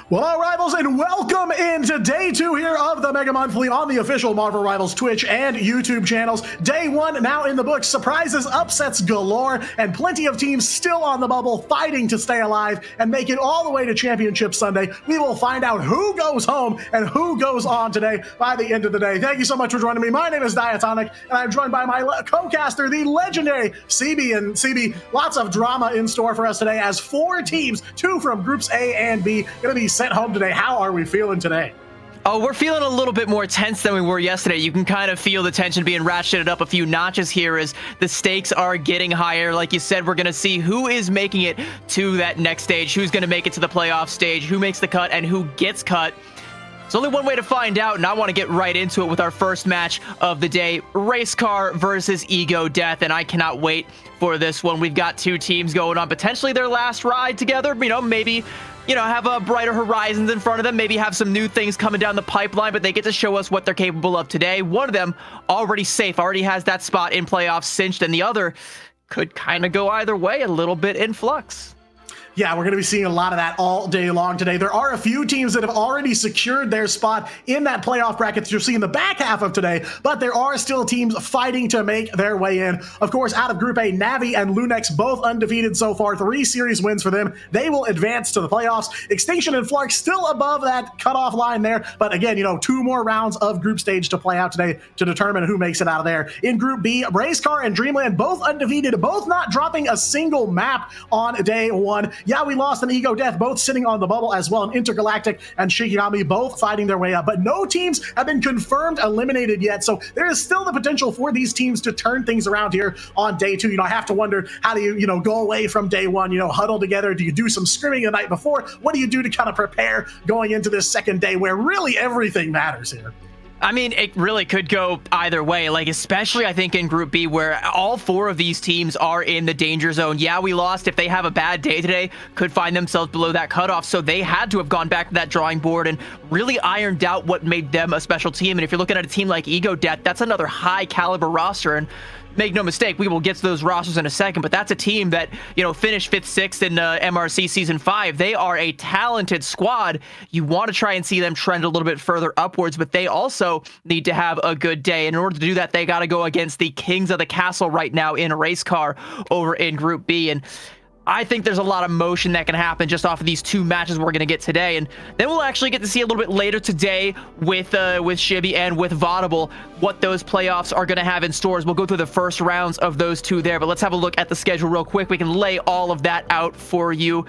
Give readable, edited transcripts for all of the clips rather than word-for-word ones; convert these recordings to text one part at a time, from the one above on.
Well, hello, Rivals, and welcome into day 2 here of the Mega Monthly on the official Marvel Rivals Twitch and YouTube channels. Day 1 now in the books. Surprises, upsets galore, and plenty of teams still on the bubble fighting to stay alive and make it all the way to Championship Sunday. We will find out who goes home and who goes on today by the end of the day. Thank you so much for joining me. My name is Diatonic, and I'm joined by my co-caster, the legendary CB. And CB, lots of drama in store for us today as 4 teams, 2 from Groups A and B, going to be sent home today. How are we feeling today? Oh, we're feeling a little bit more tense than we were yesterday. You can kind of feel the tension being ratcheted up a few notches here as the stakes are getting higher. Like you said, we're going to see who is making it to that next stage, who's going to make it to the playoff stage, who makes the cut, and who gets cut. There's only one way to find out, and I want to get right into it with our first match of the day, Race Car versus Ego Death, and I cannot wait for this one. We've got 2 teams going on potentially their last ride together, maybe have a brighter horizons in front of them, maybe have some new things coming down the pipeline, but they get to show us what they're capable of today. One of them already safe, already has that spot in playoffs cinched, and the other could kind of go either way, a little bit in flux. Yeah, we're going to be seeing a lot of that all day long today. There are a few teams that have already secured their spot in that playoff bracket that you'll see in the back half of today, but there are still teams fighting to make their way in. Of course, out of Group A, Navi and Lunex both undefeated so far, 3 series wins for them. They will advance to the playoffs. Extinction and Flark still above that cutoff line there, but again, 2 more rounds of group stage to play out today to determine who makes it out of there. In Group B, Racecar and Dreamland both undefeated, both not dropping a single map on day 1. Yeah, we lost an Ego Death, both sitting on the bubble as well, and Intergalactic and Shikigami both fighting their way up, but no teams have been confirmed eliminated yet, so there is still the potential for these teams to turn things around here on day 2. I have to wonder, how do you, go away from day 1, huddle together? Do you do some scrimming the night before? What do you do to kind of prepare going into this second day where really everything matters here? I mean, it really could go either way, especially I think in Group B where all 4 of these teams are in the danger zone. Yeah, we lost. If they have a bad day today, could find themselves below that cutoff. So they had to have gone back to that drawing board and really ironed out what made them a special team. And if you're looking at a team like Ego Death, that's another high caliber roster. And make no mistake, we will get to those rosters in a second, but that's a team that, finished 5th, 6th in MRC Season 5. They are a talented squad. You want to try and see them trend a little bit further upwards, but they also need to have a good day. In order to do that, they got to go against the Kings of the Castle right now in Race Car over in Group B. And I think there's a lot of motion that can happen just off of these 2 matches we're going to get today. And then we'll actually get to see a little bit later today with Shibby and with Vaudable what those playoffs are going to have in stores. We'll go through the first rounds of those 2 there, but let's have a look at the schedule real quick. We can lay all of that out for you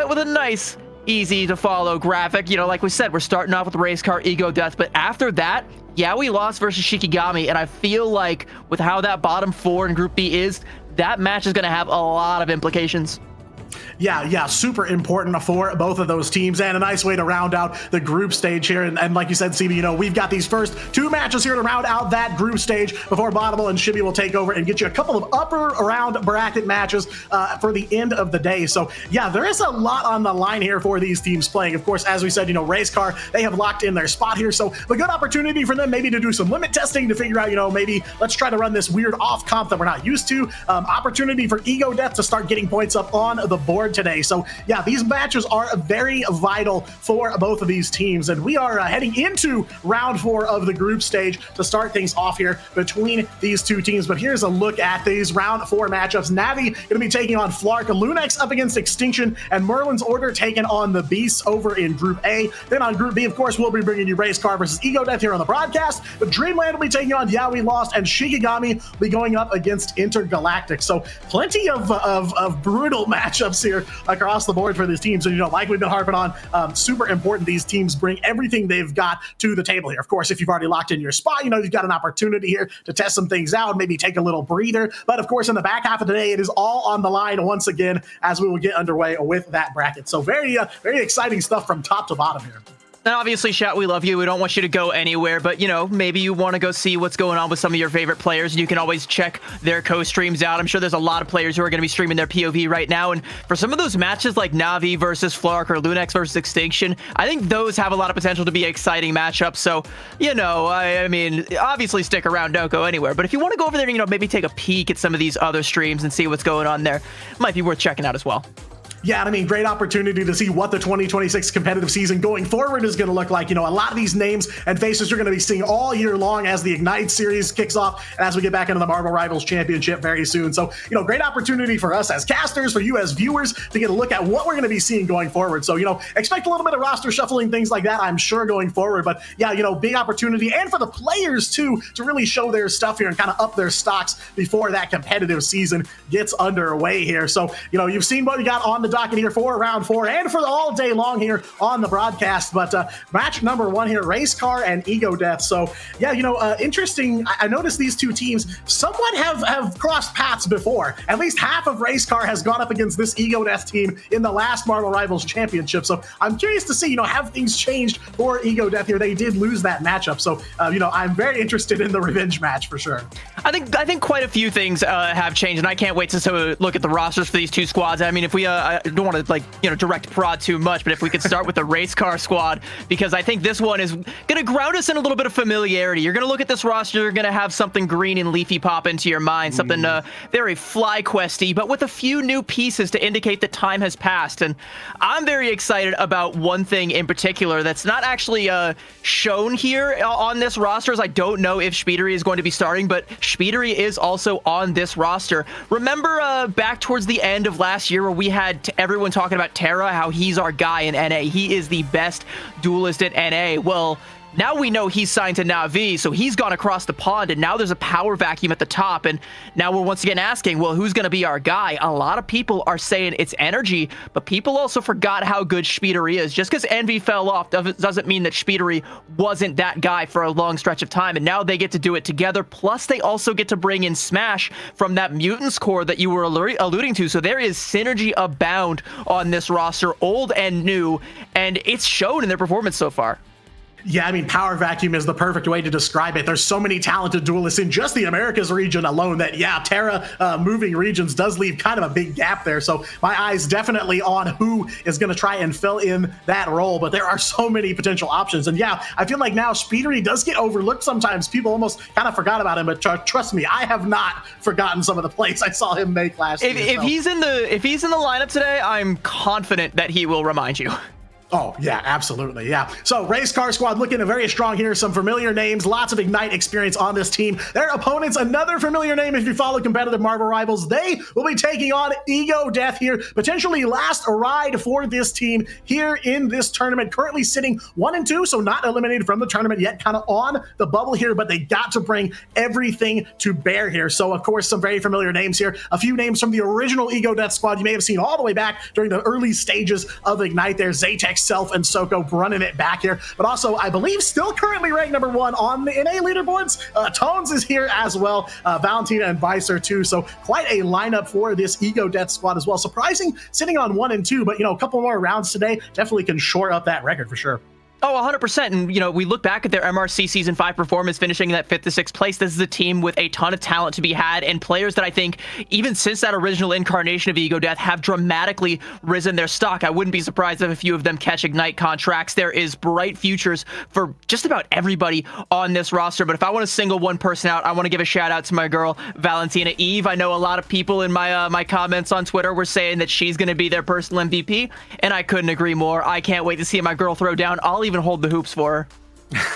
with a nice, easy to follow graphic. Like we said, we're starting off with Race Car, Ego Death, but after that, yeah, we lost versus Shikigami, and I feel like with how that bottom 4 in Group B is, that match is going to have a lot of implications. Yeah, super important for both of those teams, and a nice way to round out the group stage here. And like you said, CB, we've got these first 2 matches here to round out that group stage before Vaudable and Shibby will take over and get you a couple of upper round bracket matches for the end of the day. So yeah, there is a lot on the line here for these teams playing. Of course, as we said, Race Car, they have locked in their spot here, so a good opportunity for them maybe to do some limit testing to figure out, maybe let's try to run this weird off comp that we're not used to. Opportunity for Ego Death to start getting points up on the board today. So yeah, these matches are very vital for both of these teams, and we are heading into round 4 of the group stage to start things off here between these 2 teams. But here's a look at these round 4 matchups. Navi going to be taking on Flark, Lunex up against Extinction, and Merlin's Order taking on the Beasts over in Group A. Then on Group B, of course, we'll be bringing you Race Car versus Ego Death here on the broadcast. But Dreamland will be taking on Yeah We Lost, and Shikigami will be going up against Intergalactic. So plenty of brutal matchups here across the board for these teams. And like we've been harping on, super important these teams bring everything they've got to the table here. Of course, if you've already locked in your spot, you've got an opportunity here to test some things out, maybe take a little breather. But of course, in the back half of the day, it is all on the line once again as we will get underway with that bracket. So very exciting stuff from top to bottom here. And obviously, chat, we love you. We don't want you to go anywhere, but, maybe you want to go see what's going on with some of your favorite players, and you can always check their co-streams out. I'm sure there's a lot of players who are going to be streaming their POV right now, and for some of those matches like Navi versus Flark or Lunex versus Extinction, I think those have a lot of potential to be exciting matchups. So, I mean, obviously stick around, don't go anywhere, but if you want to go over there and, maybe take a peek at some of these other streams and see what's going on there, it might be worth checking out as well. Yeah, I mean, great opportunity to see what the 2026 competitive season going forward is going to look like. You know, a lot of these names and faces you're going to be seeing all year long as the Ignite series kicks off and as we get back into the Marvel Rivals Championship very soon. So, you know, great opportunity for us as casters, for you as viewers to get a look at what we're going to be seeing going forward. So, you know, expect a little bit of roster shuffling, things like that, I'm sure, going forward. But yeah, you know, big opportunity, and for the players too, to really show their stuff here and kind of up their stocks before that competitive season gets underway here. So, you know, you've seen what we got on the docket here for round 4 and for all day long here on the broadcast. But match number 1 here, Race Car and Ego Death. So yeah, you know, interesting. I noticed these two teams somewhat have crossed paths before. At least half of Race Car has gone up against this Ego Death team in the last Marvel Rivals Championship. So I'm curious to see, you know, have things changed for Ego Death here? They did lose that matchup. So, you know, I'm very interested in the revenge match for sure. I think quite a few things have changed, and I can't wait to look at the rosters for these two squads. I mean, if we I don't want to, like, you know, direct prod too much, but if we could start with the Race Car squad, because I think this one is going to ground us in a little bit of familiarity. You're going to look at this roster, you're going to have something green and leafy pop into your mind, something very FlyQuest-y, but with a few new pieces to indicate that time has passed. And I'm very excited about one thing in particular that's not actually shown here on this roster, as I don't know if Speedery is going to be starting, but Speedery is also on this roster. Remember back towards the end of last year where we had everyone talking about Terra, how he's our guy in NA. He is the best duelist at NA. Well, now we know he's signed to Na'Vi, so he's gone across the pond, and now there's a power vacuum at the top, and now we're once again asking, well, who's going to be our guy? A lot of people are saying it's Energy, but people also forgot how good Speedery is. Just because Envy fell off doesn't mean that Speedery wasn't that guy for a long stretch of time, and now they get to do it together, plus they also get to bring in Smash from that Mutants core that you were alluding to, so there is synergy abound on this roster, old and new, and it's shown in their performance so far. Yeah, I mean, power vacuum is the perfect way to describe it. There's so many talented duelists in just the Americas region alone that, yeah, Terra moving regions does leave kind of a big gap there. So my eyes definitely on who is going to try and fill in that role. But there are so many potential options. And yeah, I feel like now Speedery does get overlooked sometimes. People almost kind of forgot about him. But trust me, I have not forgotten some of the plays I saw him make last year. If he's in the lineup today, I'm confident that he will remind you. Oh, yeah, absolutely. Yeah. So Race Car squad looking very strong here. Some familiar names, lots of Ignite experience on this team. Their opponents, another familiar name if you follow competitive Marvel Rivals. They will be taking on Ego Death here. Potentially last ride for this team here in this tournament. Currently sitting 1-2, so not eliminated from the tournament yet. Kind of on the bubble here, but they got to bring everything to bear here. So, of course, some very familiar names here. A few names from the original Ego Death squad you may have seen all the way back during the early stages of Ignite there. Zatex, Self, and Soko running it back here, but also I believe still currently ranked number 1 on the NA leaderboards. Tones is here as well, Valentina and Visor too, so quite a lineup for this Ego Death squad as well. Surprising sitting on 1 and 2, but you know, a couple more rounds today definitely can shore up that record for sure. Oh, 100%. And, you know, we look back at their MRC Season 5 performance, finishing in that 5th to 6th place. This is a team with a ton of talent to be had, and players that I think, even since that original incarnation of Ego Death, have dramatically risen their stock. I wouldn't be surprised if a few of them catch Ignite contracts. There is bright futures for just about everybody on this roster. But if I want to single one person out, I want to give a shout out to my girl, Valentina Eve. I know a lot of people in my comments on Twitter were saying that she's going to be their personal MVP, and I couldn't agree more. I can't wait to see my girl throw down. I'll even hold the hoops for her.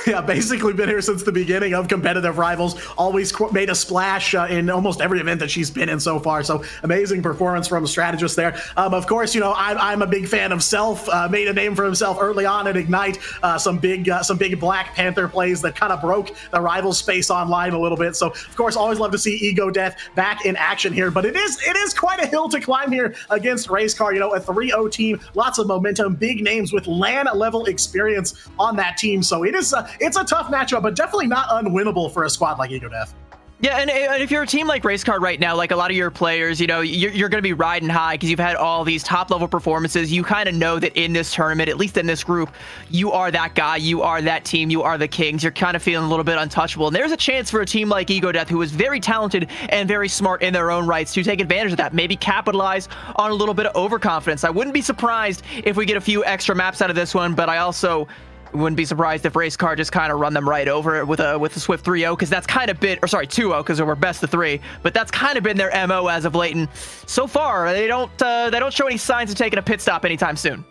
Yeah, basically been here since the beginning of competitive Rivals. Always made a splash in almost every event that she's been in so far. So amazing performance from the strategist there. Of course, you know, I'm a big fan of Self. Made a name for himself early on at Ignite. Some big Black Panther plays that kind of broke the rival space online a little bit. So of course, always love to see Ego Death back in action here. But it is quite a hill to climb here against Race Car. You know, a 3-0 team, lots of momentum, big names with LAN level experience on that team. So it's a tough matchup, but definitely not unwinnable for a squad like Ego Death. Yeah, and if you're a team like Race Car right now, like a lot of your players, you know, you're going to be riding high because you've had all these top-level performances. You kind of know that in this tournament, at least in this group, you are that guy, you are that team, you are the kings. You're kind of feeling a little bit untouchable. And there's a chance for a team like Ego Death, who is very talented and very smart in their own rights, to take advantage of that, maybe capitalize on a little bit of overconfidence. I wouldn't be surprised if we get a few extra maps out of this one, but I also Wouldn't be surprised if Race Car just kind of run them right over with a Swift 3-0, because that's kind of been, or sorry, 2-0, because we're best of 3, but that's kind of been their MO as of late. And so far, they don't show any signs of taking a pit stop anytime soon.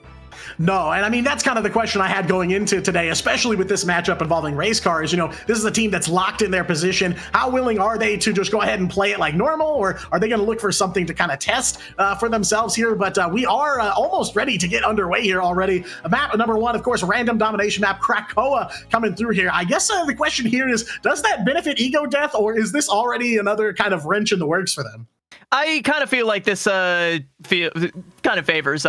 No, and I mean, that's kind of the question I had going into today, especially with this matchup involving Race Cars. You know, this is a team that's locked in their position. How willing are they to just go ahead and play it like normal, or are they going to look for something to kind of test for themselves here? But we are almost ready to get underway here already. Map number 1, of course, random domination map, Krakoa coming through here. I guess the question here is, does that benefit Ego Death, or is this already another kind of wrench in the works for them? I kind of feel like this kind of favors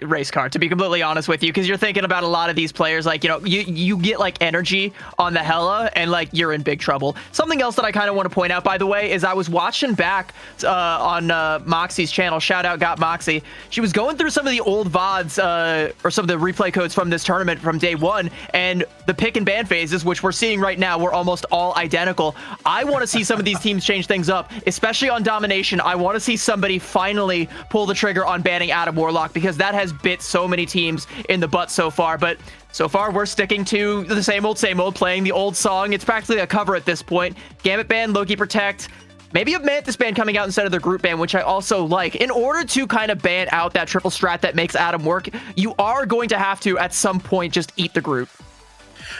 Race Car, to be completely honest with you, because you're thinking about a lot of these players, like, you know, you get like energy on the Hella and like you're in big trouble. Something else that I kind of want to point out, by the way, is I was watching back on Moxie's channel. Shout out Got Moxie. She was going through some of the old VODs or some of the replay codes from this tournament from day 1, and the pick and ban phases, which we're seeing right now, were almost all identical. I want to see some of these teams change things up, especially on domination. I want to see somebody finally pull the trigger on banning Adam Warlock, because that has bit so many teams in the butt so far. But so far, we're sticking to the same old, playing the old song. It's practically a cover at this point. Gambit ban, Loki Protect, maybe a Mantis ban coming out instead of their group ban, which I also like. In order to kind of ban out that triple strat that makes Adam work, you are going to have to, at some point, just eat the group.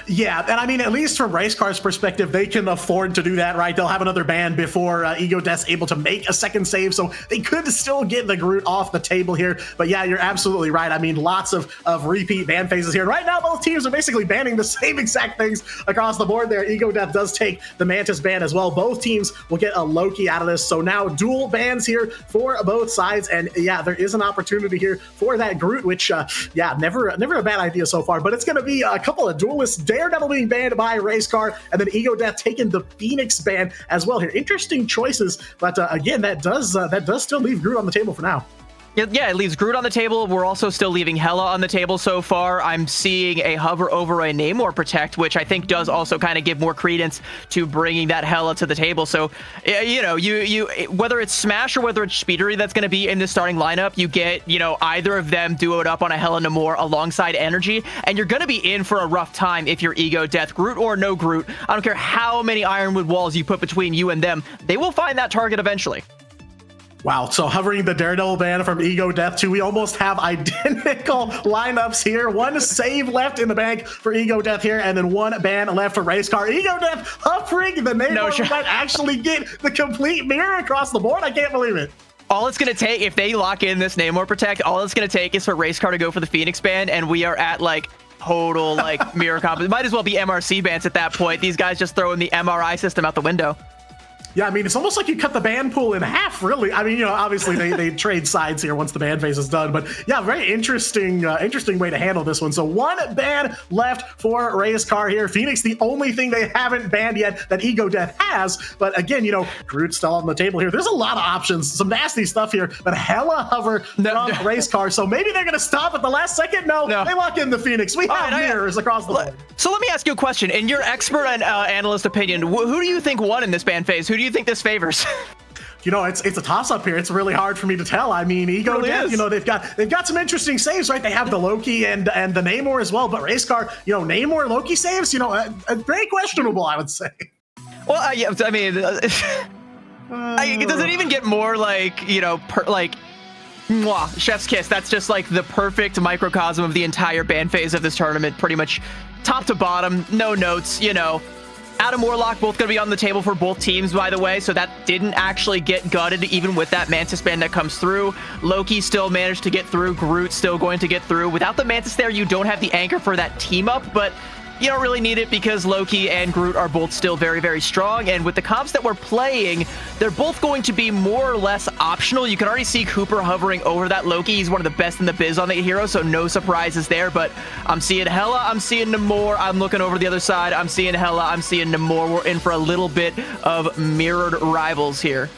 Yeah, and I mean, at least from Race Car's perspective, they can afford to do that, right? They'll have another ban before Ego Death's able to make a second save, so they could still get the Groot off the table here. But yeah, you're absolutely right. I mean, lots of repeat ban phases here. Right now, both teams are basically banning the same exact things across the board there. Ego Death does take the Mantis ban as well. Both teams will get a Loki out of this, so now dual bans here for both sides. And yeah, there is an opportunity here for that Groot, which, yeah, never a bad idea so far. But it's going to be a couple of duelists. Daredevil being banned by Race Car, and then Ego Death taking the Phoenix ban as well here. Interesting choices, but again, that does still leave Groot on the table for now. Yeah, it leaves Groot on the table. We're also still leaving Hella on the table so far. I'm seeing a hover over a Namor Protect, which I think does also kind of give more credence to bringing that Hella to the table. So, you know, you whether it's Smash or whether it's Speedery that's going to be in the starting lineup, you get, you know, either of them duoed up on a Hella Namor alongside Energy, and you're going to be in for a rough time if you're Ego Death, Groot or no Groot. I don't care how many Ironwood walls you put between you and them, they will find that target eventually. Wow, so hovering the Daredevil ban from Ego Death too, we almost have identical lineups here. One save left in the bank for Ego Death here, and then one ban left for Race Car. Ego Death hovering the name might actually get the complete mirror across the board. I can't believe it. All it's going to take, if they lock in this Namor Protect, all it's going to take is for Race Car to go for the Phoenix ban, and we are at like total like mirror comp. It might as well be MRC bans at that point. These guys just throwing the MRI system out the window. Yeah, I mean, it's almost like you cut the ban pool in half, really. I mean, you know, obviously they trade sides here once the ban phase is done, but yeah, very interesting way to handle this one. So one ban left for Race Car here. Phoenix, the only thing they haven't banned yet that Ego Death has, but again, you know, Groot's still on the table here. There's a lot of options, some nasty stuff here, but hella hover from Race Car. So maybe they're gonna stop at the last second. No, they lock in the Phoenix. We have mirrors across the board. So let me ask you a question. In your expert and analyst opinion, who do you think won in this ban phase? Who do you think this favors? You know, it's a toss-up here. It's really hard for me to tell. I mean, Ego Death, you know, they've got some interesting saves, right? They have the Loki and the Namor as well, but Race Car, you know, Namor Loki saves, you know, very questionable, I would say. Well, yeah, I mean, does it even get more like, you know, mwah, chef's kiss? That's just like the perfect microcosm of the entire ban phase of this tournament, pretty much top to bottom, no notes, you know. Adam Warlock both going to be on the table for both teams, by the way, so that didn't actually get gutted even with that Mantis ban that comes through. Loki still managed to get through. Groot still going to get through. Without the Mantis there, you don't have the anchor for that team up, but you don't really need it because Loki and Groot are both still very, very strong. And with the comps that we're playing, they're both going to be more or less optional. You can already see Cooper hovering over that Loki. He's one of the best in the biz on the hero, so no surprises there. But I'm seeing Hella, I'm seeing Namor. I'm looking over the other side. I'm seeing Hella, I'm seeing Namor. We're in for a little bit of mirrored rivals here.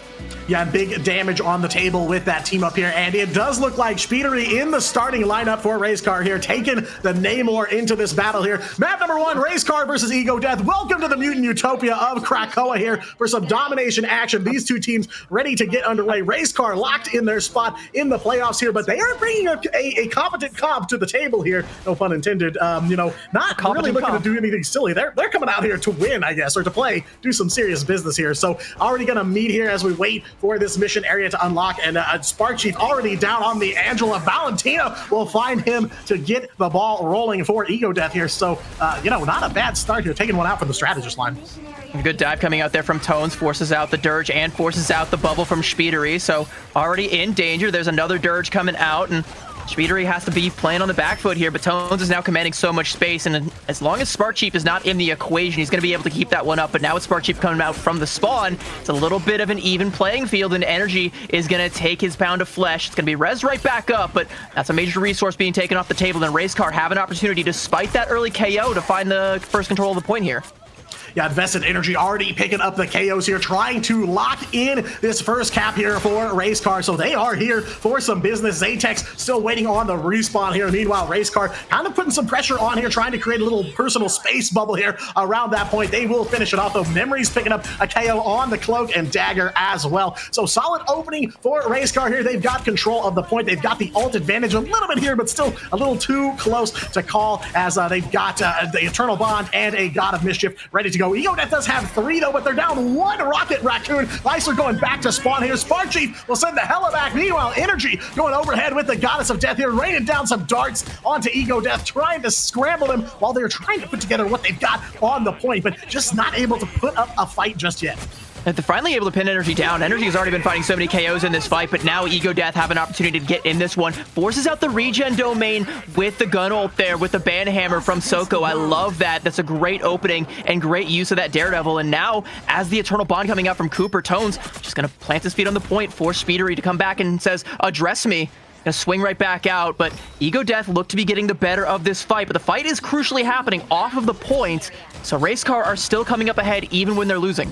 Yeah, big damage on the table with that team up here. And it does look like Speedery in the starting lineup for Racecar here, taking the Namor into this battle here. Map number 1, Racecar versus Ego Death. Welcome to the Mutant Utopia of Krakoa here for some domination action. These two teams ready to get underway. Racecar locked in their spot in the playoffs here, but they are bringing a competent comp to the table here. No pun intended. Not really looking to do anything silly. They're coming out here to win, I guess, or to play, do some serious business here. So already going to meet here as we wait for this mission area to unlock, and Spark Chief already down on the Angela. Valentina will find him to get the ball rolling for Ego Death here. So, not a bad start here, taking one out from the strategist line. Good dive coming out there from Tones, forces out the Dirge and forces out the bubble from Speedery. So already in danger. There's another Dirge coming out, and Speedery has to be playing on the back foot here, but Tones is now commanding so much space, and as long as Spark Chief is not in the equation, he's going to be able to keep that one up. But now with Spark Chief coming out from the spawn, it's a little bit of an even playing field, and Energy is going to take his pound of flesh. It's going to be res right back up, but that's a major resource being taken off the table, and Racecar have an opportunity, despite that early KO, to find the first control of the point here. Yeah, Vested Energy already picking up the KOs here, trying to lock in this first cap here for Racecar. So they are here for some business. Zatex still waiting on the respawn here. Meanwhile, Racecar kind of putting some pressure on here, trying to create a little personal space bubble here around that point. They will finish it off, though. Memories picking up a KO on the Cloak and Dagger as well. So solid opening for Racecar here. They've got control of the point. They've got the ult advantage a little bit here, but still a little too close to call, as they've got the Eternal Bond and a God of Mischief ready to go. Ego Death does have 3, though, but they're down 1 Rocket Raccoon. Leisler going back to spawn here. Spark Chief will send the Hella back. Meanwhile, Energy going overhead with the Goddess of Death here, raining down some darts onto Ego Death, trying to scramble them while they're trying to put together what they've got on the point, but just not able to put up a fight just yet. They're finally able to pin Energy down. Energy has already been fighting so many KOs in this fight, but now Ego Death have an opportunity to get in this one. Forces out the regen domain with the gun ult there, with the banhammer from Soko. I love that. That's a great opening and great use of that Daredevil. And now, as the Eternal Bond coming out from Cooper, Tones just going to plant his feet on the point for Speedery to come back and says, address me. Gonna swing right back out, but Ego Death look to be getting the better of this fight, but the fight is crucially happening off of the point, so Racecar are still coming up ahead even when they're losing.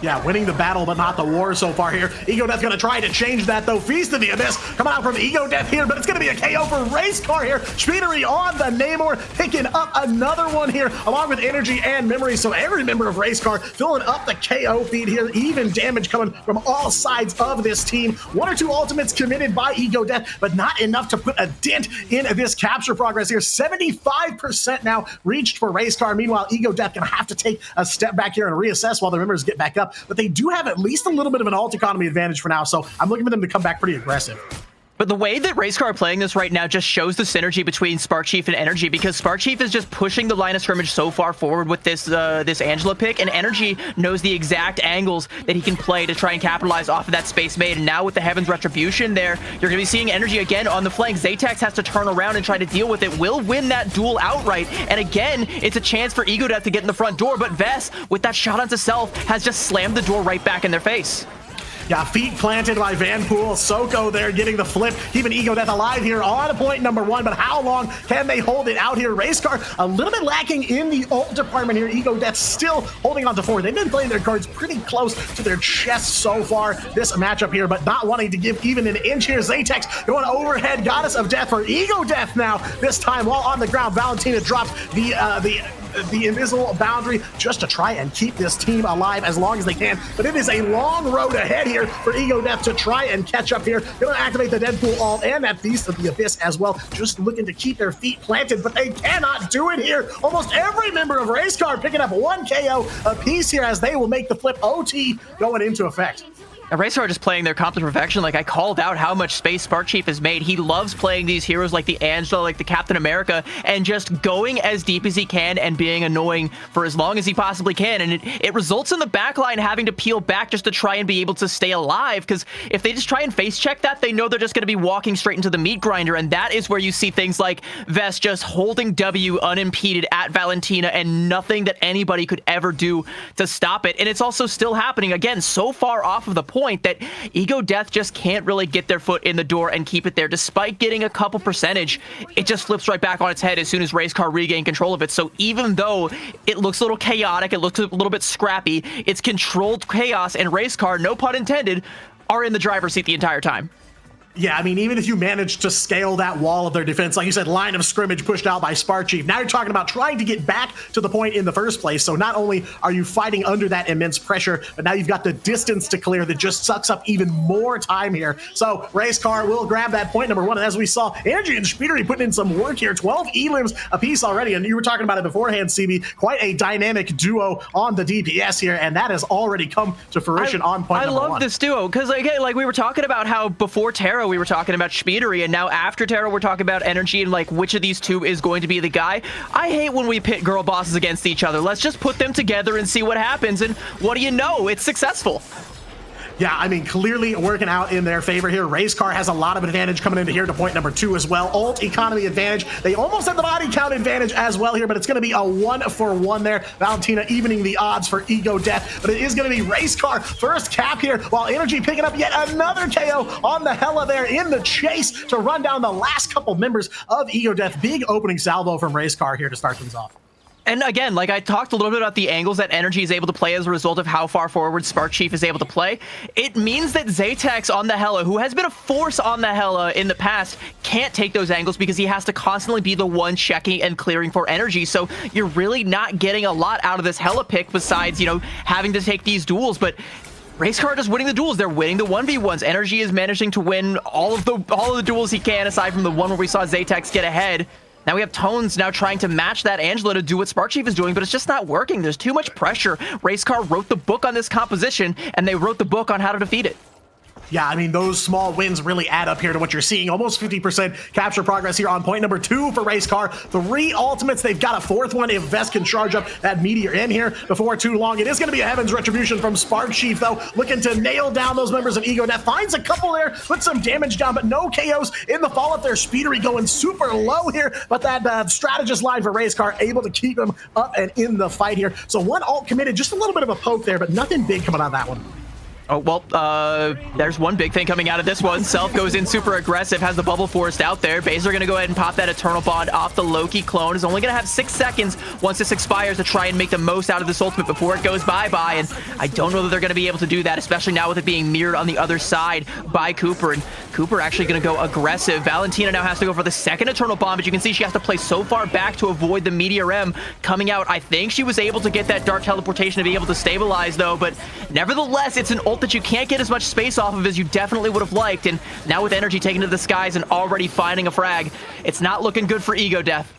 Yeah, winning the battle, but not the war so far here. Ego Death going to try to change that, though. Feast of the Abyss coming out from Ego Death here, but it's going to be a KO for Racecar here. Speedery on the Namor, picking up another one here, along with Energy and Memory. So every member of Racecar filling up the KO feed here. Even damage coming from all sides of this team. 1 or 2 ultimates committed by Ego Death, but not enough to put a dent in this capture progress here. 75% now reached for Racecar. Meanwhile, Ego Death going to have to take a step back here and reassess while the members get back up. But they do have at least a little bit of an ult economy advantage for now, so I'm looking for them to come back pretty aggressive. But the way that Racecar are playing this right now just shows the synergy between Spark Chief and Energy, because Spark Chief is just pushing the line of scrimmage so far forward with this this Angela pick, and Energy knows the exact angles that he can play to try and capitalize off of that space made. And now with the Heaven's Retribution there, you're going to be seeing Energy again on the flank. Zatex has to turn around and try to deal with it. Will win that duel outright, and again, it's a chance for Ego Death to get in the front door, but Vess, with that shot onto self, has just slammed the door right back in their face. Yeah, feet planted by Vanpool. Soko there getting the flip, keeping Ego Death alive here on point number 1, but how long can they hold it out here? Racecar a little bit lacking in the ult department here. Ego Death still holding on to 4. They've been playing their cards pretty close to their chest so far this matchup here, but not wanting to give even an inch here. Zatex going overhead, Goddess of Death for Ego Death now. This time while on the ground, Valentina drops the invisible boundary just to try and keep this team alive as long as they can. But it is a long road ahead here for Ego Death to try and catch up here. Going to activate the Deadpool ult and that Beast of the Abyss as well, just looking to keep their feet planted, but they cannot do it here. Almost every member of Racecar picking up 1 KO apiece here as they will make the flip OT going into effect. Racecar just playing their comp to perfection. Like, I called out how much space Spark Chief has made. He loves playing these heroes like the Angela, like the Captain America, and just going as deep as he can and being annoying for as long as he possibly can. And it results in the backline having to peel back just to try and be able to stay alive, because if they just try and face check that, they know they're just going to be walking straight into the meat grinder. And that is where you see things like Vess just holding W unimpeded at Valentina and nothing that anybody could ever do to stop it. And it's also still happening, again, so far off of the point that Ego Death just can't really get their foot in the door and keep it there. Despite getting a couple percentage, it just flips right back on its head as soon as Racecar regain control of it. So even though it looks a little chaotic, it looks a little bit scrappy, it's controlled chaos, and Racecar, no pun intended, are in the driver's seat the entire time. Yeah, I mean, even if you manage to scale that wall of their defense, like you said, line of scrimmage pushed out by Spark Chief, now you're talking about trying to get back to the point in the first place. So not only are you fighting under that immense pressure, but now you've got the distance to clear that just sucks up even more time here. So Racecar will grab that point number one. And as we saw, Energy and Speedery putting in some work here, 12 elims apiece already. And you were talking about it beforehand, CB, quite a dynamic duo on the DPS here. And that has already come to fruition on point number one. I love this duo because like we were talking about how before Terra, we were talking about Speedery, and now after Terra, we're talking about Energy and like which of these two is going to be the guy. I hate when we pit girl bosses against each other. Let's just put them together and see what happens. And what do you know? It's successful. Yeah, I mean, clearly working out in their favor here. Racecar has a lot of advantage coming into here to point number two as well. Ult economy advantage. They almost have the body count advantage as well here, but it's going to be a 1-for-1 there. Valentina evening the odds for Ego Death, but it is going to be Racecar first cap here, while Energy picking up yet another KO on the Hela there in the chase to run down the last couple members of Ego Death. Big opening salvo from Racecar here to start things off. And again, like I talked a little bit about the angles that Energy is able to play as a result of how far forward Spark Chief is able to play. It means that Zatex on the Hela, who has been a force on the Hela in the past, can't take those angles because he has to constantly be the one checking and clearing for Energy. So you're really not getting a lot out of this Hela pick besides, you know, having to take these duels. But Racecar is winning the duels. They're winning the 1v1s. Energy is managing to win all of the duels he can, aside from the one where we saw Zatex get ahead. Now we have Tones now trying to match that Angela to do what Spark Chief is doing, but it's just not working. There's too much pressure. Racecar wrote the book on this composition, and they wrote the book on how to defeat it. Yeah, I mean, those small wins really add up here to what you're seeing. Almost 50% capture progress here on point number two for Racecar. 3 ultimates. They've got a 4th one if Vest can charge up that Meteor in here before too long. It is going to be a Heaven's Retribution from Spark Chief, though, looking to nail down those members of Ego Death. Finds a couple there, puts some damage down, but no KOs in the follow-up there. Speedery going super low here, but that strategist line for Racecar able to keep him up and in the fight here. So one ult committed, just a little bit of a poke there, but nothing big coming out of that one. Oh, well, there's one big thing coming out of this one. Self goes in super aggressive, has the bubble forced out there. Baser going to go ahead and pop that Eternal Bond off the Loki clone. Is only going to have 6 seconds once this expires to try and make the most out of this ultimate before it goes bye-bye. And I don't know that they're going to be able to do that, especially now with it being mirrored on the other side by Cooper. And Cooper actually going to go aggressive. Valentina now has to go for the second Eternal Bomb, but you can see she has to play so far back to avoid the Meteor M coming out. I think she was able to get that Dark Teleportation to be able to stabilize, though. But nevertheless, it's an ult that you can't get as much space off of as you definitely would have liked, and now with Energy taken to the skies and already finding a frag, it's not looking good for Ego Death.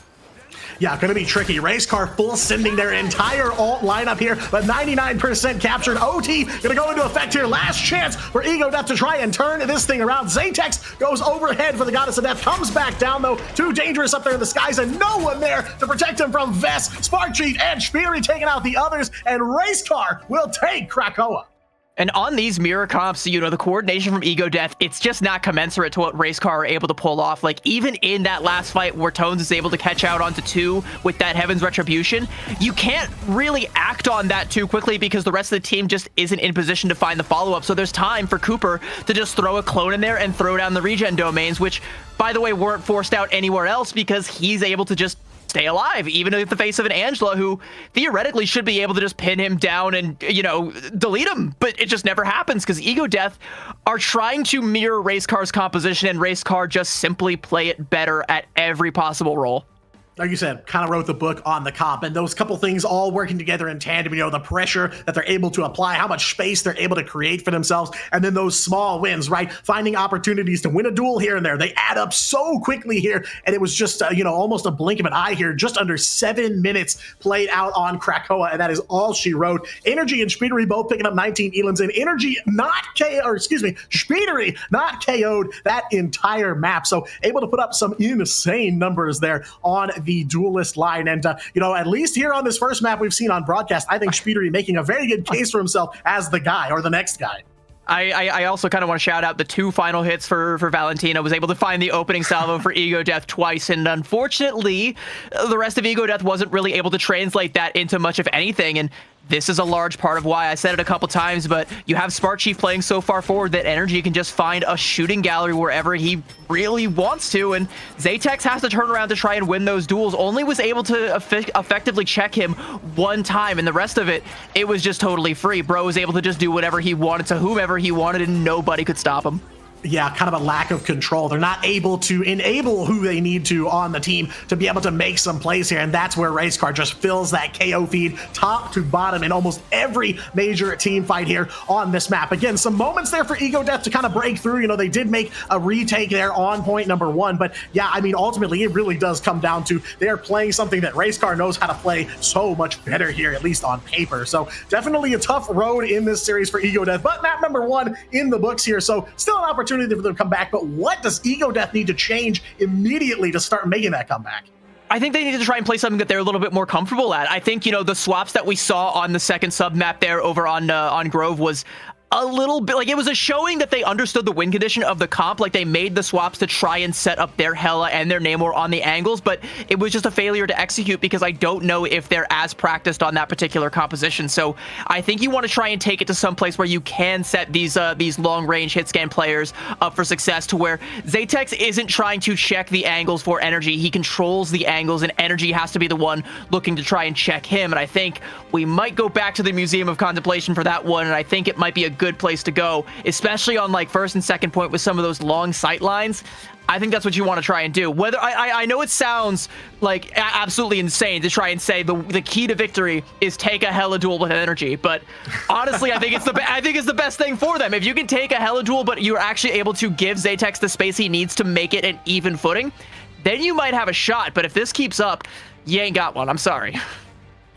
Yeah, gonna be tricky. Racecar full sending their entire ult lineup here, but 99% captured. OT gonna go into effect here. Last chance for Ego Death to try and turn this thing around. Zatex goes overhead for the Goddess of Death, comes back down though. Too dangerous up there in the skies, and no one there to protect him from Vest, Spark Chief, and Speedery taking out the others, and Racecar will take Krakoa. And on these mirror comps, you know, the coordination from Ego Death, it's just not commensurate to what Racecar are able to pull off. Like, even in that last fight where Tones is able to catch out onto 2 with that Heaven's Retribution, you can't really act on that too quickly because the rest of the team just isn't in position to find the follow-up. So there's time for Cooper to just throw a clone in there and throw down the regen domains, which, by the way, weren't forced out anywhere else because he's able to just stay alive, even in the face of an Angela who theoretically should be able to just pin him down and, you know, delete him. But it just never happens because Ego Death are trying to mirror Racecar's composition, and Racecar just simply play it better at every possible role. Like you said, kind of wrote the book on the comp, and those couple things all working together in tandem, you know, the pressure that they're able to apply, how much space they're able to create for themselves, and then those small wins, right? Finding opportunities to win a duel here and there. They add up so quickly here, and it was just, you know, almost a blink of an eye here. Just under 7 minutes played out on Krakoa, and that is all she wrote. Energy and Speedery both picking up 19 elims, and Energy not Speedery not KO'd that entire map. So able to put up some insane numbers there on the duelist line. And, you know, at least here on this first map we've seen on broadcast, I think Speedery making a very good case for himself as the guy or the next guy. I also kind of want to shout out the 2 final hits for Valentina. Was able to find the opening salvo for Ego Death twice, and unfortunately, the rest of Ego Death wasn't really able to translate that into much of anything. And this is a large part of why I said it a couple times, but you have Spark Chief playing so far forward that Energy can just find a shooting gallery wherever he really wants to, and Zatex has to turn around to try and win those duels. Only was able to effectively check him one time, and the rest of it, it was just totally free. Bro was able to just do whatever he wanted to whomever he wanted, and nobody could stop him. Yeah, kind of a lack of control. They're not able to enable who they need to on the team to be able to make some plays here, and that's where Racecar just fills that KO feed top to bottom in almost every major team fight here on this map. Again, some moments there for Ego Death to kind of break through. You know, they did make a retake there on point number 1, but yeah, I mean, ultimately, it really does come down to they're playing something that Racecar knows how to play so much better here, at least on paper. So definitely a tough road in this series for Ego Death, but map number 1 in the books here, so still an opportunity for them to come back. But what does Ego Death need to change immediately to start making that comeback? I think they need to try and play something that they're a little bit more comfortable at. I think, you know, the swaps that we saw on the second sub map there over on Grove was a little bit like it was a showing that they understood the win condition of the comp. Like they made the swaps to try and set up their Hela and their Namor on the angles, but it was just a failure to execute because I don't know if they're as practiced on that particular composition. So I think you want to try and take it to some place where you can set these long range hit scan players up for success, to where Zatex isn't trying to check the angles for Energy. He controls the angles, and Energy has to be the one looking to try and check him. And I think we might go back to the Museum of Contemplation for that one, and I think it might be a good place to go, especially on like first and second point with some of those long sight lines. I think that's what you want to try and do. Whether I know it sounds like absolutely insane to try and say the key to victory is take a Hela duel with Energy, but honestly, I think it's the best thing for them. If you can take a Hela duel, but you're actually able to give Zatex the space he needs to make it an even footing, then you might have a shot. But if this keeps up, you ain't got one. I'm sorry.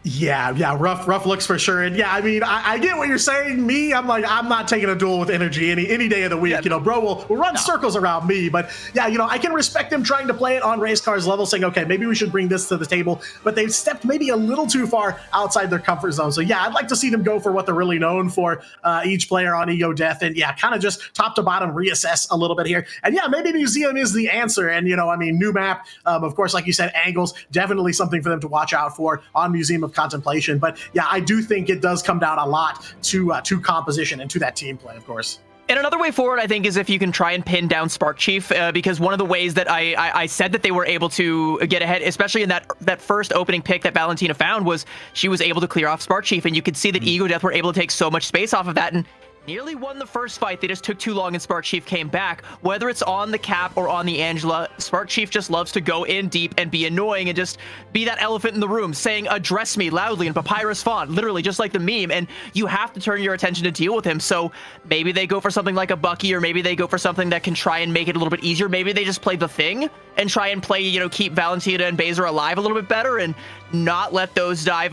Yeah, rough looks for sure. And yeah, I mean, I get what you're saying. Me, I'm like, I'm not taking a duel with Energy any day of the week. Yeah. You know, bro will run circles around me. But yeah, you know, I can respect him trying to play it on Racecar's level, saying, okay, maybe we should bring this to the table. But they've stepped maybe a little too far outside their comfort zone. So yeah, I'd like to see them go for what they're really known for, each player on Ego Death. And yeah, kind of just top to bottom reassess a little bit here. And yeah, maybe Museum is the answer. And, you know, I mean, new map, of course, like you said, angles, definitely something for them to watch out for on Museum of Contemplation. But yeah, I do think it does come down a lot to composition and to that team play, of course. And another way forward, I think, is if you can try and pin down Spark Chief, because one of the ways that I said that they were able to get ahead, especially in that first opening pick that Valentina found, was she was able to clear off Spark Chief, and you could see that Ego Death were able to take so much space off of that, and nearly won the first fight. They just took too long and Spark Chief came back. Whether it's on the Cap or on the Angela, Spark Chief just loves to go in deep and be annoying and just be that elephant in the room saying, address me loudly in Papyrus font, literally just like the meme, and you have to turn your attention to deal with him. So maybe they go for something like a Bucky, or maybe they go for something that can try and make it a little bit easier. Maybe they just play the Thing and try and play, you know, keep Valentina and Baser alive a little bit better and not let those dive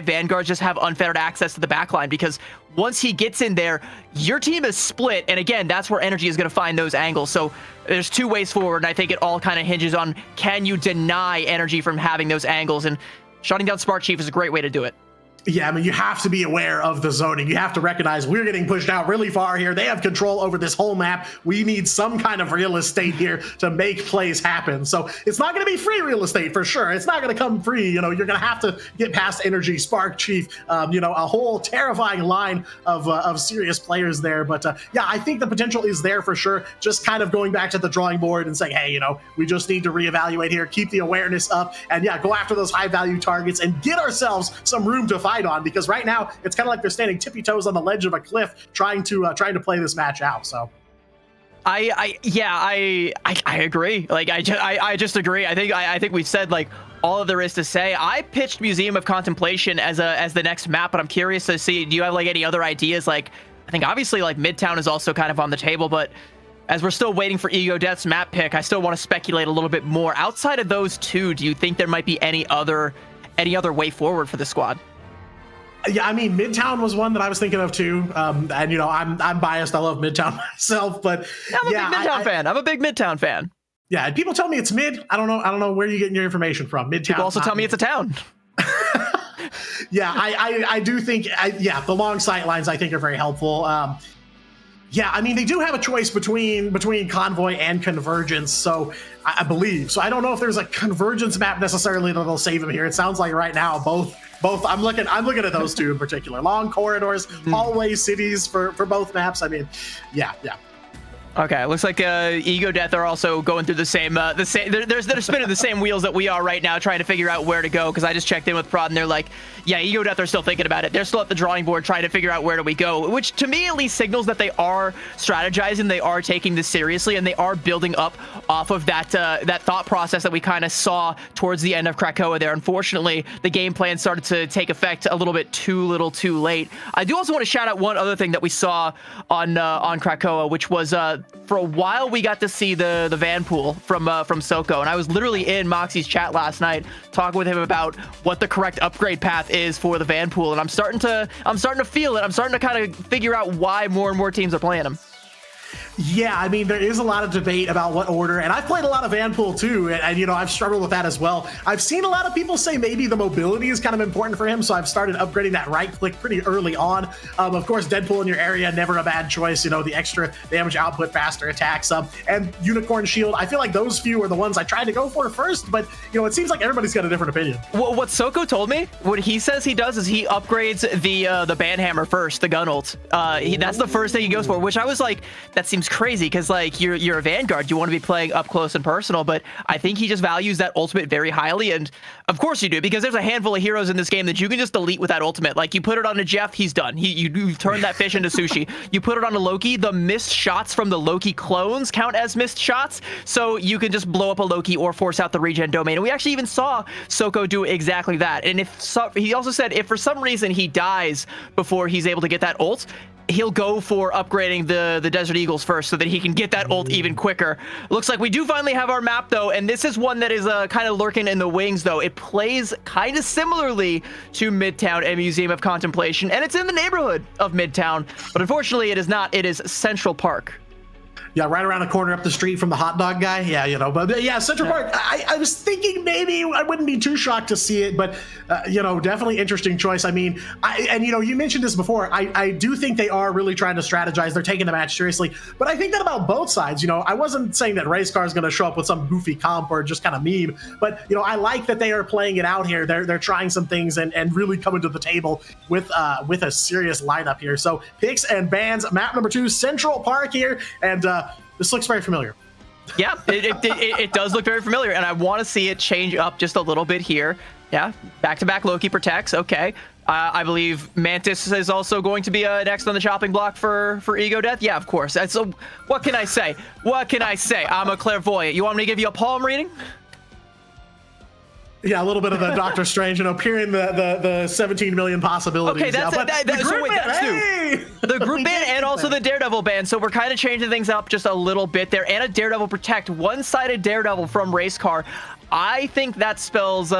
vanguards just have unfettered access to the backline, because once he gets in there, your team is split, and again, that's where Energy is going to find those angles. So there's two ways forward, and I think it all kind of hinges on, can you deny Energy from having those angles, and shutting down Spark Chief is a great way to do it. Yeah, I mean, you have to be aware of the zoning. You have to recognize we're getting pushed out really far here. They have control over this whole map. We need some kind of real estate here to make plays happen. So it's not going to be free real estate for sure. It's not going to come free. You know, you're going to have to get past Energy, Spark Chief, you know, a whole terrifying line of serious players there. But yeah, I think the potential is there for sure. Just kind of going back to the drawing board and saying, hey, you know, we just need to reevaluate here, keep the awareness up, and yeah, go after those high value targets and get ourselves some room to fight on, because right now it's kind of like they're standing tippy toes on the ledge of a cliff trying to play this match out. So I agree. Like I just agree. I think we've said like all of there is to say. I pitched Museum of Contemplation as the next map, but I'm curious to see, do you have like any other ideas? Like I think obviously like Midtown is also kind of on the table, but as we're still waiting for Ego Death's map pick, I still want to speculate a little bit more. Outside of those two, do you think there might be any other way forward for the squad? Yeah, I mean, Midtown was one that I was thinking of too. And you know, I'm biased. I love Midtown myself, but I'm a big Midtown fan. I'm a big Midtown fan. Yeah, and people tell me it's mid. I don't know where you're getting your information from. Midtown. People also tell me it's a town. Yeah, I do think, the long sight lines I think are very helpful. Yeah, I mean, they do have a choice between Convoy and Convergence, so I believe. So I don't know if there's a Convergence map necessarily that'll save them here. It sounds like right now both both. I'm looking at those two in particular. Long corridors, hallway cities for both maps. I mean, yeah. Okay, looks like Ego Death are also going through the same. They're spinning the same wheels that we are right now, trying to figure out where to go. Because I just checked in with Prod, and they're like, "Yeah, Ego Death are still thinking about it. They're still at the drawing board, trying to figure out where do we go." Which, to me, at least signals that they are strategizing, they are taking this seriously, and they are building up off of that that thought process that we kind of saw towards the end of Krakoa. There, unfortunately, the game plan started to take effect a little bit too late. I do also want to shout out one other thing that we saw on Krakoa, which was for a while we got to see the Vanpool from Soko, and I was literally in Moxie's chat last night talking with him about what the correct upgrade path is for the Vanpool, and I'm starting to feel it. I'm starting to kind of figure out why more and more teams are playing him. Yeah, I mean, there is a lot of debate about what order, and I've played a lot of Vanpool too, and you know, I've struggled with that as well. I've seen a lot of people say maybe the mobility is kind of important for him, so I've started upgrading that right click pretty early on. Of course, Deadpool in your area, never a bad choice, you know, the extra damage output, faster attacks, and Unicorn Shield. I feel like those few are the ones I tried to go for first, but you know, it seems like everybody's got a different opinion. What Soko told me, what he says he does is he upgrades the Banhammer first, the gun ult. That's the first thing he goes for, which I was like, that seems crazy, because like you're a Vanguard, you want to be playing up close and personal, but I think he just values that ultimate very highly, and of course you do, because there's a handful of heroes in this game that you can just delete with that ultimate. Like, you put it on a Jeff, he's done. You've turned that fish into sushi. You put it on a Loki, the missed shots from the Loki clones count as missed shots, so you can just blow up a Loki or force out the regen domain. And we actually even saw Soko do exactly that. And he also said if for some reason he dies before he's able to get that ult, he'll go for upgrading the Desert Eagles first so that he can get that ult even quicker. Looks like we do finally have our map, though, and this is one that is kind of lurking in the wings, though. It plays kind of similarly to Midtown and Museum of Contemplation, and it's in the neighborhood of Midtown, but unfortunately it is not. It is Central Park. Yeah, right around the corner up the street from the hot dog guy. Yeah, you know, but yeah, Central Park, I was thinking maybe I wouldn't be too shocked to see it, but, you know, definitely interesting choice. I mean, and, you know, you mentioned this before. I do think they are really trying to strategize. They're taking the match seriously, but I think that about both sides. You know, I wasn't saying that Racecar is going to show up with some goofy comp or just kind of meme, but, you know, I like that they are playing it out here. They're trying some things and really coming to the table with a serious lineup here. So picks and bans, map number 2, Central Park here, and this looks very familiar. Yeah, it does look very familiar, and I want to see it change up just a little bit here. Yeah, back-to-back Loki protects. Okay. I believe Mantis is also going to be next on the chopping block for Ego Death. Yeah, of course. So what can I say? I'm a clairvoyant. You want me to give you a palm reading? Yeah, a little bit of the Doctor Strange, you know, peering the 17 million possibilities. Okay, that's the group ban and also the Daredevil ban. So we're kind of changing things up just a little bit there. And a Daredevil Protect, one-sided Daredevil from Racecar. I think that spells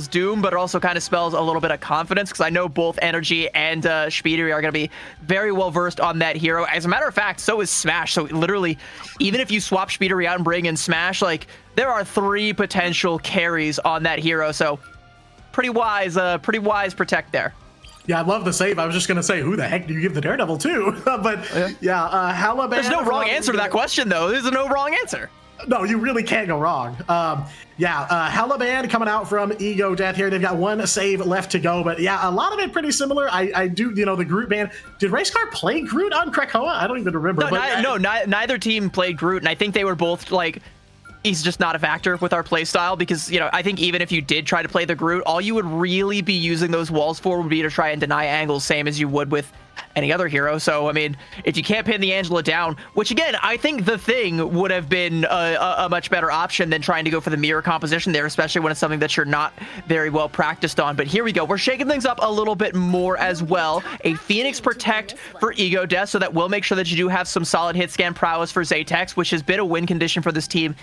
doom, but it also kind of spells a little bit of confidence, because I know both Energy and Speedy are going to be very well versed on that hero. As a matter of fact, so is Smash. So literally, even if you swap Speedy out and bring in Smash, like, there are 3 potential carries on that hero. So pretty wise Protect there. Yeah, I love the save. I was just going to say, who the heck do you give the Daredevil to? But yeah, Halaban. There's no wrong answer to that question, though. There's no wrong answer. No, you really can't go wrong. Halaban coming out from Ego Death here. They've got 1 save left to go, but yeah, a lot of it pretty similar. I do, you know, the Groot ban. Did Racecar play Groot on Krakoa? I don't even remember. Neither team played Groot, and I think they were both like, he's just not a factor with our play style, because, you know, I think even if you did try to play the Groot, all you would really be using those walls for would be to try and deny angles, same as you would with any other hero. So, I mean, if you can't pin the Angela down, which again, I think the Thing would have been a much better option than trying to go for the mirror composition there, especially when it's something that you're not very well practiced on. But here we go. We're shaking things up a little bit more as well. A Phoenix Protect for Ego Death, so that will make sure that you do have some solid hit scan prowess for Zatex, which has been a win condition for this team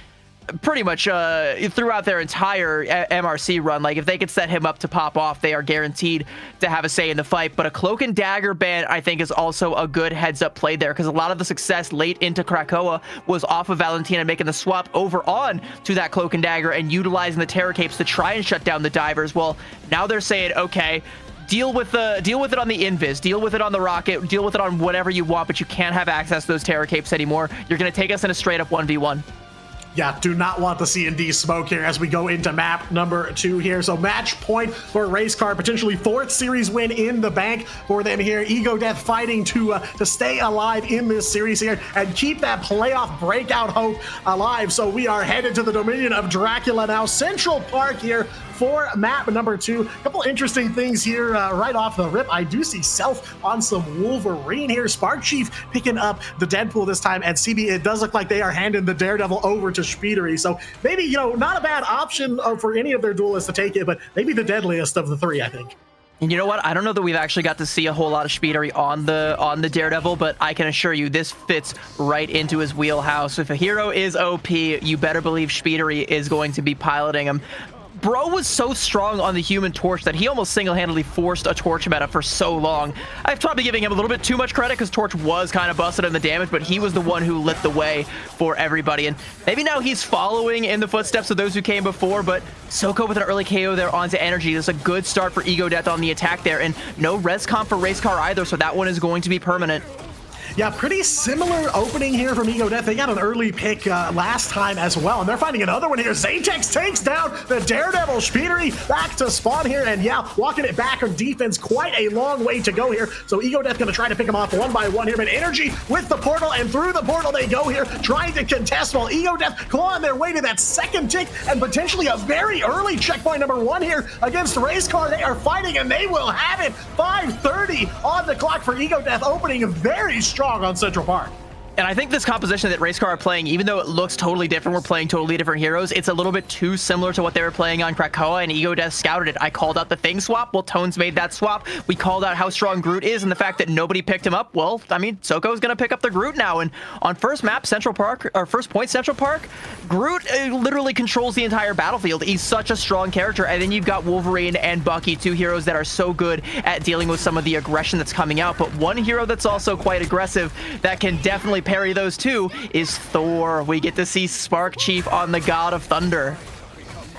pretty much throughout their entire MRC run. Like, if they could set him up to pop off, they are guaranteed to have a say in the fight. But a Cloak and Dagger ban, I think, is also a good heads-up play there, because a lot of the success late into Krakoa was off of Valentina making the swap over on to that Cloak and Dagger and utilizing the Terror Capes to try and shut down the divers. Well, now they're saying, okay, deal with it on the invis, deal with it on the rocket, deal with it on whatever you want, but you can't have access to those Terror Capes anymore. You're going to take us in a straight-up 1v1. Yeah, do not want the C&D smoke here as we go into map number 2 here. So match point for Race Car, potentially 4th series win in the bank for them here. Ego Death fighting to stay alive in this series here and keep that playoff breakout hope alive. So we are headed to the Dominion of Dracula now. Central Park here for map number 2. A couple interesting things here right off the rip. I do see Self on some Wolverine here. Spark Chief picking up the Deadpool this time, and CB, it does look like they are handing the Daredevil over to Speedery. So maybe, not a bad option for any of their duelists to take it, but maybe the deadliest of the 3, I think. And you know what? I don't know that we've actually got to see a whole lot of Speedery on the Daredevil, but I can assure you this fits right into his wheelhouse. If a hero is OP, you better believe Speedery is going to be piloting him. Bro was so strong on the Human Torch that he almost single-handedly forced a Torch meta for so long. I've probably giving him a little bit too much credit because Torch was kind of busted in the damage, but he was the one who lit the way for everybody. And maybe now he's following in the footsteps of those who came before, but Soko with an early KO there onto Energy. That's a good start for Ego Death on the attack there, and no res comp for Race Car either, so that one is going to be permanent. Yeah, pretty similar opening here from Ego Death. They got an early pick last time as well, and they're finding another one here. Zatex takes down the Daredevil. Speedery back to spawn here, and yeah, walking it back on defense. Quite a long way to go here. So Ego Death going to try to pick him off one by one here, but Energy with the portal, and through the portal they go here, trying to contest while Ego Death clawing their way to that second tick, and potentially a very early checkpoint number 1 here against Race Car. They are fighting, and they will have it. 5:30 on the clock for Ego Death, opening very strong on Central Park. And I think this composition that Race Car are playing, even though it looks totally different, we're playing totally different heroes, it's a little bit too similar to what they were playing on Krakoa, and Ego Death scouted it. I called out the Thing swap. Well, Tones made that swap. We called out how strong Groot is and the fact that nobody picked him up. Well, I mean, Soko's going to pick up the Groot now. And on first map, Central Park, or first point, Central Park, Groot literally controls the entire battlefield. He's such a strong character. And then you've got Wolverine and Bucky, 2 heroes that are so good at dealing with some of the aggression that's coming out. But one hero that's also quite aggressive that can definitely parry those 2 is Thor. We get to see Spark Chief on the God of Thunder.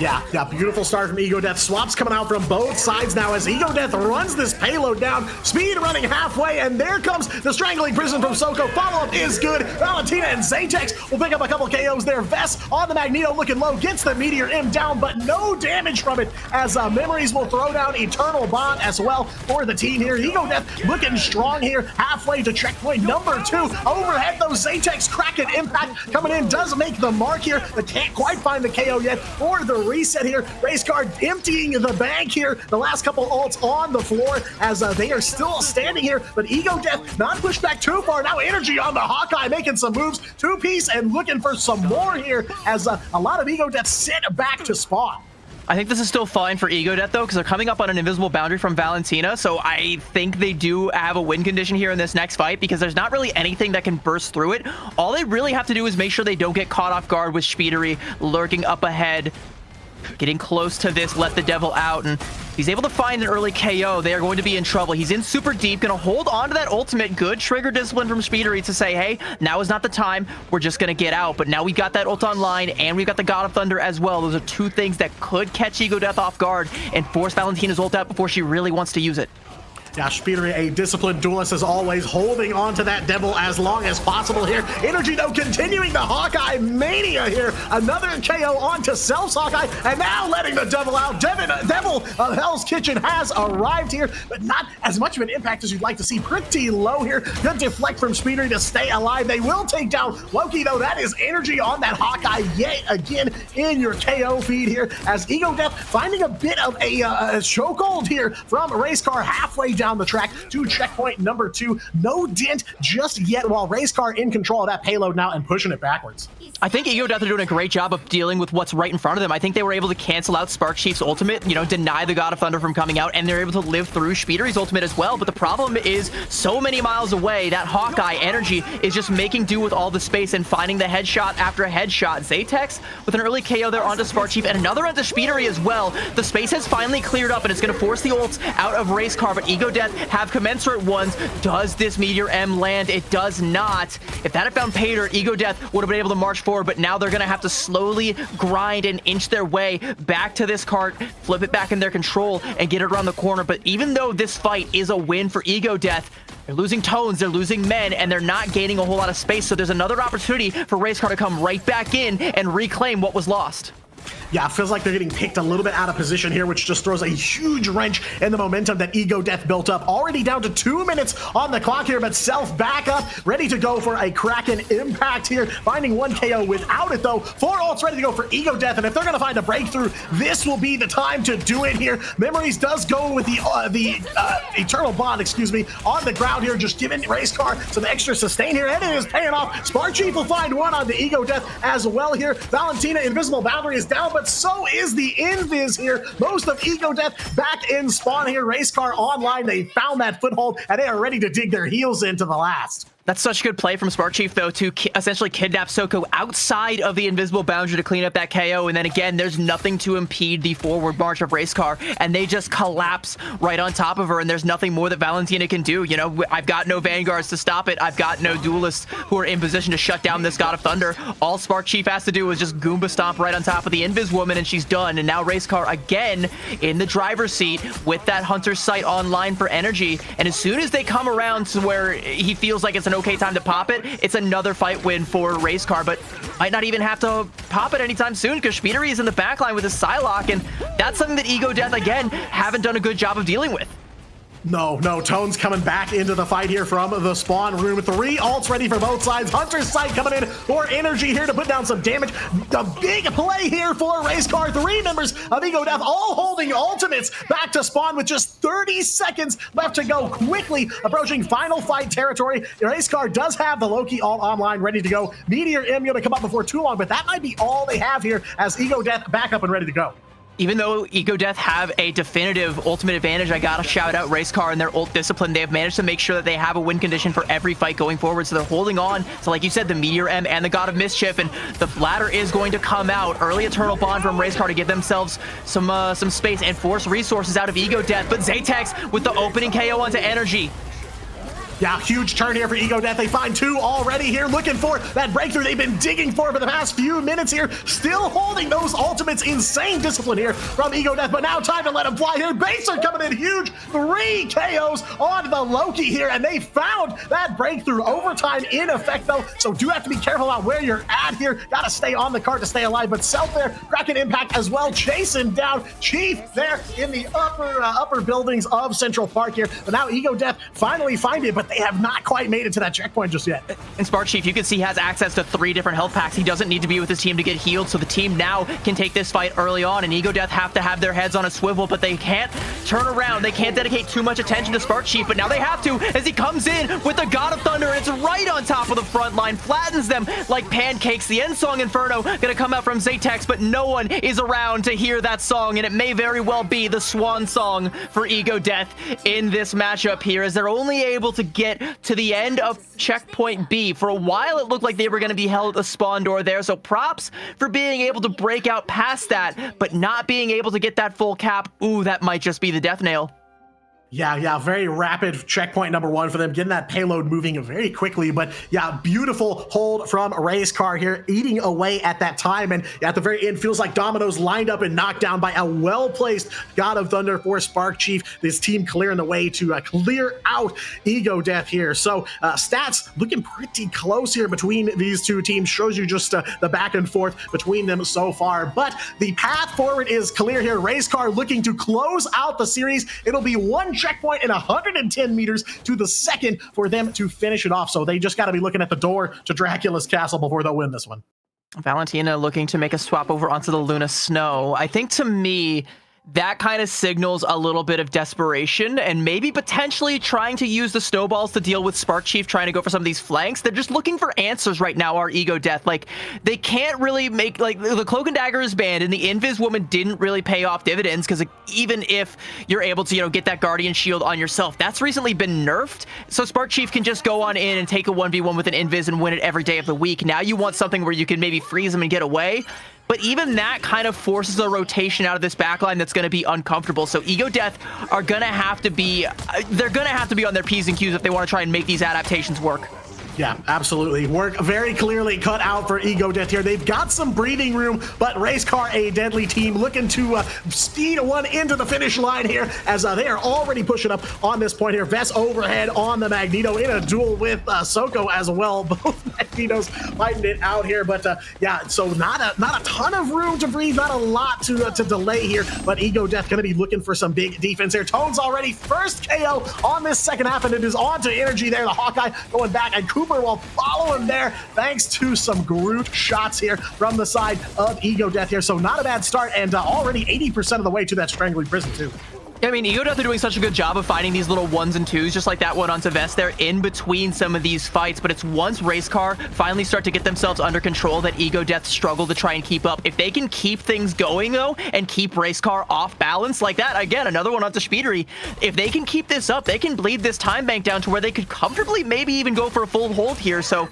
Yeah, beautiful start from Ego Death. Swaps coming out from both sides now as Ego Death runs this payload down. Speed running halfway, and there comes the Strangling Prison from Soko. Follow-up is good. Valentina and Zatex will pick up a couple KOs there. Vest on the Magneto looking low, gets the Meteor M down, but no damage from it as Memories will throw down Eternal Bond as well for the team here. Ego Death looking strong here, halfway to checkpoint number 2. Overhead, though, Zatex cracking impact coming in, does make the mark here, but can't quite find the KO yet for the reset here. Race Car emptying the bank here. The last couple ults on the floor as they are still standing here, but Ego Death not pushed back too far. Now Energy on the Hawkeye making some moves. 2-piece and looking for some more here as a lot of Ego Death sit back to spawn. I think this is still fine for Ego Death, though, because they're coming up on an invisible boundary from Valentina, so I think they do have a win condition here in this next fight, because there's not really anything that can burst through it. All they really have to do is make sure they don't get caught off guard with Speedery lurking up ahead. Getting close to this, let the devil out, and he's able to find an early KO. They are going to be in trouble. He's in super deep, going to hold on to that ultimate. Good trigger discipline from Speedery to say, hey, now is not the time. We're just going to get out. But now we've got that ult online, and we've got the God of Thunder as well. Those are 2 things that could catch Ego Death off guard and force Valentina's ult out before she really wants to use it. Yeah, Speedery, a disciplined duelist as always, holding on to that devil as long as possible here. Energy, though, continuing the Hawkeye mania here. Another KO onto Self's Hawkeye, and now letting the devil out. Devil of Hell's Kitchen has arrived here, but not as much of an impact as you'd like to see. Pretty low here. Good deflect from Speedery to stay alive. They will take down Loki, though. That is Energy on that Hawkeye yet again in your KO feed here as Ego Death finding a bit of a chokehold here from Race Car halfway down the track to checkpoint number 2. No dent just yet, while Race Car in control of that payload now and pushing it backwards. I think Ego Death are doing a great job of dealing with what's right in front of them. I think they were able to cancel out Spark Chief's ultimate, deny the God of Thunder from coming out, and they're able to live through Speedery's ultimate as well. But the problem is so many miles away, that Hawkeye Energy is just making do with all the space and finding the headshot after headshot. Zatex with an early KO there onto Spark Chief and another onto Speedery as well. The space has finally cleared up, and it's going to force the ults out of Race Car, but Ego Death have commensurate ones. Does this Meteor M land? It does not. If that had found Pater, Ego Death would have been able to march forward, but now they're going to have to slowly grind and inch their way back to this cart, flip it back in their control, and get it around the corner. But even though this fight is a win for Ego Death, they're losing Tones, they're losing men, and they're not gaining a whole lot of space. So there's another opportunity for Racecar to come right back in and reclaim what was lost. Yeah, it feels like they're getting picked a little bit out of position here, which just throws a huge wrench in the momentum that Ego Death built up. Already down to 2 minutes on the clock here, but Self back up, ready to go for a Kraken impact here. Finding 1 KO without it, though. 4 ults ready to go for Ego Death, and if they're going to find a breakthrough, this will be the time to do it here. Memories does go with the Eternal Bond, on the ground here, just giving Racecar some extra sustain here, and it is paying off. Spark Chief will find 1 on the Ego Death as well here. Valentina, Invisible Boundary is down, but so is the Invis here. Most of Ego Death back in spawn here. Racecar online. They found that foothold, and they are ready to dig their heels into the last. That's such good play from Spark Chief, though, to essentially kidnap Soko outside of the invisible boundary to clean up that KO. And then again, there's nothing to impede the forward march of Racecar, and they just collapse right on top of her. And there's nothing more that Valentina can do. You know, I've got no Vanguards to stop it. I've got no duelists who are in position to shut down this God of Thunder. All Spark Chief has to do is just Goomba stomp right on top of the Invis woman, and she's done. And now Racecar again in the driver's seat with that Hunter's Sight online for energy. And as soon as they come around to where he feels like it's an okay time to pop it, it's another fight win for Racecar, but might not even have to pop it anytime soon because Spinnery is in the backline with his Psylocke, and that's something that Ego Death, again, haven't done a good job of dealing with. No, Tones coming back into the fight here from the spawn room. 3 ults ready for both sides. Hunter's Sight coming in for energy here to put down some damage. The big play here for Racecar. 3 members of Ego Death all holding ultimates back to spawn with just 30 seconds left to go. Quickly approaching final fight territory. Racecar does have the Loki ult online ready to go. Meteor M going to come up before too long, but that might be all they have here as Ego Death back up and ready to go. Even though Ego Death have a definitive ultimate advantage, I gotta shout out Racecar and their ult discipline. They have managed to make sure that they have a win condition for every fight going forward, so they're holding on to, like you said, the Meteor M and the God of Mischief, and the latter is going to come out. Early Eternal Bond from Racecar to give themselves some space and force resources out of Ego Death, but Zatex with the opening KO onto energy. Yeah, huge turn here for Ego Death. They find 2 already here, looking for that breakthrough they've been digging for the past few minutes here. Still holding those ultimates. Insane discipline here from Ego Death, but now time to let him fly here. Baser coming in huge. 3 KOs on the Loki here, and they found that breakthrough. Overtime in effect, though, so do have to be careful about where you're at here. Gotta stay on the cart to stay alive, but Self there, Kraken impact as well, chasing down Chief there in the upper buildings of Central Park here. But now Ego Death finally find it, but they have not quite made it to that checkpoint just yet. And Spark Chief, you can see, has access to 3 different health packs. He doesn't need to be with his team to get healed, so the team now can take this fight early on, and Ego Death have to have their heads on a swivel, but they can't turn around. They can't dedicate too much attention to Spark Chief, but now they have to as he comes in with the God of Thunder. It's right on top of the front line, flattens them like pancakes. The end song Inferno gonna come out from Zatex, but no one is around to hear that song, and it may very well be the swan song for Ego Death in this matchup here, as they're only able to get to the end of checkpoint B. For a while, it looked like they were going to be held at the spawn door there, so props for being able to break out past that, but not being able to get that full cap. Ooh, that might just be the death nail. Yeah, very rapid checkpoint number 1 for them, getting that payload moving very quickly. But yeah, beautiful hold from Racecar here, eating away at that time. And at the very end, feels like dominoes lined up and knocked down by a well-placed God of Thunder for Spark Chief. This team clearing the way to clear out Ego Death here. So stats looking pretty close here between these two teams. Shows you just the back and forth between them so far. But the path forward is clear here. Racecar looking to close out the series. It'll be 1 checkpoint and 110 meters to the second for them to finish it off. So they just got to be looking at the door to Dracula's castle before they'll win this one. Valentina looking to make a swap over onto the Luna Snow. I think to me, that kind of signals a little bit of desperation and maybe potentially trying to use the snowballs to deal with Spark Chief trying to go for some of these flanks. They're just looking for answers right now, our Ego Death. Like, they can't really make, like, the Cloak and Dagger is banned and the Invis Woman didn't really pay off dividends because even if you're able to, you know, get that Guardian Shield on yourself, that's recently been nerfed. So Spark Chief can just go on in and take a 1v1 with an Invis and win it every day of the week. Now you want something where you can maybe freeze them and get away. But even that kind of forces a rotation out of this backline that's going to be uncomfortable. So Ego Death are going to have to be, they're going to have to be on their P's and Q's if they want to try and make these adaptations work. Yeah, absolutely. Work very clearly cut out for Ego Death here. They've got some breathing room, but Racecar, a deadly team, looking to speed one into the finish line here as they are already pushing up on this point here. Vess overhead on the Magneto in a duel with Soko as well. Both Magnetos fighting it out here, but yeah, so not a ton of room to breathe, not a lot to delay here, but Ego Death going to be looking for some big defense here. Tones already first KO on this second half, and it is on to Energy there. The Hawkeye going back, and Cooper will follow him there thanks to some Groot shots here from the side of Ego Death here. So not a bad start, and already 80% of the way to that Strangling Prison too. I mean, Ego Death are doing such a good job of finding these little ones and twos, just like that one onto Vess there in between some of these fights. But it's once Racecar finally start to get themselves under control that Ego Death struggle to try and keep up. If they can keep things going, though, and keep Racecar off balance like that, again, another one onto Speedery, if they can keep this up, they can bleed this time bank down to where they could comfortably maybe even go for a full hold here. So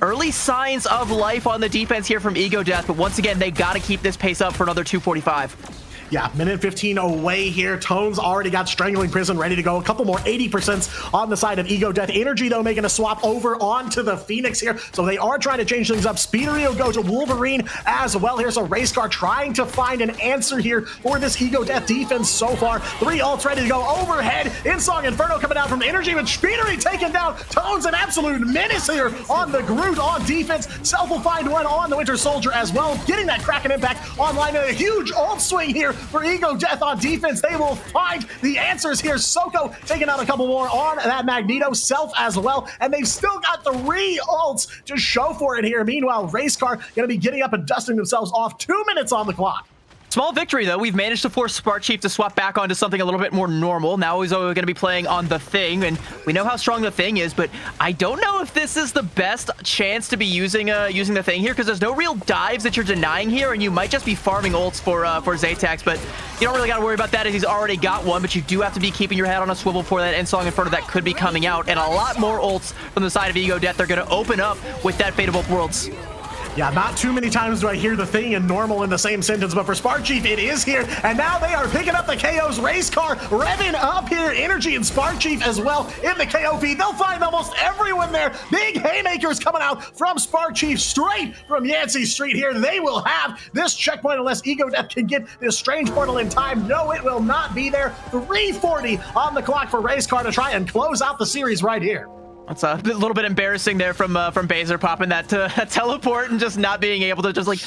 early signs of life on the defense here from Ego Death, but once again, they got to keep this pace up for another 2:45. Yeah, minute 15 away here. Tones already got Strangling Prison ready to go. A couple more 80% on the side of Ego Death. Energy, though, making a swap over onto the Phoenix here. So they are trying to change things up. Speedery will go to Wolverine as well here. So Racecar trying to find an answer here for this Ego Death defense so far. 3 ults ready to go overhead. Insong Inferno coming out from Energy, with Speedery taken down. Tones an absolute menace here on the Groot on defense. Self will find one on the Winter Soldier as well, getting that Kraken impact online. And a huge ult swing here for Ego Death on defense. They will find the answers here. Soko taking out a couple more on that Magneto, Self as well, and they've still got 3 ults to show for it here. Meanwhile, Racecar going to be getting up and dusting themselves off. 2 minutes on the clock. Small victory, though. We've managed to force Spark Chief to swap back onto something a little bit more normal. Now he's going to be playing on the Thing, and we know how strong the Thing is, but I don't know if this is the best chance to be using the Thing here, because there's no real dives that you're denying here, and you might just be farming ults for Zaytax, but you don't really got to worry about that as he's already got one, but you do have to be keeping your head on a swivel for that Ensong Inferno that could be coming out, and a lot more ults from the side of Ego Death. They're going to open up with that Fate of Both Worlds. Yeah, not too many times do I hear the Thing and normal in the same sentence, but for Spark Chief, it is here, and now they are picking up the KOs. Racecar revving up here. Energy and Spark Chief as well in the KO feed. They'll find almost everyone there. Big haymakers coming out from Spark Chief, straight from Yancey Street here. They will have this checkpoint unless Ego Death can get this strange portal in time. No, it will not be there. 3:40 on the clock for Racecar to try and close out the series right here. That's a little bit embarrassing there from Baser popping that teleport and just not being able to just like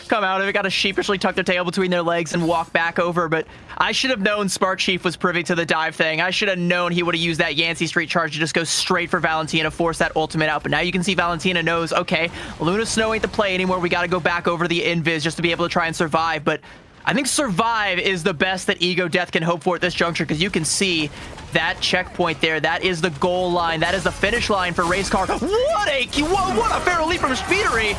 come out of it. Got to sheepishly tuck their tail between their legs and walk back over. But I should have known Spark Chief was privy to the dive thing. I should have known he would have used that Yancey Street charge to just go straight for Valentina, force that ultimate out. But now you can see Valentina knows, okay, Luna Snow ain't the play anymore. We got to go back over the invis just to be able to try and survive. But I think survive is the best that Ego Death can hope for at this juncture, because you can see that checkpoint there. That is the goal line. That is the finish line for Racecar. What a Feral Leap from Speedery.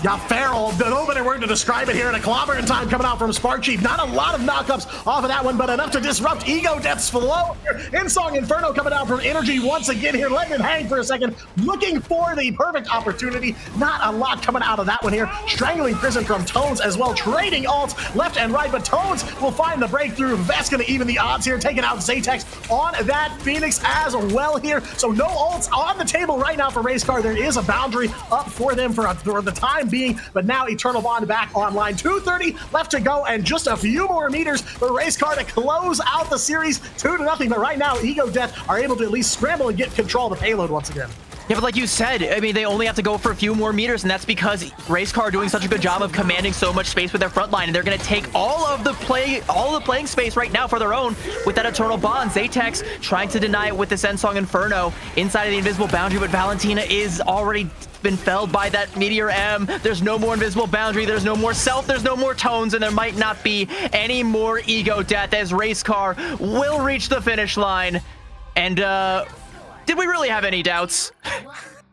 Yeah, Feral, no better word to describe it here. In a clobbering time coming out from Spark Chief. Not a lot of knockups off of that one, but enough to disrupt Ego Death's flow here. Insong Inferno coming out from Energy once again here, letting it hang for a second, looking for the perfect opportunity. Not a lot coming out of that one here. Strangling Prison from Tones as well, trading ults left and right, but Tones will find the breakthrough. Vess gonna even the odds here, taking out Zaytax on that Phoenix as well here. So no ults on the table right now for Racecar. There is a boundary up for them for the time being, but now Eternal Bond back online. 2:30 left to go, and just a few more meters for Racecar to close out the series 2-0. But right now, Ego Death are able to at least scramble and get control of the payload once again. Yeah, but like you said, I mean, they only have to go for a few more meters, and that's because Racecar are doing such a good job of commanding so much space with their front line, and they're going to take all of the playing space right now for their own with that Eternal Bond. Zaytax trying to deny it with this Ensong Inferno inside of the invisible boundary, but Valentina is already been felled by that Meteor M. There's no more invisible boundary. There's no more Self. There's no more Tones, and there might not be any more Ego Death as Racecar will reach the finish line. And, did we really have any doubts?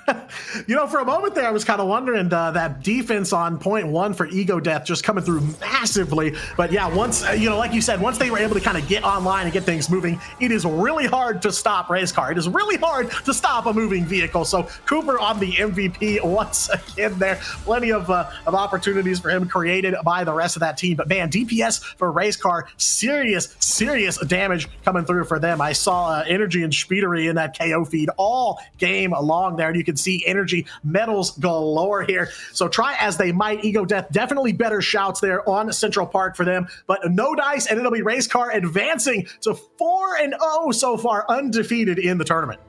For a moment there, I was kind of wondering that defense on point one for Ego Death just coming through massively. But yeah, once, like you said, once they were able to kind of get online and get things moving, it is really hard to stop Racecar. It is really hard to stop a moving vehicle. So Cooper on the MVP once again there. Plenty of opportunities for him created by the rest of that team. But man, DPS for Racecar, serious damage coming through for them. I saw Energy and Speedery in that KO feed all game long there, and you can see Energy medals galore here. So try as they might, Ego Death definitely better shouts there on Central Park for them, but no dice, and it'll be Racecar advancing to 4-0 so far, undefeated in the tournament.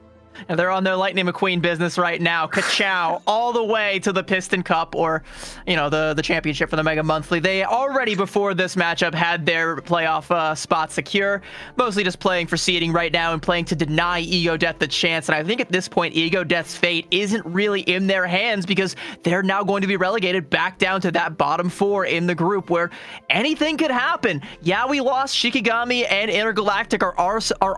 And they're on their Lightning McQueen business right now. Ka-chow, all the way to the Piston Cup, or, the championship for the Mega Monthly. They already, before this matchup, had their playoff spot secure. Mostly just playing for seeding right now and playing to deny Ego Death the chance. And I think at this point, Ego Death's fate isn't really in their hands, because they're now going to be relegated back down to that bottom 4 in the group, where anything could happen. Yeah, we lost Shikigami and Intergalactic are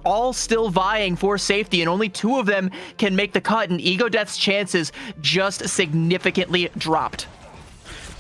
all still vying for safety, and only 2 of them can make the cut, and Ego Death's chances just significantly dropped.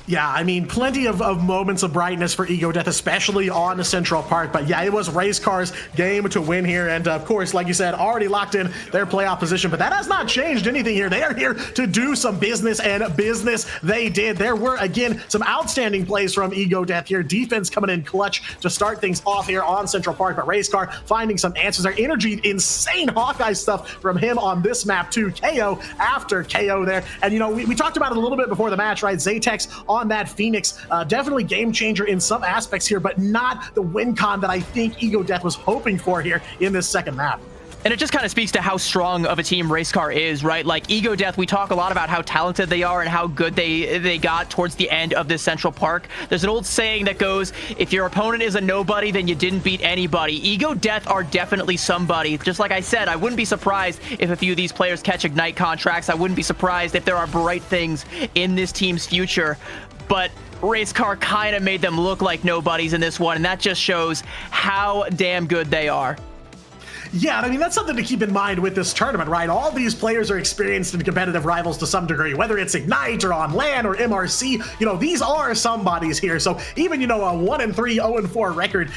Yeah, I mean, plenty of moments of brightness for Ego Death, especially on Central Park. But yeah, it was Racecar's game to win here. And of course, like you said, already locked in their playoff position. But that has not changed anything here. They are here to do some business, and business they did. There were, again, some outstanding plays from Ego Death here. Defense coming in clutch to start things off here on Central Park. But Racecar finding some answers there. Energy, insane Hawkeye stuff from him on this map too. KO after KO there. And, we talked about it a little bit before the match, right? Zatex on that Phoenix, definitely game changer in some aspects here, but not the win con that I think Ego Death was hoping for here in this second map. And it just kind of speaks to how strong of a team Racecar is, right? Like Ego Death, we talk a lot about how talented they are and how good they got towards the end of this Central Park. There's an old saying that goes, if your opponent is a nobody, then you didn't beat anybody. Ego Death are definitely somebody. Just like I said, I wouldn't be surprised if a few of these players catch Ignite contracts. I wouldn't be surprised if there are bright things in this team's future. But Racecar kind of made them look like nobodies in this one, and that just shows how damn good they are. Yeah, I mean, that's something to keep in mind with this tournament, right? All these players are experienced in competitive rivals to some degree, whether it's Ignite or on LAN or MRC. These are somebodies here. So even, a 1-3, 0-4 record,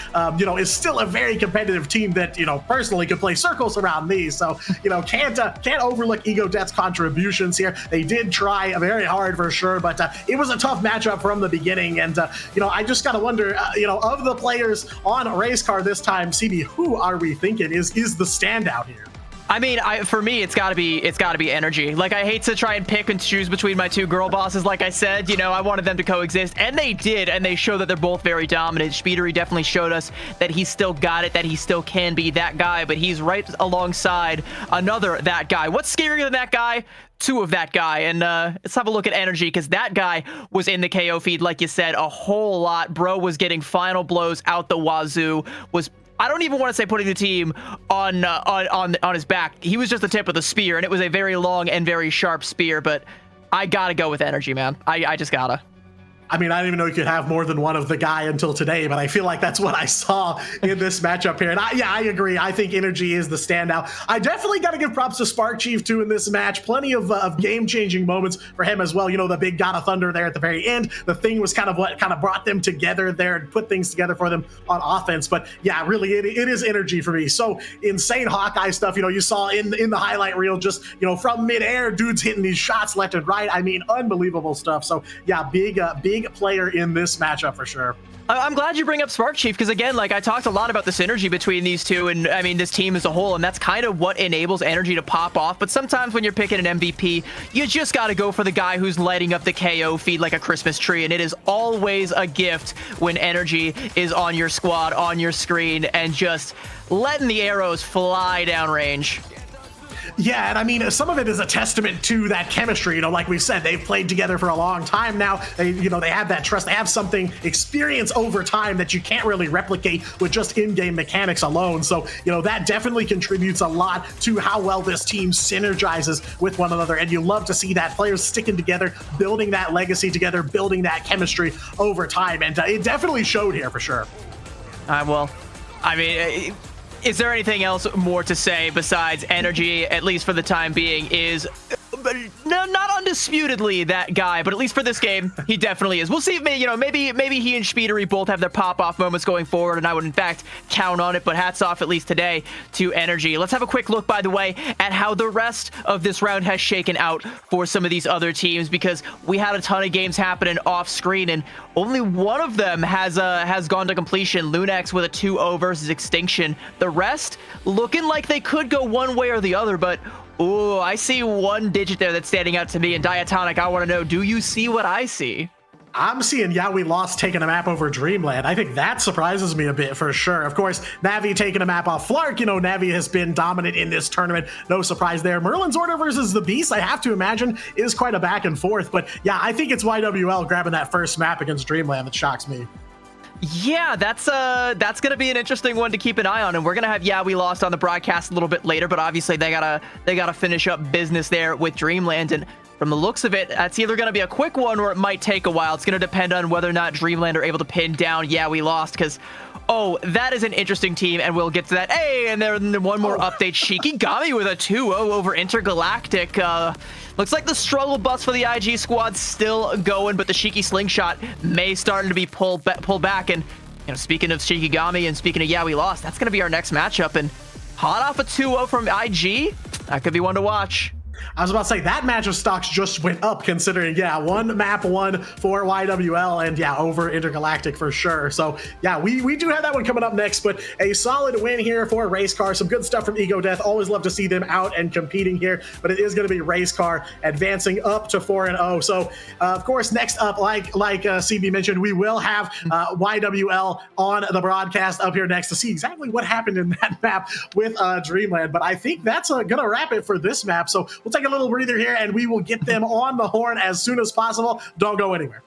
is still a very competitive team that, personally could play circles around these. So, can't overlook Ego Death's contributions here. They did try very hard for sure, but it was a tough matchup from the beginning. And, I just got to wonder, of the players on Racecar this time, CB, who are we thinking is the standout here? I mean, for me, it's got to be Energy. Like, I hate to try and pick and choose between my 2 girl bosses. Like I said, I wanted them to coexist, and they did, and they show that they're both very dominant. Speedery definitely showed us that he still got it, that he still can be that guy, but he's right alongside another that guy. What's scarier than that guy? 2 of that guy. And let's have a look at Energy, because that guy was in the KO feed, like you said, a whole lot. Bro was getting final blows out the wazoo, I don't even want to say putting the team on his back. He was just the tip of the spear, and it was a very long and very sharp spear, but I gotta go with Energy, man. I just gotta. I mean, I didn't even know you could have more than one of the guy until today, but I feel like that's what I saw in this matchup here. And I agree. I think Energy is the standout. I definitely got to give props to Spark Chief too in this match. Plenty of game-changing moments for him as well. The big God of Thunder there at the very end. The thing was kind of what kind of brought them together there and put things together for them on offense. But yeah, really, it is Energy for me. So insane Hawkeye stuff. You saw in the highlight reel, just from midair, dudes hitting these shots left and right. I mean, unbelievable stuff. So yeah, big player in this matchup for sure. I'm glad you bring up Spark Chief, because again, like I talked a lot about the synergy between these two, and I mean this team as a whole, and that's kind of what enables Energy to pop off. But sometimes when you're picking an MVP, you just got to go for the guy who's lighting up the KO feed like a Christmas tree, and it is always a gift when Energy is on your squad, on your screen, and just letting the arrows fly downrange. Yeah, and I mean, some of it is a testament to that chemistry. Like we said, they've played together for a long time now. They have that trust. They have something, experience over time that you can't really replicate with just in-game mechanics alone. So, that definitely contributes a lot to how well this team synergizes with one another. And you love to see that, players sticking together, building that legacy together, building that chemistry over time. And it definitely showed here for sure. Well, I mean... Is there anything else more to say besides Energy, at least for the time being, is no, not undisputedly that guy, but at least for this game, he definitely is. We'll see if maybe he and Spidery both have their pop-off moments going forward, and I would in fact count on it, but hats off at least today to Energy. Let's have a quick look, by the way, at how the rest of this round has shaken out for some of these other teams, because we had a ton of games happening off screen, and only one of them has gone to completion. Lunex with a 2-0 versus Extinction. The rest looking like they could go one way or the other, but ooh, I see one digit there that's standing out to me. And Diatonic, I want to know, do you see what I see? I'm seeing Yeah We Lost taking a map over Dreamland. I think that surprises me a bit for sure. Of course, Navi taking a map off Flark. You know, Navi has been dominant in this tournament. No surprise there. Merlin's Order versus the Beast, I have to imagine, is quite a back and forth. But yeah, I think it's YWL grabbing that first map against Dreamland that shocks me. Yeah, that's gonna be an interesting one to keep an eye on, and we're gonna have Yeah We Lost on the broadcast a little bit later, but obviously they gotta finish up business there with Dreamland, and from the looks of it, that's either gonna be a quick one or it might take a while. It's gonna depend on whether or not Dreamland are able to pin down Yeah We Lost, because oh, that is an interesting team, and we'll get to that. Hey, and then one more update. Shikigami with a 2-0 over Intergalactic. Looks like the struggle bus for the IG squad still going, but the Shiki slingshot may start to be pulled back. And speaking of Shikigami and speaking of Yeah We Lost, that's going to be our next matchup. And hot off a 2-0 from IG, that could be one to watch. I was about to say that match of stocks just went up, considering, yeah, one map won for YWL and yeah, over Intergalactic for sure. So yeah, we do have that one coming up next, but a solid win here for Race Car. Some good stuff from Ego Death. Always love to see them out and competing here, but it is going to be Race Car advancing up to 4-0. So of course, next up, like CB mentioned, we will have YWL on the broadcast up here next to see exactly what happened in that map with Dreamland. But I think that's gonna wrap it for this map. So we'll take a little breather here and we will get them on the horn as soon as possible. Don't go anywhere.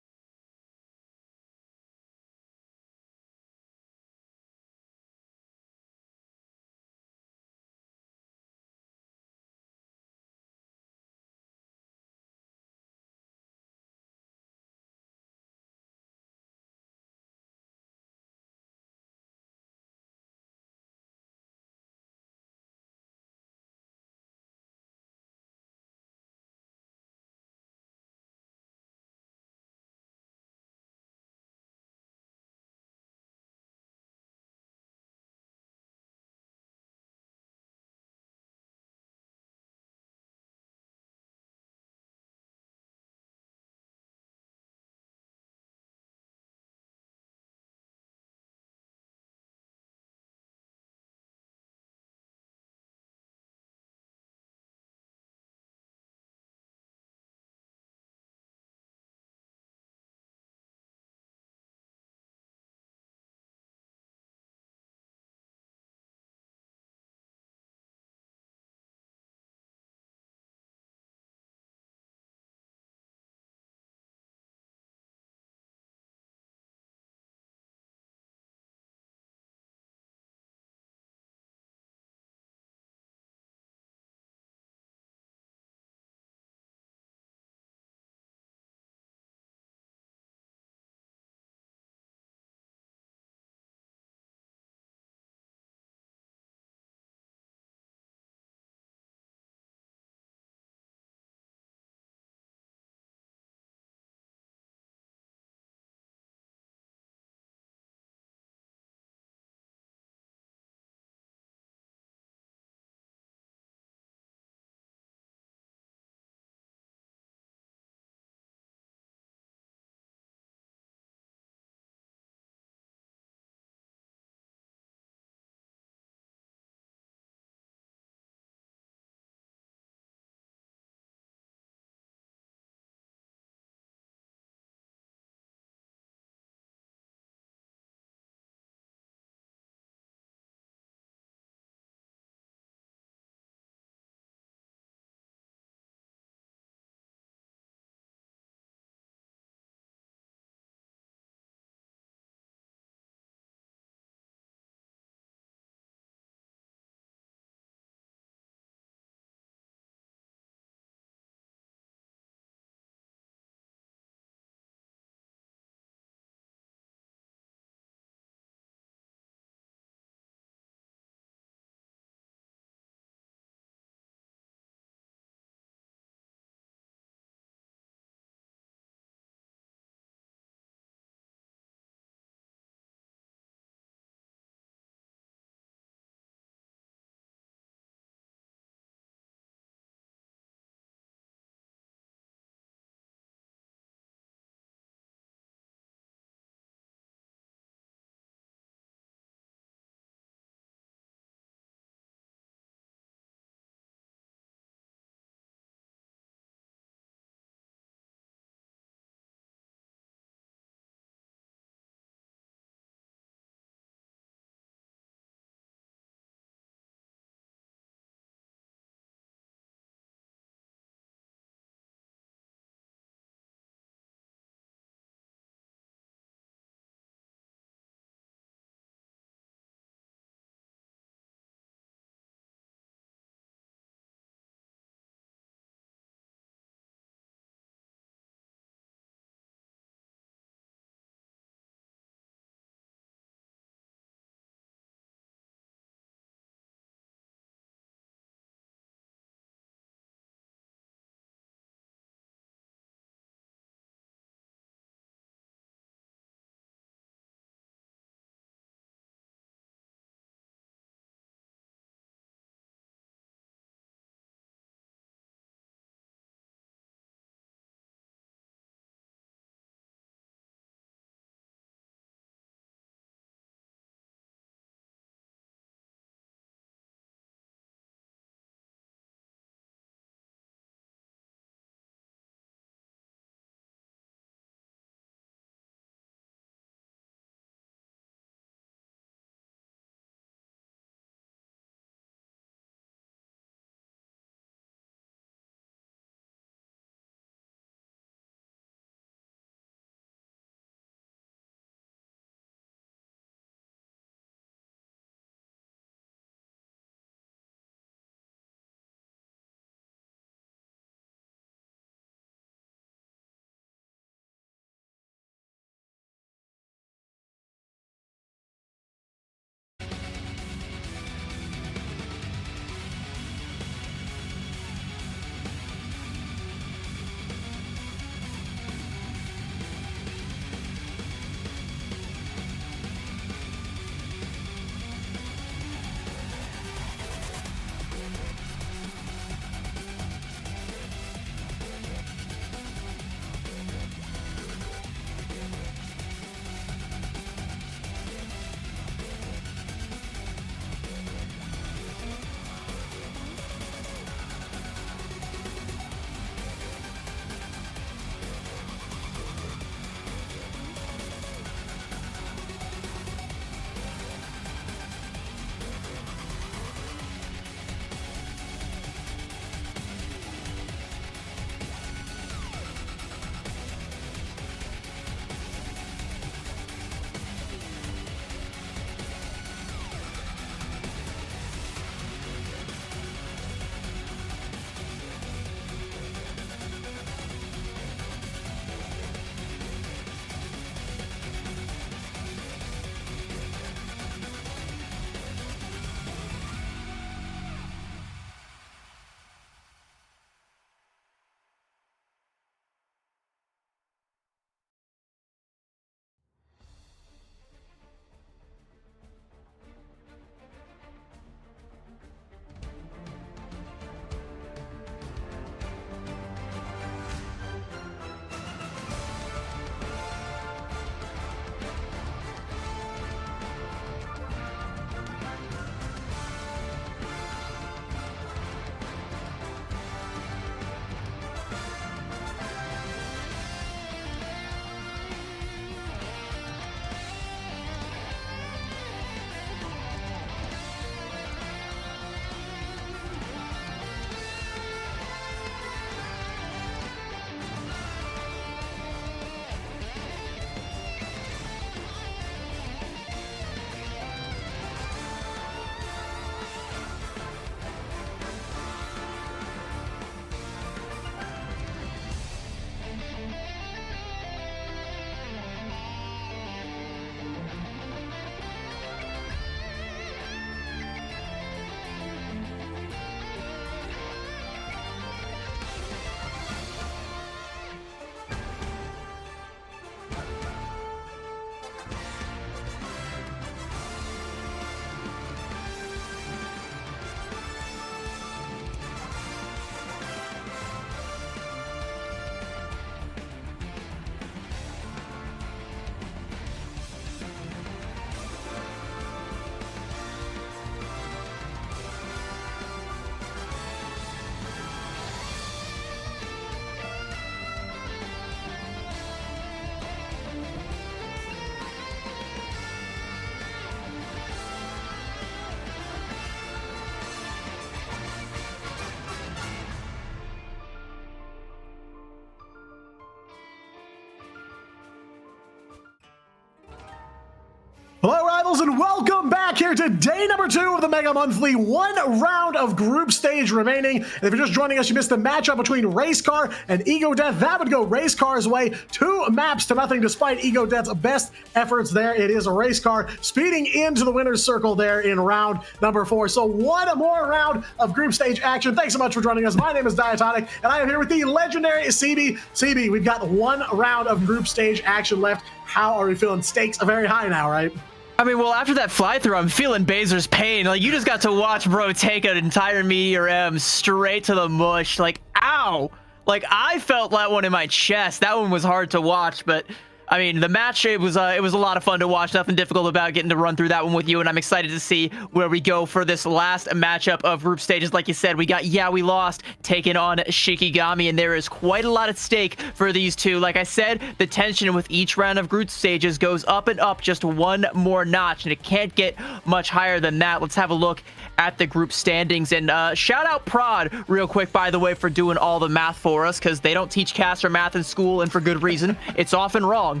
Hello, rivals, and welcome back here to day number 2 of the Mega Monthly. One round of group stage remaining. And if you're just joining us, you missed the matchup between Race Car and Ego Death. That would go Race Car's way. 2 maps to nothing despite Ego Death's best efforts there. It is a Race Car speeding into the winner's circle there in round number 4. So one more round of group stage action. Thanks so much for joining us. My name is Diatonic, and I am here with the legendary CB. CB, we've got one round of group stage action left. How are we feeling? Stakes are very high now, right? I mean, well, after that fly-through, I'm feeling Bazer's pain. Like, you just got to watch bro take an entire Meteor M straight to the mush. Like, ow! Like, I felt that one in my chest. That one was hard to watch, but I mean, the match, it was a lot of fun to watch. Nothing difficult about getting to run through that one with you, and I'm excited to see where we go for this last matchup of group stages. Like you said, we got Yeah We Lost taking on Shikigami, and there is quite a lot at stake for these two. Like I said, the tension with each round of group stages goes up and up just one more notch, and it can't get much higher than that. Let's have a look at the group standings, and shout out Prod real quick, by the way, for doing all the math for us, because they don't teach caster math in school, and for good reason. It's often wrong.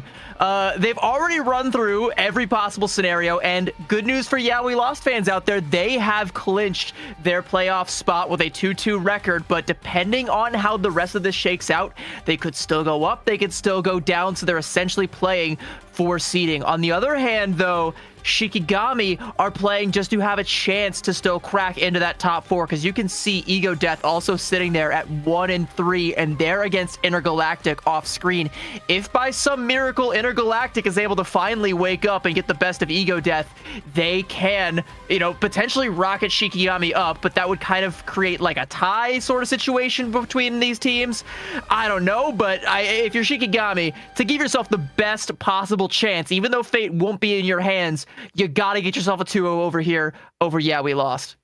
They've already run through every possible scenario, and good news for Yeah We Lost fans out there, they have clinched their playoff spot with a 2-2 record, but depending on how the rest of this shakes out, they could still go up, they could still go down, so they're essentially playing for seeding. On the other hand, though, Shikigami are playing just to have a chance to still crack into that top 4, because you can see Ego Death also sitting there at 1-3, and they're against Intergalactic off screen. If by some miracle Intergalactic is able to finally wake up and get the best of Ego Death, they can, you know, potentially rocket Shikigami up, but that would kind of create like a tie sort of situation between these teams. I don't know, but if you're Shikigami, to give yourself the best possible chance, even though fate won't be in your hands, you gotta get yourself a 2-0 over here over Yeah We Lost.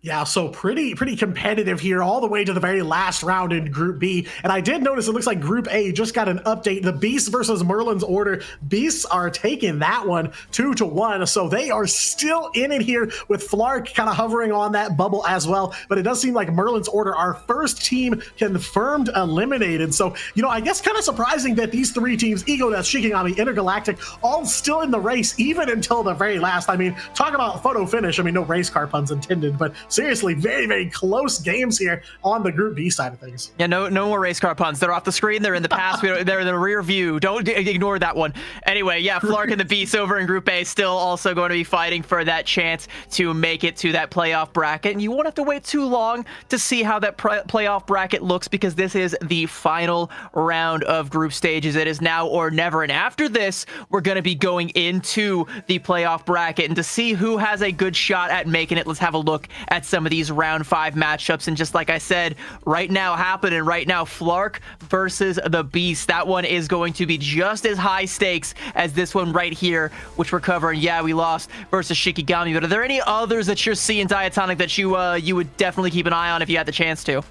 Yeah, so pretty competitive here all the way to the very last round in Group B. And I did notice it looks like Group A just got an update. The Beasts versus Merlin's Order. Beasts are taking that one 2-1. So they are still in it here with Flark kind of hovering on that bubble as well. But it does seem like Merlin's Order, our first team confirmed eliminated. So, you know, I guess kind of surprising that these 3 teams, Ego Death, Shikigami, Intergalactic, all still in the race even until the very last. I mean, talk about photo finish. I mean, no race car puns intended, but seriously, very close games here on the Group B side of things. Yeah, no more race car puns. They're off the screen. They're in the past. They're in the rear view. Don't ignore that one. Anyway, yeah, Flark and the Beasts over in Group A still also going to be fighting for that chance to make it to that playoff bracket. And you won't have to wait too long to see how that playoff bracket looks, because this is the final round of group stages. It is now or never. And after this, we're going to be going into the playoff bracket. And to see who has a good shot at making it, let's have a look at some of these round 5 matchups. And just like I said, right now happening right now, Flark versus the Beast. That one is going to be just as high stakes as this one right here, which we're covering. Yeah We Lost versus Shikigami. But are there any others that you're seeing, Diatonic, that you would definitely keep an eye on if you had the chance to?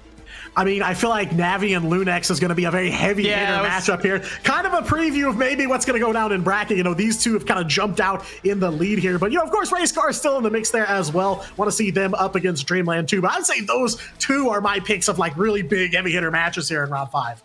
I mean, I feel like Navi and Lunex is going to be a very heavy hitter matchup here. Kind of a preview of maybe what's going to go down in bracket. You know, these two have kind of jumped out in the lead here. But, you know, of course, Race Car is still in the mix there as well. Want to see them up against Dreamland too. But I'd say those 2 are my picks of like really big heavy hitter matches here in round 5.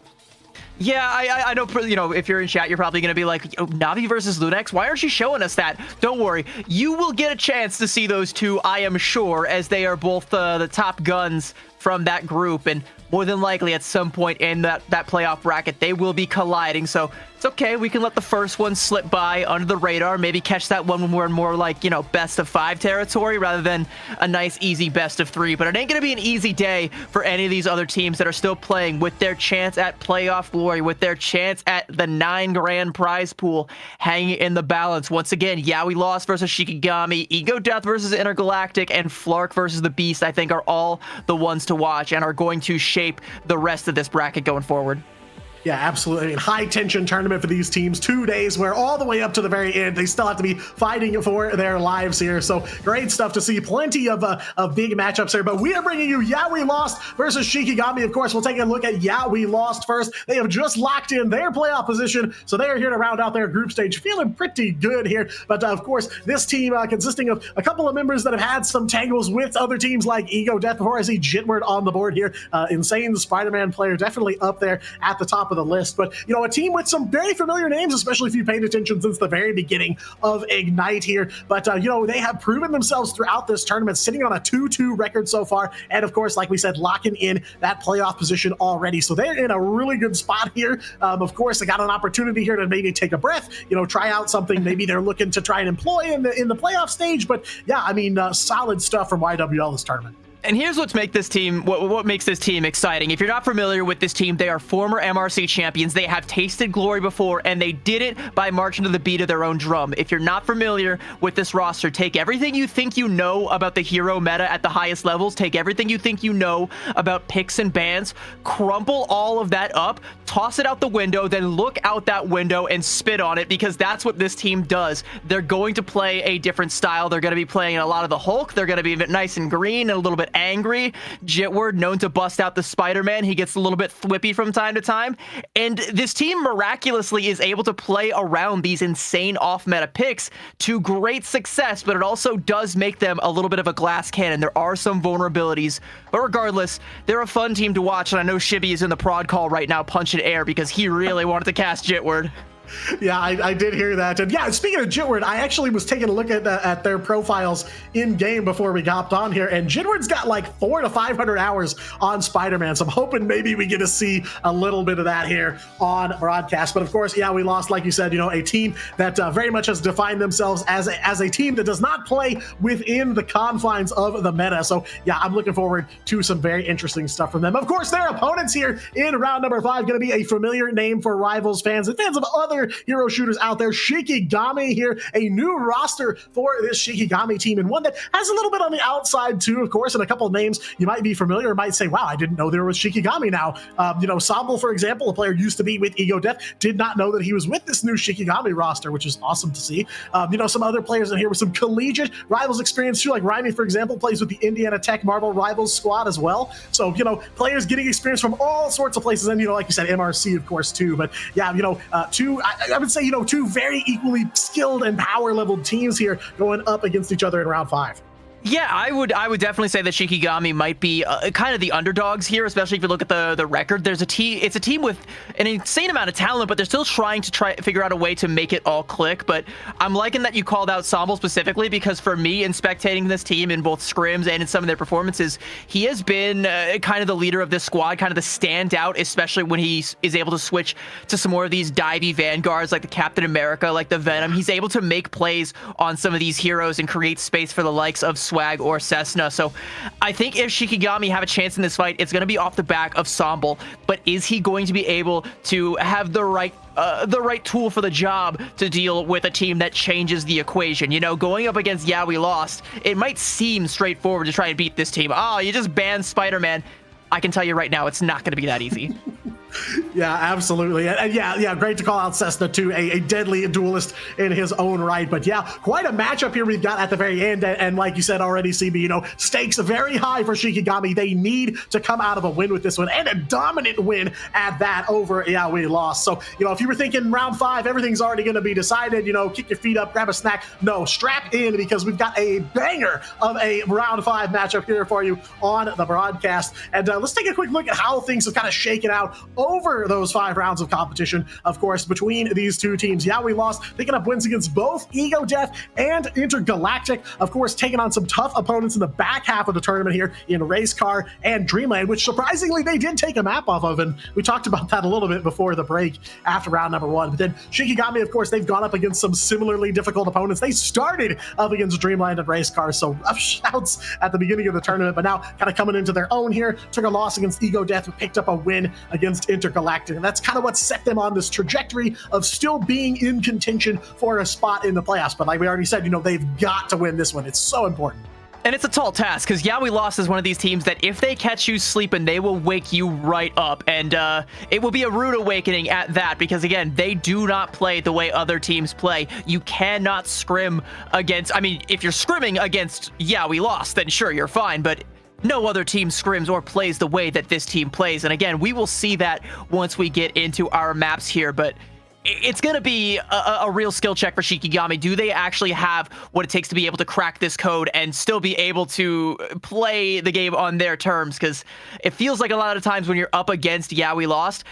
Yeah, I know, you know, if you're in chat, you're probably going to be like, oh, Navi versus Lunex, why aren't you showing us that? Don't worry. You will get a chance to see those 2, I am sure, as they are both the top guns from that group. And more than likely, at some point in that playoff bracket, they will be colliding. So it's okay. We can let the first one slip by under the radar. Maybe catch that one when we're in more like, you know, best of 5 territory rather than a nice, easy best of 3. But it ain't going to be an easy day for any of these other teams that are still playing with their chance at playoff glory, with their chance at the 9 grand prize pool hanging in the balance. Once again, Yeah We Lost versus Shikigami, Ego Death versus Intergalactic, and Flark versus the Beast, I think, are all the ones to watch and are going to shape the rest of this bracket going forward. Yeah, absolutely. I mean, high tension tournament for these teams. 2 days where all the way up to the very end, they still have to be fighting for their lives here. So great stuff to see. Plenty of big matchups here. But we are bringing you Yeah We Lost versus Shikigami. Of course, we'll take a look at Yeah We Lost first. They have just locked in their playoff position, so they are here to round out their group stage. Feeling pretty good here. But of course, this team consisting of a couple of members that have had some tangles with other teams like Ego Death. Before I see Jitward on the board here, insane Spider-Man player, definitely up there at the top of of the list. But, a team with some very familiar names, especially if you paid attention since the very beginning of Ignite here. But, they have proven themselves throughout this tournament, sitting on a 2-2 record so far. And, of course, like we said, locking in that playoff position already. So they're in a really good spot here. Of course, they got an opportunity here to maybe take a breath, try out something maybe they're looking to try and employ in the playoff stage. But, yeah, solid stuff from YWL this tournament. And here's what makes this team exciting. If you're not familiar with this team, they are former MRC champions. They have tasted glory before, and they did it by marching to the beat of their own drum. If you're not familiar with this roster, take everything you think you know about the hero meta at the highest levels, take everything you think you know about picks and bans, crumple all of that up, toss it out the window, then look out that window and spit on it, because that's what this team does. They're going to play a different style. They're going to be playing a lot of the Hulk. They're going to be nice and green and a little bit angry. Jitward, known to bust out the Spider-Man, he gets a little bit thwippy from time to time. And this team miraculously is able to play around these insane off-meta picks to great success, but it also does make them a little bit of a glass cannon. There are some vulnerabilities, but regardless, they're a fun team to watch, and I know Shibby is in the prod call right now punching air because he really wanted to cast Jitward. Yeah, I did hear that. And yeah, speaking of Jitward, I actually was taking a look at their profiles in game before we hopped on here, and Jitward's got like 400 to 500 hours on Spider-Man. So I'm hoping maybe we get to see a little bit of that here on broadcast. But of course, yeah, we lost, like you said, a team that very much has defined themselves as a team that does not play within the confines of the meta. So yeah, I'm looking forward to some very interesting stuff from them. Of course, their opponents here in round number 5 going to be a familiar name for Rivals fans and fans of other hero shooters out there. Shikigami here, a new roster for this Shikigami team, and one that has a little bit on the outside too, of course, and a couple of names you might be familiar, might say, wow, I didn't know there was Shikigami now. Samble, for example, a player used to be with Ego Death, did not know that he was with this new Shikigami roster, which is awesome to see. Some other players in here with some collegiate Rivals experience too, like Rhymy, for example, plays with the Indiana Tech Marvel Rivals squad as well. So, players getting experience from all sorts of places, and, like you said, MRC, of course, too. But yeah, I would say, two very equally skilled and power-leveled teams here going up against each other in round 5. Yeah, I would definitely say that Shikigami might be kind of the underdogs here, especially if you look at the record. It's a team with an insane amount of talent, but they're still trying to figure out a way to make it all click. But I'm liking that you called out Samble specifically, because for me, in spectating this team in both scrims and in some of their performances, he has been kind of the leader of this squad, kind of the standout, especially when he is able to switch to some more of these divey vanguards like the Captain America, like the Venom. He's able to make plays on some of these heroes and create space for the likes of Swag or Cessna. So I think if Shikigami have a chance in this fight, it's going to be off the back of Samble. But is he going to be able to have the right tool for the job to deal with a team that changes the equation? Going up against Yeah We Lost, it might seem straightforward to try and beat this team. Oh, you just banned Spider-Man. I can tell you right now, it's not going to be that easy. Yeah, absolutely. And yeah, great to call out Cessna too, a deadly duelist in his own right. But yeah, quite a matchup here we've got at the very end. And like you said already, CB, stakes very high for Shikigami. They need to come out of a win with this one, and a dominant win at that over Yeah We Lost. So, if you were thinking round 5, everything's already going to be decided, kick your feet up, grab a snack. No, strap in, because we've got a banger of a round 5 matchup here for you on the broadcast. And let's take a quick look at how things have kind of shaken out over those 5 rounds of competition, of course, between these two teams. Yeah We Lost picking up wins against both Ego Death and Intergalactic, of course, taking on some tough opponents in the back half of the tournament here in Race Car and Dreamland, which surprisingly they did take a map off of, and we talked about that a little bit before the break after round number 1. But then Shikigami, of course, they've gone up against some similarly difficult opponents. They started up against Dreamland and Race Car, so rough shouts at the beginning of the tournament, but now kind of coming into their own here. Took a loss against Ego Death, but picked up a win against Intergalactic, and that's kind of what set them on this trajectory of still being in contention for a spot in the playoffs. But like we already said, they've got to win this one. It's so important. And it's a tall task, because Yeah We Lost is one of these teams that if they catch you sleeping, they will wake you right up. And it will be a rude awakening at that, because again, they do not play the way other teams play. You cannot scrim against, if you're scrimming against Yeah We Lost, then sure, you're fine. But no other team scrims or plays the way that this team plays. And again, we will see that once we get into our maps here. But it's going to be a real skill check for Shikigami. Do they actually have what it takes to be able to crack this code and still be able to play the game on their terms? Because it feels like a lot of times when you're up against Yeah We Lost,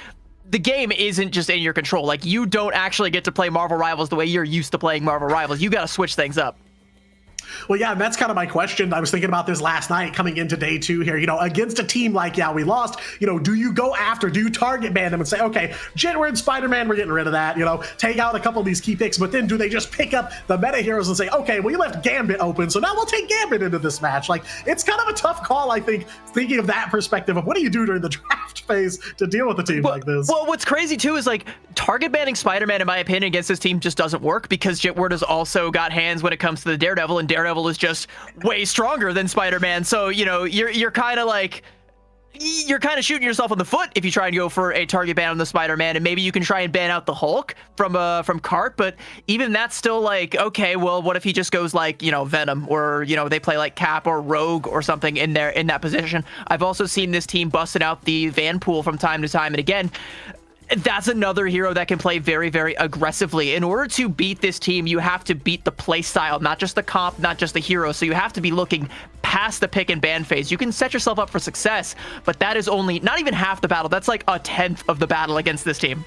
the game isn't just in your control. Like, you don't actually get to play Marvel Rivals the way you're used to playing Marvel Rivals. You got to switch things up. Well, yeah, and that's kind of my question. I was thinking about this last night coming into day 2 here. Against a team like Yeah We Lost, do you go after, do you target ban them and say, okay, Jitward, Spider-Man, we're getting rid of that, take out a couple of these key picks, but then do they just pick up the meta heroes and say, okay, well, you left Gambit open, so now we'll take Gambit into this match? Like, it's kind of a tough call, I think, thinking of that perspective of what do you do during the draft phase to deal with a team like this? Well, what's crazy, too, is, like, target banning Spider-Man, in my opinion, against this team just doesn't work because Jitward has also got hands when it comes to the Daredevil, and Daredevil is just way stronger than Spider-Man. So, you're kind of like, you're kind of shooting yourself in the foot if you try and go for a target ban on the Spider-Man, and maybe you can try and ban out the Hulk from Cart, but even that's still like, okay, well, what if he just goes like, Venom, or, they play like Cap or Rogue or something in that position. I've also seen this team busting out the Vanpool from time to time, and again, that's another hero that can play very, very aggressively. In order to beat this team, you have to beat the play style, not just the comp, not just the hero. So you have to be looking past the pick and ban phase. You can set yourself up for success, but that is only not even half the battle. That's like a 10th of the battle against this team.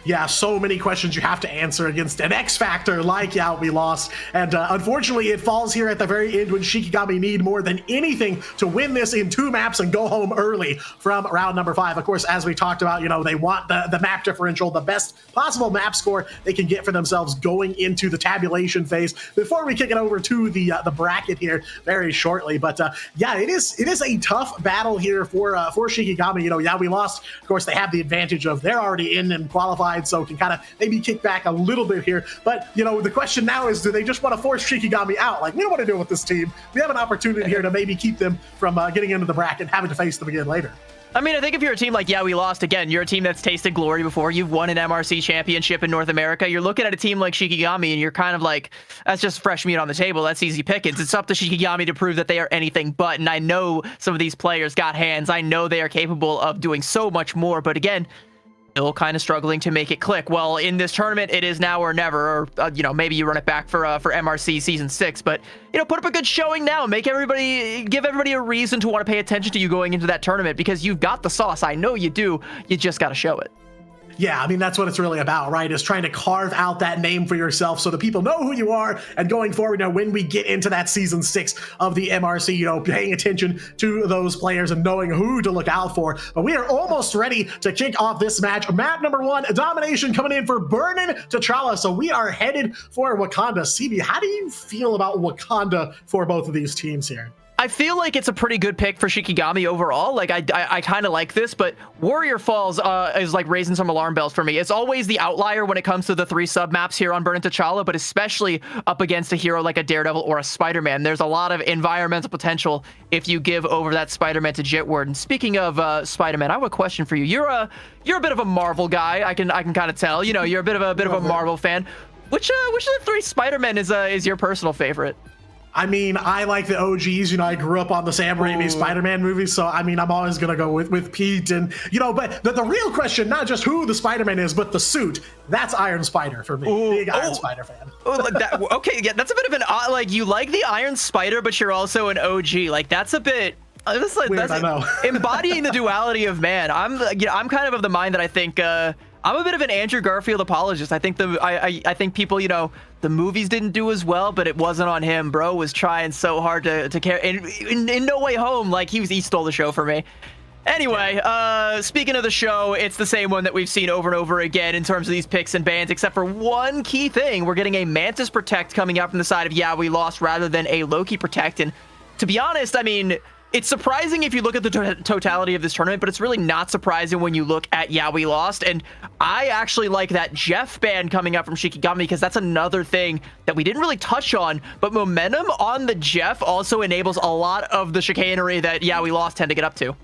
Yeah, so many questions you have to answer against an X Factor like Yeah We Lost, and unfortunately it falls here at the very end when Shikigami need more than anything to win this in 2 maps and go home early from round number 5. Of course, as we talked about, they want the map differential, the best possible map score they can get for themselves going into the tabulation phase before we kick it over to the bracket here very shortly. But yeah, it is a tough battle here for Shikigami. Yeah We Lost, of course, they have the advantage of they're already in and qualified, so can kind of maybe kick back a little bit here. But, the question now is, do they just want to force Shikigami out? Like, we don't want to deal with this team. We have an opportunity here to maybe keep them from getting into the bracket and having to face them again later. I mean, I think if you're a team like Yeah We Lost, again, you're a team that's tasted glory before. You've won an MRC championship in North America. You're looking at a team like Shikigami, and you're kind of like, that's just fresh meat on the table. That's easy pickings. It's up to Shikigami to prove that they are anything but. And I know some of these players got hands. I know they are capable of doing so much more. But again, still kind of struggling to make it click. Well, in this tournament, it is now or never, or maybe you run it back for MRC season 6, but put up a good showing now, give everybody a reason to want to pay attention to you going into that tournament, because you've got the sauce. I know you do. You just got to show it. Yeah, I mean, that's what it's really about, right? Is trying to carve out that name for yourself so that people know who you are. And going forward, when we get into that season 6 of the MRC, paying attention to those players and knowing who to look out for. But we are almost ready to kick off this match. Map number 1, Domination coming in for Burnin T'Challa. So we are headed for Wakanda. CB, how do you feel about Wakanda for both of these teams here? I feel like it's a pretty good pick for Shikigami overall. Like, I kind of like this, but Warrior Falls is like raising some alarm bells for me. It's always the outlier when it comes to the 3 sub maps here on Burnin T'Challa, but especially up against a hero like a Daredevil or a Spider-Man. There's a lot of environmental potential if you give over that Spider-Man to Jitward. And speaking of Spider-Man, I have a question for you. You're a bit of a Marvel guy. I can kind of tell. You're a bit of a Marvel fan. Which of the 3 Spider-Men is your personal favorite? I mean, I like the OGs. I grew up on the Sam Raimi Spider-Man movies, so I mean, I'm always gonna go with Pete. And but the real question, not just who the Spider-Man is, but the suit. That's Iron Spider for me. Big Iron Spider fan. Okay, yeah, that's a bit of an like, you like the Iron Spider, but you're also an OG. Like, that's a bit. That's I know. Embodying the duality of man. I'm kind of the mind that I think. I'm a bit of an Andrew Garfield apologist. I think I think people, the movies didn't do as well, but it wasn't on him. Bro was trying so hard to carry. In No Way Home, like he stole the show for me. Anyway, speaking of the show, it's the same one that we've seen over and over again in terms of these picks and bans, except for one key thing. We're getting a Mantis Protect coming out from the side of Yeah We Lost rather than a Loki Protect. And to be honest, I mean, it's surprising if you look at the totality of this tournament, but it's really not surprising when you look at Yeah We Lost. And I actually like that Jeff ban coming up from Shikigami, because that's another thing that we didn't really touch on. But momentum on the Jeff also enables a lot of the chicanery that Yeah We Lost tend to get up to.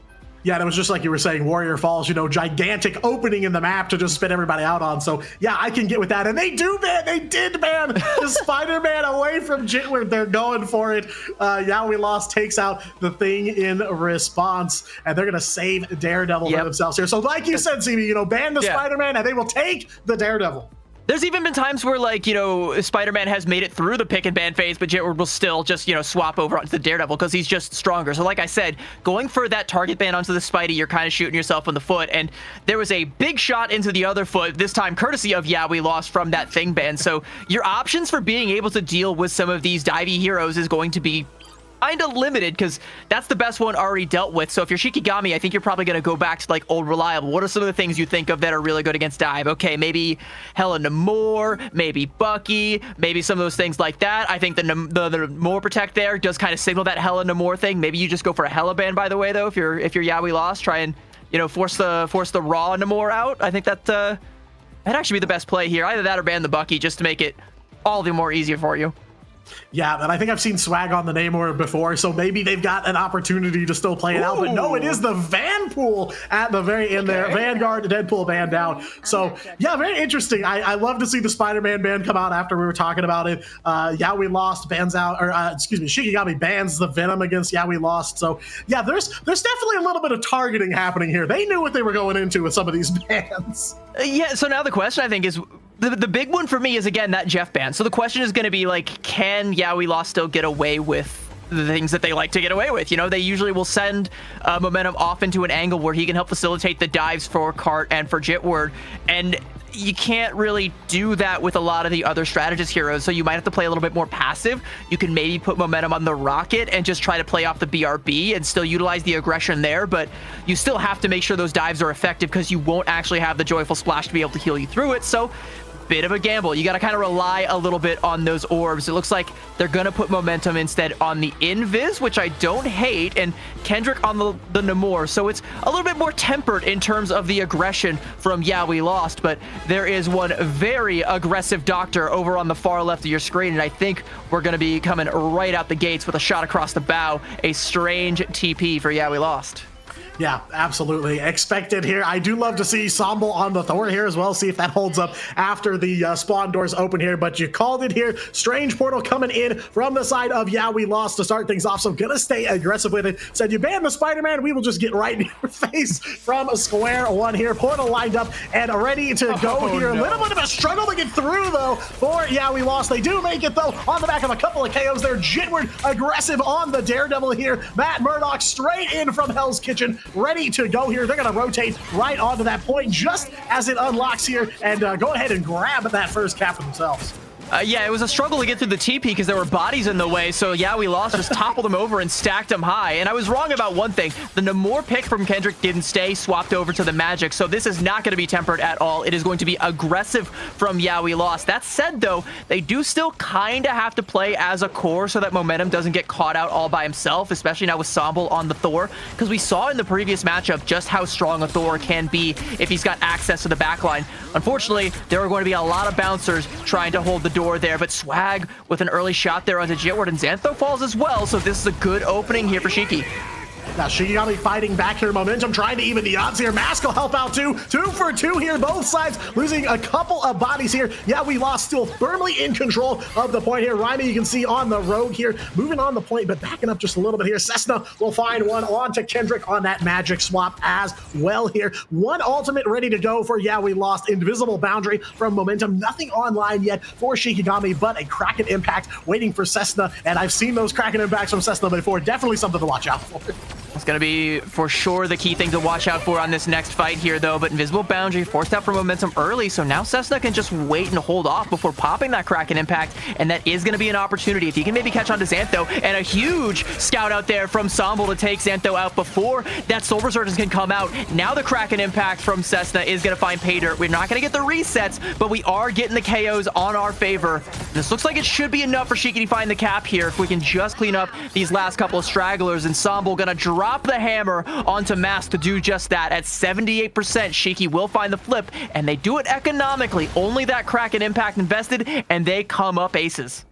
Yeah, and it was just like you were saying, Warrior Falls, gigantic opening in the map to just spit everybody out on. So, yeah, I can get with that. And they did ban the Spider-Man away from Jitward. They're going for it. Yeah We Lost takes out the Thing in response, and they're going to save Daredevil for themselves here. So, like you said, CB, ban the Spider-Man, and they will take the Daredevil. There's even been times where, like, you know, Spider-Man has made it through the pick and ban phase, but Jitward will still just, you know, swap over onto the Daredevil because he's just stronger. So like I said, going for that target ban onto the Spidey, you're kind of shooting yourself in the foot. And there was a big shot into the other foot, this time courtesy of Yeah, we lost from that thing ban. So your options for being able to deal with some of these divey heroes is going to be kind of limited because that's the best one already dealt with. So if you're Shikigami, I think you're probably going to go back to like old reliable. What are some of the things you think of that are really good against dive? Okay, maybe Hella Namor, maybe Bucky, maybe some of those things like that. I think the Namor protect there does kind of signal that Hella Namor thing. Maybe you just go for a Hella ban, by the way, though. If you're Yeah, we lost, try and, you know, force the raw Namor out. I think that that'd actually be the best play here. Either that or ban the Bucky just to make it all the more easier for you. Yeah, and I think I've seen swag on the Namor before, so maybe they've got an opportunity to still play it out. But no, it is the Vanpool at the very end there. Vanguard, Deadpool banned out. So yeah, very interesting. I love to see the Spider-Man ban come out after we were talking about it. Yeah, we lost bans out, or excuse me, Shikigami bans the Venom against Yeah, we lost. So yeah, there's definitely a little bit of targeting happening here. They knew what they were going into with some of these bans. Yeah, so now the question I think is, the big one for me is, again, that Jeff ban. So the question is going to be, like, can Yeah, we lost still get away with the things that they like to get away with? You know, they usually will send Momentum off into an angle where he can help facilitate the dives for Cart and for Jitward. And you can't really do that with a lot of the other strategist heroes, so you might have to play a little bit more passive. You can maybe put Momentum on the Rocket and just try to play off the BRB and still utilize the aggression there, but you still have to make sure those dives are effective because you won't actually have the Joyful Splash to be able to heal you through it. So bit of a gamble. You got to kind of rely a little bit on those orbs. It looks like they're going to put Momentum instead on the Invis, which I don't hate, and Kendrick on the Namor. So it's a little bit more tempered in terms of the aggression from Yeah, we lost, but there is one very aggressive Doctor over on the far left of your screen, and I think we're going to be coming right out the gates with a shot across the bow. A strange TP for Yeah, we lost. Yeah, absolutely. Expected here. I do love to see Somble on the Thor here as well. See if that holds up after the spawn doors open here. But you called it here. Strange Portal coming in from the side of Yeah, we lost to start things off. So gonna stay aggressive with it. Said you banned the Spider-Man. We will just get right in your face from a square one here. Portal lined up and ready to go here. No. A little bit of a struggle to get through though for Yeah, we lost. They do make it though on the back of a couple of KOs there. Jitward aggressive on the Daredevil here. Matt Murdock straight in from Hell's Kitchen, ready to go here. They're going to rotate right onto that point just as it unlocks here and go ahead and grab that first cap for themselves. Yeah, it was a struggle to get through the TP because there were bodies in the way, so Yeah, we lost, just toppled them over and stacked them high. And I was wrong about one thing. The Namor pick from Kendrick didn't stay, swapped over to the Magic, so this is not going to be tempered at all. It is going to be aggressive from Yeah, we lost. That said, though, they do still kind of have to play as a core so that Momentum doesn't get caught out all by himself, especially now with Somble on the Thor, because we saw in the previous matchup just how strong a Thor can be if he's got access to the backline. Unfortunately, there are going to be a lot of bouncers trying to hold the door there, but Swag with an early shot there onto Jitward, and Xantho falls as well, so this is a good opening here for Shiki. Now Shikigami fighting back here. Momentum trying to even the odds here. Mask will help out too. 2 for 2 here. Both sides losing a couple of bodies here. Yeah, we lost, still firmly in control of the point here. Raimi, you can see on the rogue here. Moving on the point, but backing up just a little bit here. Cessna will find one on to Kendrick on that magic swap as well here. One ultimate ready to go for Yeah, we lost. Invisible boundary from Momentum. Nothing online yet for Shikigami, but a Kraken impact waiting for Cessna. And I've seen those Kraken impacts from Cessna before. Definitely something to watch out for. It's going to be, for sure, the key thing to watch out for on this next fight here, though. But Invisible Boundary forced out for Momentum early, so now Cessna can just wait and hold off before popping that Kraken impact, and that is going to be an opportunity. If he can maybe catch on to Xantho, and a huge scout out there from Somble to take Xantho out before that Soul Resurgence can come out. Now the Kraken impact from Cessna is going to find pay dirt. We're not going to get the resets, but we are getting the KOs on our favor. This looks like it should be enough for Shiki to find the cap here if we can just clean up these last couple of stragglers, and Somble going to drop the hammer onto Mask to do just that. At 78%, Shiki will find the flip, and they do it economically. Only that Kraken impact invested, and they come up aces.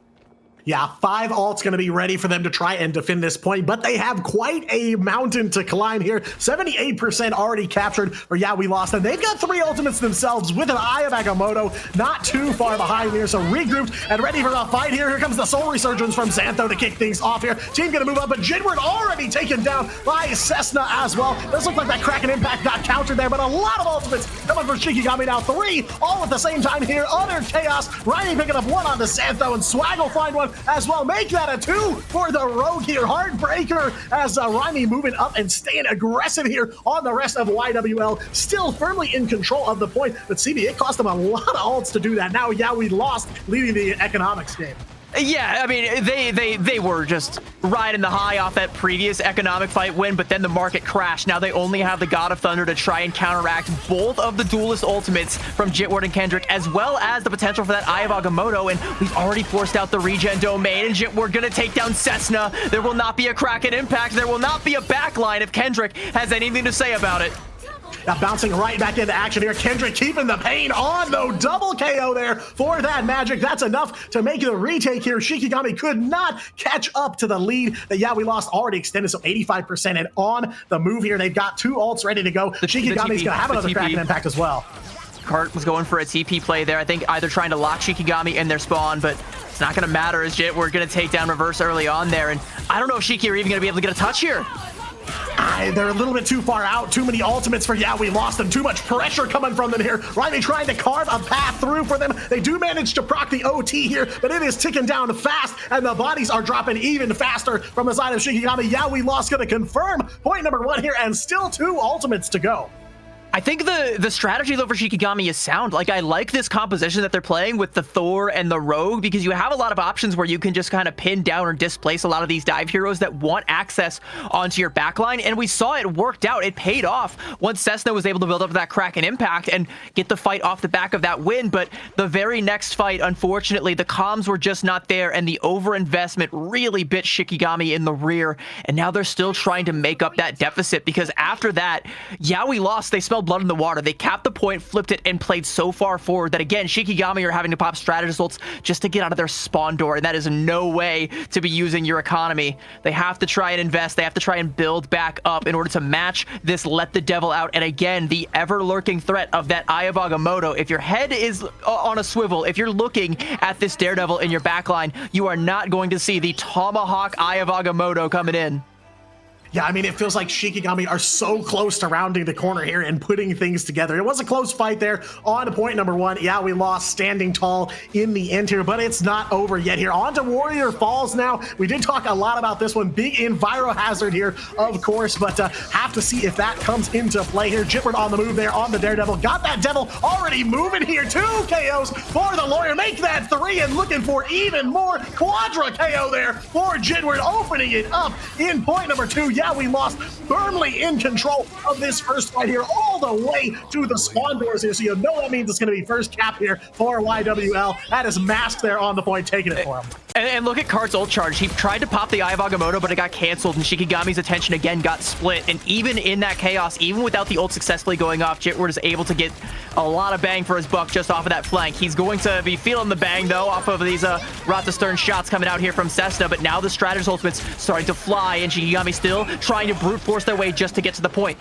Yeah, 5 ults going to be ready for them to try and defend this point, but they have quite a mountain to climb here. 78% already captured, or yeah, we lost them. They've got 3 ultimates themselves with an Eye of Agamotto, not too far behind here, so regrouped and ready for the fight here. Here comes the Soul Resurgence from Xantho to kick things off here. Team going to move up, but Jedward already taken down by Cessna as well. Does look like that Kraken Impact got countered there, but a lot of ultimates coming for Shikigami now. 3 all at the same time here. Utter chaos. Ryan picking up 1 onto Xantho, and Swag will find 1 as well. Make that a 2 for the Rogue here. Heartbreaker as Raimi moving up and staying aggressive here on the rest of YWL. Still firmly in control of the point, but CB, it cost them a lot of ults to do that. Now, yeah, we lost, leading the economics game. Yeah, I mean, they were just riding the high off that previous economic fight win, but then the market crashed. Now they only have the God of Thunder to try and counteract both of the duelist ultimates from Jitward and Kendrick, as well as the potential for that Eye of Agamotto, and we've already forced out the regen domain, and Jitward gonna take down Cessna. There will not be a Kraken Impact. There will not be a backline if Kendrick has anything to say about it. Now bouncing right back into action here. Kendrick keeping the pain on, though. Double KO there for that Magic. That's enough to make the retake here. Shikigami could not catch up to the lead that, yeah, we lost already extended, so 85% and on the move here. They've got 2 ults ready to go. Shikigami's going to have another Kraken Impact as well. Cart was going for a TP play there. I think either trying to lock Shikigami in their spawn, but it's not going to matter as we're going to take down Reverse early on there. And I don't know if Shiki are even going to be able to get a touch here. They're a little bit too far out. Too many ultimates for, yeah, we lost them. Too much pressure coming from them here. Riley trying to carve a path through for them. They do manage to proc the OT here, but it is ticking down fast, and the bodies are dropping even faster from the side of Shikigami. Yeah, we lost, going to confirm point number 1 here, and still 2 ultimates to go. I think the strategy, though, for Shikigami is sound. Like, I like this composition that they're playing with the Thor and the Rogue, because you have a lot of options where you can just kind of pin down or displace a lot of these dive heroes that want access onto your backline, and we saw it worked out. It paid off once Cessna was able to build up that Kraken Impact and get the fight off the back of that win, but the very next fight, unfortunately, the comms were just not there, and the overinvestment really bit Shikigami in the rear, and now they're still trying to make up that deficit, because after that, yeah, we lost. They smelled blood in the water. They capped the point, flipped it, and played so far forward that, again, Shikigami are having to pop strategist ults just to get out of their spawn door, and that is no way to be using your economy. They have to try and invest. They have to try and build back up in order to match this let the devil out. And again, the ever-lurking threat of that Eye of Agamotto. If your head is on a swivel, if you're looking at this Daredevil in your backline, you are not going to see the Tomahawk Eye of Agamotto coming in. Yeah, I mean, it feels like Shikigami are so close to rounding the corner here and putting things together. It was a close fight there on point number 1. Yeah, we lost standing tall in the end here, but it's not over yet here. On to Warrior Falls now. We did talk a lot about this one. Big Enviro Hazard here, of course, but have to see if that comes into play here. Jitward on the move there on the Daredevil. Got that Devil already moving here. 2 KOs for the Lawyer. Make that 3, and looking for even more. Quadra KO there for Jitward, opening it up in point number 2. Yeah, we lost, firmly in control of this first fight here, all the way to the spawn doors here. So you know that means it's going to be first cap here for YWL. That is Mask there on the point, taking it for him. And look at Kart's ult charge. He tried to pop the Eye of Agamotto, but it got canceled, and Shikigami's attention again got split. And even in that chaos, even without the ult successfully going off, Jitward is able to get a lot of bang for his buck just off of that flank. He's going to be feeling the bang, though, off of these Rata Stern shots coming out here from Cessna, but now the strategist ultimate's starting to fly, and Shikigami still trying to brute force their way just to get to the point.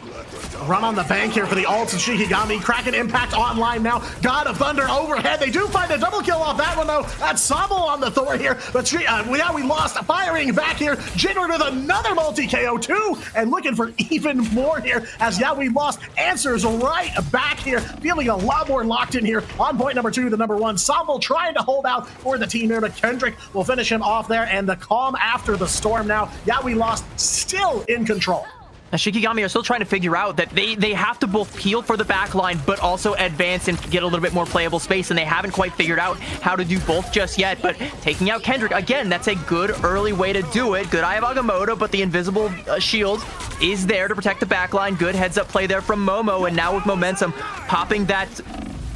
Run on the bank here for the ults and Shikigami. Kraken Impact online now. God of Thunder overhead. They do find a double kill off that one, though. That's Sabo on the Thor here. But yeah, we lost. Firing back here. Jitward with another multi-KO too. And looking for even more here. As, yeah, we lost. Answers right back here. Feeling a lot more locked in here on point number 2, the number 1. Sabo trying to hold out for the team here, but Kendrick will finish him off there. And the calm after the storm now. Yeah, we lost. Still in control. Now, Shikigami are still trying to figure out that they have to both peel for the backline, but also advance and get a little bit more playable space, and they haven't quite figured out how to do both just yet. But taking out Kendrick, again, that's a good early way to do it. Good Eye of Agamotto, but the invisible shield is there to protect the backline. Good heads-up play there from Momo, and now with momentum, popping that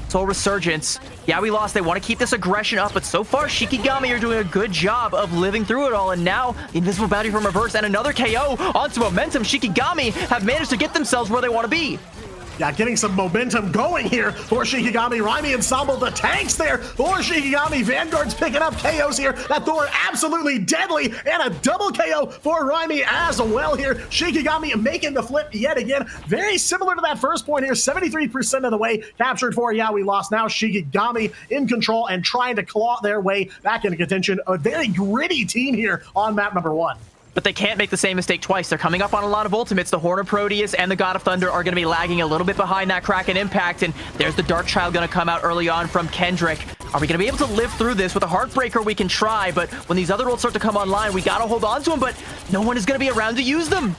Soul Resurgence. Yeah, we lost. They want to keep this aggression up, but so far, Shikigami are doing a good job of living through it all, and now the Invisible Bounty from Reverse and another KO onto momentum. Shikigami have managed to get themselves where they want to be. Yeah, getting some momentum going here for Shikigami. Raimi Ensemble, the tanks there for Shikigami. Vanguard's picking up KOs here. That Thor absolutely deadly, and a double KO for Raimi as well here. Shikigami making the flip yet again. Very similar to that first point here. 73% of the way captured for Yeah, We Lost. Now Shikigami in control and trying to claw their way back into contention. A very gritty team here on map number 1. But they can't make the same mistake twice. They're coming up on a lot of ultimates. The Horn of Proteus and the God of Thunder are going to be lagging a little bit behind that Kraken Impact, and there's the Dark Child going to come out early on from Kendrick. Are we going to be able to live through this? With a Heartbreaker, we can try, but when these other ults start to come online, we got to hold on to them, but no one is going to be around to use them.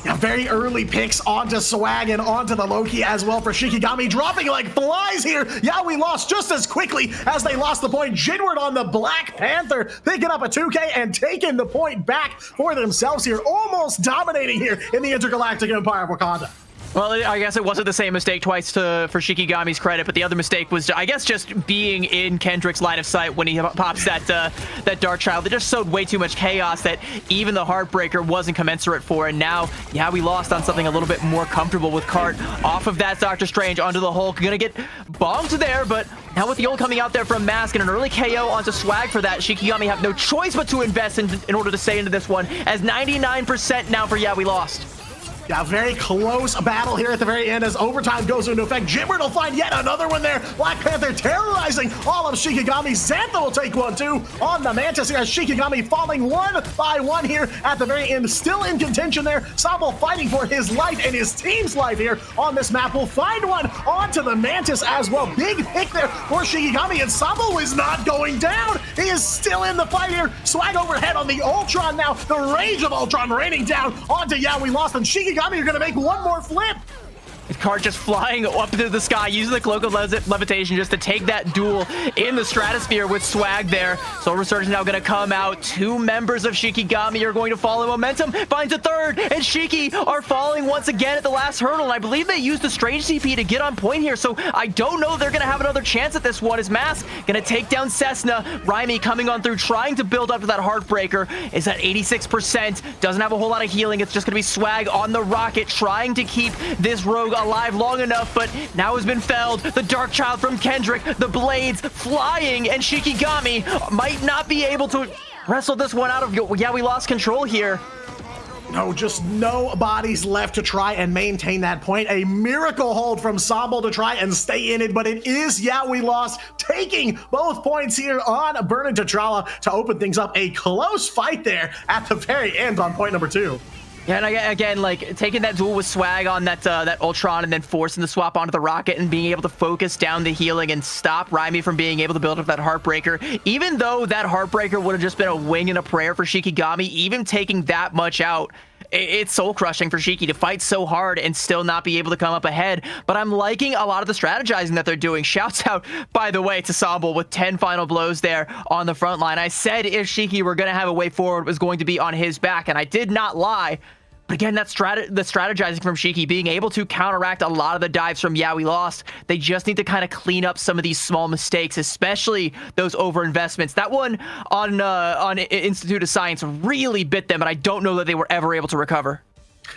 Yeah, very early picks onto Swag and onto the Loki as well for Shikigami, dropping like flies here. Yeah, we lost just as quickly as they lost the point. Jinward on the Black Panther, picking up a 2K and taking the point back for themselves here, almost dominating here in the Intergalactic Empire of Wakanda. Well, I guess it wasn't the same mistake twice for Shikigami's credit, but the other mistake was, I guess, just being in Kendrick's line of sight when he pops that Dark Child. They just sowed way too much chaos that even the Heartbreaker wasn't commensurate for, and now, yeah, we lost on something a little bit more comfortable with Cart off of that Doctor Strange onto the Hulk. Gonna get bombed there, but now with the ult coming out there from Mask and an early KO onto Swag for that, Shikigami have no choice but to invest in order to stay into this one, as 99% now for Yeah, We Lost. Yeah, very close battle here at the very end as overtime goes into effect. Jinward will find yet another one there. Black Panther terrorizing all of Shikigami. Xantha will take one too on the Mantis here as Shikigami falling one by one here at the very end. Still in contention there. Sabo fighting for his life and his team's life here on this map. Will find one onto the Mantis as well. Big pick there for Shikigami, and Sabo is not going down. He is still in the fight here. Swag overhead on the Ultron now. The rage of Ultron raining down onto Yeah, We Lost, and Shikigami are going to make one more flip. Cart just flying up into the sky, using the Cloak of Levitation just to take that duel in the stratosphere with Swag there. Soul Surge now going to come out. Two members of Shikigami are going to follow momentum. Finds a third, and Shiki are falling once again at the last hurdle. And I believe they used the Strange CP to get on point here, so I don't know if they're going to have another chance at this one. Is Mask going to take down Cessna? Raimi coming on through, trying to build up to that Heartbreaker. Is at 86%. Doesn't have a whole lot of healing. It's just going to be Swag on the rocket, trying to keep this rogue alive long enough, but now has been felled. The Dark Child from Kendrick, the blades flying, and Shikigami might not be able to wrestle this one out of. Yeah, we lost control here. No, just no bodies left to try and maintain that point. A miracle hold from Sambal to try and stay in it, but it is Yeah, We Lost taking both points here on Burning T'Challa to open things up. A close fight there at the very end on point number 2. Yeah, and again, like, taking that duel with Swag on that Ultron and then forcing the swap onto the rocket and being able to focus down the healing and stop Raimi from being able to build up that Heartbreaker. Even though that Heartbreaker would have just been a wing and a prayer for Shikigami, even taking that much out, it's soul-crushing for Shiki to fight so hard and still not be able to come up ahead. But I'm liking a lot of the strategizing that they're doing. Shouts out, by the way, to Sambal with 10 final blows there on the front line. I said if Shiki were going to have a way forward, it was going to be on his back, and I did not lie. But again, the strategizing from Shiki, being able to counteract a lot of the dives from Yeah, We Lost. They just need to kind of clean up some of these small mistakes, especially those overinvestments. That one on Institute of Science really bit them, but I don't know that they were ever able to recover.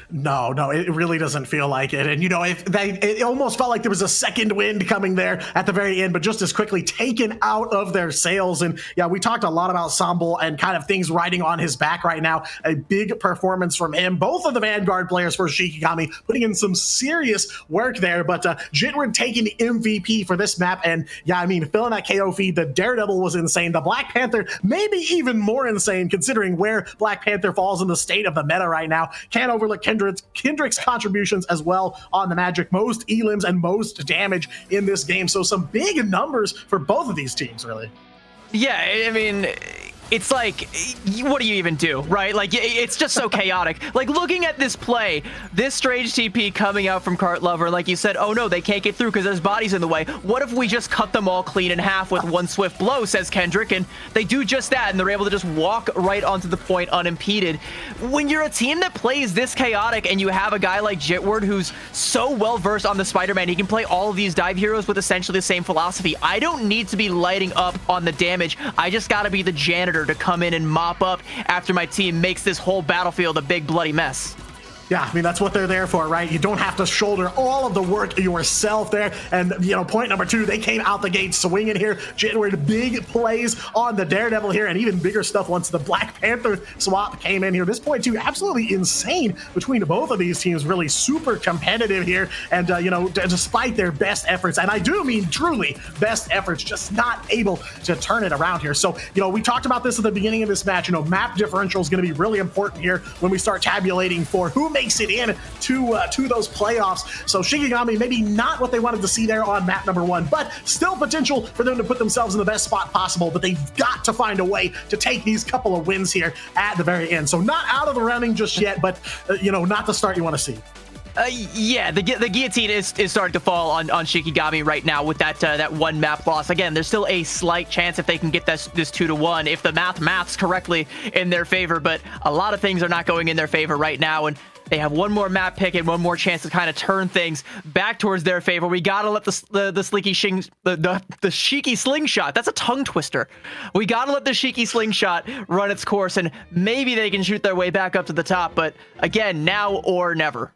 No, it really doesn't feel like it. And, you know, it almost felt like there was a second wind coming there at the very end, but just as quickly taken out of their sails. And yeah, we talked a lot about Sambal and kind of things riding on his back right now. A big performance from him. Both of the Vanguard players for Shikigami putting in some serious work there, but Jinward taking the MVP for this map. And yeah, I mean, filling that KO feed, the Daredevil was insane. The Black Panther, maybe even more insane considering where Black Panther falls in the state of the meta right now. Can't overlook Kendrick's contributions as well on the Magic. Most elims and most damage in this game. So some big numbers for both of these teams, really. Yeah, I mean, it's like, what do you even do, right? Like, it's just so chaotic. Like, looking at this play, this Strange TP coming out from Cart Lover, like you said, oh no, they can't get through because there's bodies in the way. What if we just cut them all clean in half with one swift blow, says Kendrick, and they do just that, and they're able to just walk right onto the point unimpeded. When you're a team that plays this chaotic and you have a guy like Jinward who's so well-versed on the Spider-Man, he can play all of these dive heroes with essentially the same philosophy. I don't need to be lighting up on the damage. I just gotta be the janitor to come in and mop up after my team makes this whole battlefield a big bloody mess. Yeah, I mean, that's what they're there for, right? You don't have to shoulder all of the work yourself there. And, point number 2, they came out the gate swinging here. Generated big plays on the Daredevil here, and even bigger stuff once the Black Panther swap came in here. This point, too, absolutely insane between both of these teams. Really super competitive here. And, despite their best efforts, and I do mean truly best efforts, just not able to turn it around here. So, we talked about this at the beginning of this match. Map differential is going to be really important here when we start tabulating for who makes it in to those playoffs. So Shikigami, maybe not what they wanted to see there on map number 1, but still potential for them to put themselves in the best spot possible. But they've got to find a way to take these couple of wins here at the very end. So not out of the running just yet, but not the start you want to see. Yeah, the guillotine is starting to fall on Shikigami right now with that one map loss. Again, there's still a slight chance if they can get this 2-1 if the maths correctly in their favor, but a lot of things are not going in their favor right now, and they have one more map pick and one more chance to kind of turn things back towards their favor. We gotta let the Shiki slingshot. That's a tongue twister. We gotta let the Shiki slingshot run its course, and maybe they can shoot their way back up to the top. But again, now or never.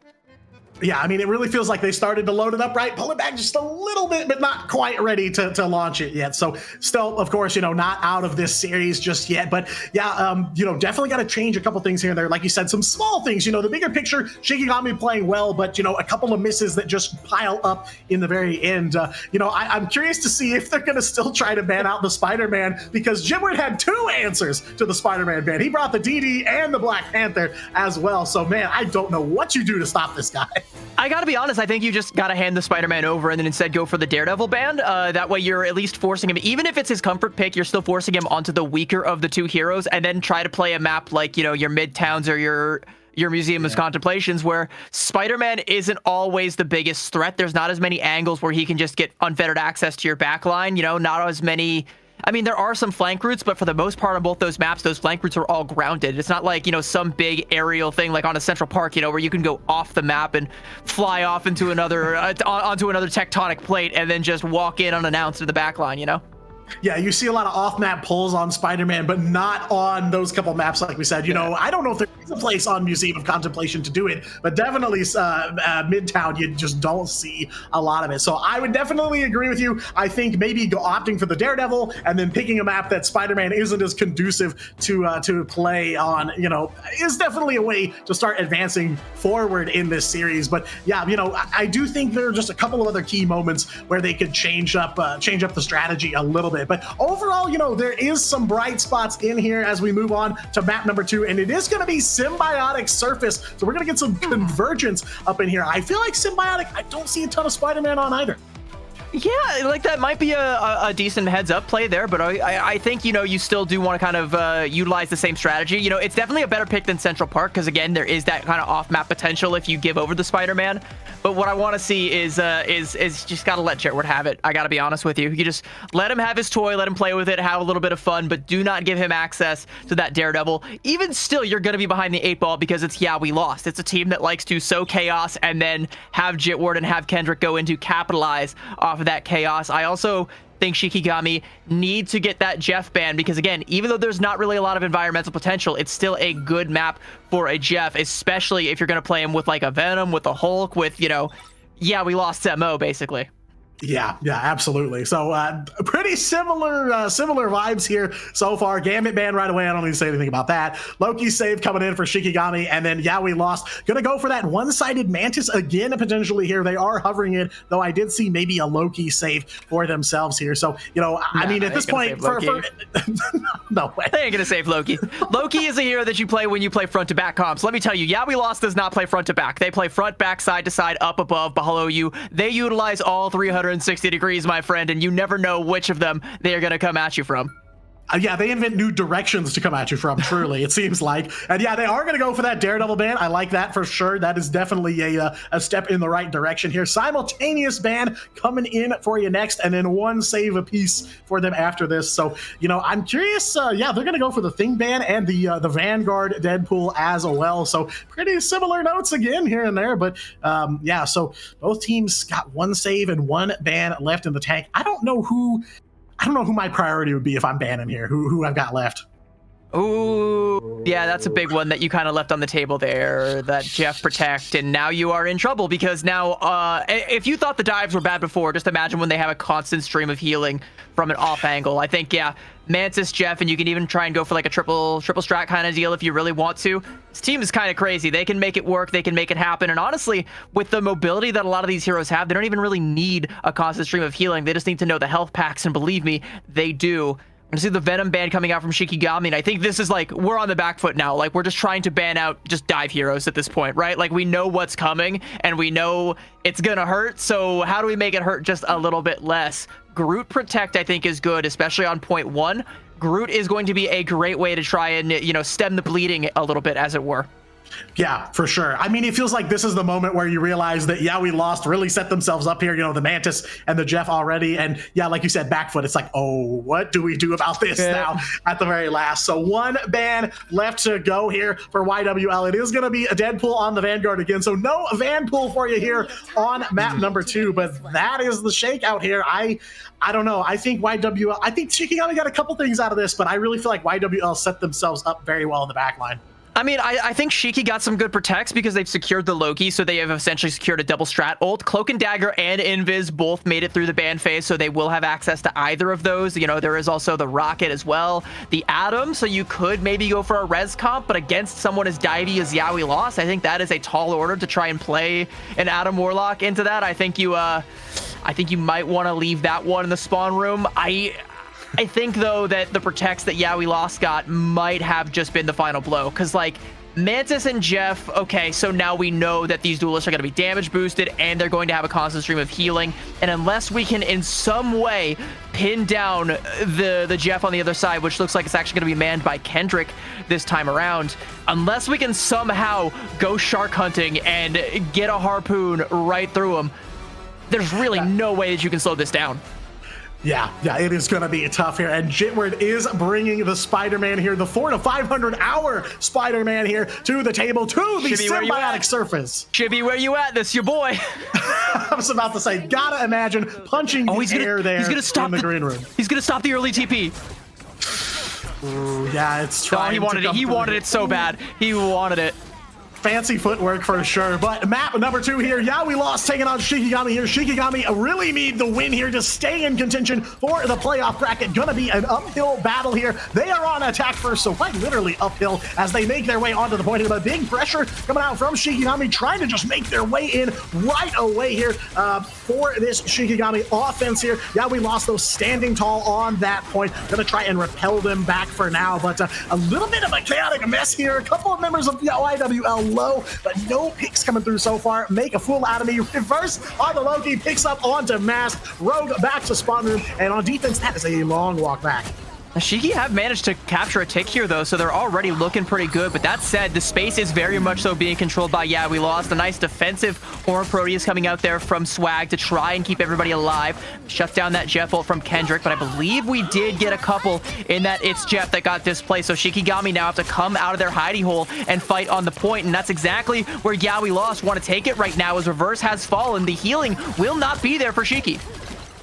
Yeah, I mean, it really feels like they started to load it up, right? Pull it back just a little bit, but not quite ready to launch it yet. So still, of course, not out of this series just yet. But yeah, definitely got to change a couple things here and there. Like you said, some small things, the bigger picture, Shikigami playing well, but, a couple of misses that just pile up in the very end. I'm curious to see if they're going to still try to ban out the Spider-Man, because Jimward had 2 answers to the Spider-Man ban. He brought the DD and the Black Panther as well. So, man, I don't know what you do to stop this guy. I gotta be honest, I think you just gotta hand the Spider-Man over and then instead go for the Daredevil ban. That way you're at least forcing him, even if it's his comfort pick, you're still forcing him onto the weaker of the 2 heroes, and then try to play a map like, your Midtowns or your Museum of Contemplations, where Spider-Man isn't always the biggest threat. There's not as many angles where he can just get unfettered access to your backline, not as many... I mean, there are some flank routes, but for the most part on both those maps, those flank routes are all grounded. It's not like, some big aerial thing like on a Central Park, where you can go off the map and fly off into another, onto another tectonic plate and then just walk in unannounced to the backline, Yeah, you see a lot of off-map pulls on Spider-Man, but not on those couple maps, like we said. I don't know if there is a place on Museum of Contemplation to do it, but definitely Midtown, you just don't see a lot of it. So I would definitely agree with you. I think maybe opting for the Daredevil and then picking a map that Spider-Man isn't as conducive to play on, is definitely a way to start advancing forward in this series. But yeah, I do think there are just a couple of other key moments where they could change up the strategy a little bit. But overall, there is some bright spots in here as we move on to map number 2, and it is going to be Symbiotic Surface. So we're going to get some convergence up in here. I feel like Symbiotic, I don't see a ton of Spider-Man on either. Yeah, like that might be a decent heads-up play there, but I think, you still do want to kind of utilize the same strategy. It's definitely a better pick than Central Park, because, again, there is that kind of off-map potential if you give over the Spider-Man. But what I want to see is just got to let Jetward have it. I got to be honest with you. You just let him have his toy, let him play with it, have a little bit of fun, but do not give him access to that Daredevil. Even still, you're going to be behind the 8 ball because we lost. It's a team that likes to sow chaos and then have Jetward and have Kendrick go in to capitalize off of that chaos. I also think Shikigami need to get that Jeff ban, because again, even though there's not really a lot of environmental potential, it's still a good map for a Jeff, especially if you're going to play him with like a Venom, with a Hulk, with, we lost Mo basically. Yeah, absolutely. So pretty similar vibes here so far. Gambit ban right away. I don't need to say anything about that. Loki save coming in for Shikigami, and then we lost. Gonna go for that one-sided Mantis again potentially here. They are hovering it, though I did see maybe a Loki save for themselves here. So I mean, at this point, for no way, they ain't gonna save Loki. Loki is a hero that you play when you play front to back comps. Let me tell you, we lost does not play front to back. They play front, back, side to side, up, above, below you. They utilize all 360 degrees, my friend, and you never know which of them they are going to come at you from. Yeah, they invent new directions to come at you from, truly, it seems like. And yeah, they are going to go for that Daredevil ban. I like that for sure. That is definitely a step in the right direction here. Simultaneous ban coming in for you next, and then one save apiece for them after this. So, I'm curious. They're going to go for the Thing ban and the Vanguard Deadpool as well. So pretty similar notes again here and there. But so both teams got one save and one ban left in the tank. I don't know who my priority would be if I'm banning here, who I've got left. Ooh, yeah, that's a big one that you kind of left on the table there, that Jeff protect, and now you are in trouble because now, if you thought the dives were bad before, just imagine when they have a constant stream of healing from an off angle. I think, yeah, Mantis, Jeff, and you can even try and go for like a triple strat kind of deal if you really want to. This team is kind of crazy. They can make it work. They can make it happen. And honestly, with the mobility that a lot of these heroes have, they don't even really need a constant stream of healing. They just need to know the health packs, and believe me, they do. I see the Venom ban coming out from Shikigami, and I think this is like, we're on the back foot now. Like, we're just trying to ban out just dive heroes at this point, right? Like, we know what's coming, and we know it's gonna hurt, so how do we make it hurt just a little bit less? Groot Protect, I think, is good, especially on point 1. Groot is going to be a great way to try and, you know, stem the bleeding a little bit, as it were. Yeah, for sure. I mean, it feels like this is the moment where you realize that, yeah, we lost, really set themselves up here, you know, the Mantis and the Jeff already. And yeah, like you said, back foot, it's like, oh, what do we do about this now at the very last? So one ban left to go here for YWL. It is going to be a Deadpool on the Vanguard again. So no Vanpool for you here on map number 2, but that is the shakeout here. I don't know. I think YWL, I think Shikigami got a couple things out of this, but I really feel like YWL set themselves up very well in the back line. I mean, I think Shiki got some good protects because they've secured the Loki, so they have essentially secured a double strat ult. Cloak and Dagger and Invis both made it through the ban phase, so they will have access to either of those. You know, there is also the Rocket as well, the Atom, so you could maybe go for a res comp, but against someone as divey as Yaoi lost, I think that is a tall order to try and play an Atom Warlock into that. I think you might want to leave that one in the spawn room. I think, though, that the protects that Yaoi lost got might have just been the final blow. Because, like, Mantis and Jeff, okay, so now we know that these duelists are going to be damage boosted and they're going to have a constant stream of healing. And unless we can, in some way, pin down the Jeff on the other side, which looks like it's actually going to be manned by Kendrick this time around, unless we can somehow go shark hunting and get a harpoon right through him, there's really no way that you can slow this down. Yeah, it is going to be tough here. And Jitward is bringing the Spider-Man here, the 400 to 500 hour Spider-Man here to the table, to the symbiotic surface. Chibi, where you at? This your boy. I was about to say, gotta imagine punching the air there in the green room. He's going to stop the early TP. Ooh, yeah, it's trying. Oh, he wanted it. He wanted it so bad. He wanted it. Fancy footwork for sure. But map number 2 here. Yeah, we lost, taking on Shikigami here. Shikigami really need the win here to stay in contention for the playoff bracket. Gonna be an uphill battle here. They are on attack first, so quite literally uphill as they make their way onto the point here. But big pressure coming out from Shikigami, trying to just make their way in right away here for this Shikigami offense here. Yeah, we lost those standing tall on that point. Gonna try and repel them back for now, but a little bit of a chaotic mess here. A couple of members of the YWL low, but no picks coming through so far. Make a fool out of me. Reverse on the Loki, picks up onto Mask. Rogue back to spawn room, and on defense, that is a long walk back. Shiki have managed to capture a tick here, though, so they're already looking pretty good. But that said, the space is very much so being controlled by Yeah, we lost. A nice defensive Horn Proteus coming out there from Swag to try and keep everybody alive. Shuts down that Jeff ult from Kendrick, but I believe we did get a couple in that it's Jeff that got displaced. So Shikigami now have to come out of their hidey hole and fight on the point, and that's exactly where Yeah, we lost want to take it right now as Reverse has fallen. The healing will not be there for Shiki.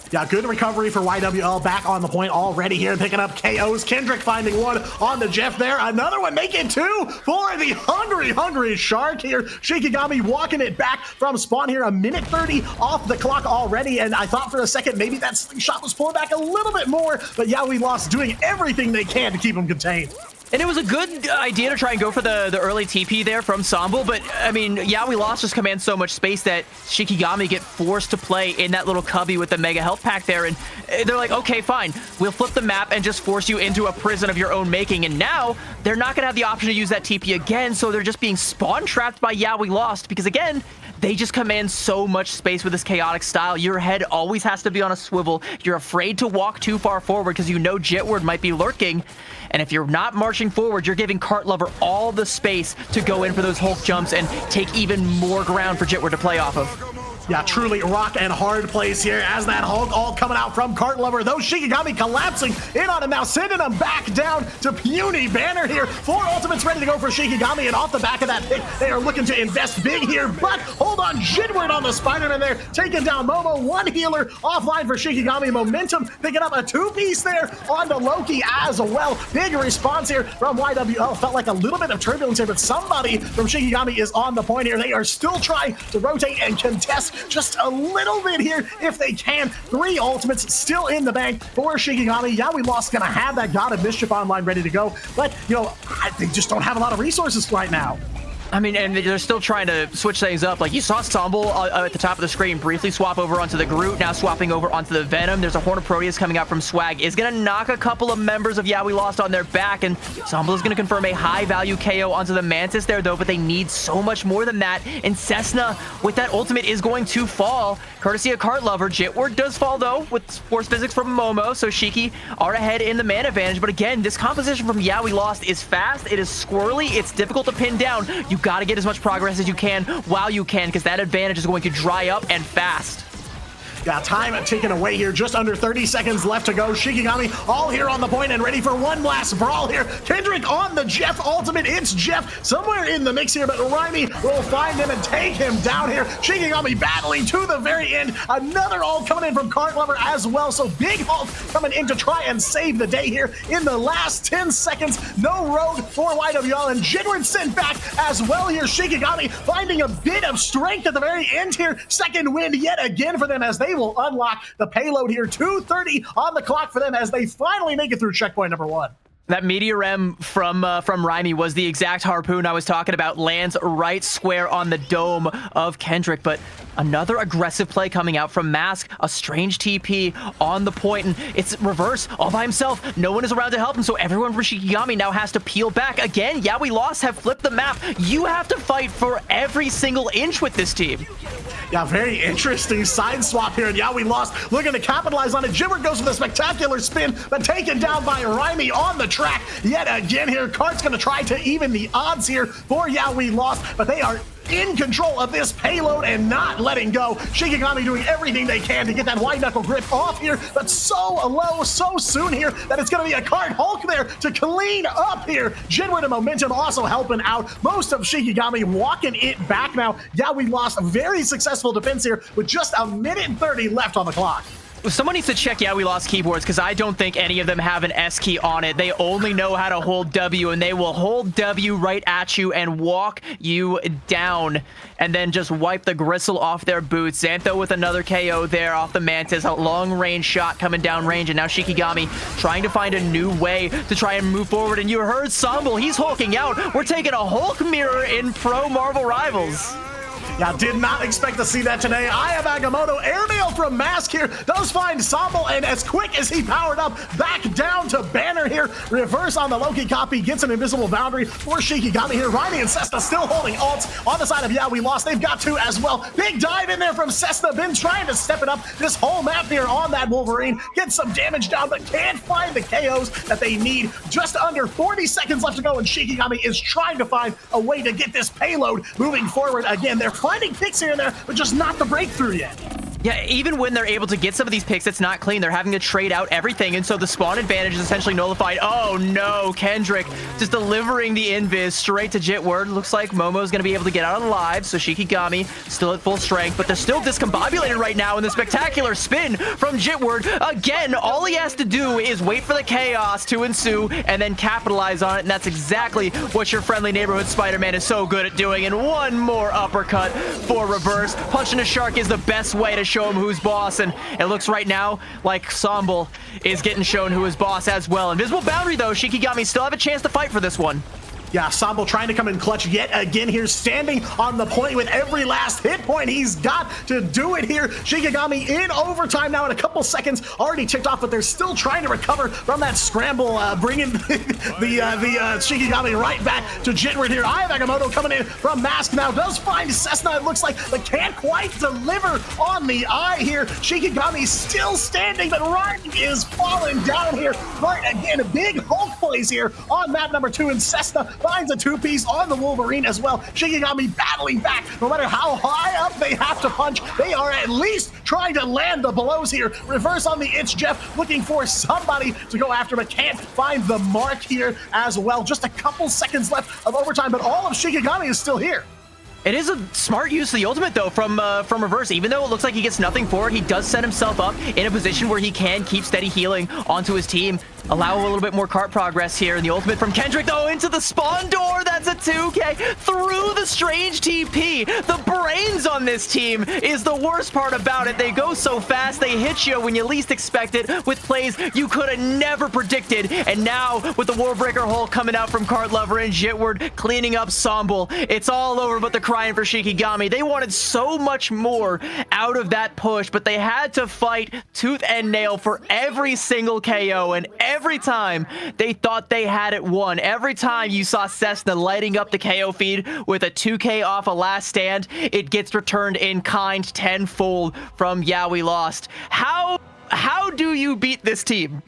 Yeah, good recovery for YWL, back on the point already here, picking up KOs. Kendrick finding one on the Jeff there. Another one making 2 for the hungry Shark here. Shikigami walking it back from spawn here. 1:30 off the clock already, and I thought for a second maybe that slingshot was pulling back a little bit more, but yeah, we lost, doing everything they can to keep him contained. And it was a good idea to try and go for the early TP there from Sambo, but I mean, Yeah, we lost just commands so much space that Shikigami get forced to play in that little cubby with the mega health pack there, and they're like, okay, fine, we'll flip the map and just force you into a prison of your own making. And now they're not gonna have the option to use that TP again, so they're just being spawn trapped by Yeah, we lost, because again, they just command so much space with this chaotic style. Your head always has to be on a swivel. You're afraid to walk too far forward because you know Jitward might be lurking. And if you're not marching forward, you're giving Cart Lover all the space to go in for those Hulk jumps and take even more ground for Jitward to play off of. Yeah, truly rock and hard plays here as that Hulk all coming out from Cart Lover. Those Shikigami collapsing in on him now, sending him back down to puny Banner here. 4 ultimates ready to go for Shikigami, and off the back of that pick, they are looking to invest big here, but hold on, Jedward on the Spider-Man there, taking down Momo. 1 healer offline for Shikigami. Momentum picking up a 2-piece there onto Loki as well. Big response here from YWL. Felt like a little bit of turbulence here, but somebody from Shikigami is on the point here. They are still trying to rotate and contest just a little bit here if they can. 3 ultimates still in the bank for Shikigami. Yeah, we lost, gonna have that God of Mischief online ready to go, but you know, they just don't have a lot of resources right now. I mean, and they're still trying to switch things up. Like, you saw Stumble at the top of the screen briefly swap over onto the Groot, now swapping over onto the Venom. There's a Horn of Proteus coming out from Swag. Is going to knock a couple of members of Yeah We Lost on their back, and Stumble is going to confirm a high-value KO onto the Mantis there, though, but they need so much more than that. And Cessna, with that ultimate, is going to fall, courtesy of Cart Lover. Jitward does fall, though, with Force Physics from Momo, so Shiki are ahead in the man advantage. But again, this composition from Yeah We Lost is fast, it is squirrely, it's difficult to pin down. You got to get as much progress as you can while you can, because that advantage is going to dry up and fast. Yeah, time taken away here. Just under 30 seconds left to go. Shikigami all here on the point and ready for one last brawl here. Kendrick on the Jeff ultimate. It's Jeff somewhere in the mix here, but Raimi will find him and take him down here. Shikigami battling to the very end. Another ult coming in from Cart Lover as well. So Big Hulk coming in to try and save the day here in the last 10 seconds. No road for YWL, and Jedward sent back as well here. Shikigami finding a bit of strength at the very end here. Second wind yet again for them as they will unlock the payload here. 2:30 on the clock for them as they finally make it through checkpoint number 1. That Meteor M from Raimi was the exact harpoon I was talking about. Lands right square on the dome of Kendrick, but another aggressive play coming out from Mask. A strange TP on the point, and it's reverse all by himself. No one is around to help him, so everyone from Shikigami now has to peel back. Again, Yeah We Lost have flipped the map. You have to fight for every single inch with this team. Yeah, very interesting side swap here, and Yeah We Lost looking to capitalize on it. Jibber goes with a spectacular spin, but taken down by Raimi on the track yet again here. Cart's going to try to even the odds here for Yeah We Lost, but they are in control of this payload and not letting go. Shikigami doing everything they can to get that white knuckle grip off here, but so low, so soon here that it's going to be a Cart Hulk there to clean up here. Jedward and Momentum also helping out. Most of Shikigami walking it back now. Yeah We Lost a very successful defense here with just a minute and 30 left on the clock. Someone needs to check Yeah We Lost keyboards, because I don't think any of them have an S key on it. They only know how to hold W, and they will hold W right at you and walk you down, and then just wipe the gristle off their boots. Xantho with another KO there off the Mantis. A long-range shot coming down range, and now Shikigami trying to find a new way to try and move forward. And you heard Sambal, he's hulking out. We're taking a Hulk mirror in Pro Marvel Rivals. Yeah, did not expect to see that today. Aya Agamotto, airmail from Mask here, does find Sambal, and as quick as he powered up, back down to Banner here. Reverse on the Loki copy, gets an invisible boundary for Shikigami here. Riley and Cessna still holding ults on the side of Yeah We Lost. They've got 2 as well. Big dive in there from Cessna. Been trying to step it up this whole map here on that Wolverine. Get some damage down, but can't find the KOs that they need. Just under 40 seconds left to go, and Shikigami is trying to find a way to get this payload moving forward. Again, they're finding picks here and there, but just not the breakthrough yet. Yeah, even when they're able to get some of these picks, it's not clean. They're having to trade out everything, and so the spawn advantage is essentially nullified. Oh no, Kendrick just delivering the invis straight to Jitward. Looks like Momo's going to be able to get out alive, so Shikigami still at full strength, but they're still discombobulated right now in the spectacular spin from Jitward. Again, all he has to do is wait for the chaos to ensue and then capitalize on it, and that's exactly what your friendly neighborhood Spider-Man is so good at doing. And one more uppercut for Reverse. Punching a shark is the best way to show him who's boss, and it looks right now like Sambal is getting shown who is boss as well. Invisible boundary though, Shikigami still have a chance to fight for this one. Yeah, Sambal trying to come in clutch yet again here, standing on the point with every last hit point. He's got to do it here. Shikigami in overtime now in a couple seconds, already ticked off, but they're still trying to recover from that scramble, bringing the Shikigami right back to Jitward here. Aya Agamotto coming in from Mask now, does find Cessna, it looks like, but can't quite deliver on the eye here. Shikigami still standing, but Ryan is falling down here. Right again, a big Hulk plays here on map number 2, and Cessna finds a two-piece on the Wolverine as well. Shikigami battling back. No matter how high up they have to punch, they are at least trying to land the blows here. Reverse on the It's Jeff, looking for somebody to go after, but can't find the mark here as well. Just a couple seconds left of overtime, but all of Shikigami is still here. It is a smart use of the ultimate, though, from Reverse. Even though it looks like he gets nothing for it, he does set himself up in a position where he can keep steady healing onto his team, allow a little bit more cart progress here. And the ultimate from Kendrick, though, into the spawn door. That's a 2K through the strange TP. The brains on this team is the worst part about it. They go so fast, they hit you when you least expect it with plays you could have never predicted. And now, with the Warbreaker hole coming out from Cart Lover and Jitward cleaning up Somble, it's all over but the crying for Shikigami. They wanted so much more out of that push, but they had to fight tooth and nail for every single KO, and every time they thought they had it won. Every time you saw Cessna lighting up the KO feed with a 2K off a last stand, it gets returned in kind tenfold from Yeah We Lost. How do you beat this team?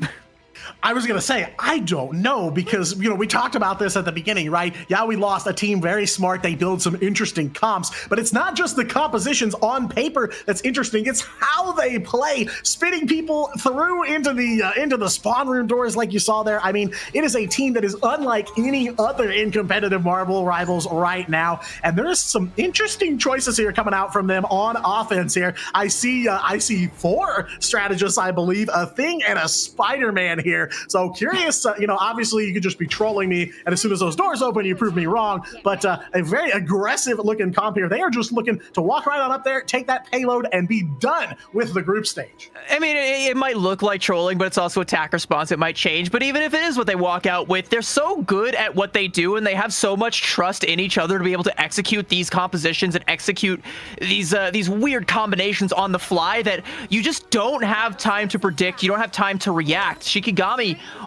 I was going to say, I don't know, because, you know, we talked about this at the beginning, right? Yeah, we lost a team very smart. They build some interesting comps, but it's not just the compositions on paper that's interesting. It's how they play, spinning people through into the spawn room doors like you saw there. I mean, it is a team that is unlike any other in competitive Marvel Rivals right now. And there's some interesting choices here coming out from them on offense here. I see 4 strategists, I believe, a Thing and a Spider-Man here. So curious, you know, obviously you could just be trolling me, and as soon as those doors open, you prove me wrong. But a very aggressive looking comp here. They are just looking to walk right on up there, take that payload, and be done with the group stage. I mean, it might look like trolling, but it's also attack response. It might change. But even if it is what they walk out with, they're so good at what they do, and they have so much trust in each other to be able to execute these compositions and execute these weird combinations on the fly that you just don't have time to predict. You don't have time to react. Shikigami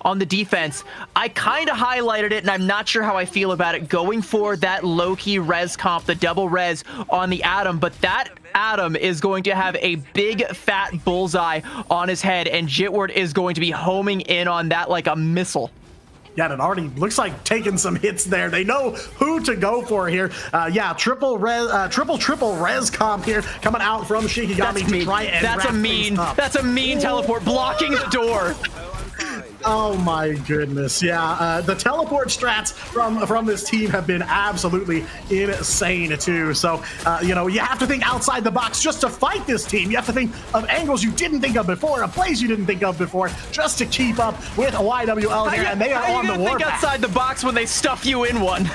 on the defense, I kind of highlighted it, and I'm not sure how I feel about it, going for that low-key res comp, the double res on the Atom, but that Atom is going to have a big fat bullseye on his head, and Jitward is going to be homing in on that like a missile. Yeah, it already looks like taking some hits there. They know who to go for here. Yeah, triple res comp here coming out from Shikigami to try and that's a mean teleport blocking the door. Oh my goodness, yeah. The teleport strats from this team have been absolutely insane too. So, you know, you have to think outside the box just to fight this team. You have to think of angles you didn't think of before, of plays you didn't think of before, just to keep up with YWL here, and they are on the warpath. Think outside the box when they stuff you in one.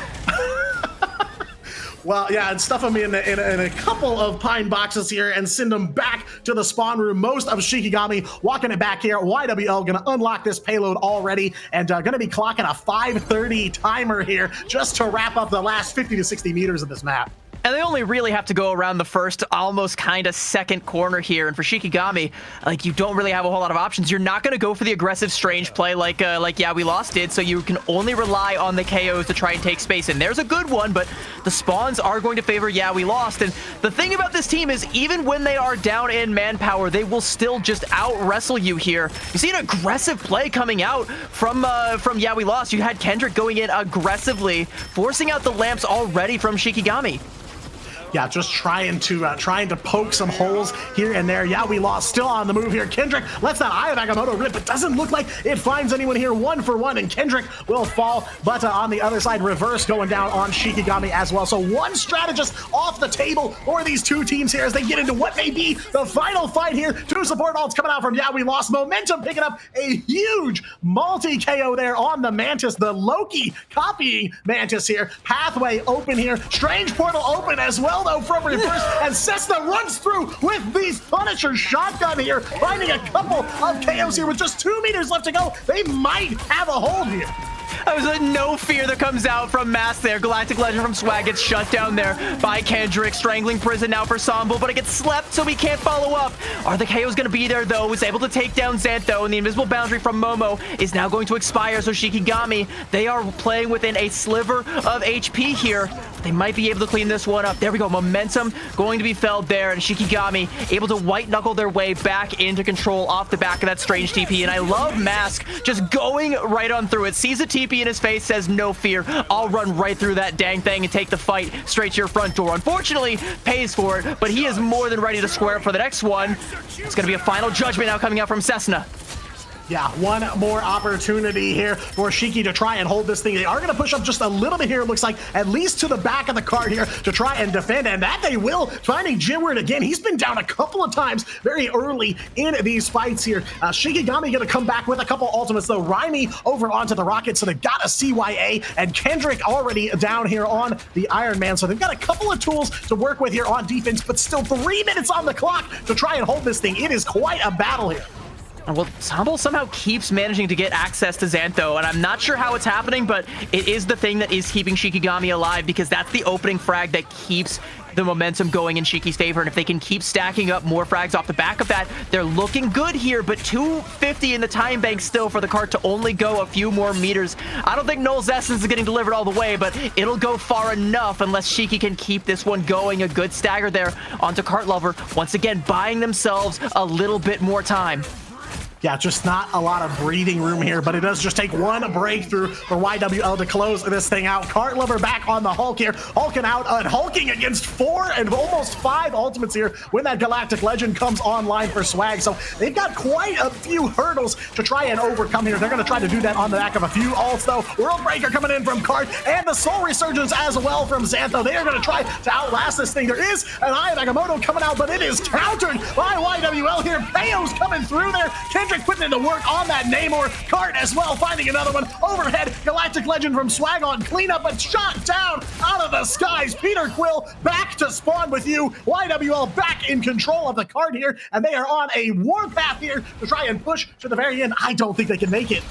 Well, yeah, and stuff them in a couple of pine boxes here and send them back to the spawn room. Most of Shikigami walking it back here. YWL going to unlock this payload already and going to be clocking a 5:30 timer here just to wrap up the last 50 to 60 meters of this map. And they only really have to go around the first, almost kind of second corner here. And for Shikigami, like, you don't really have a whole lot of options. You're not going to go for the aggressive strange play like Yeah We Lost did. So you can only rely on the KOs to try and take space. And there's a good one, but the spawns are going to favor Yeah We Lost. And the thing about this team is, even when they are down in manpower, they will still just out-wrestle you here. You see an aggressive play coming out from Yeah We Lost. You had Kendrick going in aggressively, forcing out the lamps already from Shikigami. Yeah, just trying to poke some holes here and there. Yeah, we lost. Still on the move here. Kendrick lets that Eye of Agamotto rip, but doesn't look like it finds anyone here. 1 for 1, and Kendrick will fall. But on the other side, Reverse going down on Shikigami as well. So one strategist off the table for these two teams here as they get into what may be the final fight here. 2 support ults coming out from Yeah We Lost. Momentum picking up a huge multi-KO there on the Mantis. The Loki copying Mantis here. Pathway open here. Strange portal open as well, though, from Reverse, and Cessna runs through with these Punisher shotgun here, finding a couple of KOs here with just 2 meters left to go. They might have a hold here. There's a no fear that comes out from Mask there. Galactic Legend from Swag gets shut down there by Kendrick. Strangling Prison now for Somble, but it gets slept, so he can't follow up. Are the KOs going to be there, though? Is able to take down Xantho, and the invisible boundary from Momo is now going to expire, so Shikigami, they are playing within a sliver of HP here. They might be able to clean this one up. There we go. Momentum going to be felled there, and Shikigami able to white knuckle their way back into control off the back of that strange TP. And I love Mask just going right on through it. Sees a TP in his face, says no fear. I'll run right through that dang thing and take the fight straight to your front door. Unfortunately, pays for it, but he is more than ready to square up for the next one. It's going to be a final judgment now coming out from Cessna. Yeah, one more opportunity here for Shiki to try and hold this thing. They are going to push up just a little bit here, it looks like, at least to the back of the card here to try and defend, and that they will. Finding Jimward again. He's been down a couple of times very early in these fights here. Shikigami going to come back with a couple ultimates, though. Raimi over onto the Rocket, so they've got a CYA, and Kendrick already down here on the Iron Man, so they've got a couple of tools to work with here on defense, but still 3 minutes on the clock to try and hold this thing. It is quite a battle here. Well, Sambo somehow keeps managing to get access to Xantho, and I'm not sure how it's happening, but it is the thing that is keeping Shikigami alive, because that's the opening frag that keeps the momentum going in Shiki's favor. And if they can keep stacking up more frags off the back of that, they're looking good here. But 250 in the time bank still for the cart to only go a few more meters. I don't think Null's Essence is getting delivered all the way, but it'll go far enough unless Shiki can keep this one going. A good stagger there onto Cart Lover, once again buying themselves a little bit more time. Yeah, just not a lot of breathing room here, but it does just take one breakthrough for YWL to close this thing out. Cart Lover back on the Hulk here, hulking out and hulking against 4 and almost 5 ultimates here when that Galactic Legend comes online for Swag. So they've got quite a few hurdles to try and overcome here. They're going to try to do that on the back of a few ults, though. World Breaker coming in from Cart, and the Soul Resurgence as well from Xantho. They are going to try to outlast this thing. There is an Eye of Agamotto coming out, but it is countered by YWL here. Peyo's coming through there. Kendrick putting in the work on that Namor. Cart as well, finding another one overhead. Galactic Legend from Swag on cleanup, but shot down out of the skies. Peter Quill back to spawn with you. YWL back in control of the card here, and they are on a warpath here to try and push to the very end. I don't think they can make it.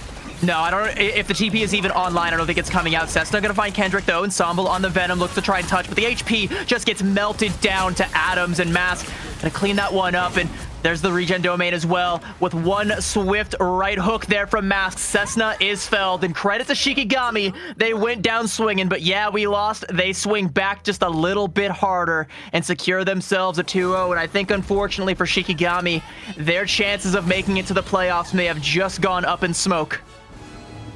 No, I don't. If the TP is even online, I don't think it's coming out. Cessna gonna find Kendrick though. Ensemble on the Venom looks to try and touch, but the HP just gets melted down to atoms, and Mask gonna clean that one up. And there's the regen domain as well, with one swift right hook there from Mask. Cessna is felled, and credit to Shikigami. They went down swinging, but yeah, we lost. They swing back just a little bit harder and secure themselves a 2-0. And I think, unfortunately for Shikigami, their chances of making it to the playoffs may have just gone up in smoke.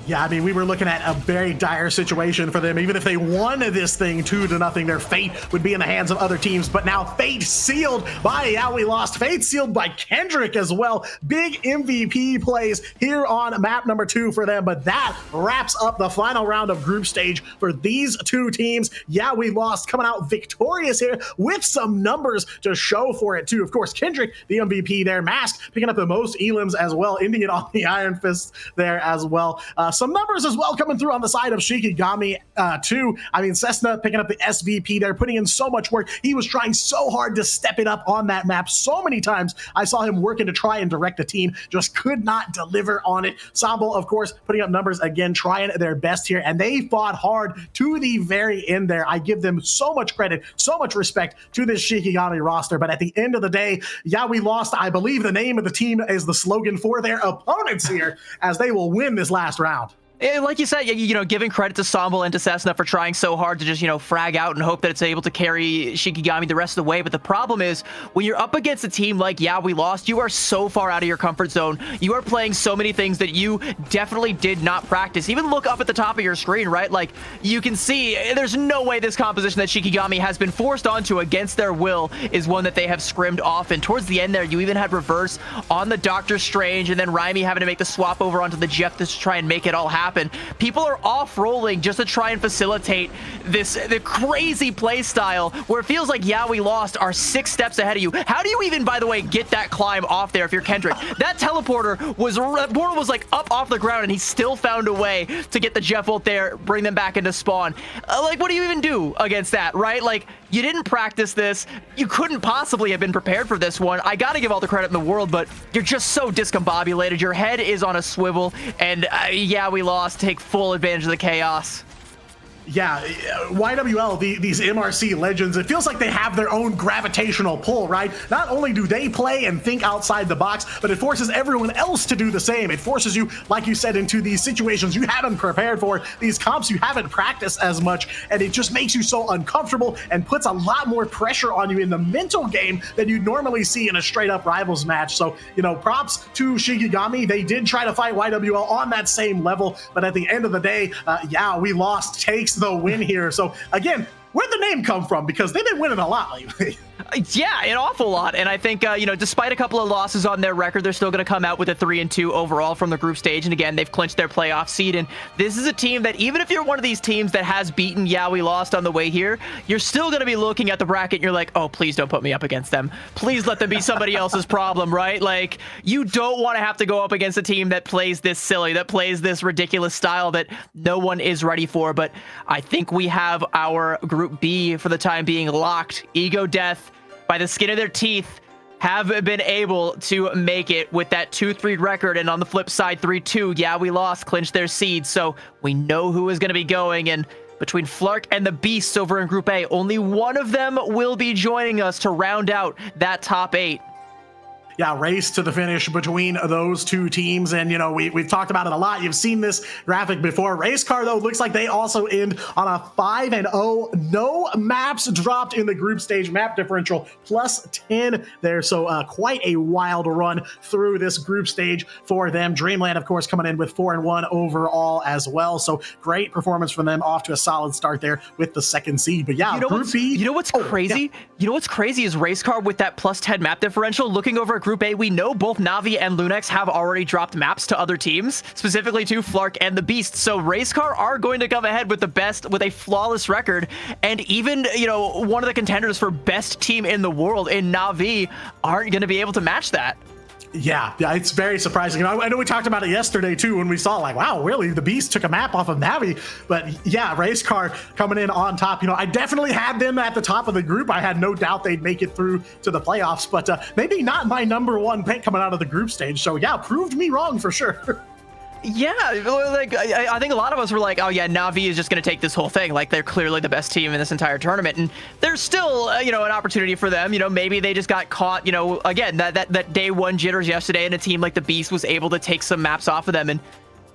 Yeah, I mean, we were looking at a very dire situation for them. Even if they won this thing 2-0, their fate would be in the hands of other teams. But now fate sealed by Yeah We Lost. Fate sealed by Kendrick as well. Big MVP plays here on map number 2 for them. But that wraps up the final round of group stage for these two teams. Yeah We Lost coming out victorious here with some numbers to show for it too. Of course, Kendrick, the MVP there. Mask picking up the most elims as well, ending it on the Iron Fist there as well. Some numbers as well coming through on the side of Shikigami too. I mean, Cessna picking up the SVP there, putting in so much work. He was trying so hard to step it up on that map. So many times I saw him working to try and direct the team, just could not deliver on it. Sambo, of course, putting up numbers again, trying their best here, and they fought hard to the very end there. I give them so much credit, so much respect to this Shikigami roster, but at the end of the day, Yeah We Lost. I believe the name of the team is the slogan for their opponents here, as they will win this last round. Like you said, giving credit to Sambo and to Cessna for trying so hard to just, frag out and hope that it's able to carry Shikigami the rest of the way. But the problem is, when you're up against a team like Yeah We Lost, you are so far out of your comfort zone. You are playing so many things that you definitely did not practice. Even look up at the top of your screen, right? Like, you can see there's no way this composition that Shikigami has been forced onto against their will is one that they have scrimmed off. And towards the end there, you even had reverse on the Doctor Strange, and then Raimi having to make the swap over onto the Jeff to try and make it all happen. People are off-rolling just to try and facilitate the crazy play style where it feels like Yeah We Lost are 6 steps ahead of you. How do you even, by the way, get that climb off there if you're Kendrick? That teleporter was like up off the ground, and he still found a way to get the Jeff ult there, bring them back into spawn. Like, what do you even do against that, right? Like, you didn't practice this. You couldn't possibly have been prepared for this one. I gotta give all the credit in the world, but you're just so discombobulated. Your head is on a swivel, and Yeah We Lost take full advantage of the chaos. Yeah, YWL, these MRC legends, it feels like they have their own gravitational pull, right? Not only do they play and think outside the box, but it forces everyone else to do the same. It forces you, like you said, into these situations you haven't prepared for, these comps you haven't practiced as much, and it just makes you so uncomfortable and puts a lot more pressure on you in the mental game than you normally see in a straight-up rivals match. So, props to Shikigami. They did try to fight YWL on that same level, but at the end of the day, yeah, we lost. Takes the win here. So again, where'd the name come from? Because they've been winning a lot lately. Yeah, an awful lot. And I think, despite a couple of losses on their record, they're still going to come out with a 3-2 overall from the group stage. And again, they've clinched their playoff seed. And this is a team that, even if you're one of these teams that has beaten, yeah, we lost on the way here, you're still going to be looking at the bracket and you're like, oh, please don't put me up against them. Please let them be somebody else's problem, right? Like, you don't want to have to go up against a team that plays this silly, that plays this ridiculous style that no one is ready for. But I think we have our Group B for the time being locked. Ego Death, by the skin of their teeth, have been able to make it with that 2-3 record. And on the flip side, 3-2, yeah, we lost, clinched their seed. So we know who is going to be going. And between Flark and the Beasts over in Group A, only one of them will be joining us to round out that top 8. Yeah, race to the finish between those two teams. And, we've talked about it a lot. You've seen this graphic before. Race Car, though, looks like they also end on a 5-0. No maps dropped in the group stage. Map differential +10 there. So quite a wild run through this group stage for them. Dreamland, of course, coming in with 4-1 overall as well. So great performance from them, off to a solid start there with the second seed. But yeah, Group B. You know what's crazy? Yeah. You know what's crazy is Race Car with that +10 map differential. Looking over at Group A, we know both Navi and Lunex have already dropped maps to other teams, specifically to Flark and the Beast. So Race Car are going to come ahead with the best, with a flawless record. And even, one of the contenders for best team in the world in Navi aren't going to be able to match that. Yeah, it's very surprising. I know we talked about it yesterday too when we saw, like, wow, really, the Beast took a map off of Navi. But yeah, Race Car coming in on top. I definitely had them at the top of the group. I had no doubt they'd make it through to the playoffs, but maybe not my #1 pick coming out of the group stage. So yeah, proved me wrong for sure. Yeah, like I think a lot of us were like, oh yeah, Navi is just going to take this whole thing. Like, they're clearly the best team in this entire tournament, and there's still an opportunity for them. Maybe they just got caught. Again, that day one jitters yesterday, and a team like the Beast was able to take some maps off of them, and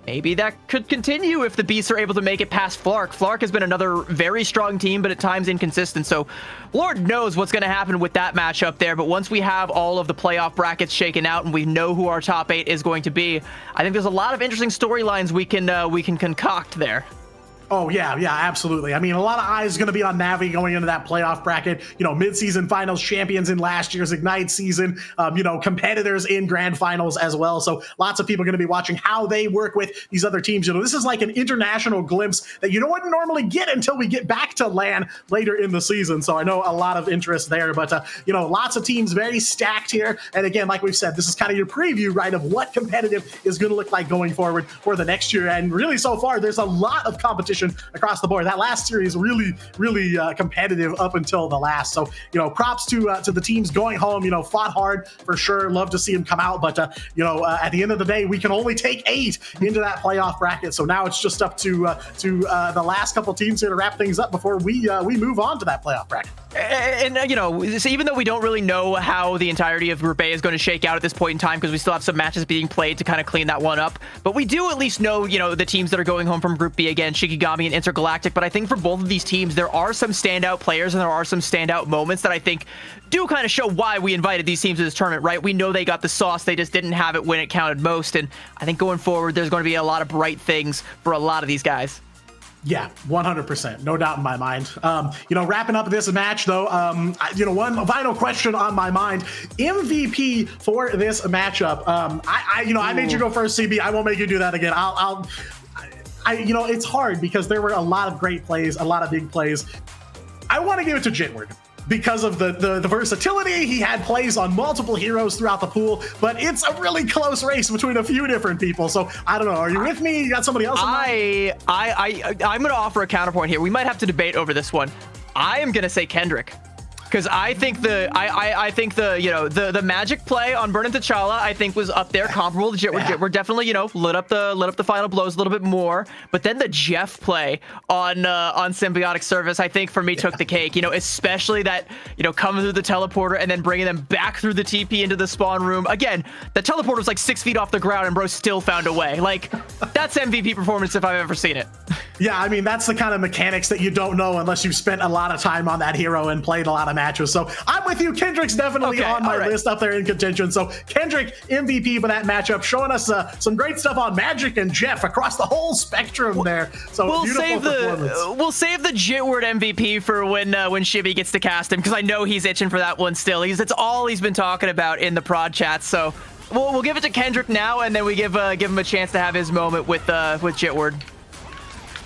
maybe that could continue if the Beasts are able to make it past Flark. Flark has been another very strong team, but at times inconsistent. So Lord knows what's going to happen with that matchup there. But once we have all of the playoff brackets shaken out and we know who our top 8 is going to be, I think there's a lot of interesting storylines we can concoct there. Oh, yeah, absolutely. I mean, a lot of eyes going to be on Navi going into that playoff bracket. Mid-season finals champions in last year's Ignite season, competitors in grand finals as well. So lots of people going to be watching how they work with these other teams. This is like an international glimpse that you wouldn't normally get until we get back to LAN later in the season. So I know a lot of interest there, but, lots of teams very stacked here. And again, like we've said, this is kind of your preview, right, of what competitive is going to look like going forward for the next year. And really, so far, there's a lot of competition across the board. That last series really competitive up until the last. So props to the teams going home. Fought hard for sure. Love to see them come out, but at the end of the day, we can only take 8 into that playoff bracket. So now it's just up to the last couple teams here to wrap things up before we move on to that playoff bracket. And even though we don't really know how the entirety of Group A is going to shake out at this point in time, because we still have some matches being played to kind of clean that one up, but we do at least know the teams that are going home from Group B. Again, Shikigami and Intergalactic. But I think for both of these teams, there are some standout players and there are some standout moments that I think do kind of show why we invited these teams to this tournament, right? We know they got the sauce, they just didn't have it when it counted most. And I think going forward, there's going to be a lot of bright things for a lot of these guys. Yeah, 100%. No doubt in my mind. Wrapping up this match, though, one final question on my mind. MVP for this matchup. I made you go first, CB. I won't make you do that again. It's hard because there were a lot of great plays, a lot of big plays. I want to give it to Jitward because of the versatility. He had plays on multiple heroes throughout the pool, but it's a really close race between a few different people. So I don't know. Are you with me? You got somebody else in mind? I'm going to offer a counterpoint here. We might have to debate over this one. I am going to say Kendrick. Because I think I think the magic play on Burn and T'Challa I think was up there comparable to Jit. We're definitely lit up the final blows a little bit more. But then the Jeff play on Symbiotic Service I think for me took the cake. Especially that coming through the teleporter and then bringing them back through the TP into the spawn room. Again, the teleporter was like 6 feet off the ground and bro still found a way. Like that's MVP performance if I've ever seen it. Yeah, I mean, that's the kind of mechanics that you don't know unless you've spent a lot of time on that hero and played a lot of matches. So I'm with you. Kendrick's definitely on my list up there in contention. So Kendrick, MVP for that matchup, showing us some great stuff on Magic and Jeff across the whole spectrum there. So we'll save the Jitward MVP for when Shibby gets to cast him, because I know he's itching for that one still. That's all he's been talking about in the prod chat. So we'll give it to Kendrick now, and then we give him a chance to have his moment with Jitward.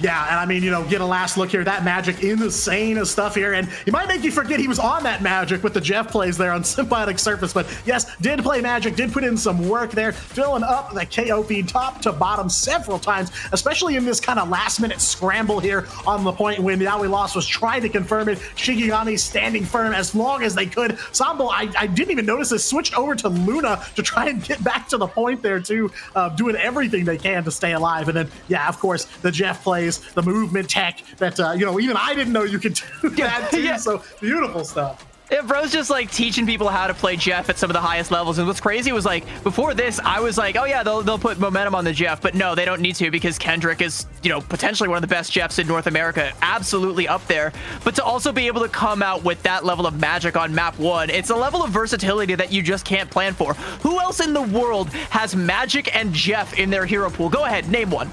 Yeah, and I mean, get a last look here. That Magic insane stuff here, and he might make you forget he was on that Magic with the Jeff plays there on Symbiotic Surface, but yes, did play Magic, did put in some work there, filling up the KO feed top to bottom several times, especially in this kind of last-minute scramble here on the point when Yeah We Lost was trying to confirm it. Shigigami standing firm as long as they could. Sambo, I didn't even notice this, switched over to Luna to try and get back to the point there too, doing everything they can to stay alive. And then, yeah, of course, the Jeff plays, the movement tech that even I didn't know you could do that too. So beautiful stuff. Yeah, bro's just like teaching people how to play Jeff at some of the highest levels. And what's crazy was like before this, I was like, oh yeah, they'll put momentum on the Jeff, but no, they don't need to, because Kendrick is potentially one of the best Jeffs in North America, absolutely up there. But to also be able to come out with that level of magic on map 1, it's a level of versatility that you just can't plan for. Who else in the world has Magic and Jeff in their hero pool? Go ahead, name one.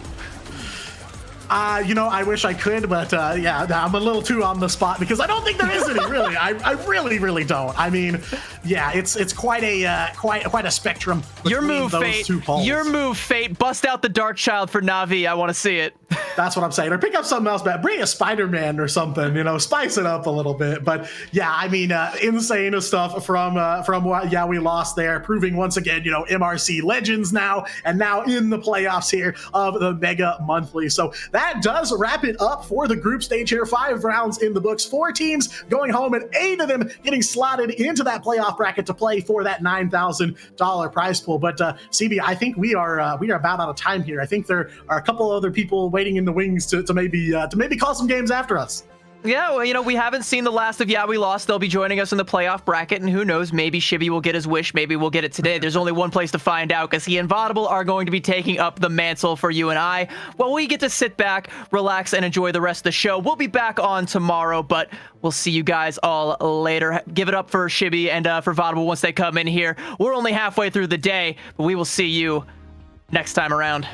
I wish I could, but yeah, I'm a little too on the spot because I don't think there is any, really. I really don't. I mean, yeah, it's quite a spectrum between those two poles. Your move, Fate. Bust out the Dark Child for Na'Vi. I want to see it. That's what I'm saying. Or pick up something else, but bring a Spider-Man or something, spice it up a little bit. But yeah, I mean, insane stuff from Yeah We Lost there, proving once again, MRC legends now, and now in the playoffs here of the Mega Monthly. So that does wrap it up for the group stage here. 5 rounds in the books, 4 teams going home, and 8 of them getting slotted into that playoff bracket to play for that $9,000 prize pool. But CB, I think we are about out of time here. I think there are a couple other people waiting in the wings to maybe call some games after us. Yeah, well, we haven't seen the last of Yeah We Lost. They'll be joining us in the playoff bracket, and who knows, maybe Shibby will get his wish. Maybe we'll get it today. There's only one place to find out, because he and Vaudable are going to be taking up the mantle for you and I. Well, we get to sit back, relax, and enjoy the rest of the show. We'll be back on tomorrow, but we'll see you guys all later. Give it up for Shibby and for Vaudable once they come in here. We're only halfway through the day, but we will see you next time around.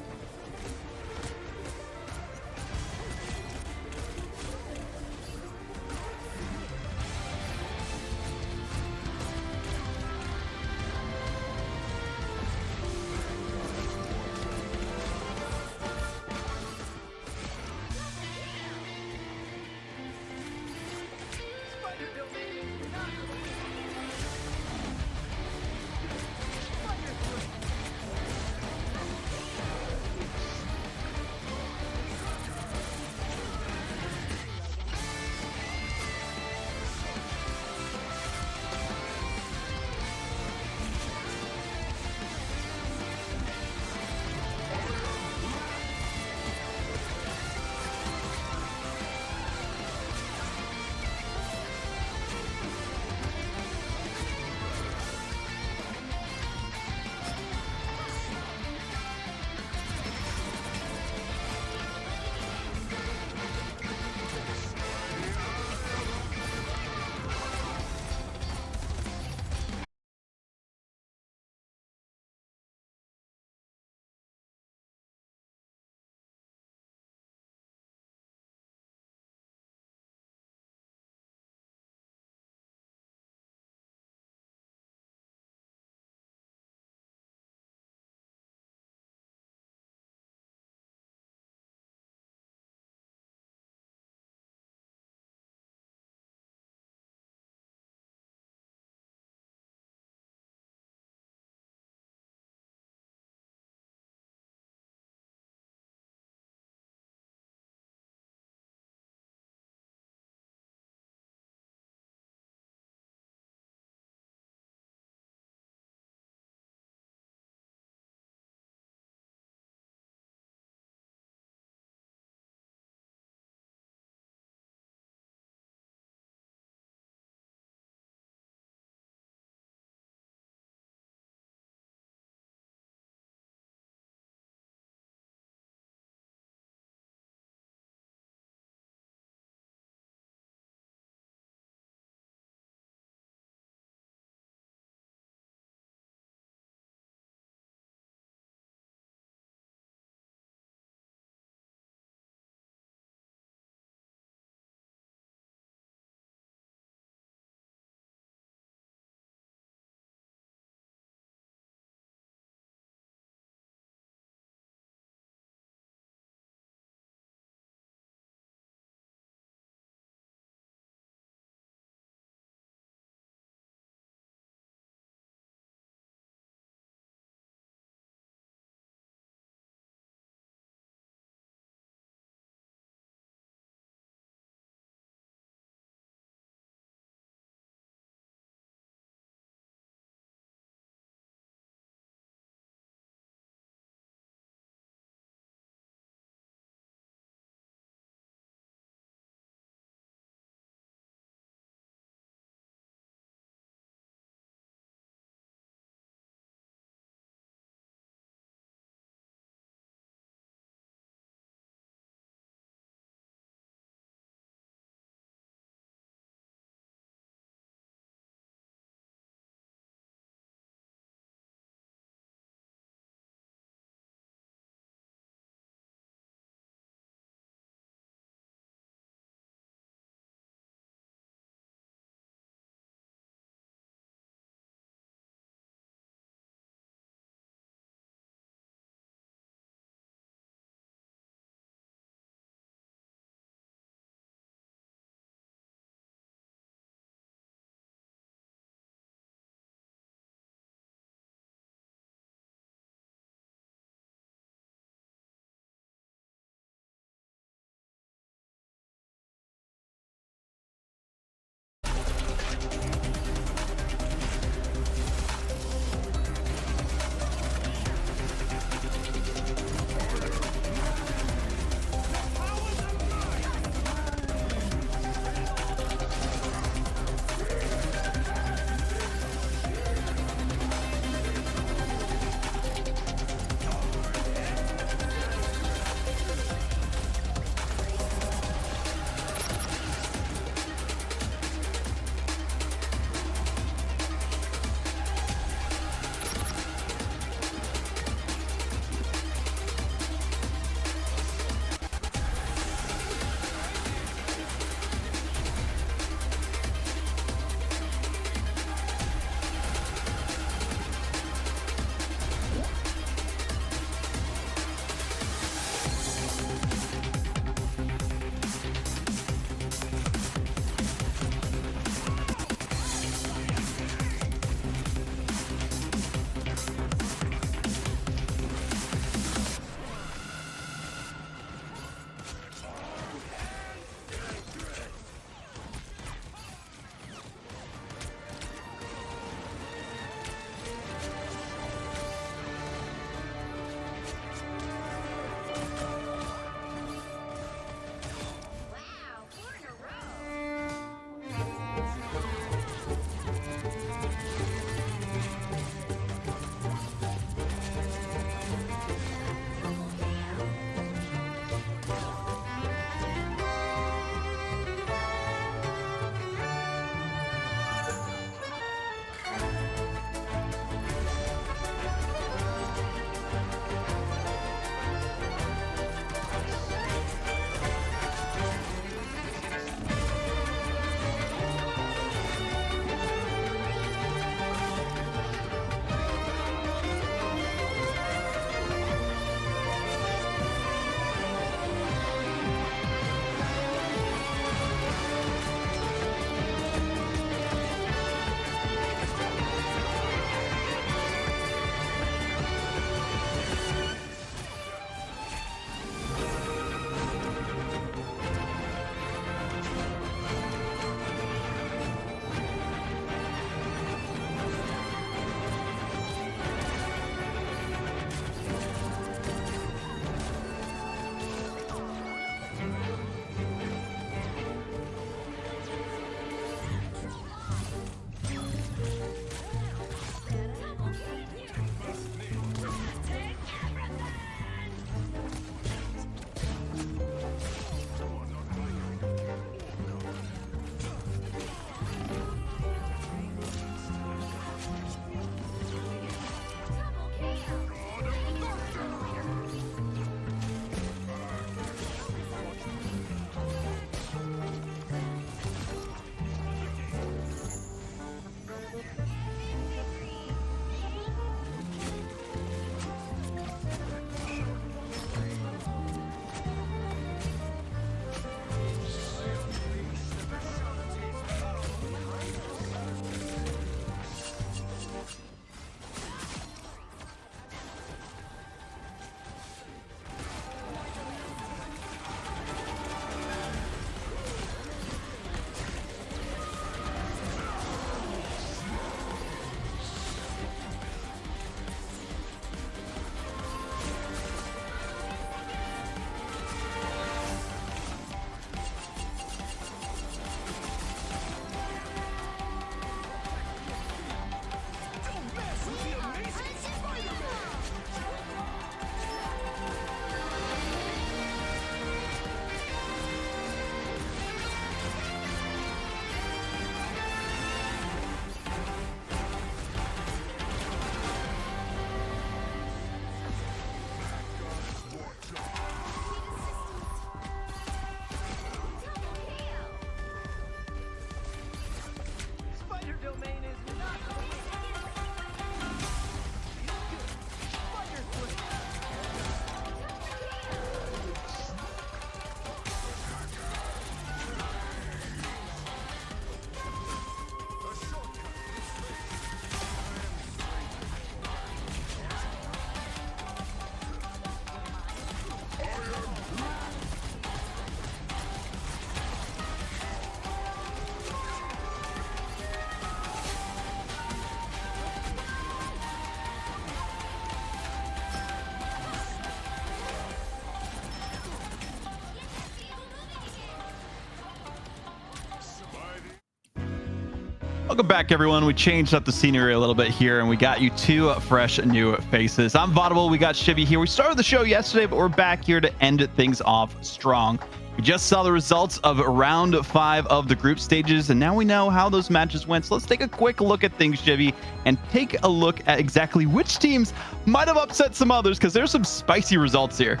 Welcome back, everyone. We changed up the scenery a little bit here, and we got you two fresh new faces. I'm Vaudeville. We got Shibby here. We started the show yesterday, but we're back here to end things off strong. We just saw the results of round 5 of the group stages, and now we know how those matches went. So let's take a quick look at things, Shibby, and take a look at exactly which teams might have upset some others, because there's some spicy results here.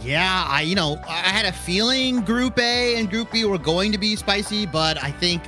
Yeah, I had a feeling Group A and Group B were going to be spicy, but I think,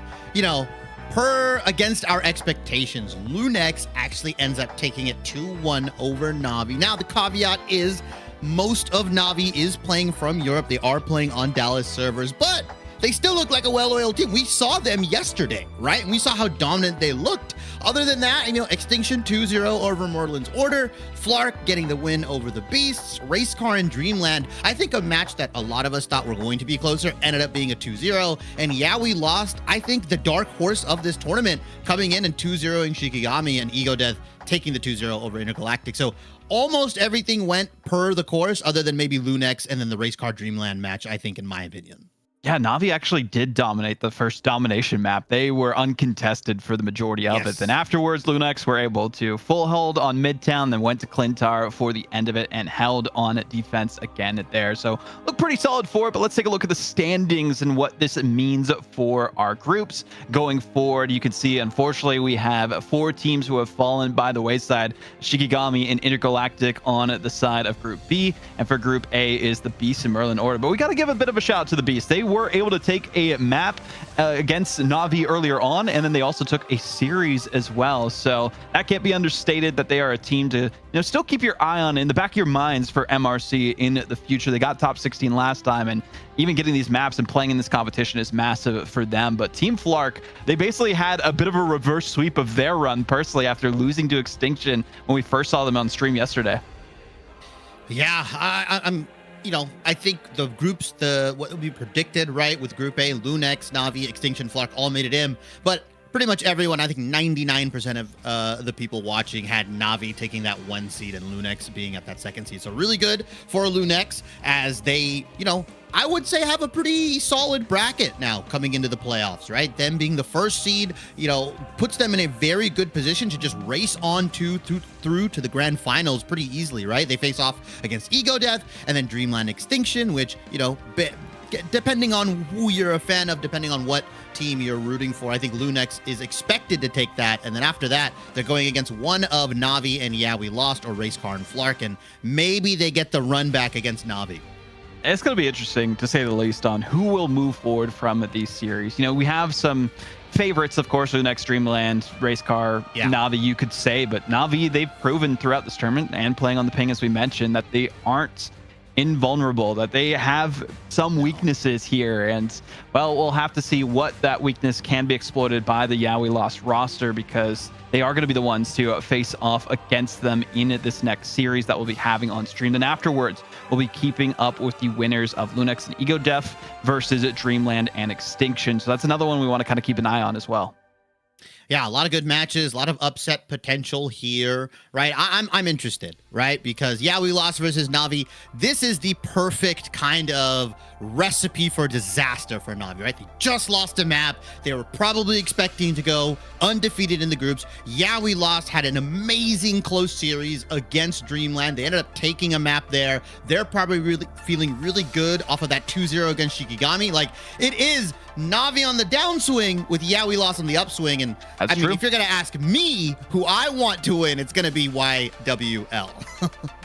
against our expectations, Lunex actually ends up taking it 2-1 over Na'Vi. Now, the caveat is most of Na'Vi is playing from Europe. They are playing on Dallas servers, but they still look like a well-oiled team. We saw them yesterday, right? And we saw how dominant they looked. Other than that, Extinction 2-0 over Mortland's Order, Flark getting the win over the Beasts, Racecar and Dreamland. I think a match that a lot of us thought were going to be closer ended up being a 2-0. And yeah, we lost. I think the dark horse of this tournament coming in and 2-0ing Shikigami and Ego Death taking the 2-0 over Intergalactic. So almost everything went per the course other than maybe Lunex and then the Racecar Dreamland match, I think, in my opinion. Yeah, Na'Vi actually did dominate the first domination map. They were uncontested for the majority of it. Then afterwards, Lunex were able to full hold on Midtown, then went to Clintar for the end of it and held on defense again there. So look pretty solid for it, but let's take a look at the standings and what this means for our groups going forward. You can see, unfortunately, we have 4 teams who have fallen by the wayside. Shikigami and Intergalactic on the side of Group B, and for Group A is the Beast and Merlin Order. But we got to give a bit of a shout out to the Beast. They were able to take a map against Na'Vi earlier on, and then they also took a series as well. So that can't be understated that they are a team to still keep your eye on in the back of your minds for MRC in the future. They got top 16 last time, and even getting these maps and playing in this competition is massive for them. But Team Flark, they basically had a bit of a reverse sweep of their run personally after losing to Extinction when we first saw them on stream yesterday. Yeah, I think the groups, what we predicted, right, with Group A, Lunex, Na'Vi, Extinction, Flark all made it in. But pretty much everyone, I think 99% of the people watching had Na'Vi taking that 1 seed and Lunex being at that 2nd seed. So really good for Lunex as they, I would say have a pretty solid bracket now coming into the playoffs, right? Them being the 1st seed, puts them in a very good position to just race on through to the grand finals pretty easily, right? They face off against Ego Death and then Dreamland Extinction, which, depending on who you're a fan of, depending on what team you're rooting for, I think Lunex is expected to take that. And then after that, they're going against one of Na'Vi and yeah, we lost, or Racecar and Flark, and maybe they get the run back against Na'Vi. It's going to be interesting, to say the least, on who will move forward from these series. We have some favorites, of course, Lunex, Dreamland, Racecar, Na'Vi, you could say. But Na'Vi, they've proven throughout this tournament and playing on the ping, as we mentioned, that they aren't invulnerable, that they have some weaknesses here. And, well, we'll have to see what that weakness can be exploited by the Yeah We Lost roster, because they are going to be the ones to face off against them in this next series that we'll be having on stream. Then afterwards, we'll be keeping up with the winners of Lunex and Ego Death versus Dreamland and Extinction. So that's another one we want to kind of keep an eye on as well. Yeah, a lot of good matches, a lot of upset potential here, right? I'm interested, right? Because yeah, we lost versus Na'Vi. This is the perfect kind of recipe for disaster for Na'Vi, right? They just lost a map. They were probably expecting to go undefeated in the groups. Yeah, we lost, had an amazing close series against Dreamland. They ended up taking a map there. They're probably really feeling really good off of that 2-0 against Shikigami. Like, it is Na'Vi on the downswing with yeah, we lost on the upswing. And that's true. If you're going to ask me who I want to win, it's going to be YWL.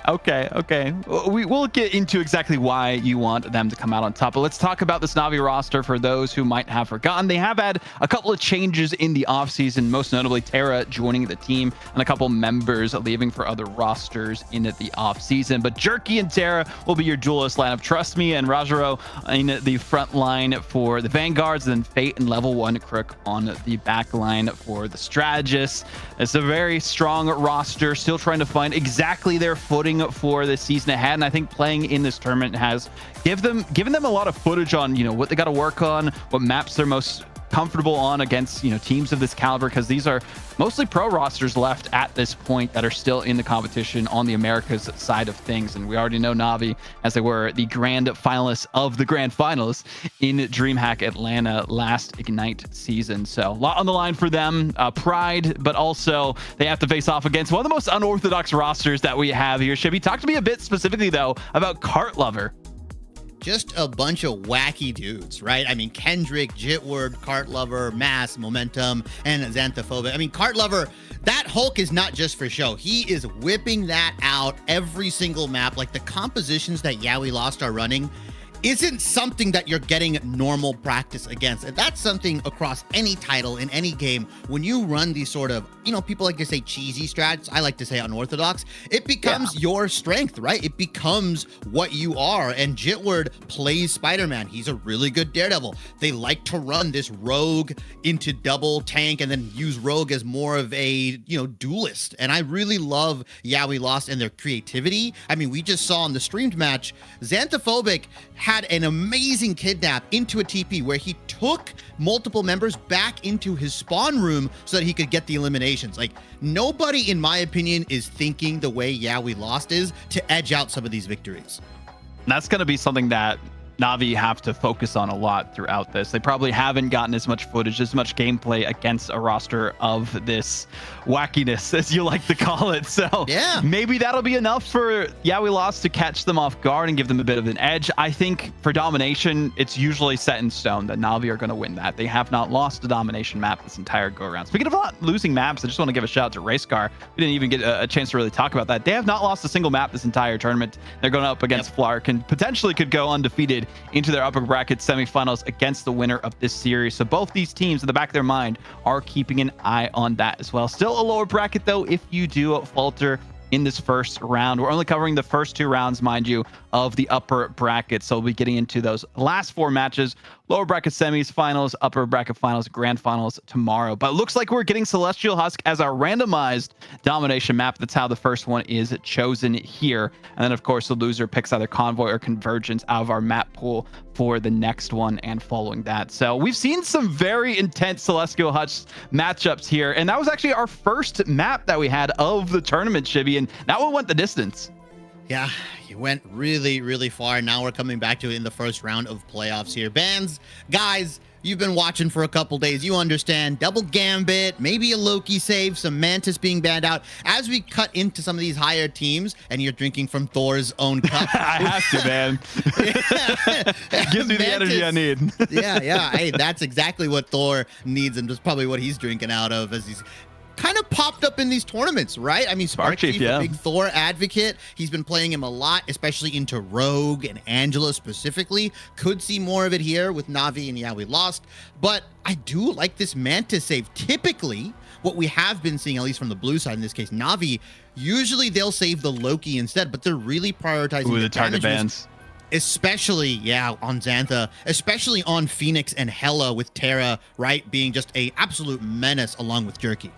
Okay. We'll get into exactly why you want them to come out on top. But let's talk about this Na'Vi roster for those who might have forgotten. They have had a couple of changes in the offseason, most notably Terra joining the team and a couple members leaving for other rosters in the offseason. But Jerky and Terra will be your duelist lineup. Trust me, and Rajaro in the front line for the Vanguards, and then Fate and Level 1 Crook on the back line for the Strategists. It's a very strong roster, still trying to find exactly their footing for the season ahead, and I think playing in this tournament has given them a lot of footage on what they got to work on, what maps they're most comfortable on against, teams of this caliber, because these are mostly pro rosters left at this point that are still in the competition on the Americas side of things. And we already know Navi, as they were the grand finalists of the grand finals in DreamHack Atlanta last Ignite season. So a lot on the line for them. Pride, but also they have to face off against one of the most unorthodox rosters that we have here. Shibby, talk to me a bit specifically, though, about Cart Lover. Just a bunch of wacky dudes, right? I mean, Kendrick, Jitward, Cart Lover, Mass, Momentum, and Xanthophobic. I mean, Cart Lover, that Hulk is not just for show. He is whipping that out every single map. Like, the compositions that We Lost are running isn't something that you're getting normal practice against. And that's something across any title in any game. When you run these sort of, people like to say cheesy strats, I like to say unorthodox, it becomes your strength, right? It becomes what you are. And Jitward plays Spider-Man. He's a really good Daredevil. They like to run this Rogue into double tank and then use Rogue as more of a, duelist. And I really love We Lost and their creativity. I mean, we just saw in the streamed match, Xanthophobic had an amazing kidnap into a TP where he took multiple members back into his spawn room so that he could get the eliminations. Like, nobody, in my opinion, is thinking the way We Lost is to edge out some of these victories. That's going to be something that Navi have to focus on a lot throughout this. They probably haven't gotten as much footage, as much gameplay against a roster of this wackiness, as you like to call it. So yeah, maybe that'll be enough for We Lost to catch them off guard and give them a bit of an edge. I think for domination, it's usually set in stone that Navi are going to win that. They have not lost a domination map this entire go around. Speaking of not losing maps, I just want to give a shout out to Racecar. We didn't even get a chance to really talk about that. They have not lost a single map this entire tournament. They're going up against Flark and potentially could go undefeated into their upper bracket semifinals against the winner of this series. So both these teams in the back of their mind are keeping an eye on that as well. Still a lower bracket, though, if you do falter in this first round. We're only covering the first 2 rounds, mind you, of the upper bracket. So we'll be getting into those last 4 matches, lower bracket semis, finals, upper bracket finals, grand finals tomorrow. But it looks like we're getting Celestial Husk as our randomized domination map. That's how the first one is chosen here. And then, of course, the loser picks either Convoy or Convergence out of our map pool for the next one and following that. So we've seen some very intense Celestial Husk matchups here. And that was actually our first map that we had of the tournament, Shibby. And that one went the distance. Yeah, you went really, really far. Now we're coming back to it in the first round of playoffs here. Bands, guys, you've been watching for a couple days. You understand. Double Gambit, maybe a Loki save, some Mantis being banned out. As we cut into some of these higher teams, and you're drinking from Thor's own cup. I have to, man. Gives me the energy I need. Yeah. Hey, that's exactly what Thor needs, and that's probably what he's drinking out of as he's kind of popped up in these tournaments, right? I mean, Spark Chief, a big Thor advocate. He's been playing him a lot, especially into Rogue and Angela specifically. Could see more of it here with Navi and We Lost. But I do like this Mantis save. Typically, what we have been seeing, at least from the blue side in this case, Navi, usually they'll save the Loki instead, but they're really prioritizing the target bans. Especially, on Xantha, especially on Phoenix and Hela with Terra, right, being just a absolute menace along with Jerky.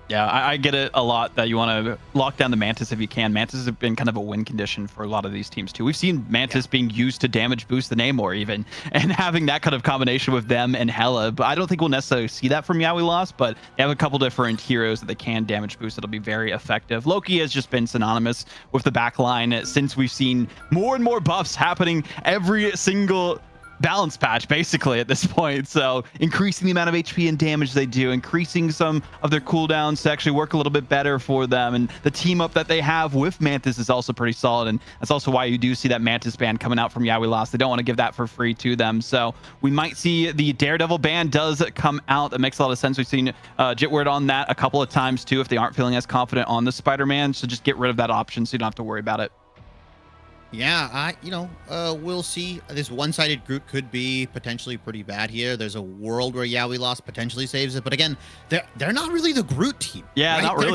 Yeah, I get it a lot that you want to lock down the Mantis if you can. Mantis has been kind of a win condition for a lot of these teams too. We've seen Mantis being used to damage boost the Namor even, and having that kind of combination with them and Hela. But I don't think we'll necessarily see that from We Lost, but they have a couple different heroes that they can damage boost that'll be very effective. Loki has just been synonymous with the backline since we've seen more and more buffs happening every single balance patch basically at this point. So increasing the amount of HP and damage they do, increasing some of their cooldowns to actually work a little bit better for them. And the team up that they have with Mantis is also pretty solid. And that's also why you do see that Mantis ban coming out from We Lost. They don't want to give that for free to them. So we might see the Daredevil ban does come out. That makes a lot of sense. We've seen Jitward on that a couple of times too if they aren't feeling as confident on the Spider-Man. So just get rid of that option so you don't have to worry about it. Yeah, we'll see. This one-sided group could be potentially pretty bad here. There's a world where We Lost potentially saves it, but again, they're not really the Groot team. Yeah, right? not really.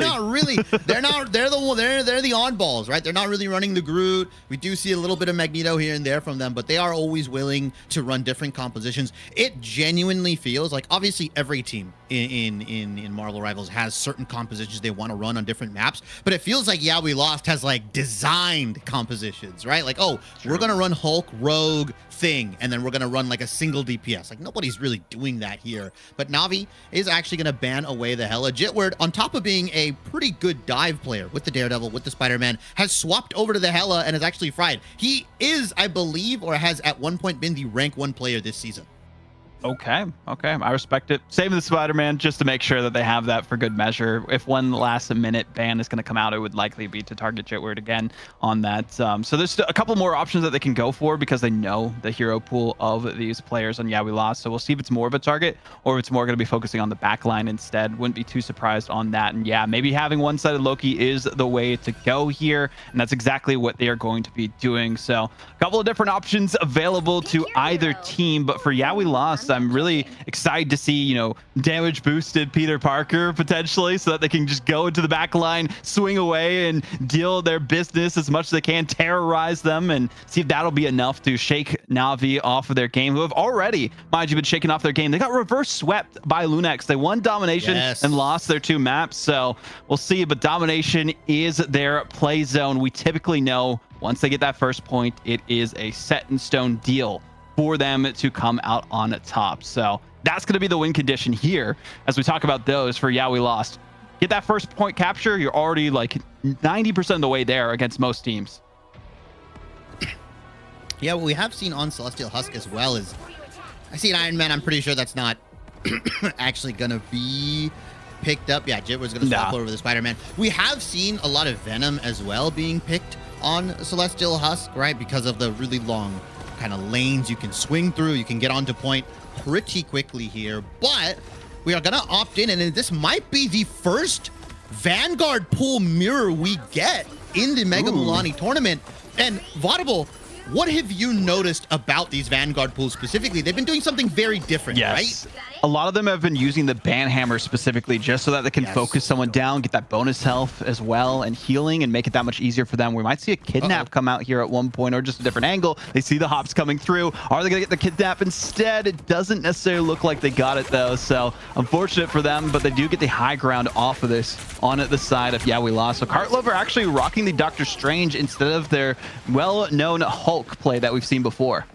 They're not really. They're the oddballs, right? They're not really running the Groot. We do see a little bit of Magneto here and there from them, but they are always willing to run different compositions. It genuinely feels like, obviously, every team in Marvel Rivals has certain compositions they want to run on different maps, but it feels like We Lost has like designed compositions. right? Like, oh, we're going to run Hulk, Rogue, Thing, and then we're going to run like a single DPS. Like, nobody's really doing that here. But Na'Vi is actually going to ban away the Hela. Jitward, on top of being a pretty good dive player with the Daredevil, with the Spider-Man, has swapped over to the Hela and is actually fried. He is, I believe, or has at one point been the rank 1 player this season. Okay, I respect it. Saving the Spider-Man just to make sure that they have that for good measure. If one last-minute ban is going to come out, it would likely be to target Jitward again on that. So there's a couple more options that they can go for because they know the hero pool of these players on Yeah We Lost. So we'll see if it's more of a target or if it's more going to be focusing on the backline instead. Wouldn't be too surprised on that. And yeah, maybe having one-sided Loki is the way to go here, and that's exactly what they are going to be doing. So a couple of different options available to either team, but for Yeah We Lost, I'm really excited to see, you know, damage boosted Peter Parker potentially so that they can just go into the back line, swing away and deal their business as much as they can, terrorize them, and see if that'll be enough to shake Na'Vi off of their game, who have already, mind you, been shaken off their game. They got reverse swept by Lunex. They won Domination and lost their 2 maps. So we'll see, but Domination is their play zone. We typically know once they get that first point, it is a set in stone deal for them to come out on top. So that's going to be the win condition here as we talk about those for Yeah We Lost. Get that first point capture, you're already like 90% of the way there against most teams. Yeah, what we have seen on Celestial Husk as well is, I see an Iron Man, I'm pretty sure that's not actually going to be picked up. Yeah, Jit was going to swap over the Spider-Man. We have seen a lot of Venom as well being picked on Celestial Husk, right? Because of the really long kind of lanes you can swing through. You can get onto point pretty quickly here, but we are going to opt in, and this might be the first Vanguard pool mirror we get in the Mega Mulaney tournament. And Vaudable, what have you noticed about these Vanguard pools specifically? They've been doing something very different, right? A lot of them have been using the Banhammer specifically just so that they can focus someone down, get that bonus health as well, and healing, and make it that much easier for them. We might see a Kidnap come out here at one point, or just a different angle. They see the hops coming through. Are they going to get the Kidnap instead? It doesn't necessarily look like they got it, though, so unfortunate for them, but they do get the high ground off of this on the side of Yeah We Lost. So Kartlov are actually rocking the Doctor Strange instead of their well-known Hulk play that we've seen before.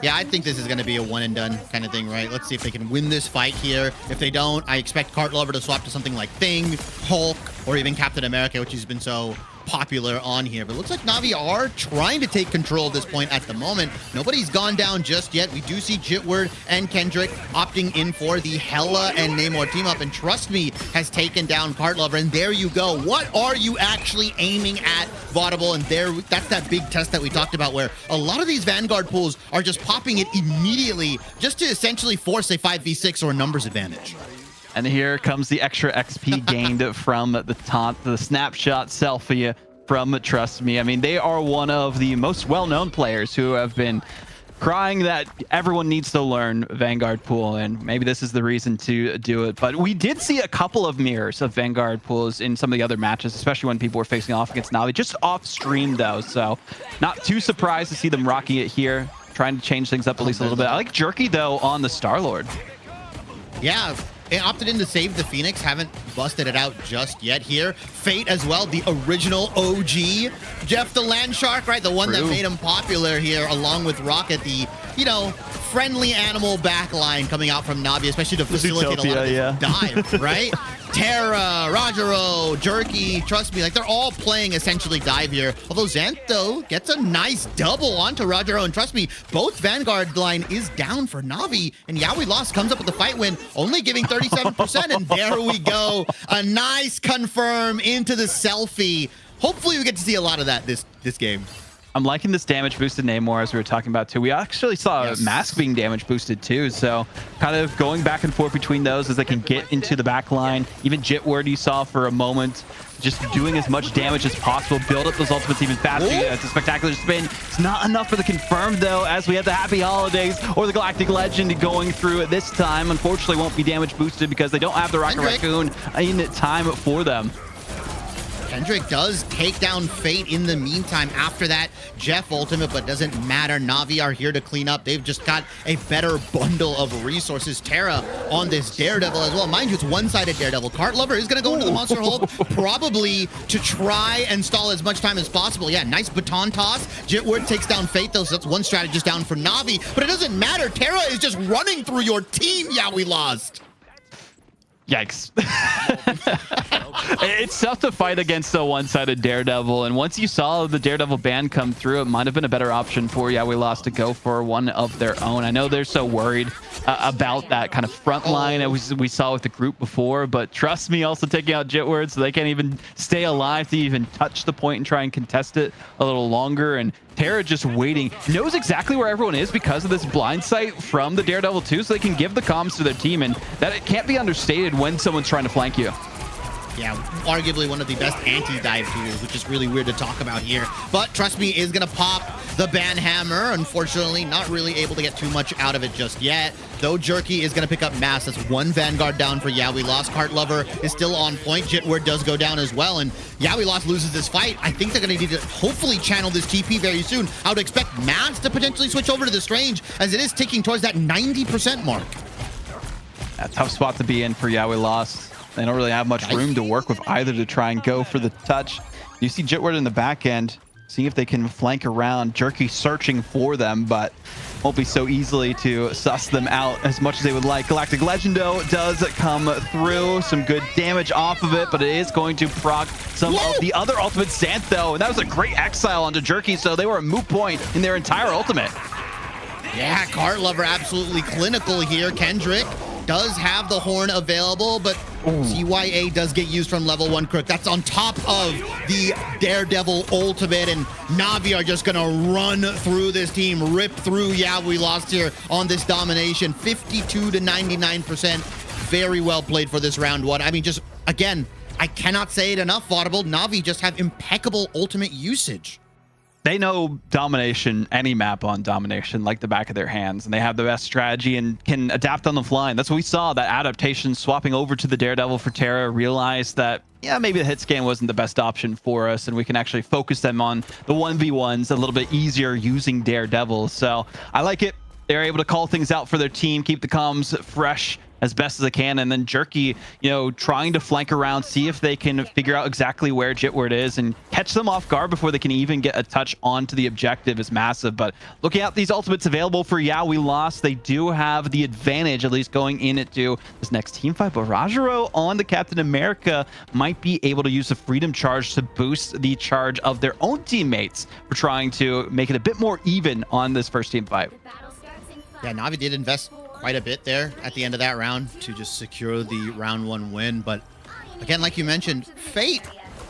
Yeah, I think this is going to be a one and done kind of thing, right? Let's see if they can win this fight here. If they don't, I expect Kartlover to swap to something like Thing, Hulk, or even Captain America, which has been so popular on here. But it looks like Na'Vi are trying to take control at this point at the moment. Nobody's gone down just yet. We do see Jitward and Kendrick opting in for the Hela and Namor team up, and Trust Me has taken down Kartlover, and there you go. What are you actually aiming at, Vaudable? And that's that big test that we talked about, where a lot of these Vanguard pools are just popping it immediately just to essentially force a 5v6 or a numbers advantage. And here comes the extra XP gained from the taunt, the snapshot selfie from Trust Me. I mean, they are one of the most well-known players who have been crying that everyone needs to learn Vanguard pool, and maybe this is the reason to do it. But we did see a couple of mirrors of Vanguard pools in some of the other matches, especially when people were facing off against Na'Vi, just off stream though. So not too surprised to see them rocking it here, trying to change things up at least a little bit. I like Jerky though on the Star-Lord. Yeah, they opted in to save the Phoenix. Haven't busted it out just yet here. Fate as well, the original OG. Jeff the Land Shark, right? The one that made him popular here, along with Rocket, the, you know, friendly animal backline coming out from Na'Vi, especially to facilitate a lot of this dive, right? Terra, Rogero, Jerky, Trust Me, like they're all playing essentially dive here. Although Xantho gets a nice double onto Rogero and Trust Me. Both Vanguard line is down for Na'Vi, and Yeah We Lost comes up with the fight win, only giving 37%, and there we go. A nice confirm into the selfie. Hopefully we get to see a lot of that this game. I'm liking this damage boosted Namor, as we were talking about too. We actually saw Mask being damage boosted too, so kind of going back and forth between those as they can get into the back line. Even Jitward you saw for a moment, just doing as much damage as possible, build up those ultimates even faster. It's a spectacular spin. It's not enough for the confirmed though, as we have the Happy Holidays or the Galactic Legend going through it this time. Unfortunately won't be damage boosted because they don't have the Rocket Raccoon in time for them. Kendrick does take down Fate in the meantime. After that, Jeff ultimate, but doesn't matter. Na'Vi are here to clean up. They've just got a better bundle of resources. Terra on this Daredevil as well. Mind you, it's one-sided Daredevil. Cart Lover is going to go into the Monster Hulk, probably to try and stall as much time as possible. Yeah, nice baton toss. Jitward takes down Fate, though, so that's one strategist down for Na'Vi. But it doesn't matter. Terra is just running through your team. Yeah, we lost. Yikes. It's tough to fight against a one-sided Daredevil, and once you saw the Daredevil ban come through, it might have been a better option for Yeah We Lost to go for one of their own. I know they're so worried about that kind of front line that we saw with the group before, but trust me, also taking out Jitward so they can't even stay alive to even touch the point and try and contest it a little longer. And Terra just waiting, knows exactly where everyone is because of this blind sight from the Daredevil too, so they can give the comms to their team, and that it can't be understated when someone's trying to flank you. Yeah, arguably one of the best anti-dive tools, which is really weird to talk about here. But trust me, is going to pop the ban hammer. Unfortunately, not really able to get too much out of it just yet. Though Jerky is going to pick up Mass. That's one Vanguard down for Yeah We Lost. Cart Lover is still on point. Jitward does go down as well. And Yeah We Lost loses this fight. I think they're going to need to hopefully channel this TP very soon. I would expect Mass to potentially switch over to the Strange, as it is ticking towards that 90% mark. A tough spot to be in for Yeah We Lost. They don't really have much room to work with either to try and go for the touch. You see Jitward in the back end, see if they can flank around. Jerky searching for them, but won't be so easily to suss them out as much as they would like. Galactic Legendo does come through. Some good damage off of it, but it is going to proc some of the other ultimates, Xantho. And that was a great exile onto Jerky, so they were a moot point in their entire ultimate. Yeah, Cart Lover absolutely clinical here. Kendrick does have the horn available, but CYA does get used from level 1 Crook. That's on top of the Daredevil ultimate, and Na'Vi are just gonna run through this team, rip through Yeah We Lost here on this domination. 52 to 99%. Very well played for this round one. I mean, just again, I cannot say it enough, Audible. Na'Vi just have impeccable ultimate usage. They know domination, any map on domination, like the back of their hands, and they have the best strategy and can adapt on the fly. And that's what we saw, that adaptation, swapping over to the Daredevil for Terra, realized that, yeah, maybe the hit scan wasn't the best option for us, and we can actually focus them on the 1v1s a little bit easier using Daredevil. So I like it. They're able to call things out for their team, keep the comms fresh as best as they can, and then Jerky, you know, trying to flank around, see if they can figure out exactly where Jitward is and catch them off guard before they can even get a touch onto the objective is massive. But looking at these ultimates available for Yeah We Lost, they do have the advantage, at least going into this next team fight. But Rajaro on the Captain America might be able to use the Freedom Charge to boost the charge of their own teammates for trying to make it a bit more even on this first team fight. Yeah, Na'Vi did invest quite a bit there at the end of that round to just secure the round 1 win. But again, like you mentioned, Fate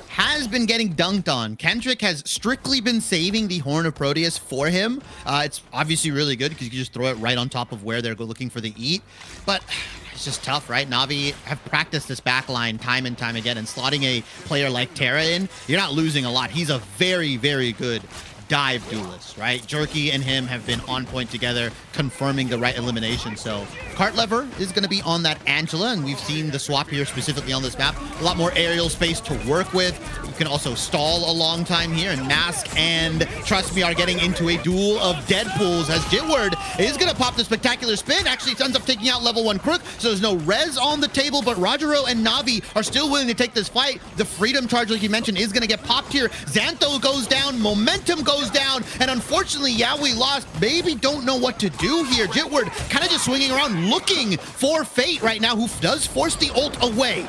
has been getting dunked on. Kendrick has strictly been saving the Horn of Proteus for him. It's obviously really good because you can just throw it right on top of where they're looking for the eat. But it's just tough, right? Na'Vi have practiced this backline time and time again, and slotting a player like Terra in, you're not losing a lot. He's a very, very good dive duelist, right? Jerky and him have been on point together, confirming the right elimination. So Cart Lever is going to be on that Angela, and we've seen the swap here specifically on this map. A lot more aerial space to work with. You can also stall a long time here, and Mask and Trust Me are getting into a duel of Deadpools, as Jitward is going to pop the spectacular spin. Actually, it ends up taking out level 1 Crook, so there's no res on the table, but Rajaro and Na'Vi are still willing to take this fight. The Freedom Charge, like you mentioned, is going to get popped here. Xantho goes down, Momentum goes down, and unfortunately, Yeah We Lost maybe don't know what to do here. Jitward kind of just swinging around looking for Fate right now, who does force the ult away.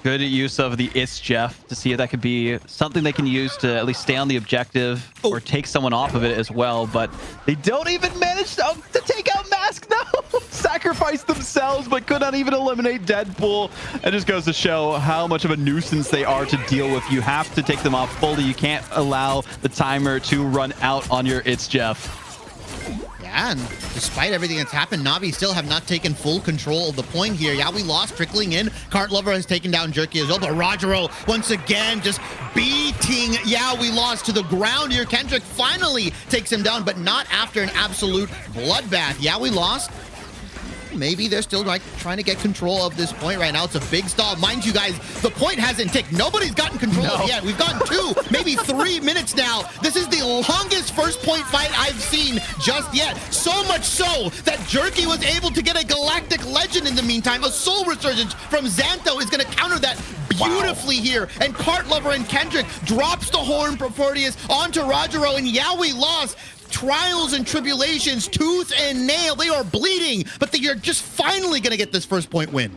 Good use of the It's Jeff to see if that could be something they can use to at least stay on the objective or take someone off of it as well. But they don't even manage to take out Mask. No, sacrifice themselves, but could not even eliminate Deadpool. It just goes to show how much of a nuisance they are to deal with. You have to take them off fully. You can't allow the timer to run out on your It's Jeff. Yeah, and despite everything that's happened, Na'Vi still have not taken full control of the point here. Yeah, we lost trickling in. Cart Lover has taken down Jerky as well, but Rajaro once again just beating Yeah We Lost to the ground here. Kendrick finally takes him down, but not after an absolute bloodbath. Yeah We Lost maybe they're still like trying to get control of this point right now. It's a big stall. Mind you guys, the point hasn't ticked. Nobody's gotten control of it yet. We've gotten 2, maybe 3 minutes now. This is the longest first point fight I've seen just yet. So much so that Jerky was able to get a Galactic Legend in the meantime. A Soul Resurgence from Xantho is going to counter that beautifully here. And Cart Lover and Kendrick drops the horn for Proteus onto Rajaro, and yeah, we lost. Trials and tribulations, tooth and nail. They are bleeding, but they are just finally going to get this first point win.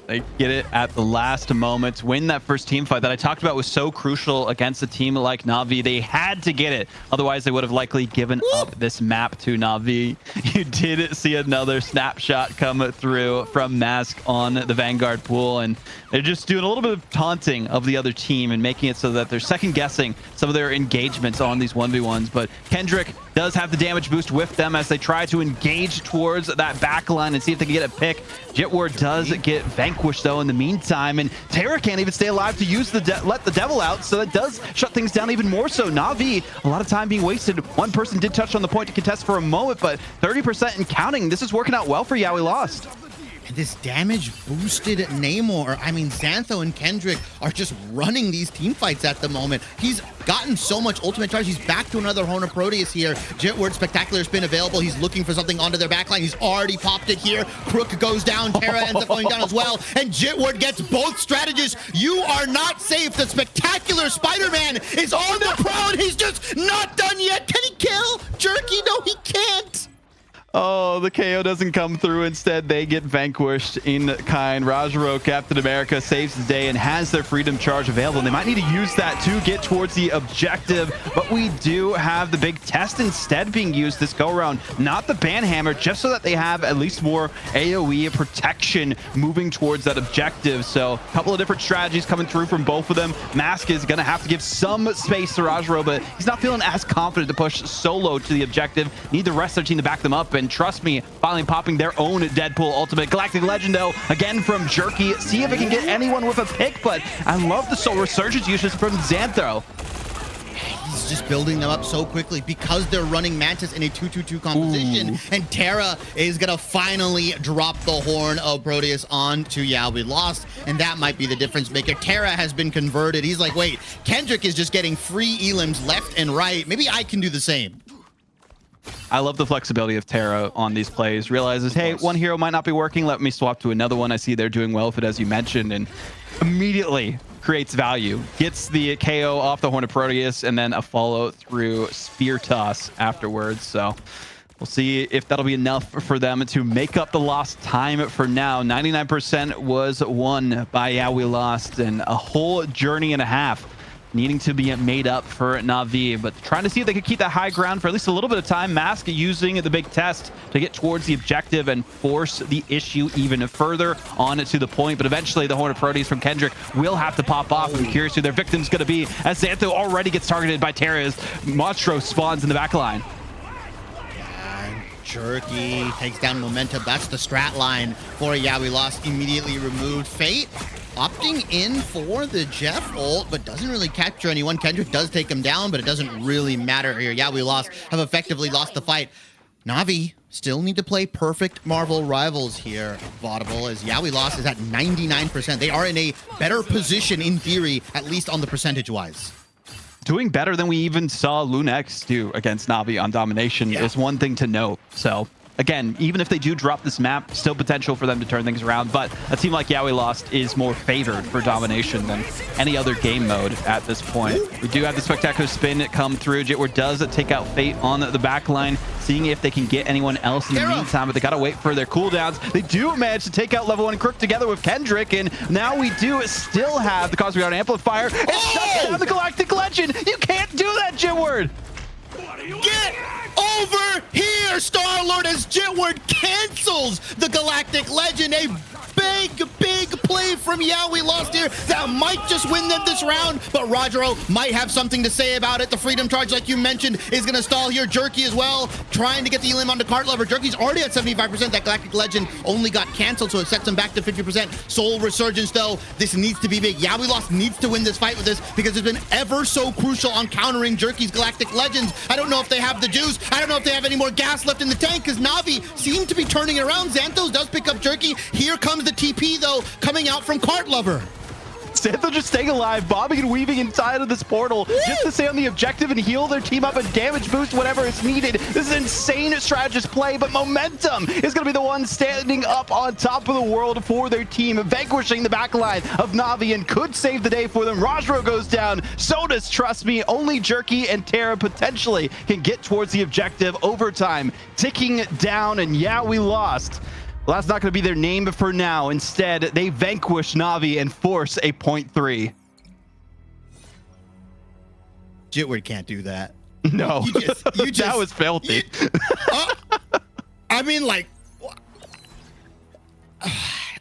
They get it at the last moment, win that first team fight that I talked about was so crucial against a team like Na'Vi. They had to get it. Otherwise, they would have likely given up this map to Na'Vi. You did see another snapshot come through from Mask on the Vanguard pool, and they're just doing a little bit of taunting of the other team and making it so that they're second guessing some of their engagements on these 1v1s. But Kendrick does have the damage boost with them as they try to engage towards that back line and see if they can get a pick. Jitward does get vanquished though in the meantime, and Terra can't even stay alive to use let the devil out, so that does shut things down even more so. Na'Vi, a lot of time being wasted. One person did touch on the point to contest for a moment, but 30% and counting. This is working out well for Yeah! We Lost. And this damage boosted Namor. I mean, Xantho and Kendrick are just running these team fights at the moment. He's gotten so much ultimate charge. He's back to another Horn of Proteus here. Jitward Spectacular Spin available. He's looking for something onto their backline. He's already popped it here. Crook goes down. Terra ends up going down as well. And Jitward gets both strategists. You are not safe. The Spectacular Spider-Man is on the prowl. He's just not done yet. Can he kill Jerky? No, he can't. Oh, the KO doesn't come through. Instead, they get vanquished in kind. Rajaro, Captain America, saves the day and has their freedom charge available. And they might need to use that to get towards the objective, but we do have the big test instead being used this go around, not the banhammer, just so that they have at least more AoE protection moving towards that objective. So a couple of different strategies coming through from both of them. Mask is going to have to give some space to Rajaro, but he's not feeling as confident to push solo to the objective. Need the rest of their team to back them up. And trust me, finally popping their own Deadpool ultimate. Galactic Legend, though, again from Jerky. See if it can get anyone with a pick, but I love the Soul Resurgence uses from Xantho. He's just building them up so quickly because they're running Mantis in a 2-2-2 composition. Ooh. And Terra is going to finally drop the Horn of Proteus onto Yeah! We Lost, and that might be the difference maker. Terra has been converted. He's like, wait, Kendrick is just getting free elims left and right. Maybe I can do the same. I love the flexibility of Terra on these plays. Realizes, hey, one hero might not be working. Let me swap to another one. I see they're doing well with it, as you mentioned, and immediately creates value. Gets the KO off the Horn of Proteus, and then a follow through Spear Toss afterwards. So we'll see if that'll be enough for them to make up the lost time for now. 99% was won by Yeah! We Lost, and a whole journey and a half needing to be made up for Na'Vi, but trying to see if they could keep that high ground for at least a little bit of time. Mask using the big test to get towards the objective and force the issue even further on to the point, but eventually the Horn of Proteus from Kendrick will have to pop off. I'm curious who their victim's going to be, as Xantho already gets targeted by Terra's. Monstro spawns in the back line. Jerky takes down Momentum. That's the strat line for Yeah! We Lost. Immediately removed. Fate opting in for the Jeff ult, but doesn't really capture anyone. Kendrick does take him down, but it doesn't really matter here. Yeah! We Lost have effectively lost the fight. Na'Vi still need to play perfect Marvel Rivals here, Vaudable, as Yeah! We Lost is at 99%. They are in a better position in theory, at least on the percentage-wise. Doing better than we even saw Lunex do against Na'Vi on Domination is one thing to note. So again, even if they do drop this map, still potential for them to turn things around. But a team like Yeah! We Lost is more favored for Domination than any other game mode at this point. We do have the Spectacular Spin come through. Jitward does take out Fate on the back line, seeing if they can get anyone else in the meantime, but they got to wait for their cooldowns. They do manage to take out Level 1 Crook together with Kendrick, and now we do still have the Cosmic Art Amplifier. And shut down the Galactic Legend! You can't do that, Jitward! Get over here, Star-Lord, as Jitward cancels the Galactic Legend. A big play from Yeah We Lost here. That might just win them this round, but Rajaro might have something to say about it. The Freedom Charge, like you mentioned, is going to stall here. Jerky as well, trying to get the elim onto Cart Lover. Jerky's already at 75%. That Galactic Legend only got canceled, so it sets him back to 50%. Soul Resurgence, though, this needs to be big. Yeah We Lost needs to win this fight with this because it's been ever so crucial on countering Jerky's Galactic Legends. I don't know if they have the juice. I don't know if they have any more gas left in the tank because Na'Vi seem to be turning it around. Xanthos does pick up Jerky. Here comes the TP, though, coming out from Cart Lover. Xantho just staying alive, bobbing and weaving inside of this portal just to stay on the objective and heal their team up and damage boost whatever is needed. This is an insane strategist play, but Momentum is going to be the one standing up on top of the world for their team, vanquishing the backline of Na'Vi and could save the day for them. Rajaro goes down, so does Trust Me. Only Jerky and Tara potentially can get towards the objective. Overtime ticking down, and Yeah We Lost. Well, that's not going to be their name for now. Instead, they vanquish Na'Vi and force a 0.3. Jitward can't do that. No, You just that was filthy. I mean, like,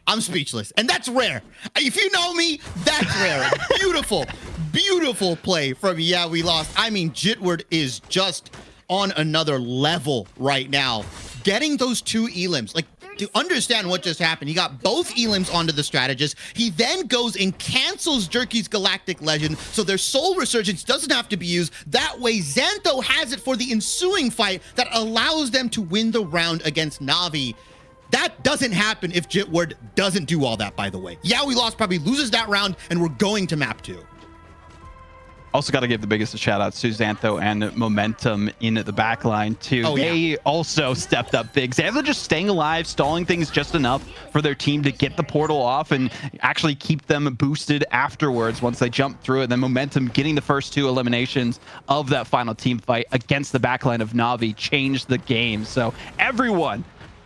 I'm speechless, and that's rare. If you know me, that's rare. Beautiful, beautiful play from Yeah We Lost. I mean, Jitward is just on another level right now. Getting those 2 elims, like, to understand what just happened, he got both elims onto the strategist. He then goes and cancels Jerky's Galactic Legend, so their Soul Resurgence doesn't have to be used. That way, Xantho has it for the ensuing fight that allows them to win the round against Na'Vi. That doesn't happen if Jitward doesn't do all that, by the way. Yeah We Lost probably loses that round, and we're going to map 2. Also got to give the biggest of shout outs to Xantho and Momentum in the back line too. They also stepped up big. Xantho just staying alive, stalling things just enough for their team to get the portal off and actually keep them boosted afterwards once they jump through it. Then Momentum getting the first 2 eliminations of that final team fight against the backline of Na'Vi changed the game. So everyone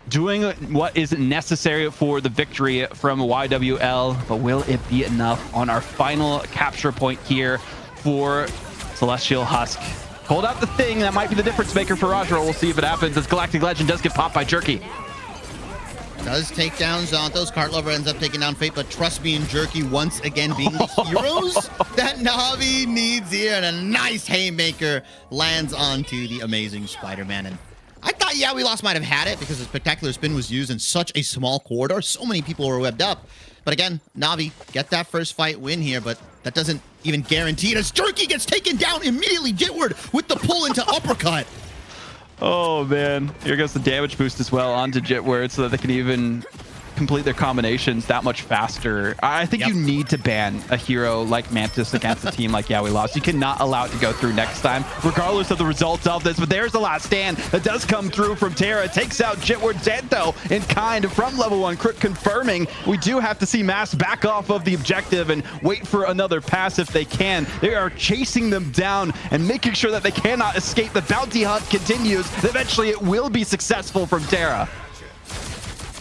doing what is necessary for the victory from YWL, but will it be enough on our final capture point here for Celestial Husk? Hold out the thing. That might be the difference maker for Rajaro. We'll see if it happens as Galactic Legend does get popped by Jerky. Does take down Xanthos. Cart Lover ends up taking down Fate, but Trust Me and Jerky once again being the heroes that Na'Vi needs here. And a nice haymaker lands onto the amazing Spider-Man. And I thought Yeah We Lost might have had it because the Spectacular Spin was used in such a small corridor. So many people were webbed up. But again, Na'Vi get that first fight win here, but that doesn't even guarantee it as Jerky gets taken down immediately. Jitward with the pull into uppercut. Oh man, here goes the damage boost as well onto Jitward so that they can even complete their combinations that much faster. I think you need to ban a hero like Mantis against a team like Yeah We Lost. You cannot allow it to go through next time, regardless of the results of this. But there's the last stand that does come through from Tara. Takes out Jitward. Xantho in kind from level 1, crit confirming. We do have to see Mass back off of the objective and wait for another pass if they can. They are chasing them down and making sure that they cannot escape. The bounty hunt continues. Eventually it will be successful from Tara.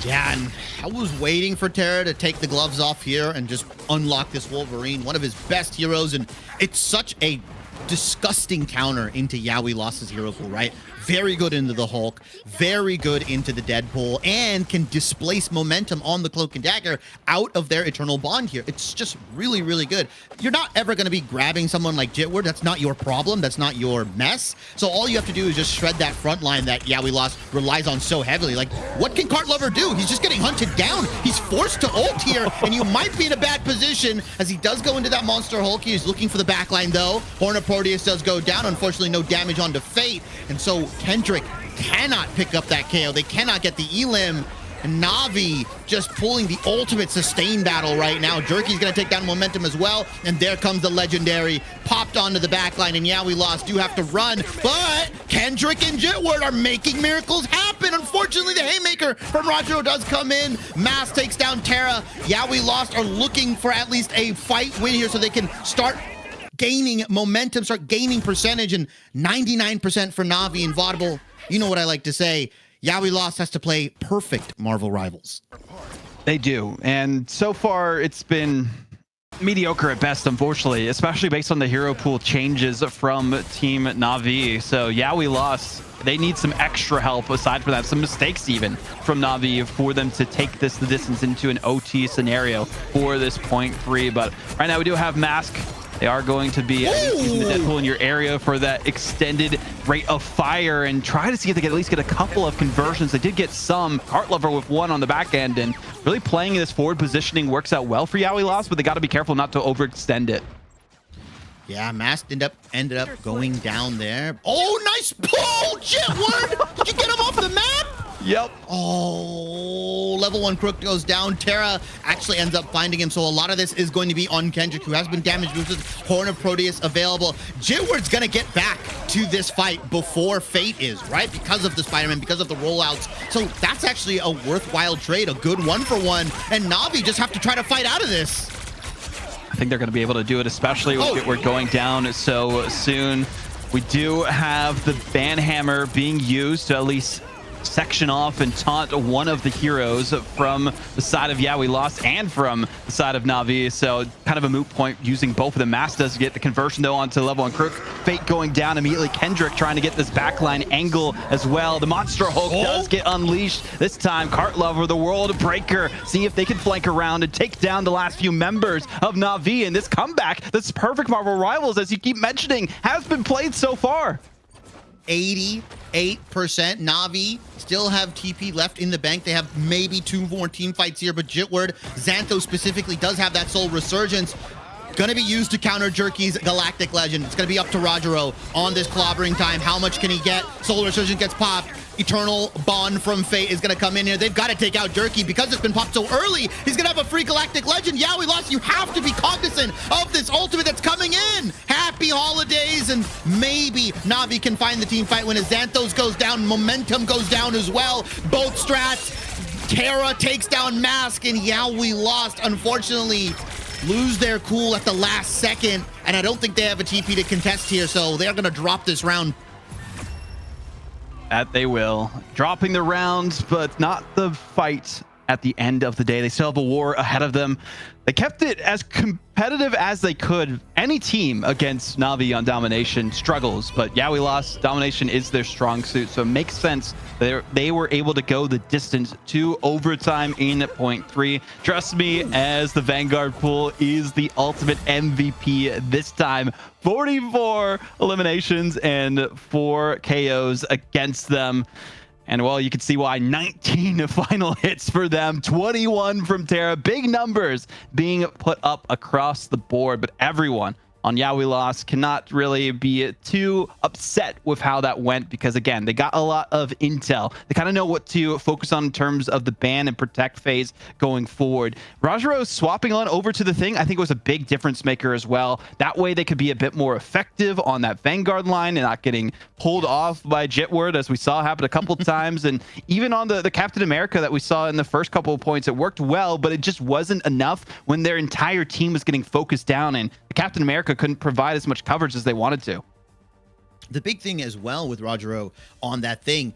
Yeah, and I was waiting for Tara to take the gloves off here and just unlock this Wolverine, one of his best heroes, and it's such a disgusting counter into Yeah We Lost's hero pool, right? Very good into the Hulk, very good into the Deadpool, and can displace Momentum on the Cloak and Dagger out of their Eternal Bond here. It's just really, really good. You're not ever going to be grabbing someone like Jitward. That's not your problem. That's not your mess. So all you have to do is just shred that front line that Yeah We Lost relies on so heavily. Like, what can Cart Lover do? He's just getting hunted down. He's forced to ult here, and you might be in a bad position as he does go into that Monster Hulk. He's looking for the backline, though. Horn of Proteus does go down. Unfortunately, no damage onto Fate, and so Kendrick cannot pick up that KO. They cannot get the elim. And Na'Vi just pulling the ultimate sustain battle right now. Jerky's going to take down Momentum as well. And there comes the Legendary. Popped onto the backline. And Yeah We Lost do have to run. But Kendrick and Jitward are making miracles happen. Unfortunately, the Haymaker from Rajaro does come in. Mass takes down Tara. Yeah We Lost are looking for at least a fight win here so they can start gaining momentum, start gaining percentage, and 99% for Na'Vi and Vaudeville. You know what I like to say. Yeah We Lost has to play perfect Marvel Rivals. They do. And so far, it's been mediocre at best, unfortunately, especially based on the hero pool changes from Team Na'Vi. So Yeah We Lost they need some extra help aside from that, some mistakes even from Na'Vi for them to take this the distance into an OT scenario for this point 3. But right now we do have Mask. They are going to be at least using the Deadpool in your area for that extended rate of fire and try to see if they can at least get a couple of conversions. They did get some. Heartlover with one on the back end, and really playing this forward positioning works out well for Yaoi Lost, but they got to be careful not to overextend it. Yeah, Mask ended up going down there. Oh, nice pull, Jitward! Did you get him off the map? Yep. Oh, level 1 Crook goes down. Terra actually ends up finding him, so a lot of this is going to be on Kendrick, who has been damage boosted. Horn of Proteus available. Jitward's gonna get back to this fight before Fate is, right? Because of the Spider-Man, because of the rollouts. So that's actually a worthwhile trade, a good 1-for-1, and Na'Vi just have to try to fight out of this. I think they're going to be able to do it, especially with we're going down so soon. We do have the Banhammer being used to at least section off and taunt one of the heroes from the side of Yaoi Lost and from the side of Na'Vi. So kind of a moot point using both of them. Mask does get the conversion though onto level 1 Crook. Fate going down immediately. Kendrick trying to get this backline angle as well. The Monster Hulk does get unleashed. This time Heartlover, the World Breaker, see if they can flank around and take down the last few members of Na'Vi. And this comeback, this perfect Marvel Rivals, as you keep mentioning, has been played so far. 88%. Na'Vi still have TP left in the bank. They have maybe 2 more team fights here, but Jitward, Xantho specifically, does have that Soul Resurgence. Gonna be used to counter Jerky's Galactic Legend. It's gonna be up to Rogero on this clobbering time. How much can he get? Soul Resurgence gets popped. Eternal Bond from Fate is gonna come in here. They've got to take out Jerky because it's been popped so early. He's gonna have a free Galactic Legend. Yaoi Lost, you have to be cognizant of this ultimate that's coming in. Happy holidays, and maybe Na'Vi can find the team fight when his Xanthos goes down. Momentum goes down as well. Both strats. Terra takes down Mask, and Yaoi Lost, unfortunately, lose their cool at the last second, and I don't think they have a TP to contest here, so they're gonna drop this round. That they will. Dropping the rounds, but not the fight at the end of the day. They still have a war ahead of them. They kept it as competitive as they could. Any team against Na'Vi on Domination struggles, but Yaoi Lost, Domination is their strong suit, so it makes sense they were able to go the distance to overtime in point 3. Trust me, as the Vanguard pool is the ultimate MVP this time. 44 eliminations and 4 KOs against them. And well, you can see why. 19 final hits for them, 21 from Terra. Big numbers being put up across the board, but everyone on Yaoi Lost cannot really be too upset with how that went because, again, they got a lot of intel. They kind of know what to focus on in terms of the ban and protect phase going forward. Rogero swapping on over to the Thing, I think, was a big difference maker as well. That way they could be a bit more effective on that Vanguard line and not getting pulled off by Jitward, as we saw happen a couple times. And even on the Captain America that we saw in the first couple of points, it worked well, but it just wasn't enough when their entire team was getting focused down and Captain America couldn't provide as much coverage as they wanted to. The big thing as well with Rogero on that Thing,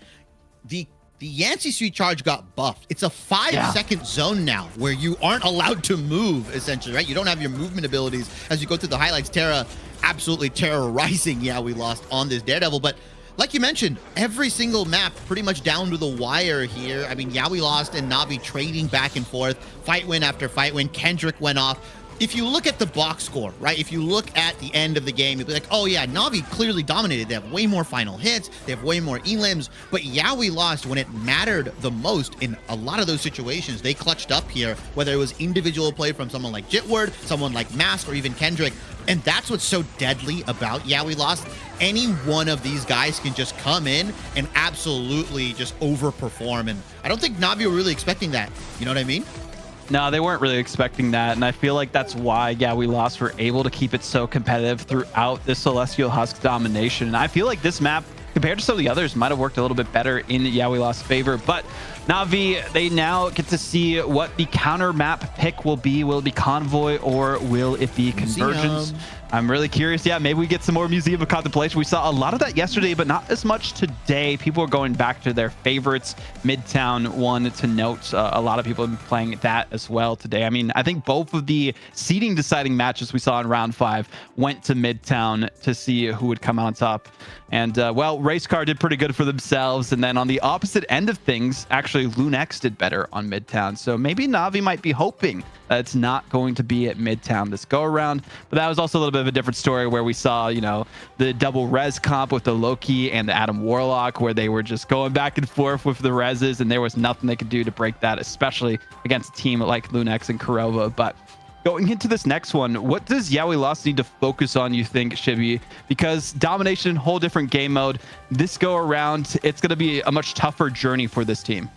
the Yancey Street charge got buffed. It's a 5-second zone now where you aren't allowed to move, essentially, right? You don't have your movement abilities. As you go through the highlights, Terra absolutely terrorizing Yaoi Lost on this Daredevil, but like you mentioned, every single map pretty much down to the wire here. I mean, Yaoi Lost and Na'Vi trading back and forth, fight win after fight win. Kendrick went off. If you look at the box score, right? If you look at the end of the game, you'll be like, oh yeah, Na'Vi clearly dominated. They have way more final hits. They have way more elims. But Yaoi Lost, when it mattered the most in a lot of those situations, they clutched up here, whether it was individual play from someone like Jitward, someone like Mask, or even Kendrick. And that's what's so deadly about Yaoi Lost. Any one of these guys can just come in and absolutely just overperform. And I don't think Na'Vi were really expecting that. You know what I mean? No, they weren't really expecting that, and I feel like that's why Yaoi Lost were able to keep it so competitive throughout the Celestial Husk domination. And I feel like this map, compared to some of the others, might have worked a little bit better in Yaoi Lost's favor. But Na'Vi, they now get to see what the counter map pick will be. Will it be Convoy or will it be Convergence? I'm really curious. Yeah, maybe we get some more Museum of Contemplation. We saw a lot of that yesterday, but not as much today. People are going back to their favorites. Midtown one to note. A lot of people have been playing that as well today. I mean, I think both of the seeding deciding matches we saw in round 5 went to Midtown to see who would come out on top. And well, Racecar did pretty good for themselves. And then on the opposite end of things, actually, Lunex did better on Midtown. So maybe Na'Vi might be hoping that it's not going to be at Midtown this go around. But that was also a little bit of a different story where we saw, you know, the double res comp with the Loki and the Adam Warlock, where they were just going back and forth with the reses, and there was nothing they could do to break that, especially against a team like Lunex and Kurova. But going into this next one, what does Yaoi Lost need to focus on, you think, Shibi? Because domination, whole different game mode. This go around, it's going to be a much tougher journey for this team.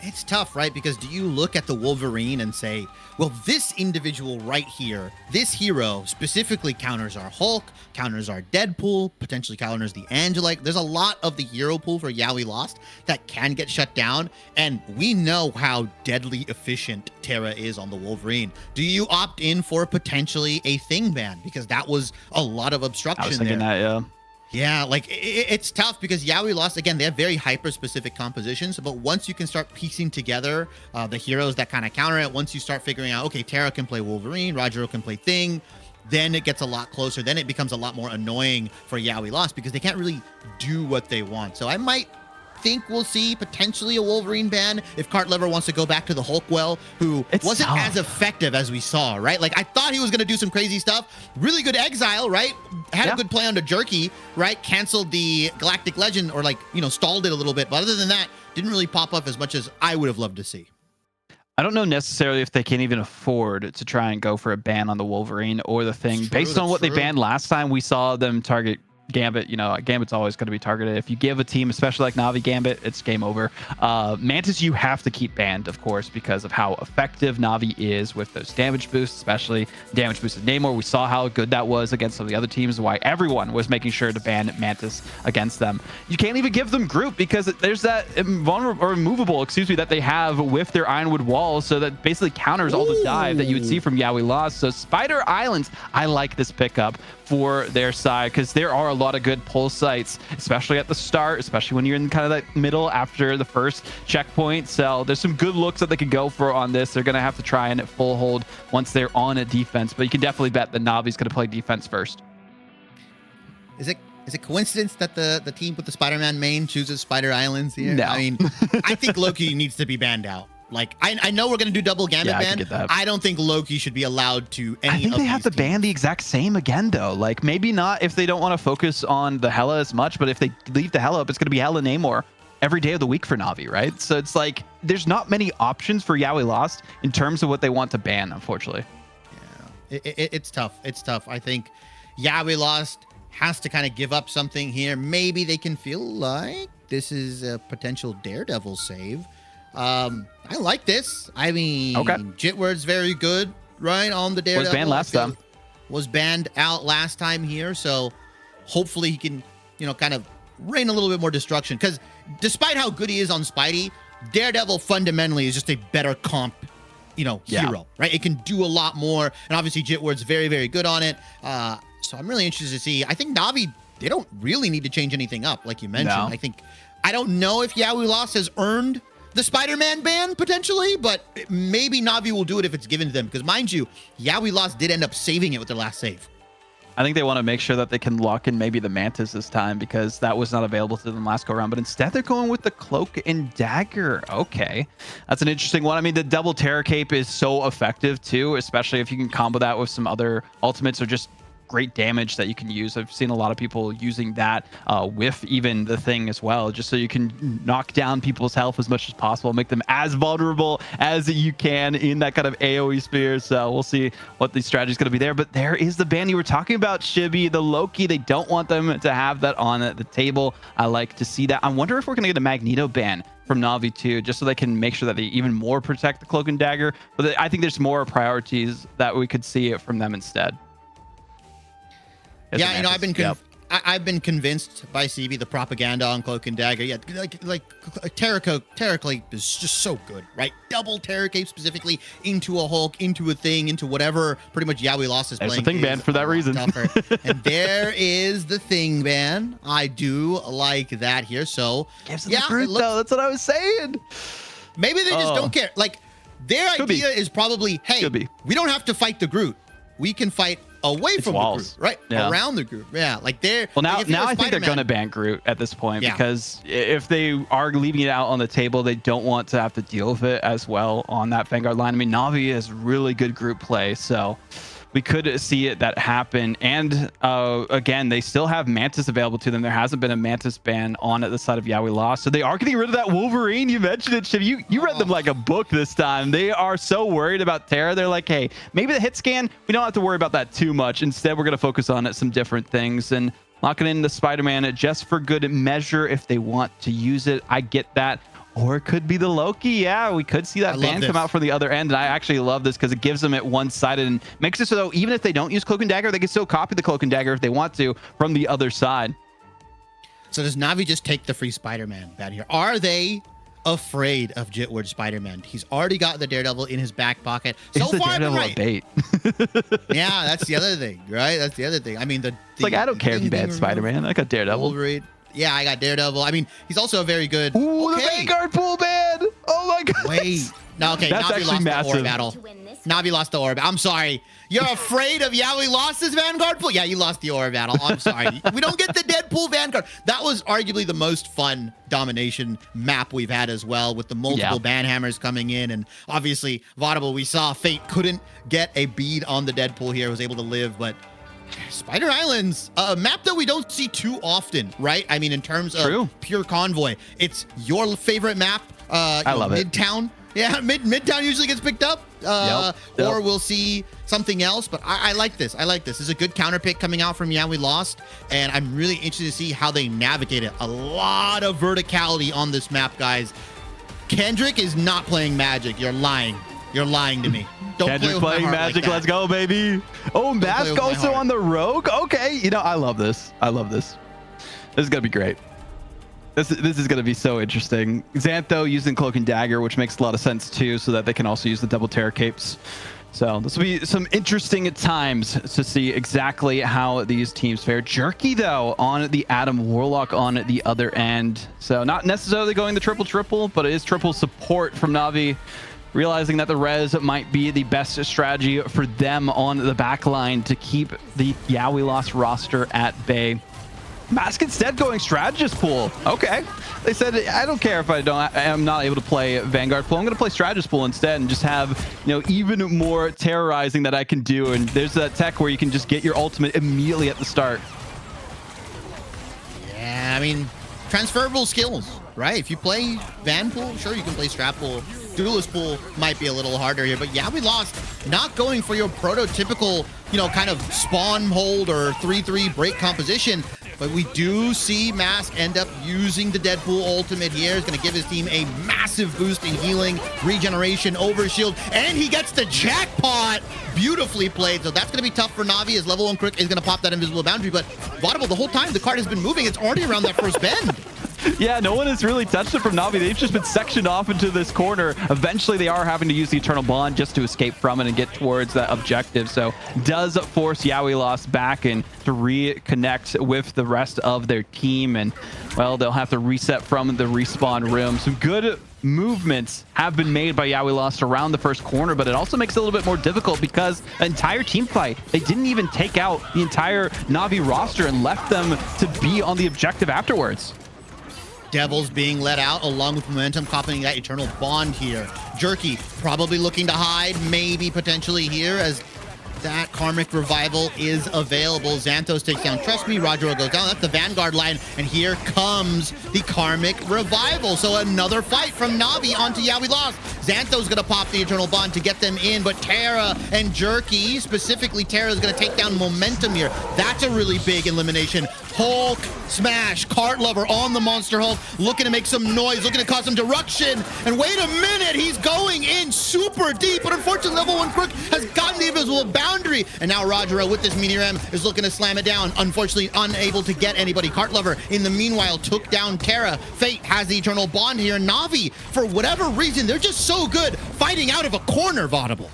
It's tough, right? Because do you look at the Wolverine and say, well, this individual right here, this hero specifically counters our Hulk, counters our Deadpool, potentially counters the Angelite. There's a lot of the hero pool for Yaoi Lost that can get shut down. And we know how deadly efficient Terra is on the Wolverine. Do you opt in for potentially a Thing ban? Because that was a lot of obstruction. I was thinking there. that, yeah. Yeah, like it's tough because Yaoi Lost, again, they have very hyper-specific compositions, but once you can start piecing together the heroes that kind of counter it, once you start figuring out, okay, Terra can play Wolverine, Roger can play Thing, then it gets a lot closer. Then it becomes a lot more annoying for Yaoi Lost because they can't really do what they want. So I might think we'll see potentially a Wolverine ban if Cartlever wants to go back to the Hulkwell, who wasn't as effective as we saw, right? Like, I thought he was going to do some crazy stuff. Really good exile, right? Had a good play on the Jerky, right? Canceled the Galactic Legend, or, like, you know, stalled it a little bit. But other than that, didn't really pop up as much as I would have loved to see. I don't know necessarily if they can even afford to try and go for a ban on the Wolverine or the Thing. Based on what they banned last time, we saw them target Gambit. You know, Gambit's always going to be targeted. If you give a team, especially like Na'Vi Gambit, it's game over. Mantis you have to keep banned, of course, because of how effective Na'Vi is with those damage boosts, especially damage boosted Namor. We saw how good that was against some of the other teams, why everyone was making sure to ban Mantis against them. You can't even give them group because there's that invulnerable or immovable, that they have with their Ironwood walls, so that basically counters all the dive that you would see from Yaoi Lost. So Spider Islands, I like this pickup for their side because there are a lot of good pull sites, especially at the start, especially when you're in kind of that middle after the first checkpoint. So there's some good looks that they could go for on this. They're going to have to try and full hold once they're on a defense, but you can definitely bet that Na'Vi's going to play defense first. Is it coincidence that the team with the Spider-Man main chooses Spider Islands here? No. I mean, I think Loki needs to be banned out. Like, I know we're going to do double Gambit ban. I don't think Loki should be allowed to any I think of they have to these ban teams. the exact same again, though. Like, maybe not if they don't want to focus on the Hela as much, but if they leave the Hela up, it's going to be Hela Namor every day of the week for Na'Vi, right? So it's like, there's not many options for Yaoi Lost in terms of what they want to ban, unfortunately. Yeah, it's tough. It's tough. I think Yaoi Lost has to kind of give up something here. Maybe they can feel like this is a potential Daredevil save. I like this. I mean, Jitward's very good, right? On the Daredevil. Was banned last time. Was banned out last time here. So hopefully he can, you know, kind of rain a little bit more destruction. Because despite how good he is on Spidey, Daredevil fundamentally is just a better comp, you know, hero, right? It can do a lot more. And obviously Jitward's very, very good on it. So I'm really interested to see. I think Na'Vi, they don't really need to change anything up, like you mentioned. I don't know if Yaoi Lost has earned the Spider-Man ban potentially, but maybe Na'Vi will do it if it's given to them. Because mind you, Yaoi Lost did end up saving it with their last save. I think they want to make sure that they can lock in maybe the Mantis this time because that was not available to them last go around. But instead, they're going with the Cloak and Dagger. Okay, that's an interesting one. I mean, the double Terror Cape is so effective too, especially if you can combo that with some other ultimates or just great damage that you can use. I've seen a lot of people using that with even the Thing as well, just so you can knock down people's health as much as possible, make them as vulnerable as you can in that kind of AoE sphere. So we'll see what the strategy is going to be there. But there is the ban you were talking about, Shibi, the Loki. They don't want them to have that on the table. I like to see that. I wonder if we're going to get a Magneto ban from Na'Vi too, just so they can make sure that they even more protect the Cloak and Dagger. But I think there's more priorities that we could see it from them instead. Yeah, you know, I've been convinced by CB the propaganda on Cloak and Dagger. Yeah, like Terra Cape is just so good, right? Double Terra Cape specifically into a Hulk, into a thing, into whatever pretty much Yaoi Lost is playing. There's the thing ban for that reason. And there is the thing ban. I do like that here. So Gives them the group, though. That's what I was saying. Maybe they just don't care. Like their idea is probably, hey, we don't have to fight the Groot. We can fight away from walls. the group, right? Yeah. Around the group. Yeah, like they're... Well, now, like now I think they're going to ban Groot at this point, Yeah. because if they are leaving it out on the table, they don't want to have to deal with it as well on that Vanguard line. I mean, Na'Vi is really good group play, so we could see that happen. And again, they still have Mantis available to them. There hasn't been a Mantis ban on at the side of Yaoi Lost, so they are getting rid of that Wolverine. You mentioned it, Shiv. You read them like a book this time. They are so worried about Terra. They're like, hey, maybe the hit scan, we don't have to worry about that too much. Instead, we're going to focus on some different things and locking in the Spider-Man just for good measure if they want to use it. I get that. Or it could be the Loki. Yeah, we could see that ban come out from the other end. And I actually love this because it gives them it one-sided and makes it so even if they don't use Cloak and Dagger, they can still copy the Cloak and Dagger if they want to from the other side. So does Na'Vi just take the free Spider-Man ban here? Are they afraid of Jitward Spider-Man? He's already got the Daredevil in his back pocket. So Is the far, Daredevil I've a been right. bait? Yeah, that's the other thing, right? That's the other thing. I mean, It's like, I don't care if you ban Spider-Man. I got Daredevil. Wolverine. Yeah, I got Daredevil. I mean, he's also a very good... Ooh, the Vanguard pool ban! Oh my god! Wait. No, okay, That's Na'Vi actually lost massive. the Aura battle. Na'Vi lost the Aura battle. I'm sorry. You're afraid of Yaoi Lost's Vanguard pool? Yeah, you lost the Aura battle. I'm sorry. We don't get the Deadpool Vanguard. That was arguably the most fun domination map we've had as well, with the multiple ban hammers coming in. And obviously, Vaudable, we saw Fate couldn't get a bead on the Deadpool here, was able to live, but Spider Islands, a map that we don't see too often, right? I mean, in terms of pure convoy, it's your favorite map. I love it. Midtown. Yeah, Midtown usually gets picked up. Or we'll see something else. But I like this. I like this. This is a good counter pick coming out from Yaoi Lost. And I'm really interested to see how they navigate it. A lot of verticality on this map, guys. Kendrick is not playing Magic. You're lying. You're lying to me. Don't Kendrick play playing Magic. Let's go, baby. Oh, Mask also on the Rogue. Okay. You know, I love this. I love this. This is going to be great. This is going to be so interesting. Xantho using Cloak and Dagger, which makes a lot of sense too, so that they can also use the double Terra Capes. So this will be some interesting times to see exactly how these teams fare. Jerky, though, on the Adam Warlock on the other end. So not necessarily going the triple, but it is triple support from Na'Vi, realizing that the res might be the best strategy for them on the back line to keep the Yaoi Lost roster at bay. Mask instead going strategist pool. Okay. They said, I don't care if I'm not able to play Vanguard pool. I'm going to play strategist pool instead and just have, you know, even more terrorizing that I can do. And there's that tech where you can just get your ultimate immediately at the start. Yeah, I mean, transferable skills, right? If you play Van pool, sure, you can play Strat pool. Duelist pool might be a little harder here, but yeah, we lost. Not going for your prototypical, you know, kind of spawn hold or 3-3 break composition. But we do see Mask end up using the Deadpool ultimate here. He's going to give his team a massive boost in healing, regeneration, overshield, and he gets the jackpot. Beautifully played. So that's going to be tough for Na'Vi as Level 1 Crook is going to pop that invisible boundary. But Vaudable, the whole time the card has been moving, it's already around that first bend. Yeah, no one has really touched it from Na'Vi. They've just been sectioned off into this corner. Eventually, they are having to use the Eternal Bond just to escape from it and get towards that objective. So does force Yaoi Lost back and to reconnect with the rest of their team. And, well, they'll have to reset from the respawn room. Some good movements have been made by Yaoi Lost around the first corner, but it also makes it a little bit more difficult because an entire team fight, they didn't even take out the entire Na'Vi roster and left them to be on the objective afterwards. Devils being let out along with Momentum copying that Eternal Bond here. Jerky probably looking to hide, maybe potentially here as that Karmic Revival is available. Xanthos takes down Trust Me, Roger goes down. That's the Vanguard line, and here comes the Karmic Revival. So another fight from Na'Vi onto Yaoi Lost. Xanthos gonna pop the Eternal Bond to get them in, but Terra and Jerky, specifically Terra, is gonna take down Momentum here. That's a really big elimination. Hulk smash, Cart Lover on the Monster Hulk, looking to make some noise, looking to cause some direction. And wait a minute, he's going in super deep, but unfortunately Level 1 Crook has gotten the invisible bounty. boundary. And now Rajaro with this Meteor M is looking to slam it down. Unfortunately, unable to get anybody. Kartlover, in the meanwhile, took down Terra. Fate has the Eternal Bond here. Na'Vi, for whatever reason, they're just so good fighting out of a corner, Vaudable.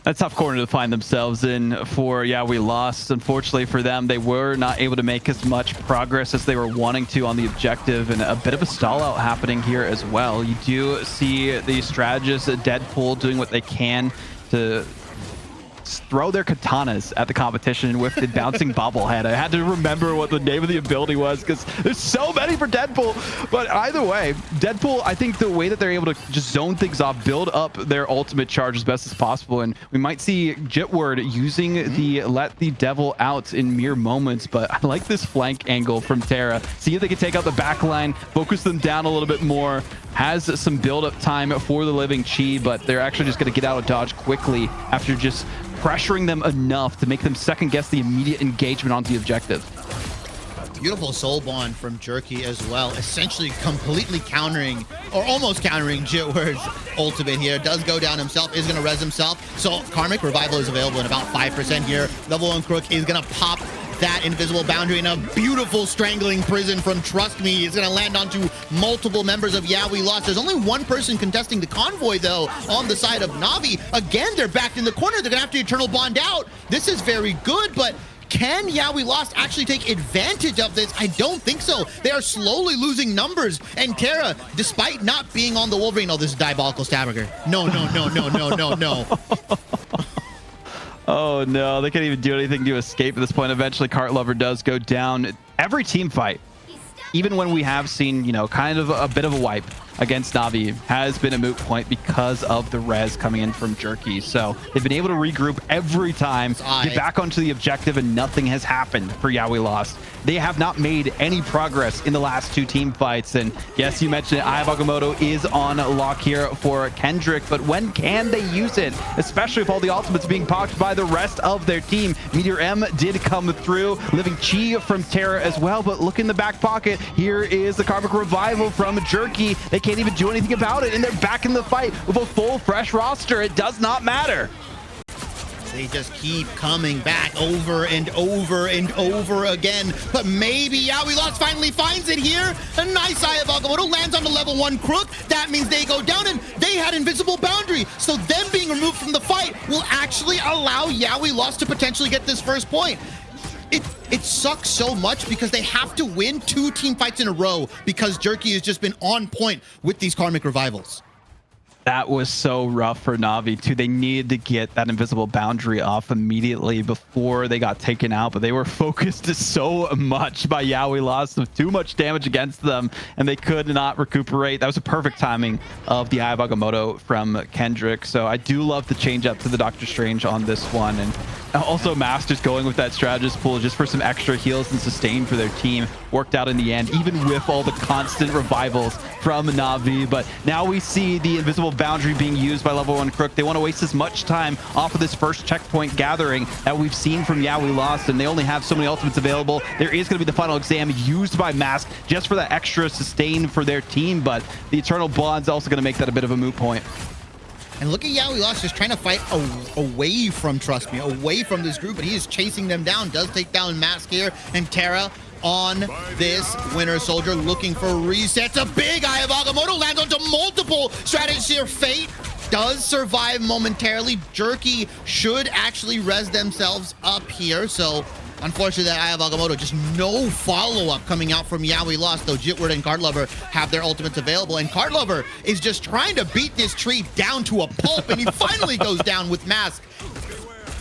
A tough corner to find themselves in for Yeah We Lost. Unfortunately for them, they were not able to make as much progress as they were wanting to on the objective, and a bit of a stall out happening here as well. You do see the strategists at Deadpool doing what they can to throw their katanas at the competition with the bouncing bobblehead. I had to remember what the name of the ability was because there's so many for Deadpool. But either way, Deadpool, I think the way that they're able to just zone things off, build up their ultimate charge as best as possible. And we might see Jitward using the let the devil out in mere moments. But I like this flank angle from Terra. See if they can take out the back line, focus them down a little bit more. Has some build-up time for the Living Chi, but they're actually just going to get out of dodge quickly after just pressuring them enough to make them second-guess the immediate engagement on the objective. Beautiful soul bond from Jerky as well, essentially completely countering, or almost countering Jitward's ultimate here. Does go down himself, is going to res himself. So Karmic Revival is available in about 5% here. Level 1 Crook is going to pop that invisible boundary in a beautiful strangling prison from Trust Me. Is going to land onto multiple members of Yeah We Lost. There's only one person contesting the convoy though on the side of Na'Vi. Again, they're backed in the corner. They're going to have to Eternal Bond out. This is very good, but can Yeah We Lost actually take advantage of this? I don't think so. They are slowly losing numbers. And Terra, despite not being on the Wolverine, oh, this is Diabolical Stabberger. No. Oh no, they can't even do anything to escape at this point. Eventually, Kartlover does go down. Every team fight, even when we have seen, you know, kind of a bit of a wipe against Na'Vi, has been a moot point because of the res coming in from Jerky. So they've been able to regroup every time, get back onto the objective, and nothing has happened for Yeah We Lost. They have not made any progress in the last two team fights. And yes, you mentioned it, Eye of Agamotto is on lock here for Kendrick, but when can they use it? Especially if all the ultimates being pocked by the rest of their team. Meteor M did come through, Living Chi from Terra as well, but look in the back pocket. Here is the Karmic Revival from Jerky. They can't even do anything about it, and they're back in the fight with a full, fresh roster. It does not matter. They just keep coming back over and over and over again. But maybe Yeah We Lost finally finds it here. A nice Eye of Agamotto lands on the level 1 Crook. That means they go down, and they had invisible boundary. So them being removed from the fight will actually allow Yeah We Lost to potentially get this first point. It sucks so much because they have to win 2 team fights in a row because Jerky has just been on point with these Karmic Revivals. That was so rough for Na'Vi too. They needed to get that invisible boundary off immediately before they got taken out, but they were focused so much by Yeah We Lost with too much damage against them, and they could not recuperate. That was a perfect timing of the Eye of Agamotto from Kendrick. So I do love the change up to the Doctor Strange on this one, and also Mask just going with that strategist pool just for some extra heals and sustain for their team. Worked out in the end, even with all the constant revivals from Na'Vi. But now we see the invisible boundary being used by level 1 Crook. They want to waste as much time off of this first checkpoint gathering that we've seen from Yeah We Lost, and they only have so many ultimates available. There is going to be the final exam used by Mask just for that extra sustain for their team, but the Eternal Bond's also going to make that a bit of a moot point. And look at Yeah We Lost just trying to fight away from Trust Me, away from this group, but he is chasing them down. Does take down Mask here, and Terra on this Winter Soldier looking for resets. A big Eye of Agamotto lands onto multiple strategists here. Fate does survive momentarily. Jerky should actually res themselves up here, so unfortunately, that Eye of Agamotto, just no follow-up coming out from Yeah We Lost, though Jitward and Kartlover have their ultimates available. And Kartlover is just trying to beat this tree down to a pulp, and he finally goes down with Mask,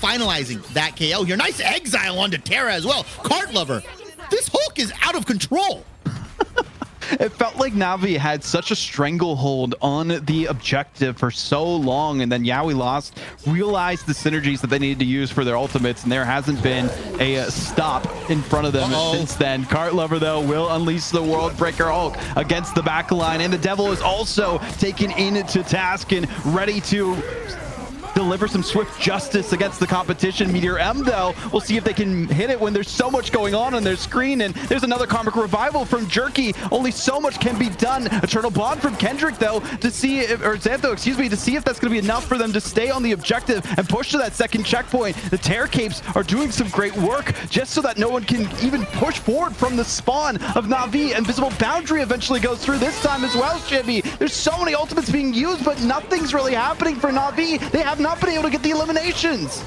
finalizing that KO. Your nice exile onto Terra as well. Kartlover, this Hulk is out of control. It felt like Na'Vi had such a stranglehold on the objective for so long, and then Yeah We Lost realized the synergies that they needed to use for their ultimates, and there hasn't been a stop in front of them since then. Kartlover, though, will unleash the World Breaker Hulk against the back line, and the Devil is also taken into task and ready to deliver some swift justice against the competition. Meteor M, though, we'll see if they can hit it when there's so much going on their screen. And there's another Karmic Revival from Jerky. Only so much can be done. Eternal Bond from Kendrick, though, to see if, or Xantho, excuse me, to see if that's going to be enough for them to stay on the objective and push to that second checkpoint. The Terror Capes are doing some great work just so that no one can even push forward from the spawn of Na'Vi. Invisible Boundary eventually goes through this time as well, Shibby. There's so many ultimates being used, but nothing's really happening for Na'Vi. They have not been able to get the eliminations.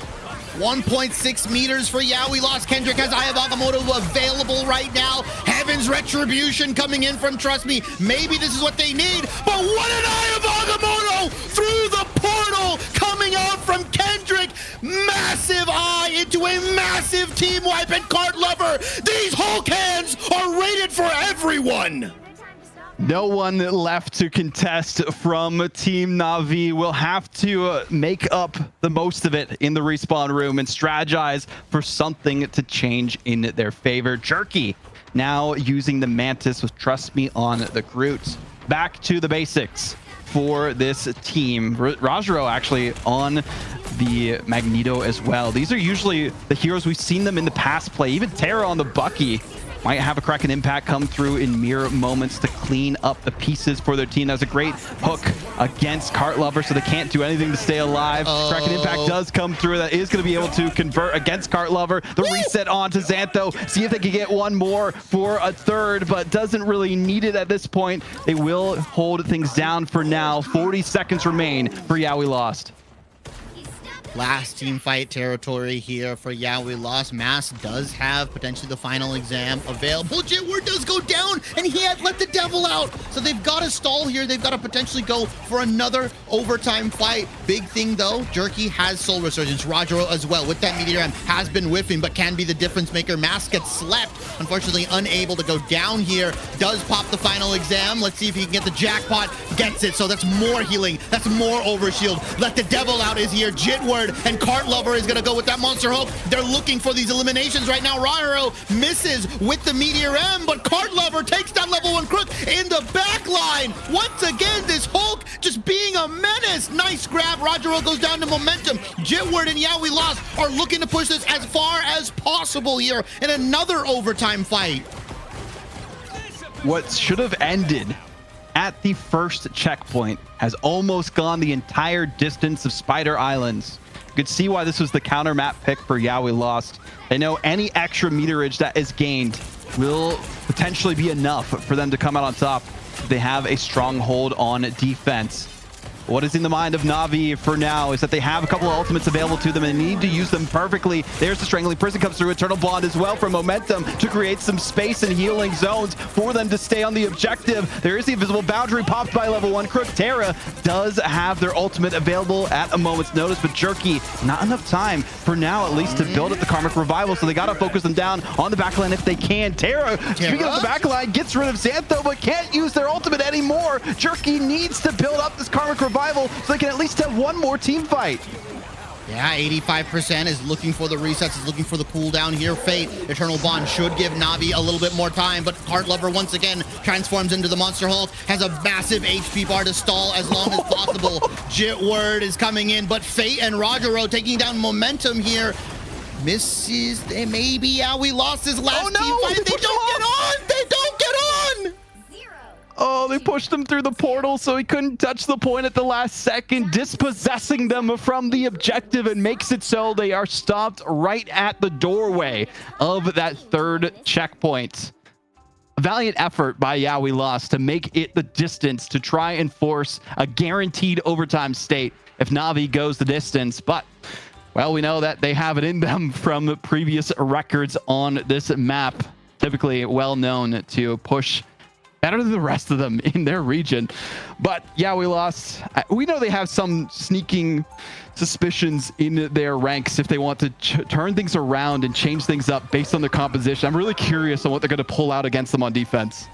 1.6 meters for We Lost. Kendrick has Eye of Agamotto available right now. Heaven's Retribution coming in from Trust Me. Maybe this is what they need, but what an Eye of Agamotto through the portal coming out from Kendrick. Massive eye into a massive team wipe and Cart Lover. These Hulk hands are rated for everyone. No one left to contest from Team Na'Vi. Will have to make up the most of it in the respawn room and strategize for something to change in their favor. Jerky now using the Mantis with Trust Me on the Groot. Back to the basics for this team. Rajaro actually on the Magneto as well. These are usually the heroes we've seen them in the past play. Even Terra on the Bucky might have a Kraken Impact come through in mere moments to clean up the pieces for their team. That was a great hook against Cart Lover, so they can't do anything to stay alive. Kraken Impact does come through. That is going to be able to convert against Cart Lover. The reset on to Xantho. See if they can get one more for a third, but doesn't really need it at this point. They will hold things down for now. 40 seconds remain for We Lost. Last team fight territory here for We Lost. Mass does have potentially the final exam available. Jitward does go down, and he had let the devil out. So they've got to stall here. They've got to potentially go for another overtime fight. Big thing, though, Jerky has Soul Resurgence. Rajaro as well with that Meteor M has been whiffing, but can be the difference maker. Mass gets slept. Unfortunately, unable to go down here. Does pop the final exam. Let's see if he can get the jackpot. Gets it. So that's more healing. That's more overshield. Let the devil out is here. Jitward and Cart Lover is going to go with that Monster Hulk. They're looking for these eliminations right now. Rajaro misses with the Meteor M, but Cart Lover takes down level 1 Crook in the back line. Once again, this Hulk just being a menace. Nice grab. Rajaro goes down to momentum. Jitward and We Lost are looking to push this as far as possible here in another overtime fight. What should have ended at the first checkpoint has almost gone the entire distance of Spider Islands. You could see why this was the counter map pick for We Lost. They know any extra meterage that is gained will potentially be enough for them to come out on top. They have a stronghold on defense. What is in the mind of Na'Vi for now is that they have a couple of ultimates available to them and they need to use them perfectly. There's the Strangling Prison comes through. Eternal Bond as well for momentum to create some space and healing zones for them to stay on the objective. There is the Invisible Boundary popped by level 1 Crook. Terra does have their ultimate available at a moment's notice, but Jerky, not enough time for now at least to build up the Karmic Revival, so they got to focus them down on the backline if they can. Terra, speaking of the backline, gets rid of Xantho, but can't use their ultimate anymore. Jerky needs to build up this Karmic Revival so they can at least have one more team fight. Yeah, 85% is looking for the resets, is looking for the cooldown here. Fate, Eternal Bond should give Na'Vi a little bit more time, but Cart Lover once again transforms into the Monster Hulk, has a massive HP bar to stall as long as possible. Jitward is coming in, but Fate and Rajaro taking down momentum here. Misses, they maybe, We Lost his last team fight. They don't get on! They don't get on! Oh, they pushed him through the portal so he couldn't touch the point at the last second, dispossessing them from the objective, and makes it so they are stopped right at the doorway of that third checkpoint. A valiant effort by We Lost to make it the distance to try and force a guaranteed overtime state if Na'Vi goes the distance, but well, we know that they have it in them from previous records on this map, typically well known to push better than the rest of them in their region. But We Lost. We know they have some sneaking suspicions in their ranks if they want to turn things around and change things up based on their composition. I'm really curious on what they're going to pull out against them on defense.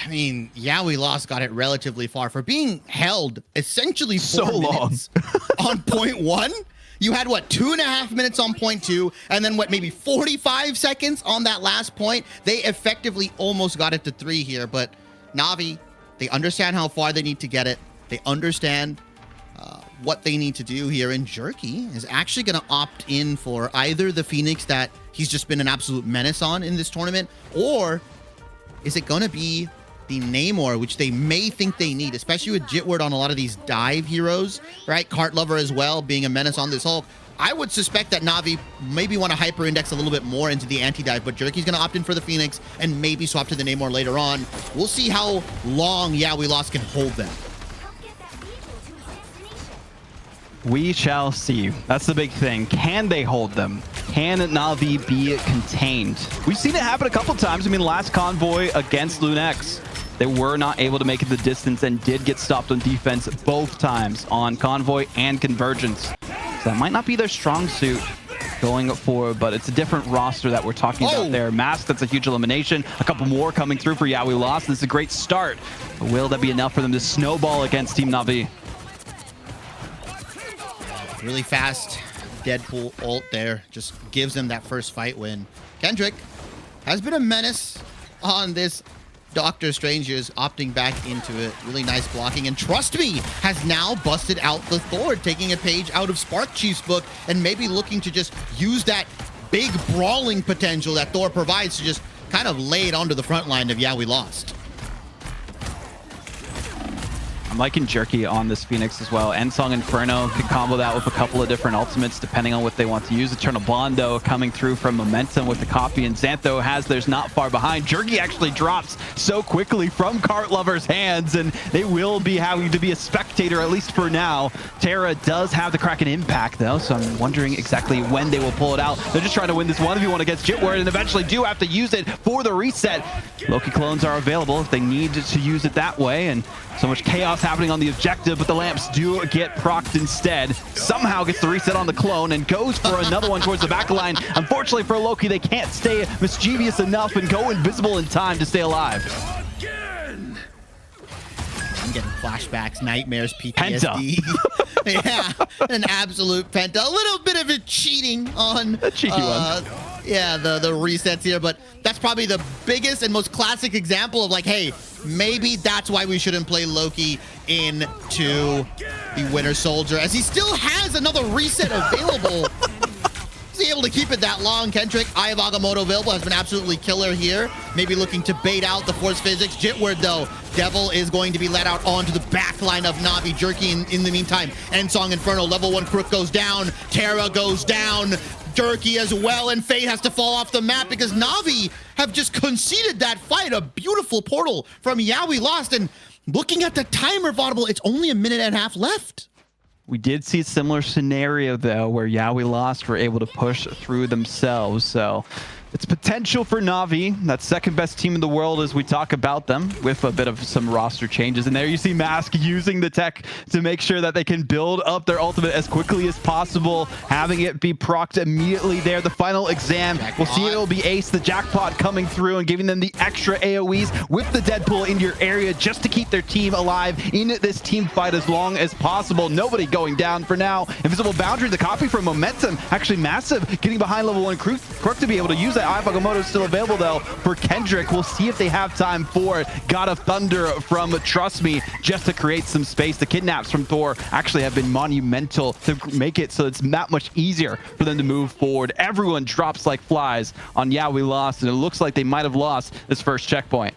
I mean, We Lost got it relatively far for being held essentially 4 So long. minutes on point 1. You had, 2.5 minutes on point 2, and then maybe 45 seconds on that last point. They effectively almost got it to 3 here, but Na'Vi, they understand how far they need to get it. They understand what they need to do here, and Jerky is actually going to opt in for either the Phoenix that he's just been an absolute menace on in this tournament, or is it going to be the Namor, which they may think they need, especially with Jitward on a lot of these dive heroes, right? Cart Lover as well, being a menace on this Hulk. I would suspect that Na'Vi maybe want to hyper-index a little bit more into the anti-dive, but Jerky's going to opt in for the Phoenix and maybe swap to the Namor later on. We'll see how long We Lost can hold them. We shall see. That's the big thing. Can they hold them? Can Na'Vi be contained? We've seen it happen a couple times. I mean, last convoy against Lunex, they were not able to make it the distance and did get stopped on defense both times on convoy and convergence. So that might not be their strong suit going forward, but it's a different roster that we're talking about there. Mask, that's a huge elimination. A couple more coming through for We Lost. This is a great start. But will that be enough for them to snowball against Team Na'Vi? Really fast Deadpool ult there just gives them that first fight win. Kendrick has been a menace on this Doctor Strange, is opting back into it. Really nice blocking, and trust me, has now busted out the Thor, taking a page out of Spark Chief's book and maybe looking to just use that big brawling potential that Thor provides to just kind of lay it onto the front line of We Lost. I'm liking Jerky on this Phoenix as well. Ensong Inferno can combo that with a couple of different ultimates depending on what they want to use. Eternal Bond, though, coming through from Momentum with the copy, and Xantho has theirs not far behind. Jerky actually drops so quickly from Cart Lover's hands, and they will be having to be a spectator, at least for now. Terra does have the Kraken impact, though, so I'm wondering exactly when they will pull it out. They're just trying to win this 1v1 against Jitward, and eventually do have to use it for the reset. Loki clones are available if they need to use it that way, and so much chaos happening on the objective, but the lamps do get procced instead. Somehow gets the reset on the clone and goes for another one towards the back line. Unfortunately for Loki, they can't stay mischievous enough and go invisible in time to stay alive. I'm getting flashbacks, nightmares, PTSD. Yeah, an absolute penta. A little bit of it cheating on a cheeky one. Yeah, the resets here, but that's probably the biggest and most classic example of like, hey, maybe that's why we shouldn't play Loki into the Winter Soldier, as he still has another reset available. Is he able to keep it that long? Kendrick, Eye of Agamotto available, has been absolutely killer here. Maybe looking to bait out the Force Physics. Jitward, though, Devil is going to be let out onto the back line of Na'Vi. Jerky in the meantime. Ensong Inferno, level 1 Crook goes down. Terra goes down. Jerky as well, and Fate has to fall off the map because Na'Vi have just conceded that fight. A beautiful portal from We Lost, and looking at the timer, Vaudable, it's only a minute and a half left. We did see a similar scenario, though, where We Lost were able to push through themselves, so it's potential for Na'Vi, that second best team in the world as we talk about them, with a bit of some roster changes. And there you see Mask using the tech to make sure that they can build up their ultimate as quickly as possible, having it be procced immediately there. The final exam, we'll see it will be Ace, the jackpot coming through and giving them the extra AoEs with the Deadpool in your area just to keep their team alive in this team fight as long as possible. Nobody going down for now. Invisible Boundary, the copy from Momentum, actually massive, getting behind level 1 Crook to be able to use that. Eye of Agamotto is still available, though, for Kendrick. We'll see if they have time for it. God of Thunder from Trust Me, just to create some space. The kidnaps from Thor actually have been monumental to make it so it's that much easier for them to move forward. Everyone drops like flies on We Lost, and it looks like they might have lost this first checkpoint.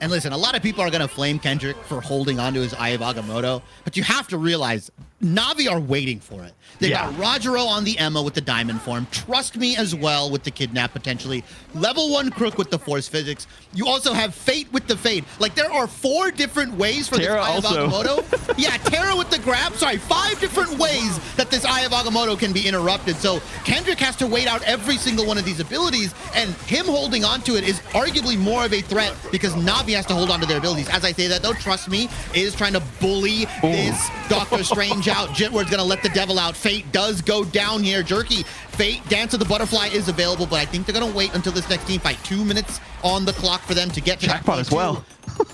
And listen, a lot of people are going to flame Kendrick for holding onto his Eye of Agamotto, but you have to realize Na'Vi are waiting for it. They got Rogero on the Emma with the diamond form. Trust Me as well with the kidnap potentially. Level 1 Crook with the Force Physics. You also have Fate with the Fade. Like, there are 4 different ways for Terra this Eye of Agamotto. Yeah, Terra with the grab. Sorry, 5 different ways that this Eye of Agamotto can be interrupted. So Kendrick has to wait out every single one of these abilities, and him holding onto it is arguably more of a threat because Na'Vi has to hold onto their abilities. As I say that, though, Trust Me is trying to bully this Doctor Strange out. Jitward's gonna let the devil out. Fate does go down here. Jerky, Fate, Dance of the Butterfly is available, but I think they're gonna wait until this next team fight. 2 minutes on the clock for them to get to Jackpot as well.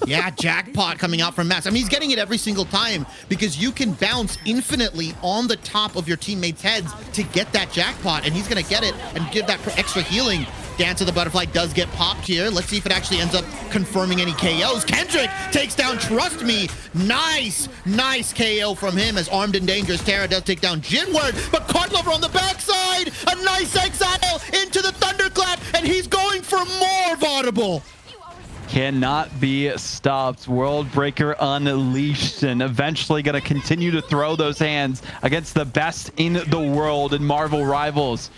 Yeah, Jackpot coming out from Max. I mean, he's getting it every single time because you can bounce infinitely on the top of your teammates' heads to get that Jackpot, and he's gonna get it and give that extra healing. Dance of the Butterfly does get popped here. Let's see if it actually ends up confirming any KOs. Kendrick takes down Trust Me. Nice KO from him as Armed and Dangerous Tara does take down Jitward, but Cartlover on the backside, a nice exile into the Thunderclap, and he's going for more Vaudable. Cannot be stopped. Worldbreaker unleashed, and eventually going to continue to throw those hands against the best in the world in Marvel Rivals.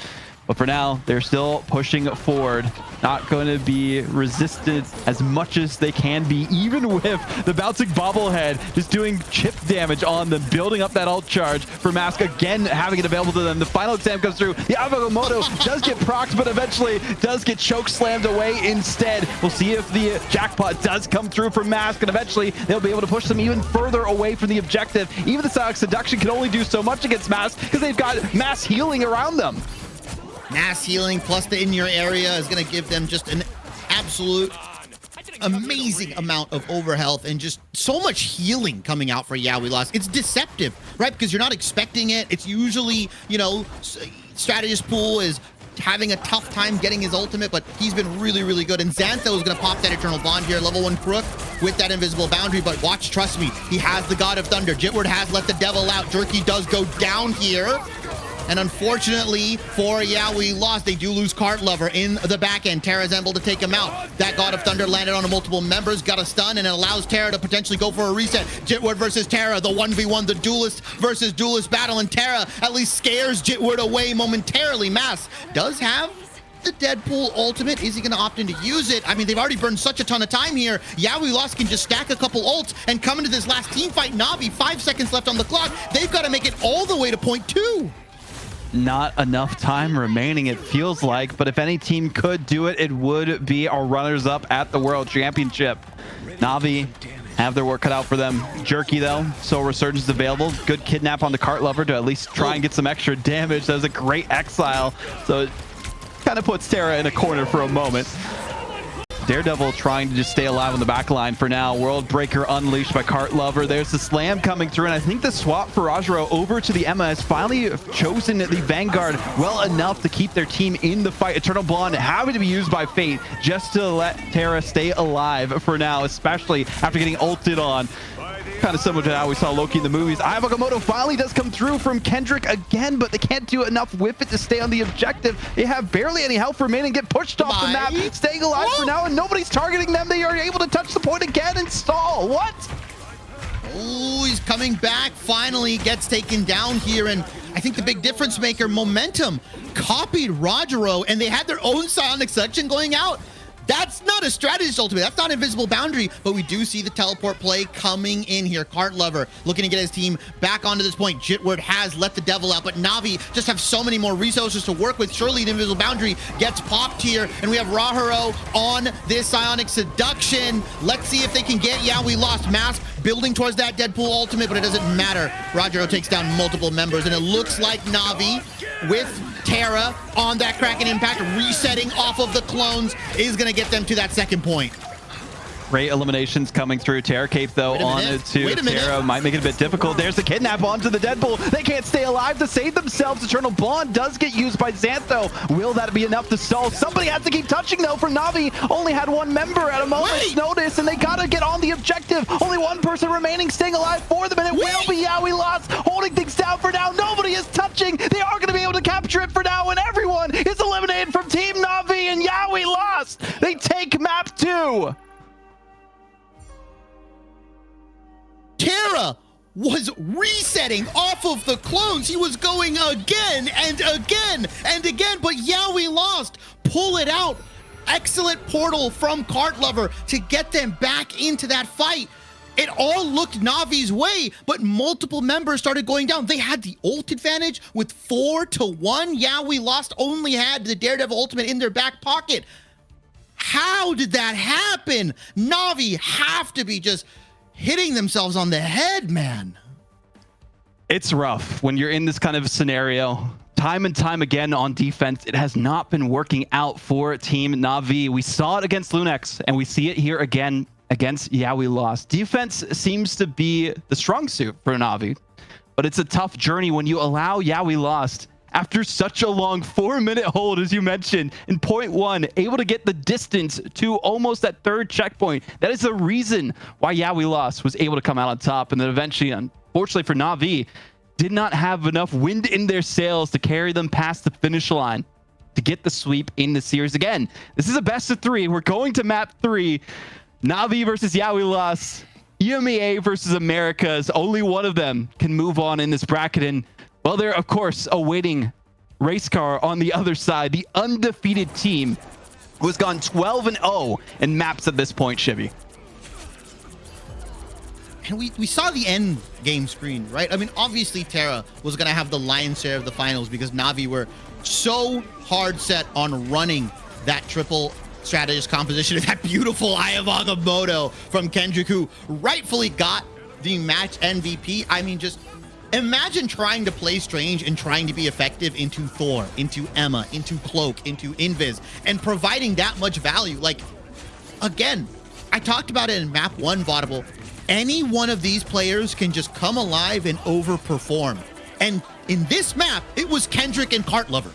But for now, they're still pushing forward. Not going to be resisted as much as they can be, even with the bouncing bobblehead just doing chip damage on them, building up that ult charge for Mask, again having it available to them. The final exam comes through. The Agamotto does get procced, but eventually does get choke slammed away instead. We'll see if the jackpot does come through for Mask, and eventually they'll be able to push them even further away from the objective. Even the Psionic Seduction can only do so much against Mask because they've got mass healing around them. Mass healing plus the in your area is going to give them just an absolute amazing amount of overhealth and just so much healing coming out for Yeah! We Lost. It's deceptive, right? Because you're not expecting it. It's usually, you know, Strategist Pool is having a tough time getting his ultimate, but he's been really good. And Xantho is going to pop that Eternal Bond here, level 1 Crook with that Invisible Boundary. But watch, trust me, he has the God of Thunder. Jitward has let the devil out. Jerky does go down here. And unfortunately for Yeah! We Lost, they do lose Cartlover in the back end. Tara's able to take him out. That God of Thunder landed on multiple members, got a stun, and it allows Tara to potentially go for a reset. Jitward versus Tara, the 1v1, the duelist versus duelist battle, and Tara at least scares Jitward away momentarily. Mass does have the Deadpool ultimate. Is he going to opt in to use it? I mean, they've already burned such a ton of time here. Yeah! We Lost can just stack a couple ults and come into this last team fight. Na'Vi, 5 seconds left on the clock. They've got to make it all the way to point 2. Not enough time remaining, it feels like, but if any team could do it, it would be our runners-up at the World Championship. Na'Vi have their work cut out for them. Jerky, though, Soul Resurgence available. Good kidnap on the Cartlover to at least try and get some extra damage. That was a great exile, so it kind of puts Tara in a corner for a moment. Daredevil trying to just stay alive on the back line for now. Worldbreaker unleashed by Cartlover. There's the slam coming through, and I think the swap for Rajaro over to the Emma has finally chosen the Vanguard well enough to keep their team in the fight. Eternal Blonde having to be used by Fate just to let Tara stay alive for now, especially after getting ulted on. Kind of similar to how we saw Loki in the movies. Agamotto finally does come through from Kendrick again, but they can't do enough with it to stay on the objective. They have barely any health remaining, get pushed off the map, staying alive for now, and nobody's targeting them. They are able to touch the point again and stall. What? Oh, he's coming back. Finally gets taken down here, and I think the big difference maker, Momentum, copied Rajaro, and they had their own Psionic Seduction going out. That's not a strategist ultimate. That's not Invisible Boundary, but we do see the teleport play coming in here. Cartlover looking to get his team back onto this point. Jitward has let the devil out, but Na'Vi just have so many more resources to work with. Surely the Invisible Boundary gets popped here, and we have Rahuro on this Psionic Seduction. Let's see if they can get Yeah! We Lost. Mask building towards that Deadpool ultimate, but it doesn't matter. Rajaro takes down multiple members, and it looks like Na'Vi with Tara on that Kraken impact, resetting off of the clones, is going to get them to that second point. Great eliminations coming through. Terra Cape, though, on it to Tara. Might make it a bit difficult. There's the kidnap onto the Deadpool. They can't stay alive to save themselves. Eternal Blonde does get used by Xantho. Will that be enough to stall? Somebody has to keep touching, though, for Na'Vi. Only had one member at a moment's notice, and they got to get on the objective. Only one person remaining staying alive for them, and it will be Yeah! We Lost, holding things down for now. Nobody is touching. They are going to be able to capture it for now, and everyone is eliminated from Team Na'Vi, and Yeah! We Lost. They take map 2. Tara was resetting off of the clones. He was going again and again and again, but Yeah! We Lost. Pull it out. Excellent portal from Cartlover to get them back into that fight. It all looked Na'Vi's way, but multiple members started going down. They had the ult advantage with 4-1. Yeah! We Lost only had the Daredevil ultimate in their back pocket. How did that happen? Na'Vi have to be just hitting themselves on the head, man. It's rough when you're in this kind of scenario. Time and time again on defense, it has not been working out for Team Na'Vi. We saw it against Lunex, and we see it here again against Yeah! We Lost. Defense seems to be the strong suit for Na'Vi, but it's a tough journey when you allow Yeah! We Lost after such a long 4-minute hold, as you mentioned, in point one, able to get the distance to almost that third checkpoint. That is the reason why Yeah We Lost was able to come out on top. And then eventually, unfortunately for Na'Vi, did not have enough wind in their sails to carry them past the finish line to get the sweep in the series. Again, this is a best of 3. We're going to map 3. Na'Vi versus Yeah We Lost. EMEA versus Americas. Only one of them can move on in this bracket. And, well, they're, of course, awaiting Race Car on the other side. The undefeated team who has gone 12-0 in maps at this point, Shibby. And we saw the end game screen, right? I mean, obviously Terra was going to have the lion's share of the finals because Na'Vi were so hard set on running that triple strategist composition of that beautiful Eye of Agamotto from Kendrick, who rightfully got the match MVP. I mean, just imagine trying to play Strange and trying to be effective into Thor, into Emma, into Cloak, into Invis, and providing that much value. Like, again, I talked about it in map 1, Vaudable. Any one of these players can just come alive and overperform. And in this map, it was Kendrick and Cart Lover.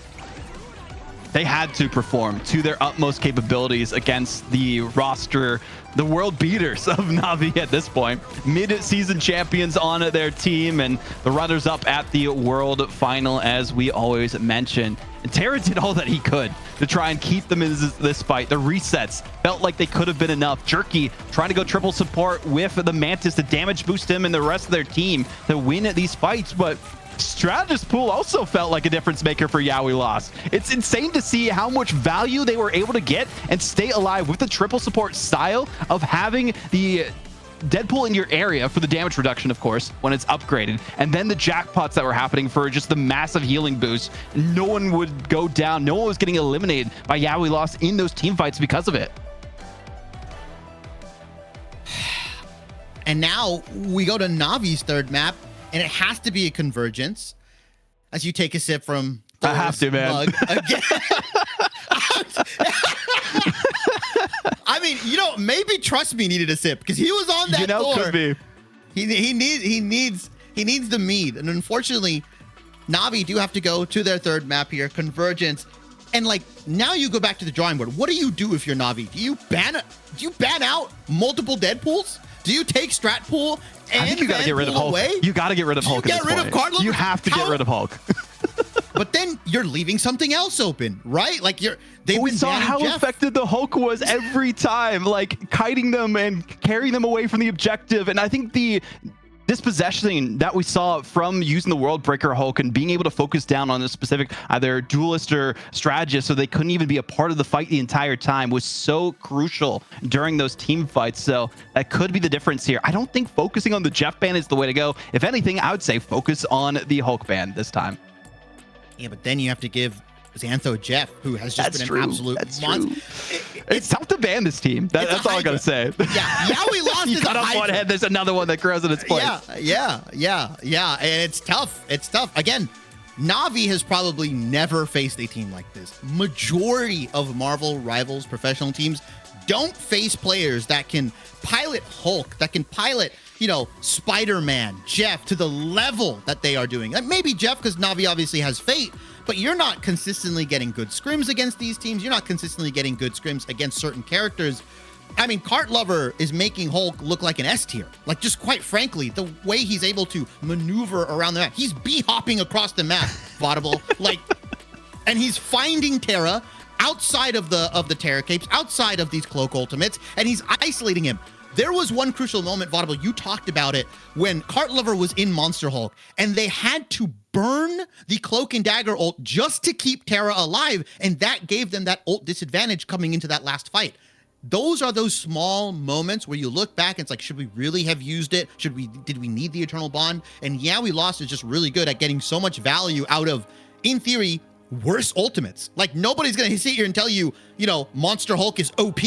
They had to perform to their utmost capabilities against the roster, the world beaters of Na'Vi at this point. Mid-season champions on their team and the runners-up at the world final, as we always mention. And Terra did all that he could to try and keep them in this fight. The resets felt like they could have been enough. Jerky trying to go triple support with the Mantis to damage boost him and the rest of their team to win these fights, but Strategist Pool also felt like a difference maker for Yeah We Lost. It's insane to see how much value they were able to get and stay alive with the triple support style of having the Deadpool in your area for the damage reduction, of course, when it's upgraded, and then the jackpots that were happening for just the massive healing boost. No one would go down. No one was getting eliminated by Yeah We Lost in those team fights because of it. And now we go to Navi's third map, and it has to be a convergence. As you take a sip from I have to, man. Mug again. I mean, maybe Trust Me needed a sip because he was on that floor. Could be. He needs the mead, and unfortunately, Na'Vi do have to go to their third map here, convergence. And like now, you go back to the drawing board. What do you do if you're Na'Vi? Do you ban out multiple Deadpools? Do you take Strat Pool and I think you got to get rid of Hulk. Away? You got to get rid of Hulk. Get rid of Card Lover? You have to get rid of Hulk. But then you're leaving something else open, right? Like we saw how effective the Hulk was every time, like kiting them and carrying them away from the objective. And I think the dispossessing that we saw from using the World Breaker Hulk and being able to focus down on a specific either duelist or strategist so they couldn't even be a part of the fight the entire time was so crucial during those team fights. So that could be the difference here. I don't think focusing on the Jeff ban is the way to go. If anything, I would say focus on the Hulk ban this time. Yeah, but then you have to give Xantho Jeff, who has just been an absolute monster. It's tough to ban this team. That's all I gotta say. Yeah, We Lost you is cut a off one head, there's another one that grows in its place. Yeah. And it's tough. Again, Na'Vi has probably never faced a team like this. Majority of Marvel Rivals professional teams don't face players that can pilot Hulk, that can pilot, Spider-Man, Jeff to the level that they are doing. Like maybe Jeff, because Na'Vi obviously has Fate, but you're not consistently getting good scrims against these teams. You're not consistently getting good scrims against certain characters. I mean, Cart Lover is making Hulk look like an S tier. Like, just quite frankly, the way he's able to maneuver around the map, he's bee-hopping across the map, Vaudable. And he's finding Terra outside of the Terra Capes, outside of these Cloak Ultimates, and he's isolating him. There was one crucial moment, Vaudable, you talked about it, when Cart Lover was in Monster Hulk, and they had to burn the Cloak and Dagger ult just to keep Terra alive, and that gave them that ult disadvantage coming into that last fight. Those are those small moments where you look back and it's like, should we really have used it? Did we need the Eternal Bond? And Yeah We Lost is just really good at getting so much value out of, in theory, worse ultimates. Like, nobody's going to sit here and tell you, Monster Hulk is OP.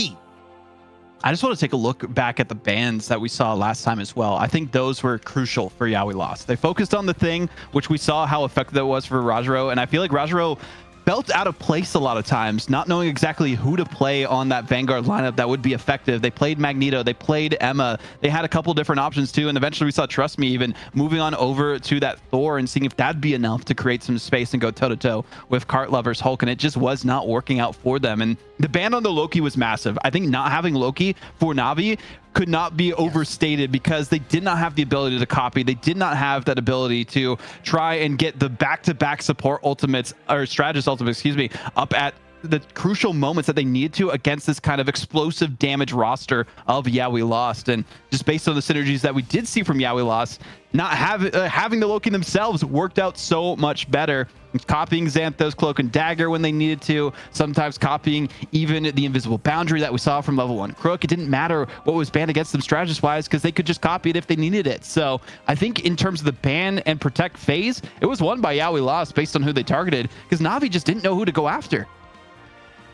I just want to take a look back at the bans that we saw last time as well. I think those were crucial for Yeah We Lost. They focused on the thing, which we saw how effective that was for Rajaro, and I feel like Rajaro felt out of place a lot of times, not knowing exactly who to play on that Vanguard lineup that would be effective. They played Magneto, they played Emma, they had a couple different options too, and eventually we saw Trust Me even moving on over to that Thor and seeing if that'd be enough to create some space and go toe-to-toe with Cart Lover's Hulk, and it just was not working out for them. And the ban on the Loki was massive. I think not having Loki for Na'Vi could not be overstated because they did not have the ability to copy. They did not have that ability to try and get the back-to-back support ultimates, or strategist ultimates, excuse me, up at the crucial moments that they needed to against this kind of explosive damage roster of Yeah We Lost. And just based on the synergies that we did see from Yeah We Lost, not having the Loki themselves worked out so much better. Copying Xanthos Cloak and Dagger when they needed to, sometimes copying even the invisible boundary that we saw from level 1 Crook. It didn't matter what was banned against them strategist wise because they could just copy it if they needed it. So I think in terms of the ban and protect phase, it was won by Yeah We Lost based on who they targeted, because Na'Vi just didn't know who to go after.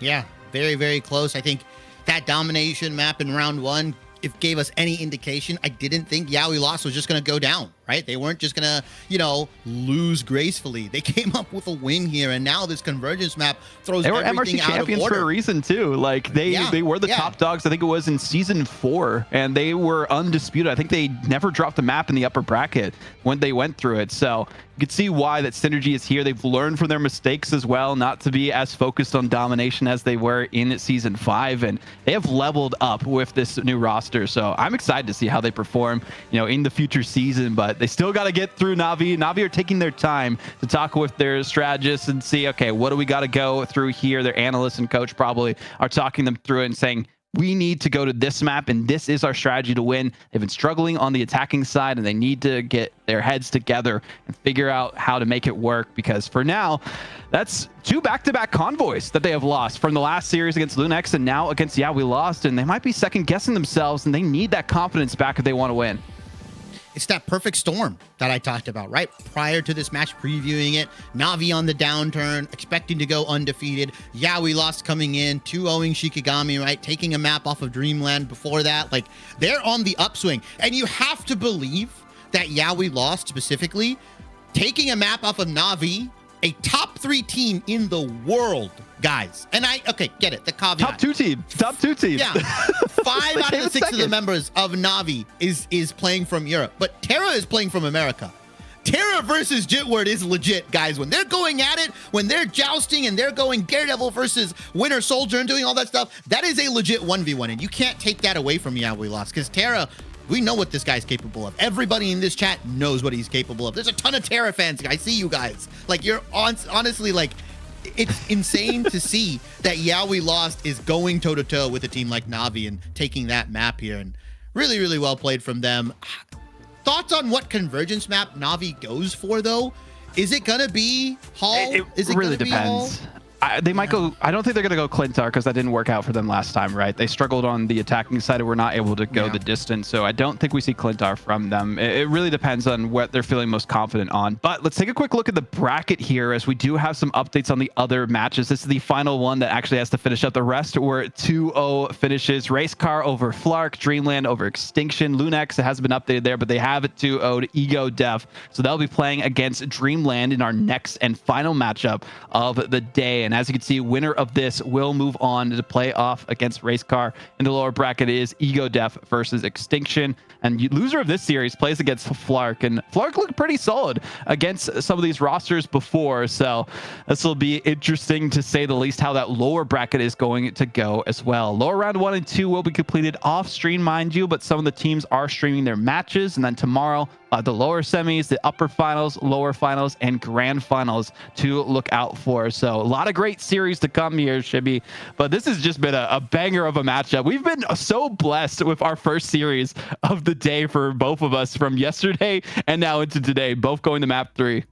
Yeah, very, very close. I think that domination map in round 1, if gave us any indication, I didn't think Yeah We Lost was just going to go down, right? They weren't just going to, you know, lose gracefully. They came up with a win here, and now this convergence map throws everything out of order. They were MRC champions for a reason too. Like they were the top dogs. I think it was in season 4, and they were undisputed. I think they never dropped the map in the upper bracket when they went through it. So you can see why that synergy is here. They've learned from their mistakes as well, not to be as focused on domination as they were in season 5, and they have leveled up with this new roster. So I'm excited to see how they perform, you know, in the future season. But they still got to get through Na'Vi. Na'Vi are taking their time to talk with their strategists and see, okay, what do we got to go through here? Their analysts and coach probably are talking them through it and saying, we need to go to this map, and this is our strategy to win. They've been struggling on the attacking side, and they need to get their heads together and figure out how to make it work, because for now, that's 2 back-to-back convoys that they have lost from the last series against Lunex and now against Yeah We Lost, and they might be second-guessing themselves, and they need that confidence back if they want to win. It's that perfect storm that I talked about, right? Prior to this match, previewing it, Na'Vi on the downturn, expecting to go undefeated. Yeah We Lost coming in, 2-0ing Shikigami, right? Taking a map off of Dreamland before that. Like, they're on the upswing. And you have to believe that Yeah We Lost specifically, taking a map off of Na'Vi, a top 3 team in the world, guys. And get it, the caveat. Top 2 team. Yeah. 5 out of the 6 of the members of Na'Vi is playing from Europe, but Terra is playing from America. Terra versus Jitward is legit, guys. When they're going at it, when they're jousting and they're going Daredevil versus Winter Soldier and doing all that stuff, that is a legit 1v1, and you can't take that away from Yeah We Lost, because Terra, we know what this guy's capable of. Everybody in this chat knows what he's capable of. There's a ton of Terra fans. I see you guys. Like, you're honestly, like, it's insane to see that Yeah We Lost is going toe-to-toe with a team like Na'Vi and taking that map here. And really, really well played from them. Thoughts on what convergence map Na'Vi goes for, though? Is it going to be Hall? It really depends. They might go. I don't think they're going to go Clintar, because that didn't work out for them last time, right? They struggled on the attacking side and were not able to go the distance. So I don't think we see Clintar from them. It really depends on what they're feeling most confident on. But let's take a quick look at the bracket here, as we do have some updates on the other matches. This is the final one that actually has to finish up. The rest were 2-0 finishes. Race Car over Flark, Dreamland over Extinction. Lunex, it hasn't been updated there, but they have it 2-0 to Ego Def. So they'll be playing against Dreamland in our next and final matchup of the day. And as you can see, winner of this will move on to play off against Race Car. In the lower bracket is Ego Def versus Extinction. And loser of this series plays against Flark. And Flark looked pretty solid against some of these rosters before. So this will be interesting, to say the least, how that lower bracket is going to go as well. Lower round 1 and 2 will be completed off stream, mind you, but some of the teams are streaming their matches. And then tomorrow, the lower semis, the upper finals, lower finals, and grand finals to look out for. So a lot of great series to come here, Shibby. But this has just been a banger of a matchup. We've been so blessed with our first series of the day for both of us, from yesterday and now into today, both going to map 3.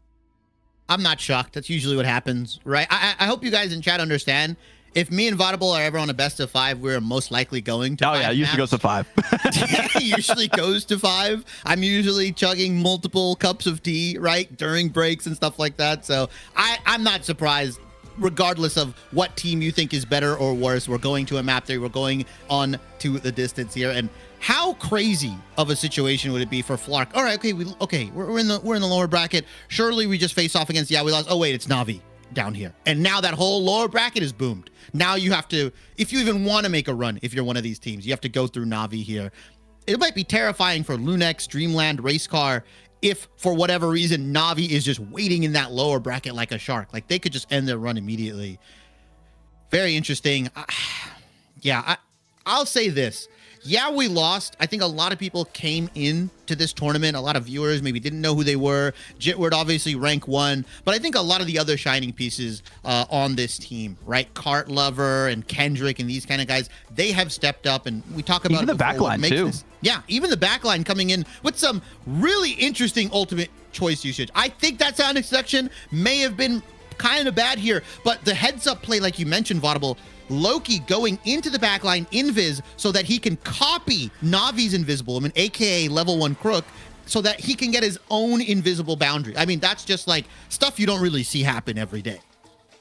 I'm not shocked. That's usually what happens, right? I hope you guys in chat understand. If me and Vaudable are ever on a best of 5, we're most likely going to 5 it usually goes to 5. It usually goes to 5. I'm usually chugging multiple cups of tea, right, during breaks and stuff like that. So I'm not surprised, regardless of what team you think is better or worse. We're going to a map 3. We're going on to the distance here. And how crazy of a situation would it be for Flark? All right, we're in the lower bracket. Surely we just face off against Yeah We Lost. Oh wait, it's Na'Vi. down here. And now that whole lower bracket is boomed. Now you have to, if you even want to make a run, if you're one of these teams, you have to go through Na'Vi here. It might be terrifying for Lunex, Dreamland, Racecar, if for whatever reason Na'Vi is just waiting in that lower bracket like a shark. Like they could just end their run immediately. Very interesting. I'll say this. Yeah, we lost. I think a lot of people came in to this tournament. A lot of viewers maybe didn't know who they were. Jitward obviously rank 1, but I think a lot of the other shining pieces on this team, right? Cart Lover and Kendrick and these kind of guys, they have stepped up, and we talk about even the backline too. Even the backline coming in with some really interesting ultimate choice usage. I think that Sonic section may have been kind of bad here, but the heads up play, like you mentioned, Vaudable, Loki going into the backline invis so that he can copy Navi's invisible, aka level 1 Crook, so that he can get his own invisible boundary. I mean, that's just like stuff you don't really see happen every day.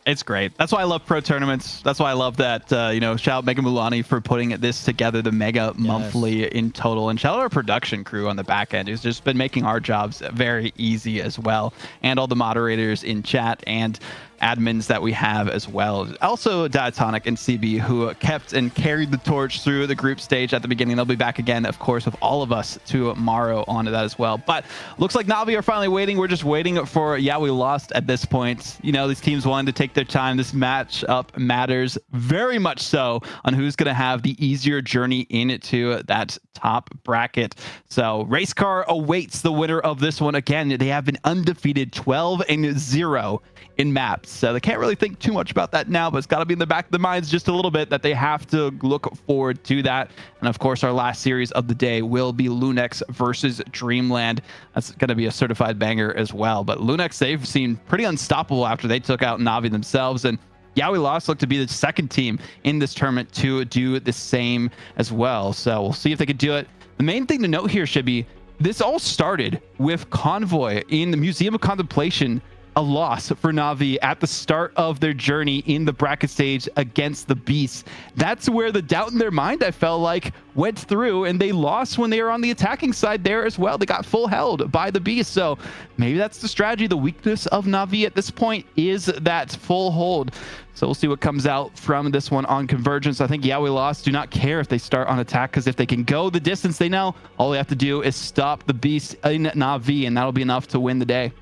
It's great. That's why I love pro tournaments. That's why I love that, shout out Mega Mulani for putting this together, the Mega monthly in total. And shout out our production crew on the back end who's just been making our jobs very easy as well. And all the moderators in chat and admins that we have as well. Also Diatonic and CB, who kept and carried the torch through the group stage at the beginning. They'll be back again, of course, with all of us tomorrow on that as well. But looks like Na'Vi are finally waiting. We're just waiting for, we lost at this point. These teams wanted to take their time. This matchup matters very much so on who's going to have the easier journey into that top bracket. So Racecar awaits the winner of this one. Again, they have been undefeated 12-0 in maps. So they can't really think too much about that now, but it's got to be in the back of their minds just a little bit that they have to look forward to that. And of course, our last series of the day will be Lunex versus Dreamland. That's going to be a certified banger as well. But Lunex, they've seemed pretty unstoppable after they took out Na'Vi themselves. And We Lost look to be the second team in this tournament to do the same as well. So we'll see if they can do it. The main thing to note here should be this all started with Convoy in the Museum of Contemplation, a loss for Na'Vi at the start of their journey in the bracket stage against the Beast. That's where the doubt in their mind, I felt like, went through, and they lost when they were on the attacking side there as well. They got full held by the Beast. So maybe that's the strategy. The weakness of Na'Vi at this point is that full hold. So we'll see what comes out from this one on Convergence. I think We Lost do not care if they start on attack, because if they can go the distance, they know all they have to do is stop the Beast in Na'Vi, and that'll be enough to win the day.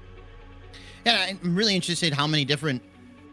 Yeah, I'm really interested how many different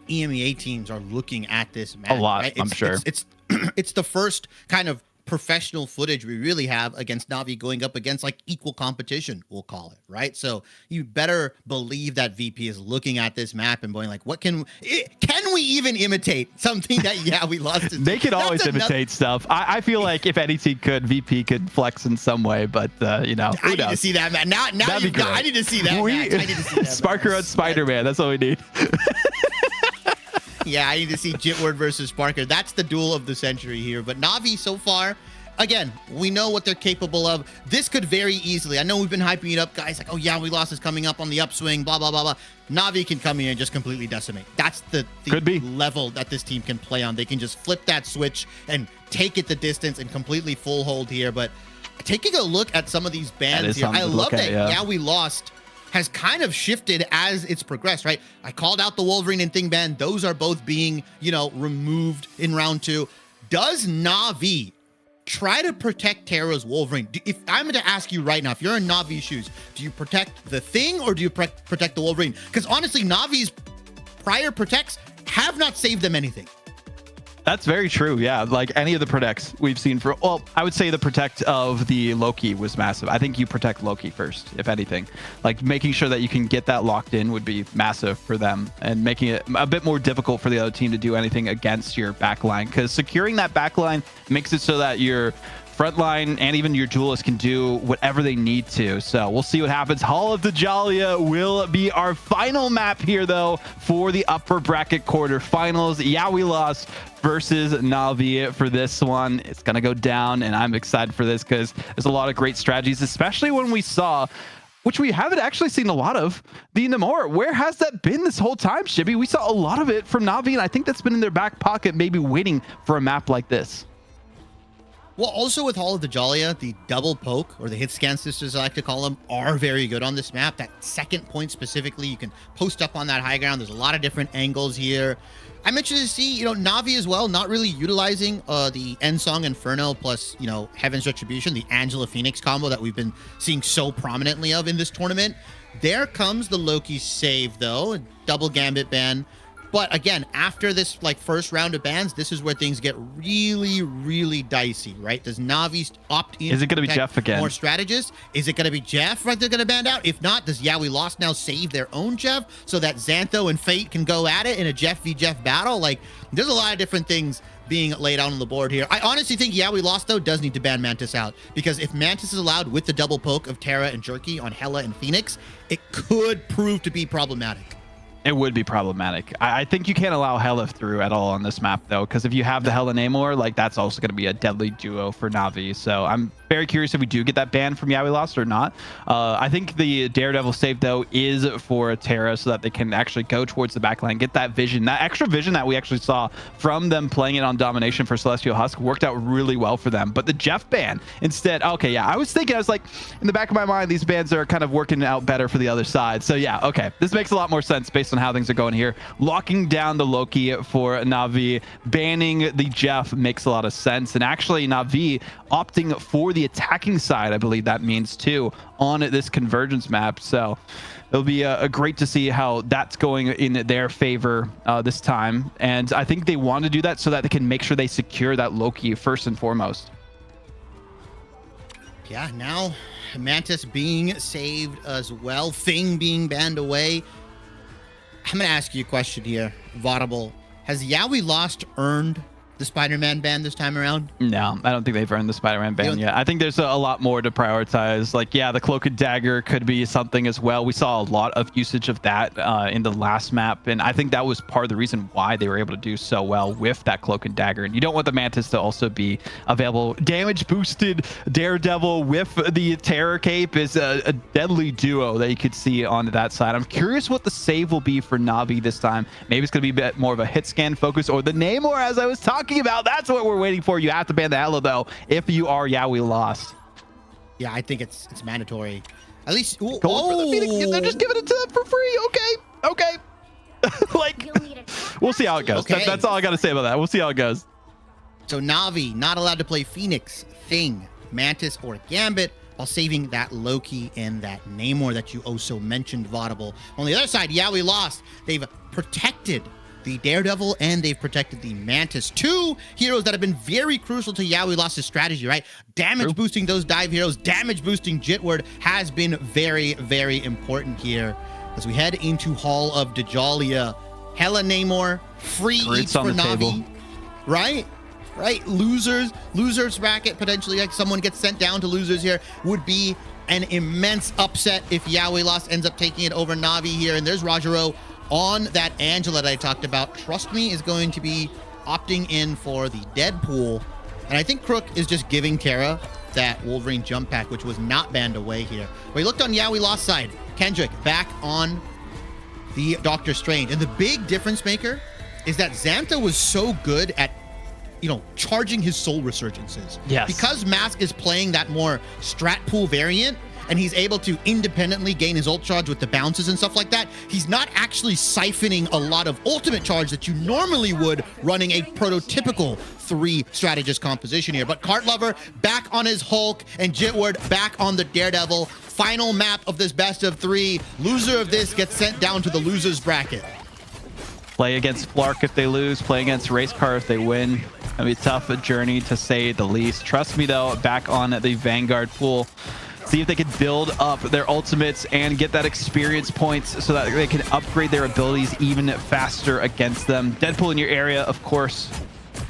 EMEA teams are looking at this match. A lot, right? I'm sure. It's the first kind of professional footage we really have against Na'Vi going up against like equal competition, we'll call it, right? So you better believe that VP is looking at this map and going like, what can we even imitate something that We Lost? They could always imitate stuff. I feel like if any team could, VP could flex in some way, but I need to see that match. Now I need to see that match. I need to see that Sparker on Spider-Man. That's all we need. Yeah, I need to see Jitward versus Sparker. That's the duel of the century here. But Na'Vi so far, again, we know what they're capable of. This could very easily, I know we've been hyping it up, guys, like, We Lost is coming up on the upswing, blah, blah, blah, blah. Na'Vi can come in and just completely decimate. That's the level that this team can play on. They can just flip that switch and take it the distance and completely full hold here. But taking a look at some of these bans here, I love that We Lost has kind of shifted as it's progressed, right? I called out the Wolverine and Thing ban. Those are both being, removed in round 2. Does Na'Vi try to protect Terra's Wolverine? If I'm going to ask you right now, if you're in Na'Vi's shoes, do you protect the Thing or do you protect the Wolverine? Because honestly, Na'Vi's prior protects have not saved them anything. That's very true. Yeah, like any of the protects we've seen I would say the protect of the Loki was massive. I think you protect Loki first, if anything. Like making sure that you can get that locked in would be massive for them, and making it a bit more difficult for the other team to do anything against your backline, because securing that backline makes it so that your frontline and even your duelists can do whatever they need to. So we'll see what happens. Hall of Dajalia will be our final map here, though, for the upper bracket quarterfinals. We Lost versus Na'Vi for this one. It's going to go down, and I'm excited for this because there's a lot of great strategies, especially when we saw, which we haven't actually seen a lot of, the Namor. Where has that been this whole time, Shibby? We saw a lot of it from Na'Vi, and I think that's been in their back pocket, maybe waiting for a map like this. Well, also with Hall of Dajalia, the double poke, or the hit scan sisters I like to call them, are very good on this map. That second point specifically, you can post up on that high ground. There's a lot of different angles here. I'm interested to see, Na'Vi as well, not really utilizing the End Song Inferno plus, Heaven's Retribution, the Angela Phoenix combo that we've been seeing so prominently of in this tournament. There comes the Loki save, though, double Gambit ban. But again, after this first round of bans, this is where things get really, really dicey, right? Does Na'Vi opt in? Is it going to be Jeff again? More strategists? Is it going to be Jeff? Right, they're going to ban out. If not, does Yeah We Lost now save their own Jeff so that Xantho and Fate can go at it in a Jeff v Jeff battle? There's a lot of different things being laid out on the board here. I honestly think Yeah We Lost, though, does need to ban Mantis out, because if Mantis is allowed with the double poke of Terra and Jerky on Hela and Phoenix, it could prove to be problematic. It would be problematic. I think you can't allow Hela through at all on this map, though, because if you have the Hela Namor, that's also going to be a deadly duo for Na'Vi. So I'm very curious if we do get that ban from Yeah We Lost or not. I think the Daredevil save, though, is for Terra so that they can actually go towards the backline, get that vision. That extra vision that we actually saw from them playing it on Domination for Celestial Husk worked out really well for them. But the Jeff ban instead, okay, yeah, I was like, in the back of my mind, these bans are kind of working out better for the other side. So yeah, okay, this makes a lot more sense based on how things are going here. Locking down the Loki for Na'Vi, banning the Jeff makes a lot of sense. And actually Na'Vi opting for the attacking side, I believe that means too, on this convergence map. So it'll be great to see how that's going in their favor this time. And I think they want to do that so that they can make sure they secure that Loki first and foremost. Yeah, now Mantis being saved as well, Thing being banned away. I'm going to ask you a question here, Vaudable. Has Yeah We Lost earned the Spider-Man ban this time around? No, I don't think they've earned the Spider-Man ban yet. I think there's a lot more to prioritize. Yeah, the Cloak and Dagger could be something as well. We saw a lot of usage of that in the last map, and I think that was part of the reason why they were able to do so well with that Cloak and Dagger. And you don't want the Mantis to also be available. Damage boosted Daredevil with the Terror Cape is a deadly duo that you could see on that side. I'm curious what the save will be for Na'Vi this time. Maybe it's going to be a bit more of a hit scan focus, or the Namor, as I was talking about. That's what we're waiting for. You have to ban the Hela, though, if you are Yeah We Lost. Yeah, I think it's mandatory. At least For the Phoenix, they're just giving it to them for free. Okay. We'll see how it goes. Okay. That's all I got to say about that. We'll see how it goes. So Na'Vi not allowed to play Phoenix, Thing, Mantis, or Gambit, while saving that Loki and that Namor that you also mentioned, Vaudable. On the other side, Yeah We Lost. They've protected the Daredevil and they've protected the Mantis. Two heroes that have been very crucial to Yeah We Lost's strategy, right? Damage boosting those dive heroes, damage boosting Jitward has been very, very important here. As we head into Hall of Dajalia, Hela Namor, free eats for Na'Vi, right? Losers bracket, potentially, like someone gets sent down to losers here, would be an immense upset if Yeah We Lost ends up taking it over Na'Vi here. And there's Rajaro on that Angela that I talked about. Trust Me is going to be opting in for the Deadpool. And I think Crook is just giving Terra that Wolverine jump pack, which was not banned away here. We looked on Yeah We Lost side. Kendrick back on the Doctor Strange. And the big difference maker is that Xantho was so good at, charging his soul resurgences. Yes. Because Mask is playing that more strat pool variant, and he's able to independently gain his ult charge with the bounces and stuff like that, he's not actually siphoning a lot of ultimate charge that you normally would running a prototypical 3 strategist composition here. But Cart Lover back on his Hulk and Jitward back on the Daredevil. Final map of this best of 3. Loser of this gets sent down to the losers bracket. Play against Flark if they lose, play against Racecar if they win. It'll be a tough journey to say the least. Trust Me, though, back on the Vanguard pool. See if they can build up their ultimates and get that experience points so that they can upgrade their abilities even faster against them. Deadpool in your area, of course,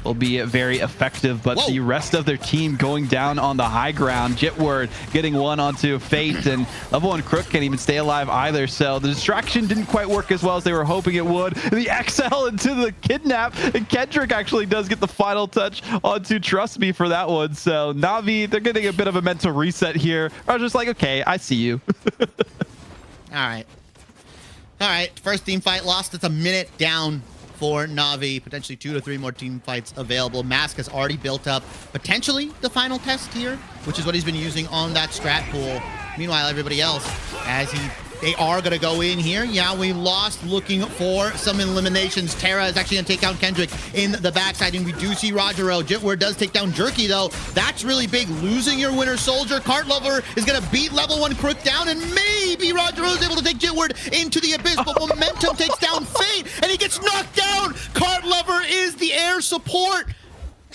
will be very effective, but the rest of their team going down on the high ground. Jitward getting one onto Fate, and level 1 Crook can't even stay alive either, so the distraction didn't quite work as well as they were hoping it would. The XL into the kidnap, and Kendrick actually does get the final touch onto Trust Me for that one. So Na'Vi, they're getting a bit of a mental reset here. I'm just like, okay, I see you. All right. First team fight lost. It's a minute down for Na'Vi. Potentially 2 to 3 more team fights available. Mask has already built up potentially the final test here, which is what he's been using on that strat pool. Meanwhile, everybody else, they are going to go in here. Yeah, we lost looking for some eliminations. Terra is actually going to take down Kendrick in the backside, and we do see Rogero. Jitward does take down Jerky, though. That's really big. Losing your winner soldier. Cart Lover is going to beat level 1 Crook down, and maybe Rogero is able to take Jitward into the abyss, but Momentum takes down Fate, and he gets knocked down. Cart Lover is the air support.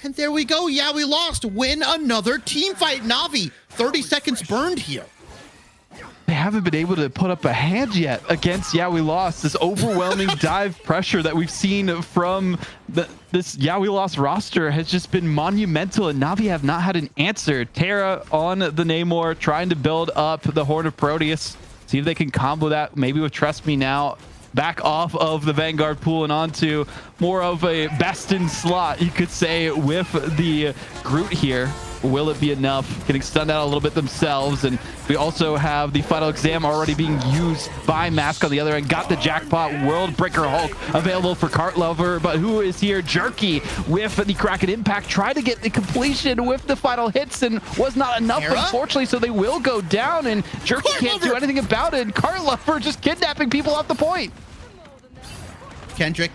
And there we go. Yeah, we lost. Win another team fight. Na'Vi, 30 seconds burned here. They haven't been able to put up a hand yet against Yeah We Lost. This overwhelming dive pressure that we've seen from this Yeah We Lost roster has just been monumental, and Na'Vi have not had an answer. Terra on the Namor, trying to build up the Horn of Proteus. See if they can combo that maybe with Trust Me Now. Back off of the Vanguard pool and onto more of a best in slot, you could say, with the Groot here. Will it be enough? Getting stunned out a little bit themselves, and we also have the final exam already being used by Mask on the other end. Got the jackpot World Breaker Hulk available for Cart Lover, but who is here? Jerky with the Kraken Impact. Tried to get the completion with the final hits and was not enough, unfortunately, so they will go down, and Jerky can't do anything about it. Cart Lover just kidnapping people off the point. Kendrick,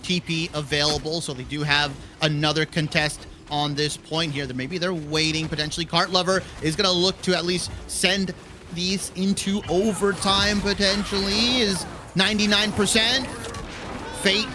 TP available, so they do have another contest on this point here. That maybe they're waiting. Potentially Cart Lover is going to look to at least send these into overtime. Potentially is 99%. Fate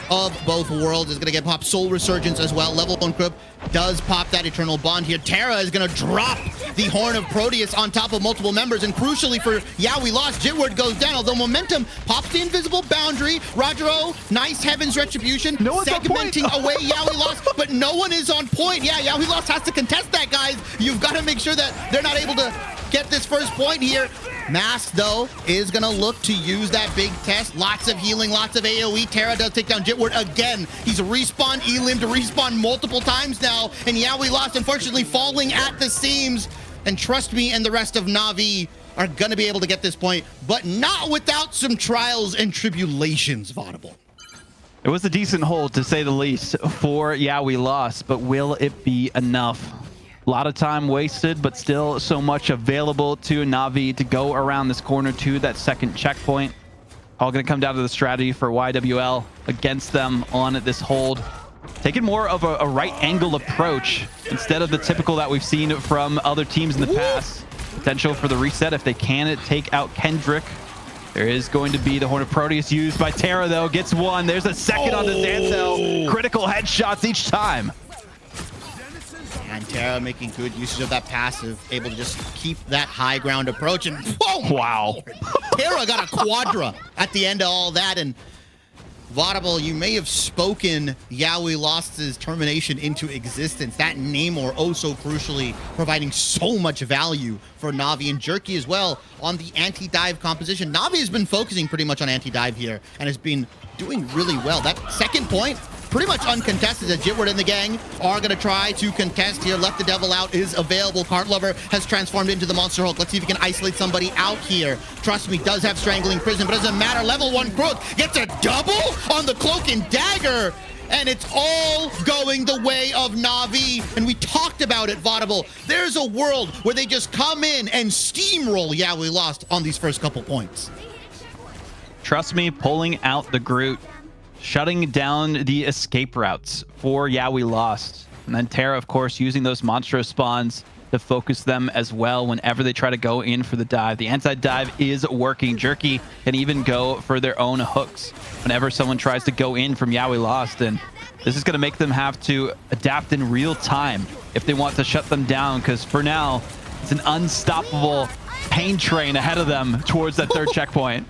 of both worlds is going to get popped. Soul Resurgence as well. Level 1 Crypt does pop that Eternal Bond here. Terra is going to drop the Horn of Proteus on top of multiple members, and crucially for Yeah We Lost, Jitward goes down, although Momentum pops the Invisible Boundary. Rogero, nice Heaven's Retribution, segmenting away Yeah We Lost, but no one is on point. Yeah We Lost has to contest that, guys. You've got to make sure that they're not able to get this first point here. Mask, though, is going to look to use that big test. Lots of healing, lots of AoE. Terra does take down Jitward again. He's respawned Elim to respawn multiple times now. And Yeah We Lost, unfortunately, falling at the seams. And Trust Me and the rest of Na'Vi are going to be able to get this point, but not without some trials and tribulations, Vaudable. It was a decent hold, to say the least, for Yeah We Lost, but will it be enough? A lot of time wasted, but still so much available to Na'Vi to go around this corner to that second checkpoint. All going to come down to the strategy for YWL against them on this hold. Taking more of a right angle approach instead of the typical that we've seen from other teams in the past. Potential for the reset if they can take out Kendrick. There is going to be the Horn of Proteus used by Terra, though. Gets one. There's a second on the Xantho. Critical headshots each time. And Terra making good usage of that passive, able to just keep that high ground approach. And whoa! Wow. Terra got a quadra at the end of all that. And Vaudable, you may have spoken Yeah We Lost's termination into existence. That Namor, oh so crucially, providing so much value for Na'Vi, and Jerky as well on the anti-dive composition. Na'Vi has been focusing pretty much on anti-dive here and has been doing really well. That second point, pretty much uncontested, as Jitward and the gang are going to try to contest here. Let the Devil Out is available. Cart Lover has transformed into the Monster Hulk. Let's see if he can isolate somebody out here. Trust Me does have Strangling Prison, but it doesn't matter. Level 1 Crook gets a double on the Cloak and Dagger, and it's all going the way of Na'Vi. And we talked about it, Vaudable. There's a world where they just come in and steamroll Yeah We Lost on these first couple points. Trust Me pulling out the Groot, shutting down the escape routes for Yeah We Lost. And then Terra, of course, using those monstro spawns to focus them as well whenever they try to go in for the dive. The anti-dive is working. Jerky can even go for their own hooks whenever someone tries to go in from Yeah We Lost. And this is going to make them have to adapt in real time if they want to shut them down, because for now, it's an unstoppable pain train ahead of them towards that third checkpoint.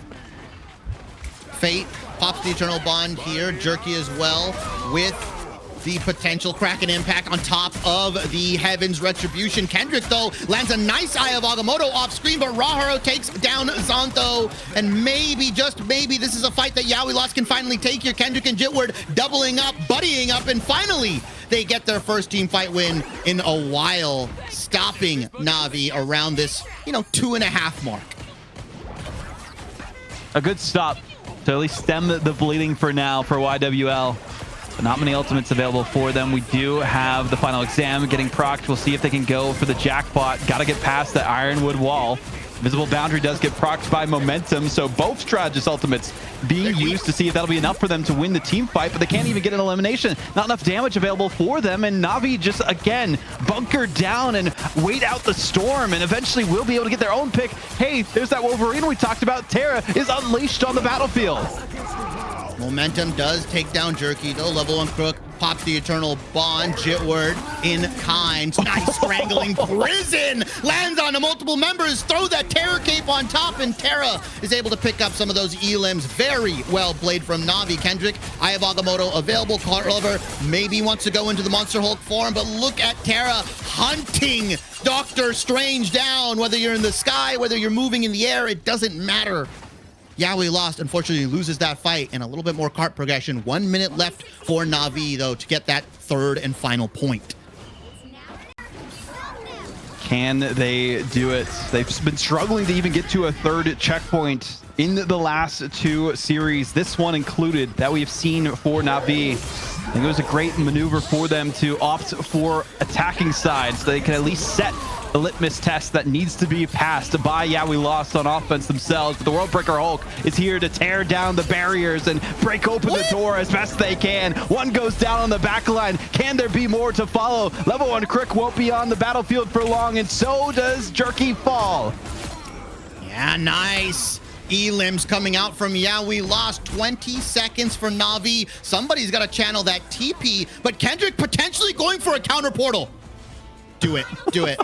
Fate pops the Eternal Bond here. Jerky as well with the potential Kraken Impact on top of the Heaven's Retribution. Kendrick, though, lands a nice Eye of Agamotto off screen, but Rogero takes down Xantho. And maybe, just maybe, this is a fight that Yeah We Lost can finally take here. Kendrick and Jitward doubling up, buddying up, and finally they get their first team fight win in a while, stopping Na'Vi around this, 2.5 mark. A good stop to at least stem the bleeding for now for YWL. But not many ultimates available for them. We do have the final exam getting procced. We'll see if they can go for the jackpot. Got to get past the Ironwood wall. Visible Boundary does get procced by Momentum, so both Strategist ultimates being used to see if that'll be enough for them to win the team fight, but they can't even get an elimination. Not enough damage available for them, and Na'Vi just, again, bunker down and wait out the storm, and eventually will be able to get their own pick. Hey, there's that Wolverine we talked about. Terra is unleashed on the battlefield. Momentum does take down Jerky, though. Level 1 Crook pops the Eternal Bond. Jitward in kind. Nice strangling prison. Lands onto multiple members. Throw that Terror Cape on top, and Terra is able to pick up some of those elims. Very well played from Na'Vi. Kendrick, Eye of Agamotto available. Cart Lover maybe wants to go into the Monster Hulk form, but look at Terra hunting Doctor Strange down. Whether you're in the sky, whether you're moving in the air, it doesn't matter. Yawi Lost, unfortunately, loses that fight, and a little bit more cart progression. 1 minute left for Na'Vi, though, to get that third and final point. Can they do it? They've been struggling to even get to a third checkpoint in the last two series, this one included, that we've seen for Na'Vi. I think it was a great maneuver for them to opt for attacking sides so they can at least set the litmus test that needs to be passed by Yawi Lost on offense themselves. But the Worldbreaker Hulk is here to tear down the barriers and break open the door as best they can. One goes down on the back line. Can there be more to follow? Level 1 Crick won't be on the battlefield for long, and so does Jerky fall. Yeah, nice. Elims coming out from Yawi Lost. 20 seconds for Na'Vi. Somebody's got to channel that TP, but Kendrick potentially going for a counter portal. Do it. Do it.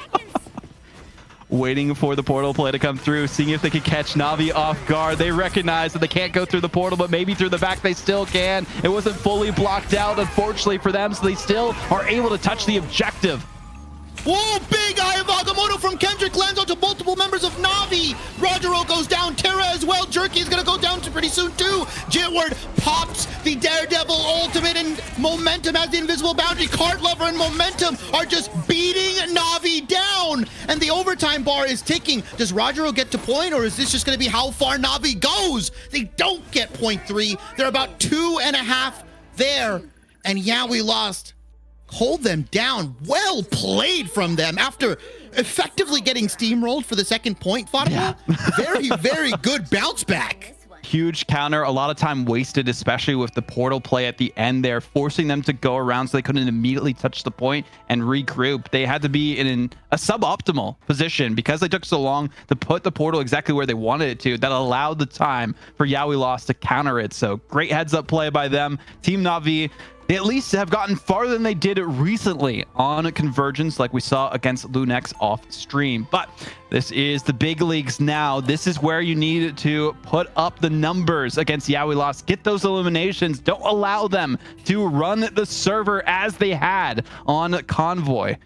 Waiting for the portal play to come through, seeing if they can catch Na'Vi off guard. They recognize that they can't go through the portal, but maybe through the back they still can. It wasn't fully blocked out, unfortunately for them, so they still are able to touch the objective. Whoa, big Eye of Agamotto from Kendrick lands onto multiple members of Na'Vi. Rogero goes down, Terra as well. Jerky is gonna go down to pretty soon too. Jitward pops the Daredevil ultimate, and Momentum has the invisible boundary. Cart Lover and Momentum are just beating Na'Vi down, and the overtime bar is ticking. Does Rogero get to point, or is this just gonna be how far Na'Vi goes? They don't get point 3. They're about 2.5 there, and Yawi Lost hold them down. Well played from them after effectively getting steamrolled for the second point, Fatima. Yeah. Very, very good bounce back. Huge counter, a lot of time wasted, especially with the portal play at the end there, forcing them to go around so they couldn't immediately touch the point and regroup. They had to be in a suboptimal position because they took so long to put the portal exactly where they wanted it to. That allowed the time for Yawi Lost to counter it. So great heads up play by them. Team Na'Vi, they at least have gotten farther than they did recently on Convergence, like we saw against Lunex off stream. But this is the big leagues now. This is where you need to put up the numbers against Yawi Lost. Get those eliminations. Don't allow them to run the server as they had on Convoy.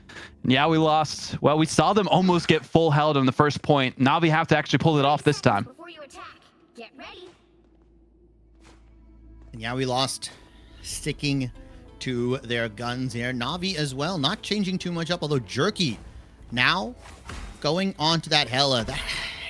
And Yawi Lost, well, we saw them almost get full held on the first point. Na'Vi have to actually pull it off this time. Before you attack, get ready. And Yawi Lost sticking to their guns here. Na'Vi as well, not changing too much up, although Jerky now going on to that Hela.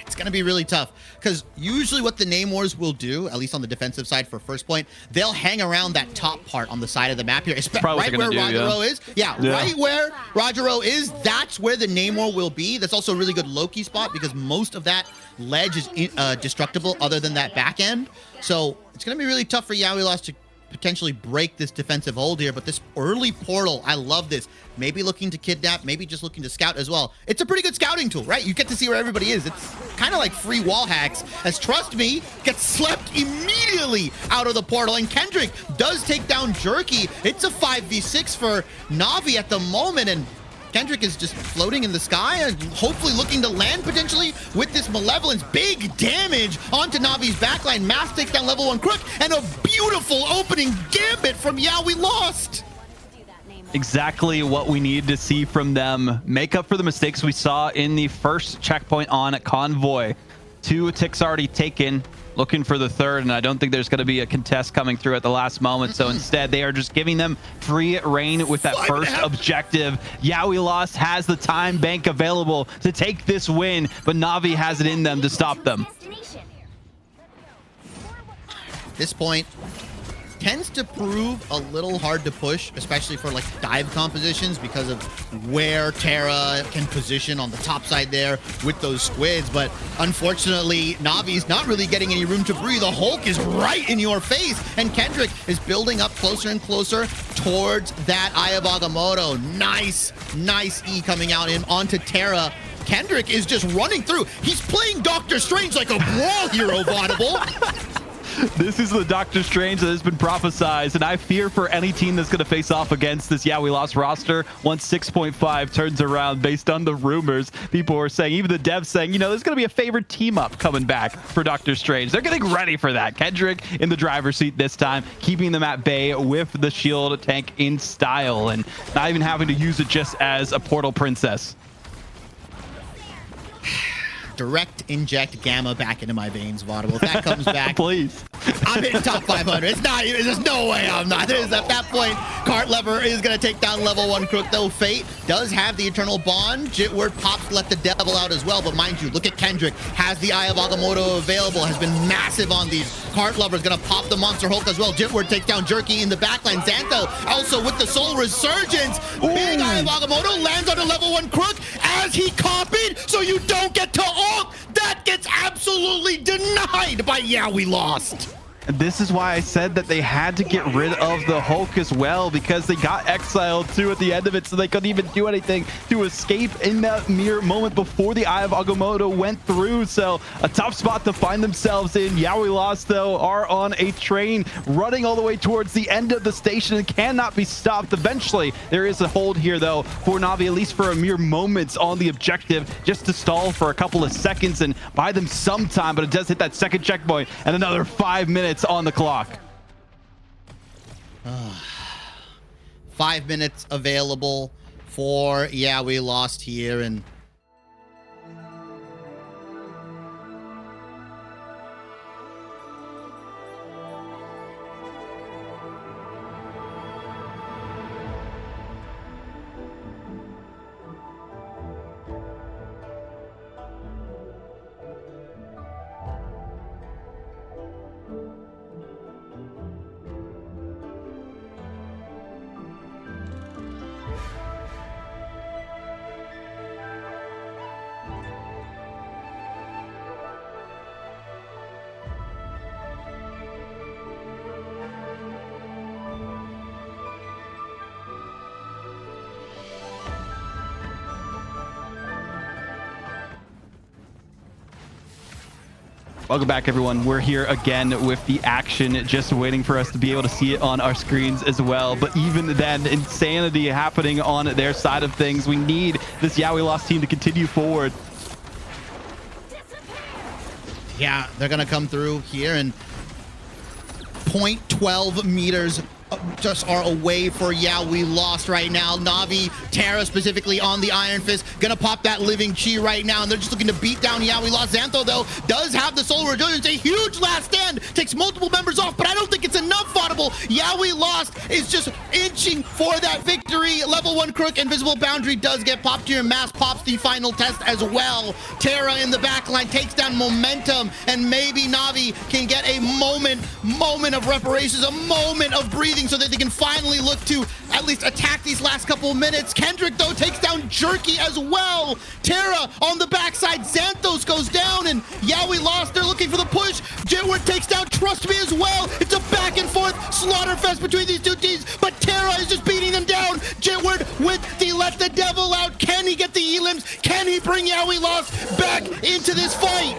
It's going to be really tough because usually what the Namors will do, at least on the defensive side for first point, they'll hang around that top part on the side of the map here, right where Rogero is. Yeah, right where Rogero is, that's where the Namor will be. That's also a really good Loki spot because most of that ledge is destructible other than that back end. So it's going to be really tough for Yawi Lost to potentially break this defensive hold here, but this early portal, I love this. Maybe looking to kidnap, maybe just looking to scout as well. It's a pretty good scouting tool, right? You get to see where everybody is. It's kind of like free wall hacks, as Trust Me gets slept immediately out of the portal, and Kendrick does take down Jerky. It's a 5v6 for Na'Vi at the moment, and Kendrick is just floating in the sky and hopefully looking to land potentially with this Malevolence. Big damage onto Na'Vi's backline. Mass takes down level 1 Crook, and a beautiful opening gambit from Yawi Lost. Exactly what we need to see from them. Make up for the mistakes we saw in the first checkpoint on Convoy. 2 ticks already taken. Looking for the third, and I don't think there's going to be a contest coming through at the last moment. So instead, they are just giving them free reign with that first objective. Yawi Lost has the time bank available to take this win, but Na'Vi has it in them to stop them. this point tends to prove a little hard to push, especially for like dive compositions because of where Terra can position on the top side there with those squids. But unfortunately, Navi's not really getting any room to breathe. The Hulk is right in your face, and Kendrick is building up closer and closer towards that Eye of Agamotto. Nice E coming out in onto Terra. Kendrick is just running through. He's playing Doctor Strange like a brawl hero, Vaudable. This is the Doctor Strange that has been prophesized, and I fear for any team that's going to face off against this Yeah We Lost roster once 6.5 turns around based on the rumors. People are saying, even the devs saying, you know, there's going to be a favored team up coming back for Doctor Strange. They're getting ready for that. Kendrick in the driver's seat this time, keeping them at bay with the shield tank in style and not even having to use it just as a portal princess. Direct inject Gamma back into my veins, Vaudable. If that comes back, Please. I'm hitting top 500. It's not even, there's no way I'm not. There's, at that point, Cart Lever is going to take down level 1 Crook, though Fate does have the Eternal Bond. Jitward pops let the devil out as well, but mind you, look at Kendrick. Has the Eye of Agamotto available, has been massive on these. Cart Lever is going to pop the Monster Hulk as well. Jitward takes down Jerky in the backline. Xantho also with the Soul Resurgence. Big Eye of Agamotto lands on a level 1 Crook as he copied, so you don't get to ult. That gets absolutely denied by Yeah We Lost. And this is why I said that they had to get rid of the Hulk as well, because they got exiled too at the end of it, so they couldn't even do anything to escape in that mere moment before the Eye of Agamotto went through. So a tough spot to find themselves in. Yeah We Lost, though, are on a train running all the way towards the end of the station and cannot be stopped. Eventually, there is a hold here, though, for Na'Vi, at least for a mere moments on the objective, just to stall for a couple of seconds and buy them some time, but it does hit that second checkpoint and another 5 minutes on the clock. 5 minutes available for Yeah We Lost here, and Welcome back, everyone. We're here again with the action, just waiting for us to be able to see it on our screens as well. But even then, insanity happening on their side of things. We need this Yeah We Lost team to continue forward. yeah, they're gonna come through here, and 0.12 meters just are away for Yeah We Lost right now. Na'Vi, Terra specifically on the Iron Fist, gonna pop that Living Chi right now, and they're just looking to beat down Yeah We Lost. Xantho, though, does have the Soul Resurgence, a huge last stand, takes multiple members off, but I don't think it's enough, Vaudable. Yeah We Lost is just inching for that victory. Level 1 Crook, Invisible Boundary does get popped here, Mass pops the final test as well. Terra in the backline takes down Momentum, and maybe Na'Vi can get a moment of reparations, a moment of breathing, so that they can finally look to at least attack these last couple of minutes. Kendrick, though, takes down Jerky as well. Terra on the backside. Xanthos goes down, and Yeah We Lost. They're looking for the push. Jitward takes down Trust Me as well. It's a back and forth slaughterfest between these two teams, but Terra is just beating them down. Jitward with the Let the Devil Out. Can he get the elims? Can he bring Yeah We Lost back into this fight?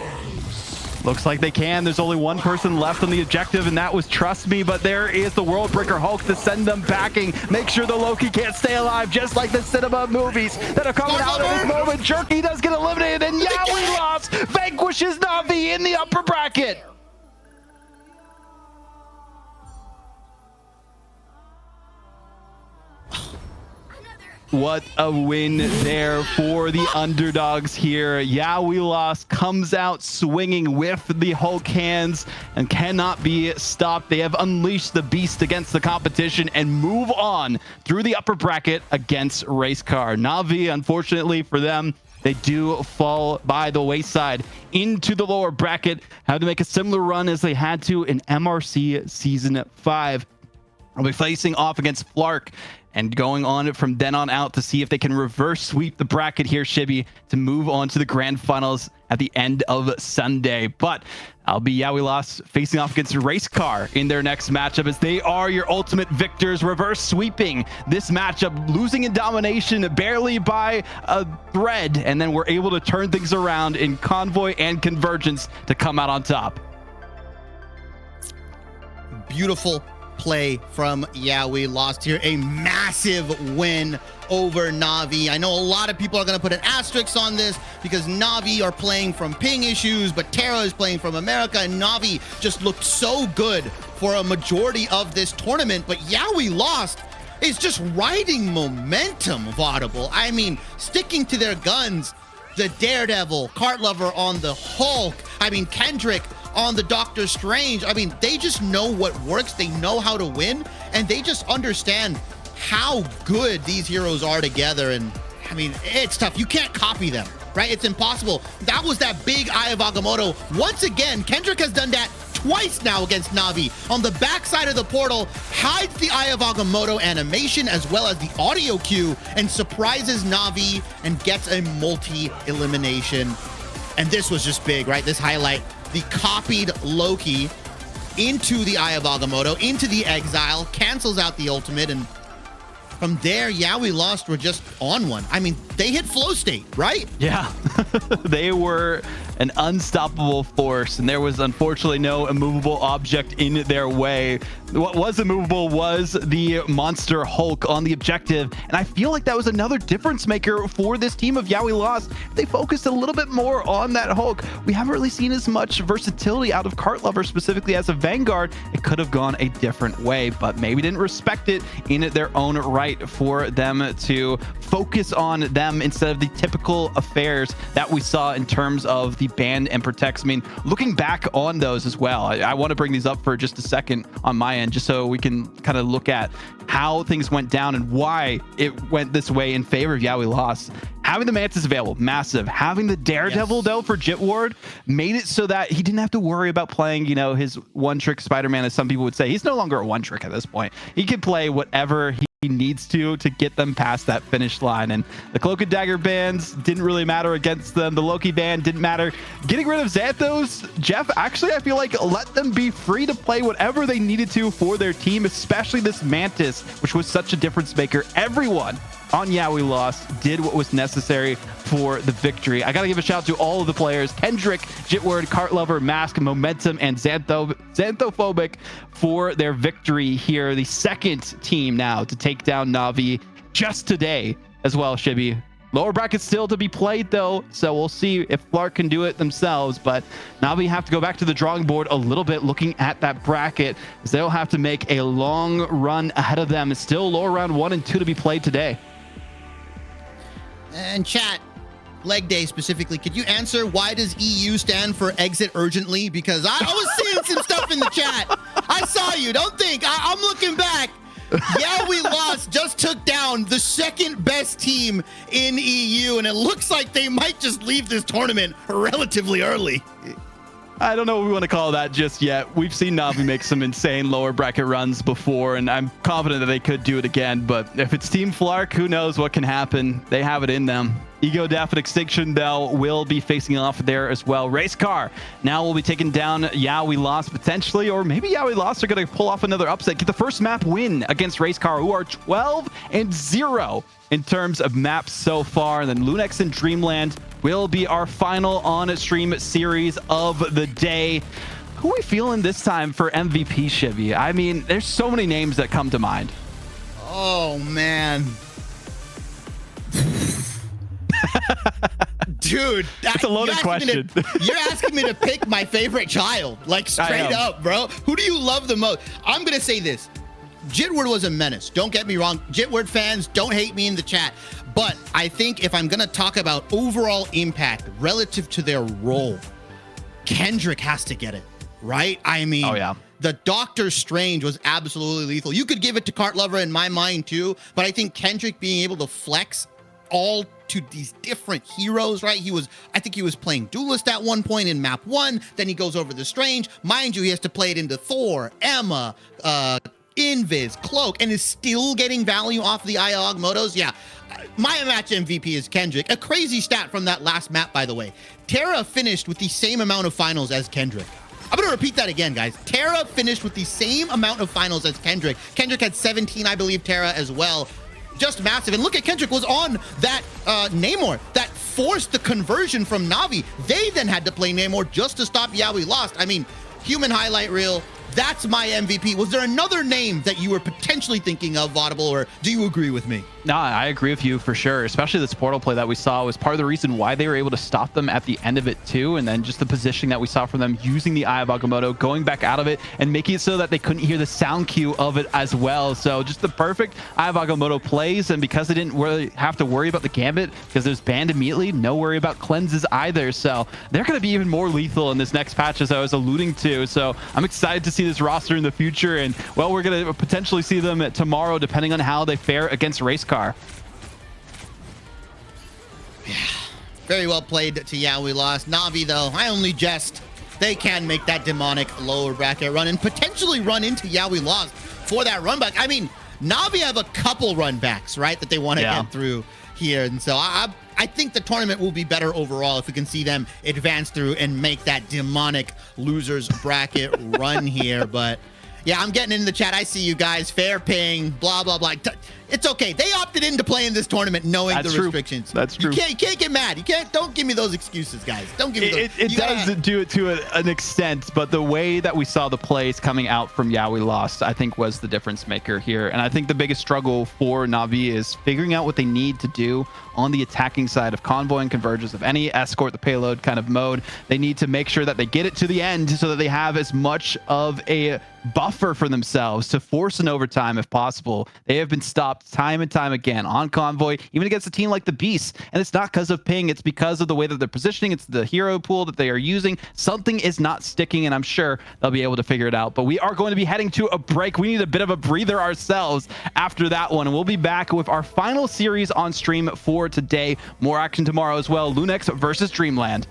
Looks like they can. There's only one person left on the objective, and that was Trust Me, but there is the Worldbreaker Hulk to send them packing. Make sure the Loki can't stay alive, just like the cinema movies that are coming out at this moment. Jerky does get eliminated, and Yeah We Lost vanquishes Na'Vi in the upper bracket. What a win there for the underdogs here. Yeah We Lost comes out swinging with the Hulk hands and cannot be stopped. They have unleashed the beast against the competition and move on through the upper bracket against Racecar. Na'Vi, unfortunately for them, they do fall by the wayside into the lower bracket, have to make a similar run as they had to in MRC Season 5. They'll be facing off against Flark and going on from then on out to see if they can reverse sweep the bracket here, Shibby, to move on to the grand finals at the end of Sunday. But I'll be We Lost facing off against Race Car in their next matchup, as they are your ultimate victors, reverse sweeping this matchup, losing in domination barely by a thread, and then we're able to turn things around in Convoy and Convergence to come out on top. Beautiful play from We Lost here. A massive win over Na'Vi. I know a lot of people are going to put an asterisk on this because Na'Vi are playing from ping issues, but Terra is playing from America, and Na'Vi just looked so good for a majority of this tournament. But We Lost is just riding momentum, Vaudable. I mean, sticking to their guns. The Daredevil, Cart Lover on the Hulk. I mean, Kendrick on the Doctor Strange. I mean, they just know what works. They know how to win, and they just understand how good these heroes are together. And I mean, it's tough. You can't copy them, right? It's impossible. That was that big Eye of Agamotto. Once again, Kendrick has done that twice now against Na'Vi. On the backside of the portal, hides the Eye of Agamotto animation as well as the audio cue, and surprises Na'Vi and gets a multi-elimination. And this was just big, right? This highlight, the copied Loki into the Eye of Agamotto, into the Exile, cancels out the ultimate, and from there, We Lost were just on one. I mean, they hit flow state, right? Yeah, they were an unstoppable force, and there was unfortunately no immovable object in their way. What was immovable was the monster Hulk on the objective, and I feel like that was another difference maker for this team of We Lost. They focused a little bit more on that Hulk. We haven't really seen as much versatility out of Cart Lover, specifically as a Vanguard. It could have gone a different way, but maybe didn't respect it in their own right for them to focus on them instead of the typical affairs that we saw in terms of the ban and protects. I mean, looking back on those as well, I want to bring these up for just a second on my end, just so we can kind of look at how things went down and why it went this way in favor of We Lost. Having the Mantis available, massive. Having the Daredevil, though, for Jitward made it so that he didn't have to worry about playing, his one-trick Spider-Man, as some people would say. He's no longer a one-trick at this point. He can play whatever he needs to get them past that finish line. And the Cloak and Dagger bans didn't really matter against them. The Loki ban didn't matter. Getting rid of Xanthos, Jeff, actually, I feel like let them be free to play whatever they needed to for their team, especially this Mantis, which was such a difference maker. Everyone on We Lost did what was necessary for the victory. I gotta give a shout out to all of the players: Kendrick, Jitward, Cart Lover, Mask, Momentum, and Xanthophobic for their victory here. The second team now to take down Na'Vi just today as well, Shibby. Lower bracket still to be played, though, so we'll see if Flark can do it themselves. But Na'Vi have to go back to the drawing board a little bit, looking at that bracket, as they'll have to make a long run ahead of them. It's still lower round 1 and 2 to be played today. And chat, leg day specifically, could you answer why does EU stand for exit urgently? Because I was seeing some stuff in the chat. I saw you. Don't think. I'm looking back. We Lost just took down the second best team in EU, and it looks like they might just leave this tournament relatively early. I don't know what we want to call that just yet. We've seen Na'Vi make some insane lower bracket runs before, and I'm confident that they could do it again. But if it's Team Flark, who knows what can happen? They have it in them. Ego Death and Extinction, though, will be facing off there as well. Race Car now will be taking down We Lost potentially, or maybe We Lost are going to pull off another upset, get the first map win against Race Car, who are 12-0 in terms of maps so far. And then Lunex and Dreamland will be our final on-stream series of the day. Who are we feeling this time for MVP, Shivy? I mean, there's so many names that come to mind. Oh, man. Dude, it's a loaded question. You're asking me to pick my favorite child, like straight up, bro. Who do you love the most? I'm going to say this. Jitward was a menace. Don't get me wrong. Jitward fans, don't hate me in the chat. But I think if I'm going to talk about overall impact relative to their role, Kendrick has to get it, right? I mean, oh, yeah. The Doctor Strange was absolutely lethal. You could give it to Cart Lover in my mind too, but I think Kendrick being able to flex all to these different heroes, right? I think he was playing Duelist at one point in map 1, then he goes over the Strange. Mind you, he has to play it into Thor, Emma, Invis, Cloak, and is still getting value off the IOG motos. Yeah, my match MVP is Kendrick. A crazy stat from that last map, by the way. Terra finished with the same amount of finals as Kendrick. I'm going to repeat that again, guys. Terra finished with the same amount of finals as Kendrick. Kendrick had 17, I believe, Terra as well. Just massive. And look at Kendrick was on that Namor that forced the conversion from Na'Vi. They then had to play Namor just to stop Yeah We Lost. I mean, human highlight reel. That's my MVP. Was there another name that you were potentially thinking of, Vaudable, or do you agree with me? No, I agree with you for sure. Especially this portal play that we saw was part of the reason why they were able to stop them at the end of it too. And then just the positioning that we saw from them using the Eye of Agamotto, going back out of it and making it so that they couldn't hear the sound cue of it as well. So just the perfect Eye of Agamotto plays. And because they didn't really have to worry about the Gambit because it was banned immediately, no worry about cleanses either. So they're going to be even more lethal in this next patch, as I was alluding to. So I'm excited to see this roster in the future. And well, we're going to potentially see them tomorrow, depending on how they fare against Racecar. Yeah, very well played to Yeah We Lost. Na'Vi, though, I only jest. They can make that demonic lower bracket run and potentially run into Yeah We Lost for that run back. I mean, Na'Vi have a couple run backs, right, that they want to get through here. And so I think the tournament will be better overall if we can see them advance through and make that demonic losers bracket run here. But yeah, I'm getting in the chat. I see you guys. Fair ping, blah, blah, blah. It's okay. They opted in to play in this tournament knowing the restrictions. That's true. You can't get mad. Don't give me those excuses, guys. Don't give me those. It does do it to an extent, but the way that we saw the plays coming out from Yeah We Lost, I think, was the difference maker here. And I think the biggest struggle for Na'Vi is figuring out what they need to do on the attacking side of convoy and convergence of any escort the payload kind of mode. They need to make sure that they get it to the end so that they have as much of a buffer for themselves to force an overtime if possible. They have been stopped time and time again on convoy, even against a team like the Beast. And it's not because of ping, it's because of the way that they're positioning. It's the hero pool that they are using. Something is not sticking, and I'm sure they'll be able to figure it out. But we are going to be heading to a break. We need a bit of a breather ourselves after that one. And we'll be back with our final series on stream for today. More action tomorrow as well. Lunex versus Dreamland.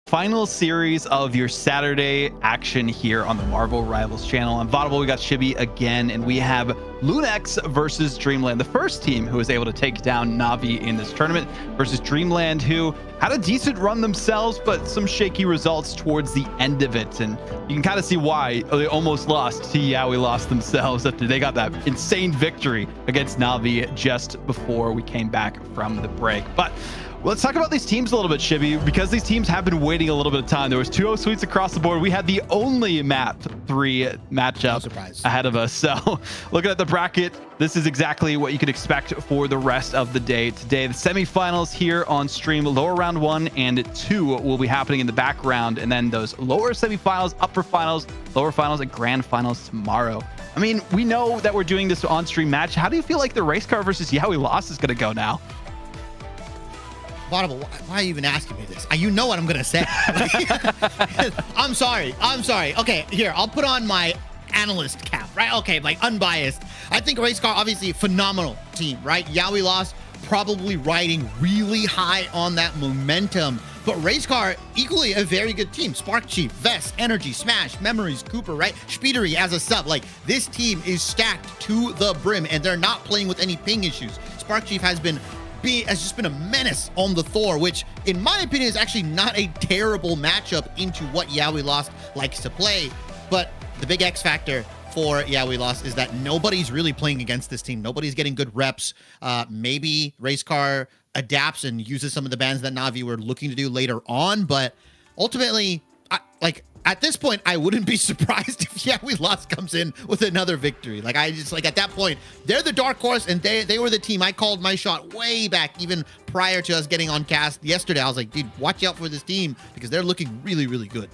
Final series of your Saturday action here on the Marvel Rivals channel. On Vaudable, we got Chibi again, and we have Lunex versus Dreamland, the first team who was able to take down Na'Vi in this tournament, versus Dreamland, who had a decent run themselves, but some shaky results towards the end of it. And you can kind of see why they almost lost to Yaoi lost themselves after they got that insane victory against Na'Vi just before we came back from the break. But let's talk about these teams a little bit, Chibi, because these teams have been waiting a little bit of time. There was 2-0 sweeps across the board. We had the only map 3 matchup ahead of us. So looking at the bracket, this is exactly what you could expect for the rest of the day. Today, the semifinals here on stream, lower round 1 and 2 will be happening in the background. And then those lower semifinals, upper finals, lower finals, and grand finals tomorrow. I mean, we know that we're doing this on-stream match. How do you feel like the race car versus Yaoi lost is going to go now? Vaudable, why are you even asking me this? You know what I'm going to say. I'm sorry. Okay, here, I'll put on my analyst cap, right? Okay, like unbiased. I think Race Car, obviously, phenomenal team, right? Yaoi lost, probably riding really high on that momentum. But Race Car, equally a very good team. Spark Chief, Vest, Energy, Smash, Memories, Cooper, right? Speedery as a sub. Like, this team is stacked to the brim, and they're not playing with any ping issues. Spark Chief has just been a menace on the Thor, which in my opinion is actually not a terrible matchup into what Yaoi Lost likes to play. But the big X factor for Yaoi Lost is that nobody's really playing against this team. Nobody's getting good reps. Maybe Race Car adapts and uses some of the bans that Na'Vi were looking to do later on, but ultimately, at this point, I wouldn't be surprised if Yaoi Lost comes in with another victory. At that point, they're the dark horse, and they were the team. I called my shot way back, even prior to us getting on cast yesterday. I was like, dude, watch out for this team because they're looking really, really good.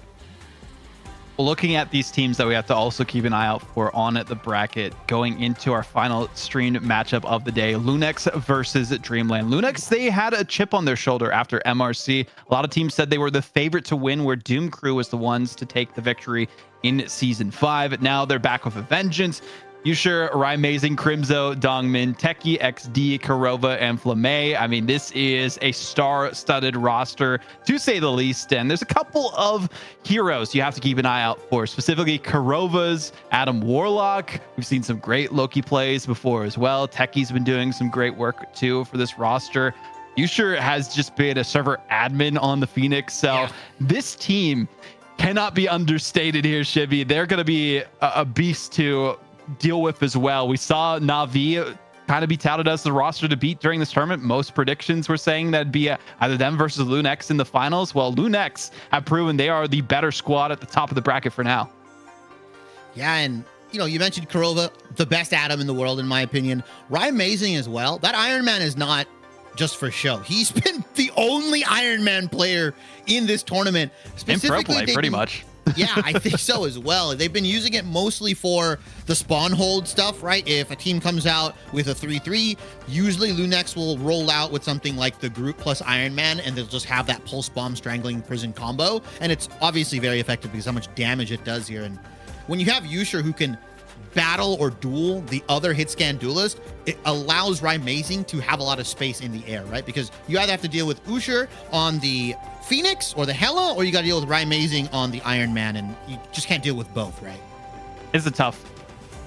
Looking at these teams that we have to also keep an eye out for on the bracket going into our final streamed matchup of the day, Lunex versus Dreamland. Lunex, they had a chip on their shoulder after MRC. A lot of teams said they were the favorite to win, where Doom Crew was the ones to take the victory in Season 5. Now they're back with a vengeance. Yusher, Raimazing, Crimzo, Dongmin, Teki, XD, Kurova, and Flamme. I mean, this is a star-studded roster, to say the least. And there's a couple of heroes you have to keep an eye out for, specifically Kurova's Adam Warlock. We've seen some great Loki plays before as well. Teki's been doing some great work, too, for this roster. Yusher has just been a server admin on the Phoenix. So this team cannot be understated here, Chibi. They're going to be a beast to deal with as well. We saw Na'Vi kind of be touted as the roster to beat during this tournament. Most predictions were saying that'd be either them versus Lunex in the finals. Well, Lunex have proven they are the better squad at the top of the bracket for now. Yeah, and you mentioned Kurova, the best Adam in the world, in my opinion. Raimazing as well. That Iron Man is not just for show. He's been the only Iron Man player in this tournament. In pro play, pretty much. Yeah, I think so as well. They've been using it mostly for the spawn hold stuff, right? If a team comes out with a 3-3, usually Lunex will roll out with something like the group plus Iron Man, and they'll just have that pulse bomb strangling prison combo. And it's obviously very effective because how much damage it does here. And when you have Yusher who can battle or duel the other hit scan duelist, it allows Raimazing to have a lot of space in the air, right? Because you either have to deal with Usher on the Phoenix or the Hela, or you got to deal with Raimazing on the Iron Man, and you just can't deal with both, right? It's a tough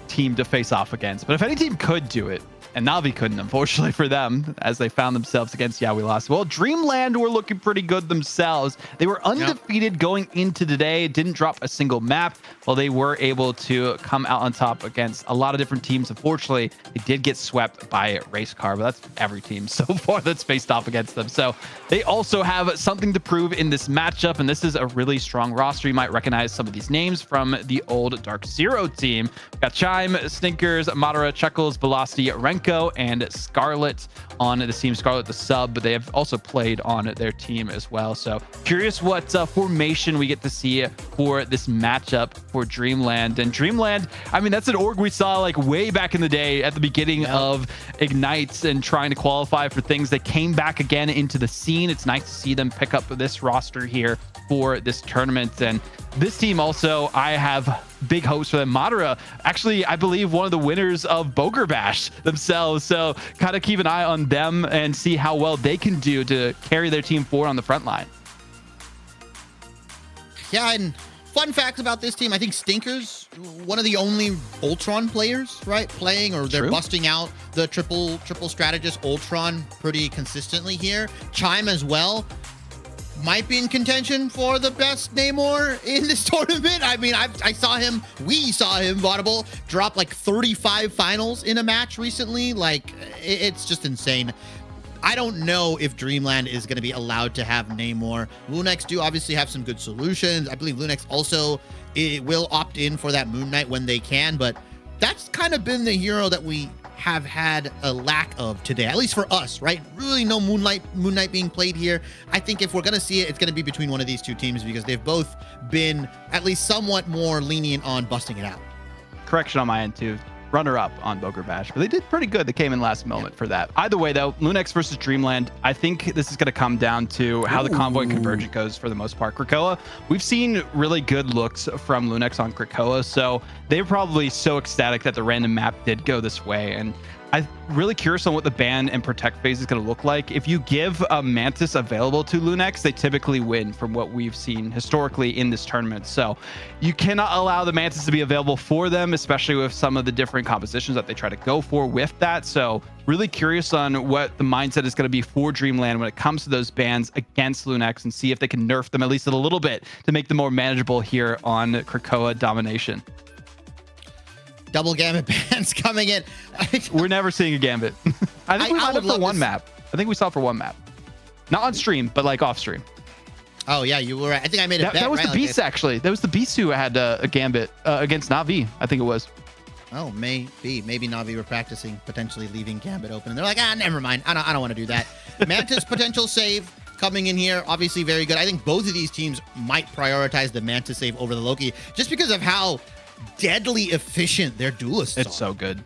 team to face off against, but if any team could do it, and Na'Vi couldn't, unfortunately for them, as they found themselves against Yaoi Lost. Well, Dreamland were looking pretty good themselves. They were undefeated going into today, didn't drop a single map. Well, they were able to come out on top against a lot of different teams. Unfortunately, they did get swept by Race Car, but that's every team so far that's faced off against them. So they also have something to prove in this matchup, and this is a really strong roster. You might recognize some of these names from the old Dark Zero team. We've got Chime, Stinkers, Madara, Chuckles, Velocity, Renko, and Scarlet on the team. Scarlet the sub, but they have also played on their team as well. So curious what formation we get to see for this matchup for Dreamland. And Dreamland, I mean, that's an org we saw like way back in the day at the beginning of Ignite and trying to qualify for things that came back again into the scene. It's nice to see them pick up this roster here for this tournament. And this team also, I have big hopes for them. Madara, actually, I believe one of the winners of Boger Bash themselves. So kind of keep an eye on them and see how well they can do to carry their team forward on the front line. Yeah, and fun fact about this team, I think Stinker's one of the only Ultron players, right, playing, or they're True. busting out the triple strategist Ultron pretty consistently here. Chime as well might be in contention for the best Namor in this tournament. I mean, we saw him, Vaudable, drop like 35 finals in a match recently. Like, it's just insane. I don't know if Dreamland is going to be allowed to have Namor. Lunex do obviously have some good solutions. I believe Lunex also will opt in for that Moon Knight when they can, but that's kind of been the hero that we have had a lack of today, at least for us, right? Really no Moon Knight being played here. I think if we're going to see it, it's going to be between one of these two teams because they've both been at least somewhat more lenient on busting it out. Correction on my end too. Runner-up on Boker Bash, but they did pretty good. They came in last moment for that. Either way, though, Lunex versus Dreamland, I think this is going to come down to how the Convoy and Convergent goes for the most part. Krakoa, we've seen really good looks from Lunex on Krakoa, so they're probably so ecstatic that the random map did go this way, and I'm really curious on what the ban and protect phase is going to look like. If you give a Mantis available to Lunex, they typically win from what we've seen historically in this tournament. So you cannot allow the Mantis to be available for them, especially with some of the different compositions that they try to go for with that. So really curious on what the mindset is going to be for Dreamland when it comes to those bans against Lunex, and see if they can nerf them at least a little bit to make them more manageable here on Krakoa Domination. Double Gambit bans coming in. We're never seeing a Gambit. I think we might have for one map. I think we saw it for one map. Not on stream, but like off stream. Oh, yeah, you were. I think I made a bet. That was right? the Beast, actually. That was the Beast who had a Gambit against Na'Vi, I think it was. Oh, maybe Na'Vi were practicing potentially leaving Gambit open. And they're like, never mind. I don't want to do that. Mantis potential save coming in here. Obviously very good. I think both of these teams might prioritize the Mantis save over the Loki just because of how deadly efficient their duelists It's so good.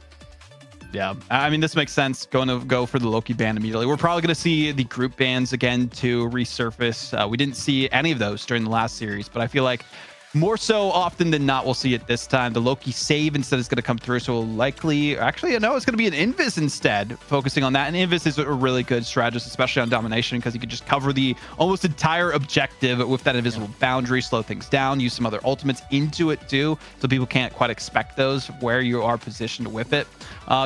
Yeah, I mean, this makes sense. Going to go for the Loki ban immediately. We're probably going to see the group bans again to resurface. We didn't see any of those during the last series, but I feel like more so often than not, we'll see it this time. The Loki save instead is going to come through, so we'll likely, actually, no, it's going to be an Invis instead, focusing on that. And Invis is a really good strategist, especially on Domination, because he could just cover the almost entire objective with that invisible boundary, slow things down, use some other ultimates into it too, so people can't quite expect those where you are positioned with it.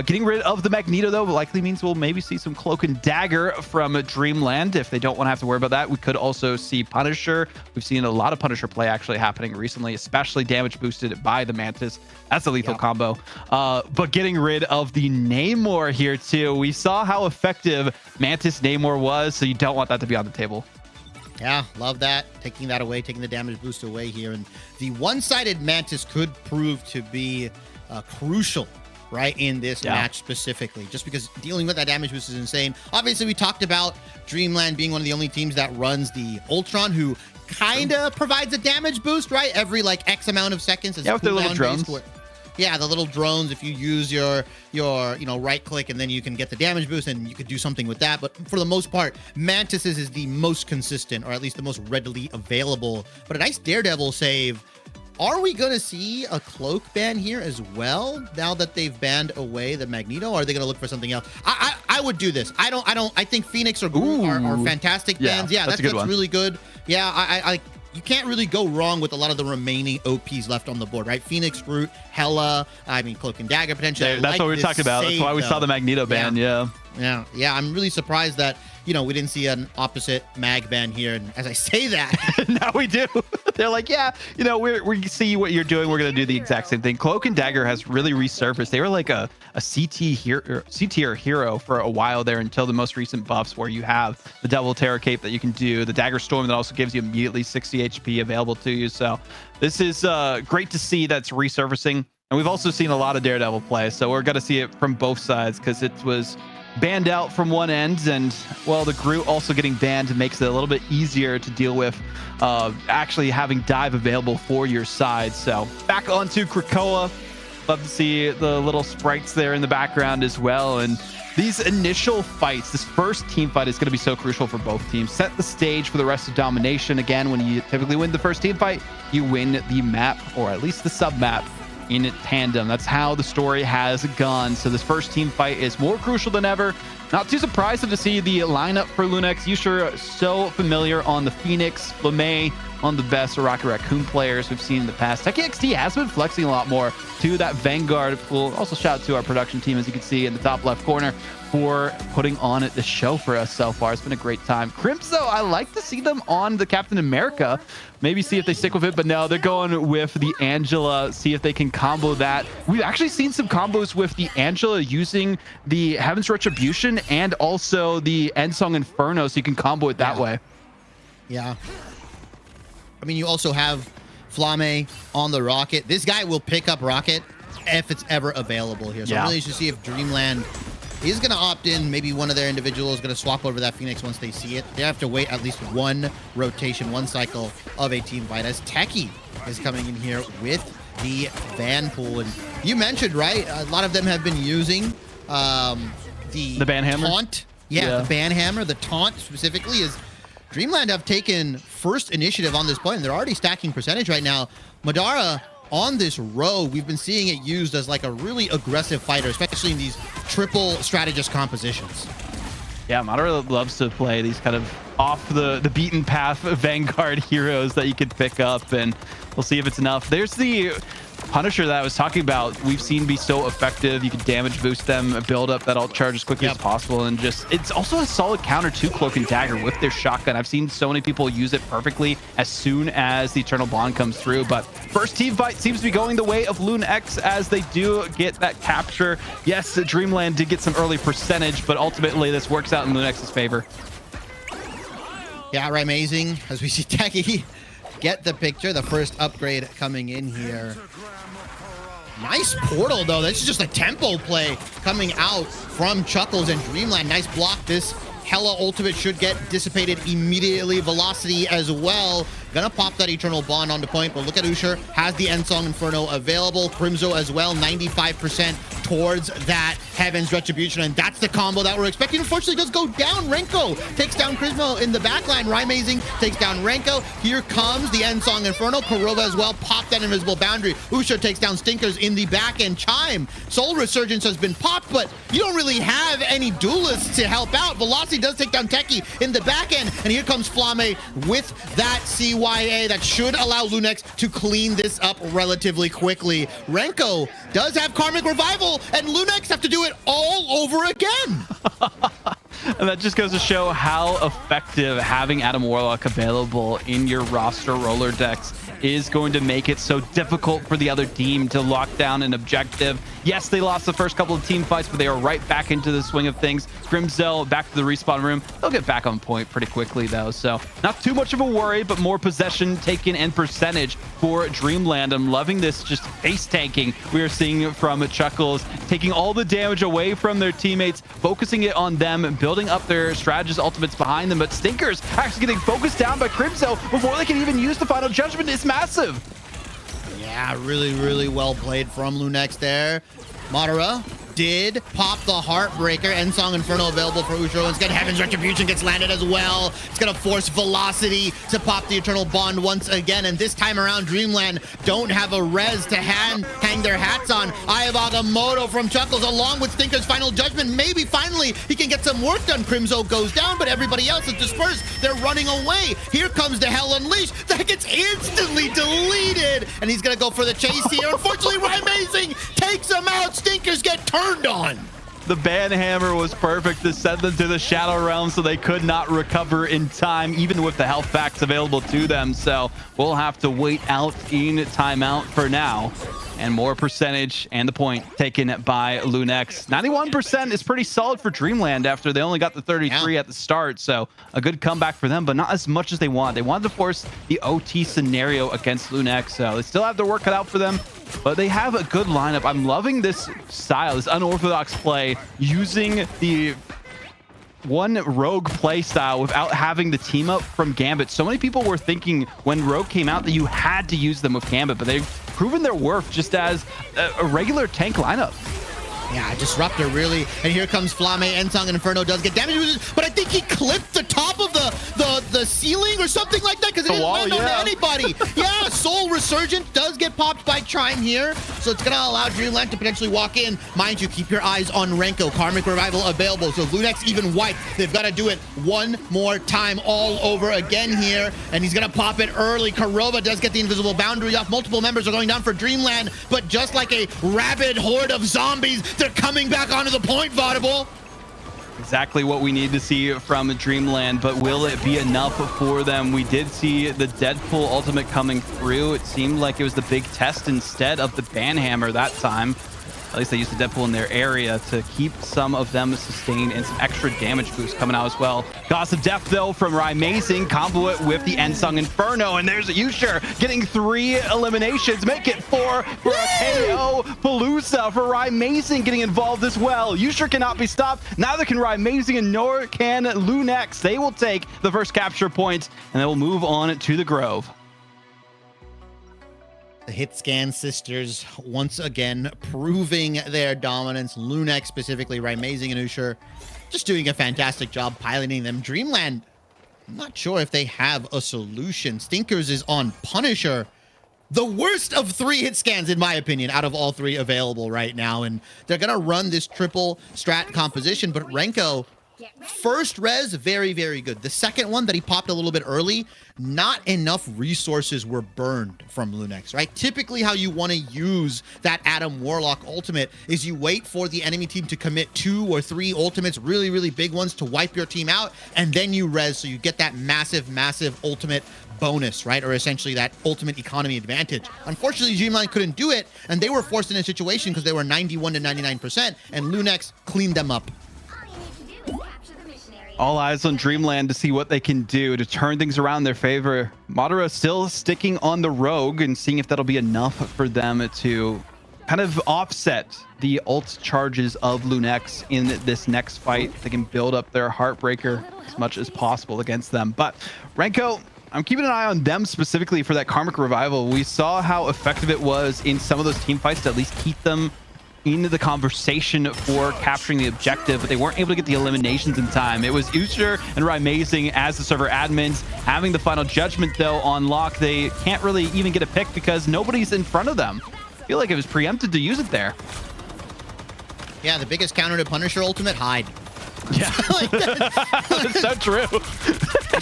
Getting rid of the Magneto, though, likely means we'll maybe see some Cloak and Dagger from Dreamland if they don't want to have to worry about that. We could also see Punisher. We've seen a lot of Punisher play actually happening recently, especially damage boosted by the Mantis. That's a lethal combo. But getting rid of the Namor here too. We saw how effective Mantis Namor was, so you don't want that to be on the table. Yeah, love that. Taking that away, taking the damage boost away here. And the one-sided Mantis could prove to be crucial, right, in this match specifically, just because dealing with that damage boost is insane. Obviously, we talked about Dreamland being one of the only teams that runs the Ultron, who kind of provides a damage boost, right? Every like X amount of seconds. Yeah, with their little drones. Yeah, the little drones. If you use your right click, and then you can get the damage boost, and you could do something with that. But for the most part, Mantis's is the most consistent, or at least the most readily available. But a nice Daredevil save. Are we going to see a Cloak ban here as well, now that they've banned away the Magneto? Or are they going to look for something else? I would do this. I think Phoenix or Groot are fantastic bans. Yeah, that's really good. Yeah, you can't really go wrong with a lot of the remaining OPs left on the board, right? Phoenix, Groot, Hela, Cloak and Dagger potentially. That's what we talked about. That's why we saw the Magneto ban. Yeah. I'm really surprised that, we didn't see an opposite mag ban here. And as I say that, now we do. They're like, we see what you're doing. We're going to do the exact same thing. Cloak and Dagger has really resurfaced. They were like a C tier hero for a while there, until the most recent buffs, where you have the double Terror Cape that you can do, the Dagger Storm that also gives you immediately 60 HP available to you. So this is great to see that's resurfacing. And we've also seen a lot of Daredevil play. So we're going to see it from both sides, because it was banned out from one end, and well, the Groot also getting banned makes it a little bit easier to deal with actually having dive available for your side. So back onto Krakoa. Love to see the little sprites there in the background as well. And these initial fights, this first team fight, is going to be so crucial for both teams. Set the stage for the rest of Domination. Again, when you typically win the first team fight, you win the map, or at least the sub map, in tandem. That's how the story has gone. So this first team fight is more crucial than ever. Not too surprised to see the lineup for Lunex. You sure so familiar on the Phoenix, LeMay, one of the best Rocket Raccoon players we've seen in the past. Techie XT has been flexing a lot more to that Vanguard pool. Also shout out to our production team, as you can see in the top left corner, for putting on the show for us so far. It's been a great time. Crimso, I like to see them on the Captain America. Maybe see if they stick with it, but no, they're going with the Angela. See if they can combo that. We've actually seen some combos with the Angela using the Heaven's Retribution and also the Endsong Inferno, so you can combo it that way. Yeah. I mean, you also have Flamme on the Rocket. This guy will pick up Rocket if it's ever available here. So I'm really interested to see if Dreamland is going to opt in. Maybe one of their individuals is going to swap over that Phoenix once they see it. They have to wait at least one rotation, one cycle of a team fight, as Techie is coming in here with the Van Pool. And you mentioned, right, a lot of them have been using the Banhammer taunt. Yeah, the Banhammer. The taunt specifically is Dreamland have taken first initiative on this point, and they're already stacking percentage right now. Madara on this row, we've been seeing it used as like a really aggressive fighter, especially in these triple strategist compositions. Yeah, Madara loves to play these kind of off the beaten path Vanguard heroes that you could pick up, and we'll see if it's enough. There's the Punisher that I was talking about. We've seen be so effective. You can damage boost them, build up that ult charge as quickly as possible, and just it's also a solid counter to Cloak and Dagger with their shotgun. I've seen so many people use it perfectly as soon as the Eternal Bond comes through. But first team fight seems to be going the way of LunX as they do get that capture. Yes, Dreamland did get some early percentage, but ultimately this works out in LunX's favor. Yeah, right, amazing. As we see Techie get the picture, the first upgrade coming in here. Nice portal, though. This is just a tempo play coming out from Chuckles and Dreamland. Nice block. This Hela ultimate should get dissipated immediately. Velocity as well. Gonna pop that Eternal Bond onto point, but look at Usher. Has the Endsong Inferno available. Crimzo as well, 95% towards that Heaven's Retribution, and that's the combo that we're expecting. Unfortunately, does go down. Renko takes down Crimzo in the backline. Rymazing takes down Renko. Here comes the Endsong Inferno. Kurova as well, pop that invisible boundary. Usher takes down Stinkers in the back end. Chime, Soul Resurgence has been popped, but you don't really have any duelists to help out. Velocity does take down Techie in the back end, and here comes Flamme with that CYA that should allow LunX to clean this up relatively quickly. Renko does have Karmic Revival, and LunX have to do it all over again. And that just goes to show how effective having Adam Warlock available in your roster Rolodex is going to make it so difficult for the other team to lock down an objective. Yes, they lost the first couple of team fights, but they are right back into the swing of things. Grimzel back to the respawn room. They'll get back on point pretty quickly, though, so not too much of a worry, but more possession taken and percentage for Dreamland. I'm loving this just face tanking we are seeing from Chuckles, taking all the damage away from their teammates, focusing it on them, building up their strategist ultimates behind them, but Stinkers actually getting focused down by Crimzo before they can even use the Final Judgment. It's massive. Yeah, really well played from LunX there. Madara did pop the Heartbreaker. Endsong Inferno available for Ushro. Instead, Heaven's Retribution gets landed as well. It's going to force Velocity to pop the Eternal Bond once again. And this time around, Dreamland don't have a res to hang their hats on. Eye of Agamotto from Chuckles along with Stinker's Final Judgment. Maybe finally he can get some work done. Crimzo goes down, but everybody else is dispersed. They're running away. Here comes the Hell Unleashed. That gets instantly deleted. And he's going to go for the chase here. Unfortunately, Rymazing takes him out. Stinkers get turned on. The Banhammer was perfect to send them to the Shadow Realm, so they could not recover in time, even with the health packs available to them. So we'll have to wait out in timeout for now. And more percentage and the point taken by LunX. 91% is pretty solid for Dreamland after they only got the 33 at the start. So a good comeback for them, but not as much as they want. They wanted to force the OT scenario against LunX. So they still have their work cut out for them, but they have a good lineup. I'm loving this style, this unorthodox play, using the one Rogue play style without having the team up from Gambit. So many people were thinking when Rogue came out that you had to use them with Gambit, but they've proven their worth just as a regular tank lineup. Yeah, Disruptor really. And here comes Flamme. Endsong Inferno does get damage, but I think he clipped the top of the ceiling or something like that because it didn't land on anybody. Yeah, Soul Resurgent does get popped by Chime here. So it's going to allow Dreamland to potentially walk in. Mind you, keep your eyes on Renko. Karmic Revival available. So Lunex even wiped. They've got to do it one more time all over again here. And he's going to pop it early. Kurova does get the invisible boundary off. Multiple members are going down for Dreamland. But just like a rabid horde of zombies, they're coming back onto the point, Vaudable. Exactly what we need to see from Dreamland, but will it be enough for them? We did see the Deadpool ultimate coming through. It seemed like it was the big test instead of the Banhammer that time. At least they used the Deadpool in their area to keep some of them sustained and some extra damage boost coming out as well. Gods of Death, though, from Rymazing, combo it with the Ensong Inferno, and there's Usher getting 3 eliminations. Make it 4 for a KO. Palooza for Rymazing getting involved as well. Usher cannot be stopped. Neither can Rymazing, and nor can Lunex. They will take the first capture point, and they will move on to the Grove. The Hitscan sisters once again proving their dominance. Lunex specifically, Rymazing and Usher just doing a fantastic job piloting them. Dreamland, I'm not sure if they have a solution. Stinkers is on Punisher. The worst of 3 hit scans, in my opinion, out of all 3 available right now. And they're going to run this triple strat composition, but Renko, first res, very, very good. The second one that he popped a little bit early, not enough resources were burned from Lunex, right? Typically how you want to use that Adam Warlock ultimate is you wait for the enemy team to commit 2 or 3 ultimates, really, really big ones to wipe your team out, and then you res so you get that massive, massive ultimate bonus, right? Or essentially that ultimate economy advantage. Unfortunately, Dreamland couldn't do it, and they were forced in a situation because they were 91 to 99%, and Lunex cleaned them up. All eyes on Dreamland to see what they can do to turn things around in their favor. Madara still sticking on the Rogue and seeing if that'll be enough for them to kind of offset the ult charges of Lunex in this next fight. They can build up their Heartbreaker as much as possible against them. But Renko, I'm keeping an eye on them specifically for that Karmic Revival. We saw how effective it was in some of those team fights to at least keep them into the conversation for capturing the objective, but they weren't able to get the eliminations in time. It was Usher and Rymazing as the server admins having the final judgment, though, on lock. They can't really even get a pick because nobody's in front of them. I feel like it was preempted to use it there. Yeah, the biggest counter to Punisher ultimate, hide. Yeah, that's so true.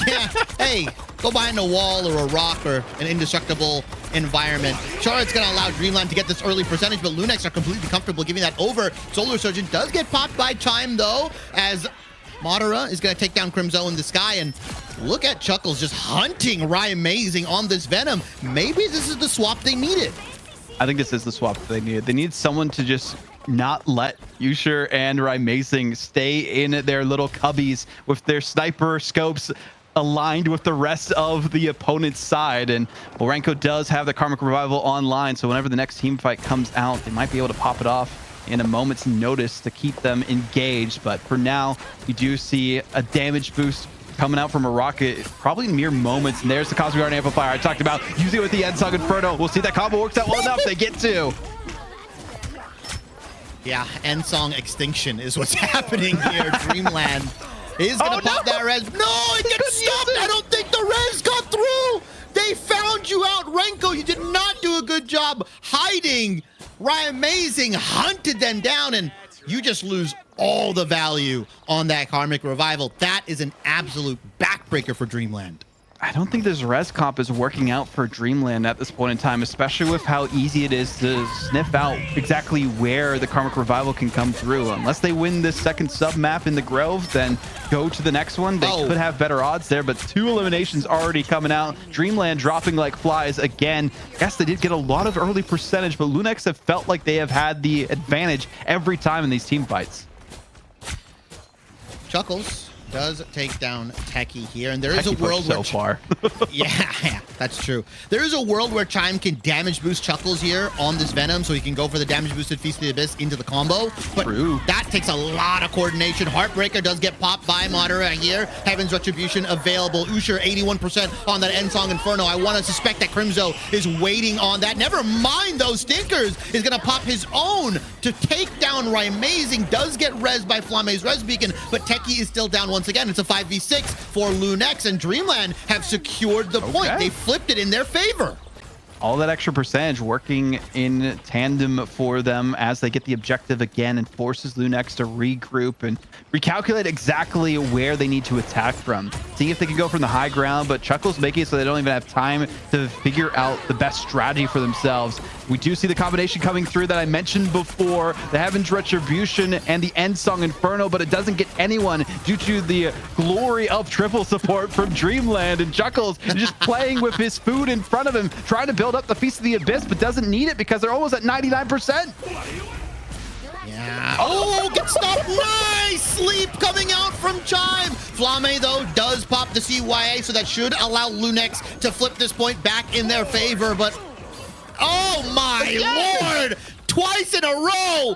Yeah, hey, go behind a wall or a rock or an indestructible environment. Sure, it's going to allow Dreamland to get this early percentage, but Lunex are completely comfortable giving that over. Solar Surgeon does get popped by Chime, though, as Madara is going to take down Crimzo in the sky. And look at Chuckles just hunting Rymazing on this Venom. Maybe this is the swap they needed. I think this is the swap they needed. They need someone to just not let Usher and Rymazing stay in their little cubbies with their sniper scopes aligned with the rest of the opponent's side. And well, Renko does have the Karmic Revival online, so whenever the next team fight comes out, they might be able to pop it off in a moment's notice to keep them engaged. But for now, you do see a damage boost coming out from a rocket, probably in mere moments. And there's the Cosmic Guard Amplifier I talked about, using it with the Ensong Inferno. We'll see if that combo works out well enough. They get to. Yeah, Ensong Extinction is what's happening here. Dreamland is going to pop that res. No, it gets stopped. I don't think the res got through. They found you out, Renko. You did not do a good job hiding. Rymazing hunted them down, and you just lose all the value on that Karmic Revival. That is an absolute backbreaker for Dreamland. I don't think this res comp is working out for Dreamland at this point in time, especially with how easy it is to sniff out exactly where the Karmic Revival can come through. Unless they win this second sub map in the Grove, then go to the next one. They could have better odds there, but 2 eliminations already coming out. Dreamland dropping like flies again. Yes, they did get a lot of early percentage, but Lunex have felt like they have had the advantage every time in these team fights. Chuckles does take down Techie here, and there is Techie a world so where far. yeah, that's true. There is a world where Chime can damage boost Chuckles here on this Venom, so he can go for the damage boosted Feast of the Abyss into the combo. But that takes a lot of coordination. Heartbreaker does get popped by Madara here. Heaven's Retribution available. Usher 81% on that Ensong Inferno. I want to suspect that Crimzo is waiting on that. Never mind, though. Stinkers is going to pop his own to take down Rymazing. Does get res by Flame's Res Beacon, but Techie is still down once again. It's a 5v6 for Lunex, and Dreamland have secured the point. They flipped it in their favor. all that extra percentage working in tandem for them as they get the objective again, and forces Lunex to regroup and recalculate exactly where they need to attack from. See if they can go from the high ground, but Chuckles making it so they don't even have time to figure out the best strategy for themselves. We do see the combination coming through that I mentioned before, the Heaven's Retribution and the End Song Inferno, but it doesn't get anyone due to the glory of triple support from Dreamland, and Chuckles just playing with his food in front of him, trying to build up the Feast of the Abyss, but doesn't need it because they're almost at 99%. Yeah. Oh, get stopped. Nice sleep coming out from Chime. Flame, though, does pop the CYA, so that should allow Lunex to flip this point back in their favor. But, oh my lord, twice in a row.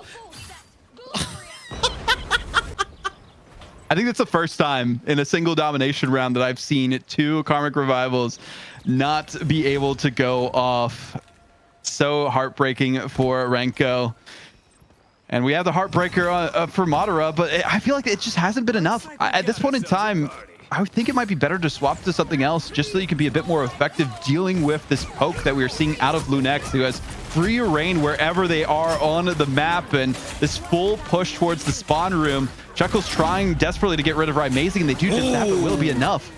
I think that's the first time in a single domination round that I've seen 2 Karmic Revivals not be able to go off. So heartbreaking for Renko. And we have the Heartbreaker for Madara, but I feel like it just hasn't been enough. At this point in time, I would think it might be better to swap to something else just so you can be a bit more effective dealing with this poke that we're seeing out of Lunex, who has free reign wherever they are on the map, and this full push towards the spawn room. Chuckles trying desperately to get rid of Rymazing, and they do just that, but will it be enough?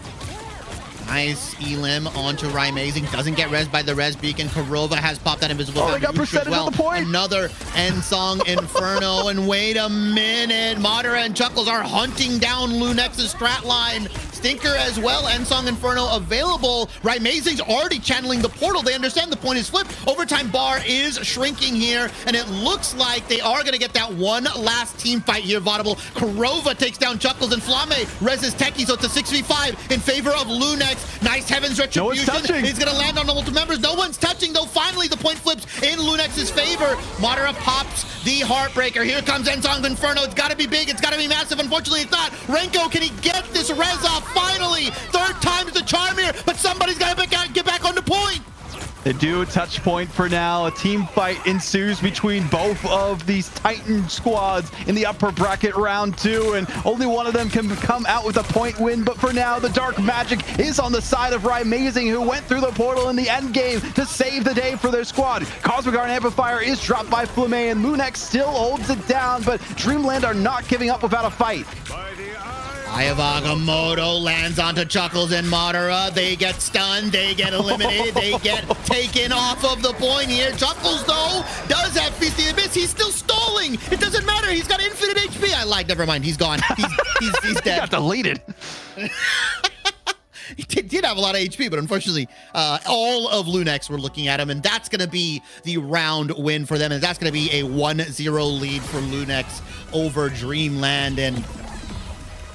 Nice Elim onto Rymazing. Doesn't get res by the res beacon. Kurova has popped that invisible. Oh, they got percentage on the point. Another End Song Inferno. And wait a minute. Madara and Chuckles are hunting down Lunex's strat line. Stinker as well. End Song Inferno available. Rymazing's already channeling the portal. They understand the point is flipped. Overtime bar is shrinking here. And it looks like they are going to get that one last team fight here, Vaudable. Kurova takes down Chuckles, and Flame reses Techie, so it's a 6v5 in favor of Lunex. Nice Heaven's Retribution. He's going to land on the multiple members. No one's touching, though. Finally, the point flips in Lunex's favor. Madara pops the Heartbreaker. Here comes End Song Inferno. It's got to be big. It's got to be massive. Unfortunately, it's not. Renko, can he get this res off? Finally, 3rd time's the charm here, but somebody's got to get back on the point. They do a touch point for now. A team fight ensues between both of these Titan squads in the upper bracket round 2, and only one of them can come out with a point win. But for now, the dark magic is on the side of Rymazing, who went through the portal in the end game to save the day for their squad. Cosmic Iron Amplifier is dropped by Flame, and Lunex still holds it down, but Dreamland are not giving up without a fight. Eye of Agamotto lands onto Chuckles and Madara. They get stunned. They get eliminated. They get taken off of the point here. Chuckles, though, does have Feast of the Abyss. He's still stalling. It doesn't matter. He's got infinite HP. I lied. Never mind. He's gone. He's dead. He got deleted. He did have a lot of HP, but unfortunately, all of Lunex were looking at him, and that's going to be the round win for them, and that's going to be a 1-0 lead for Lunex over Dreamland. And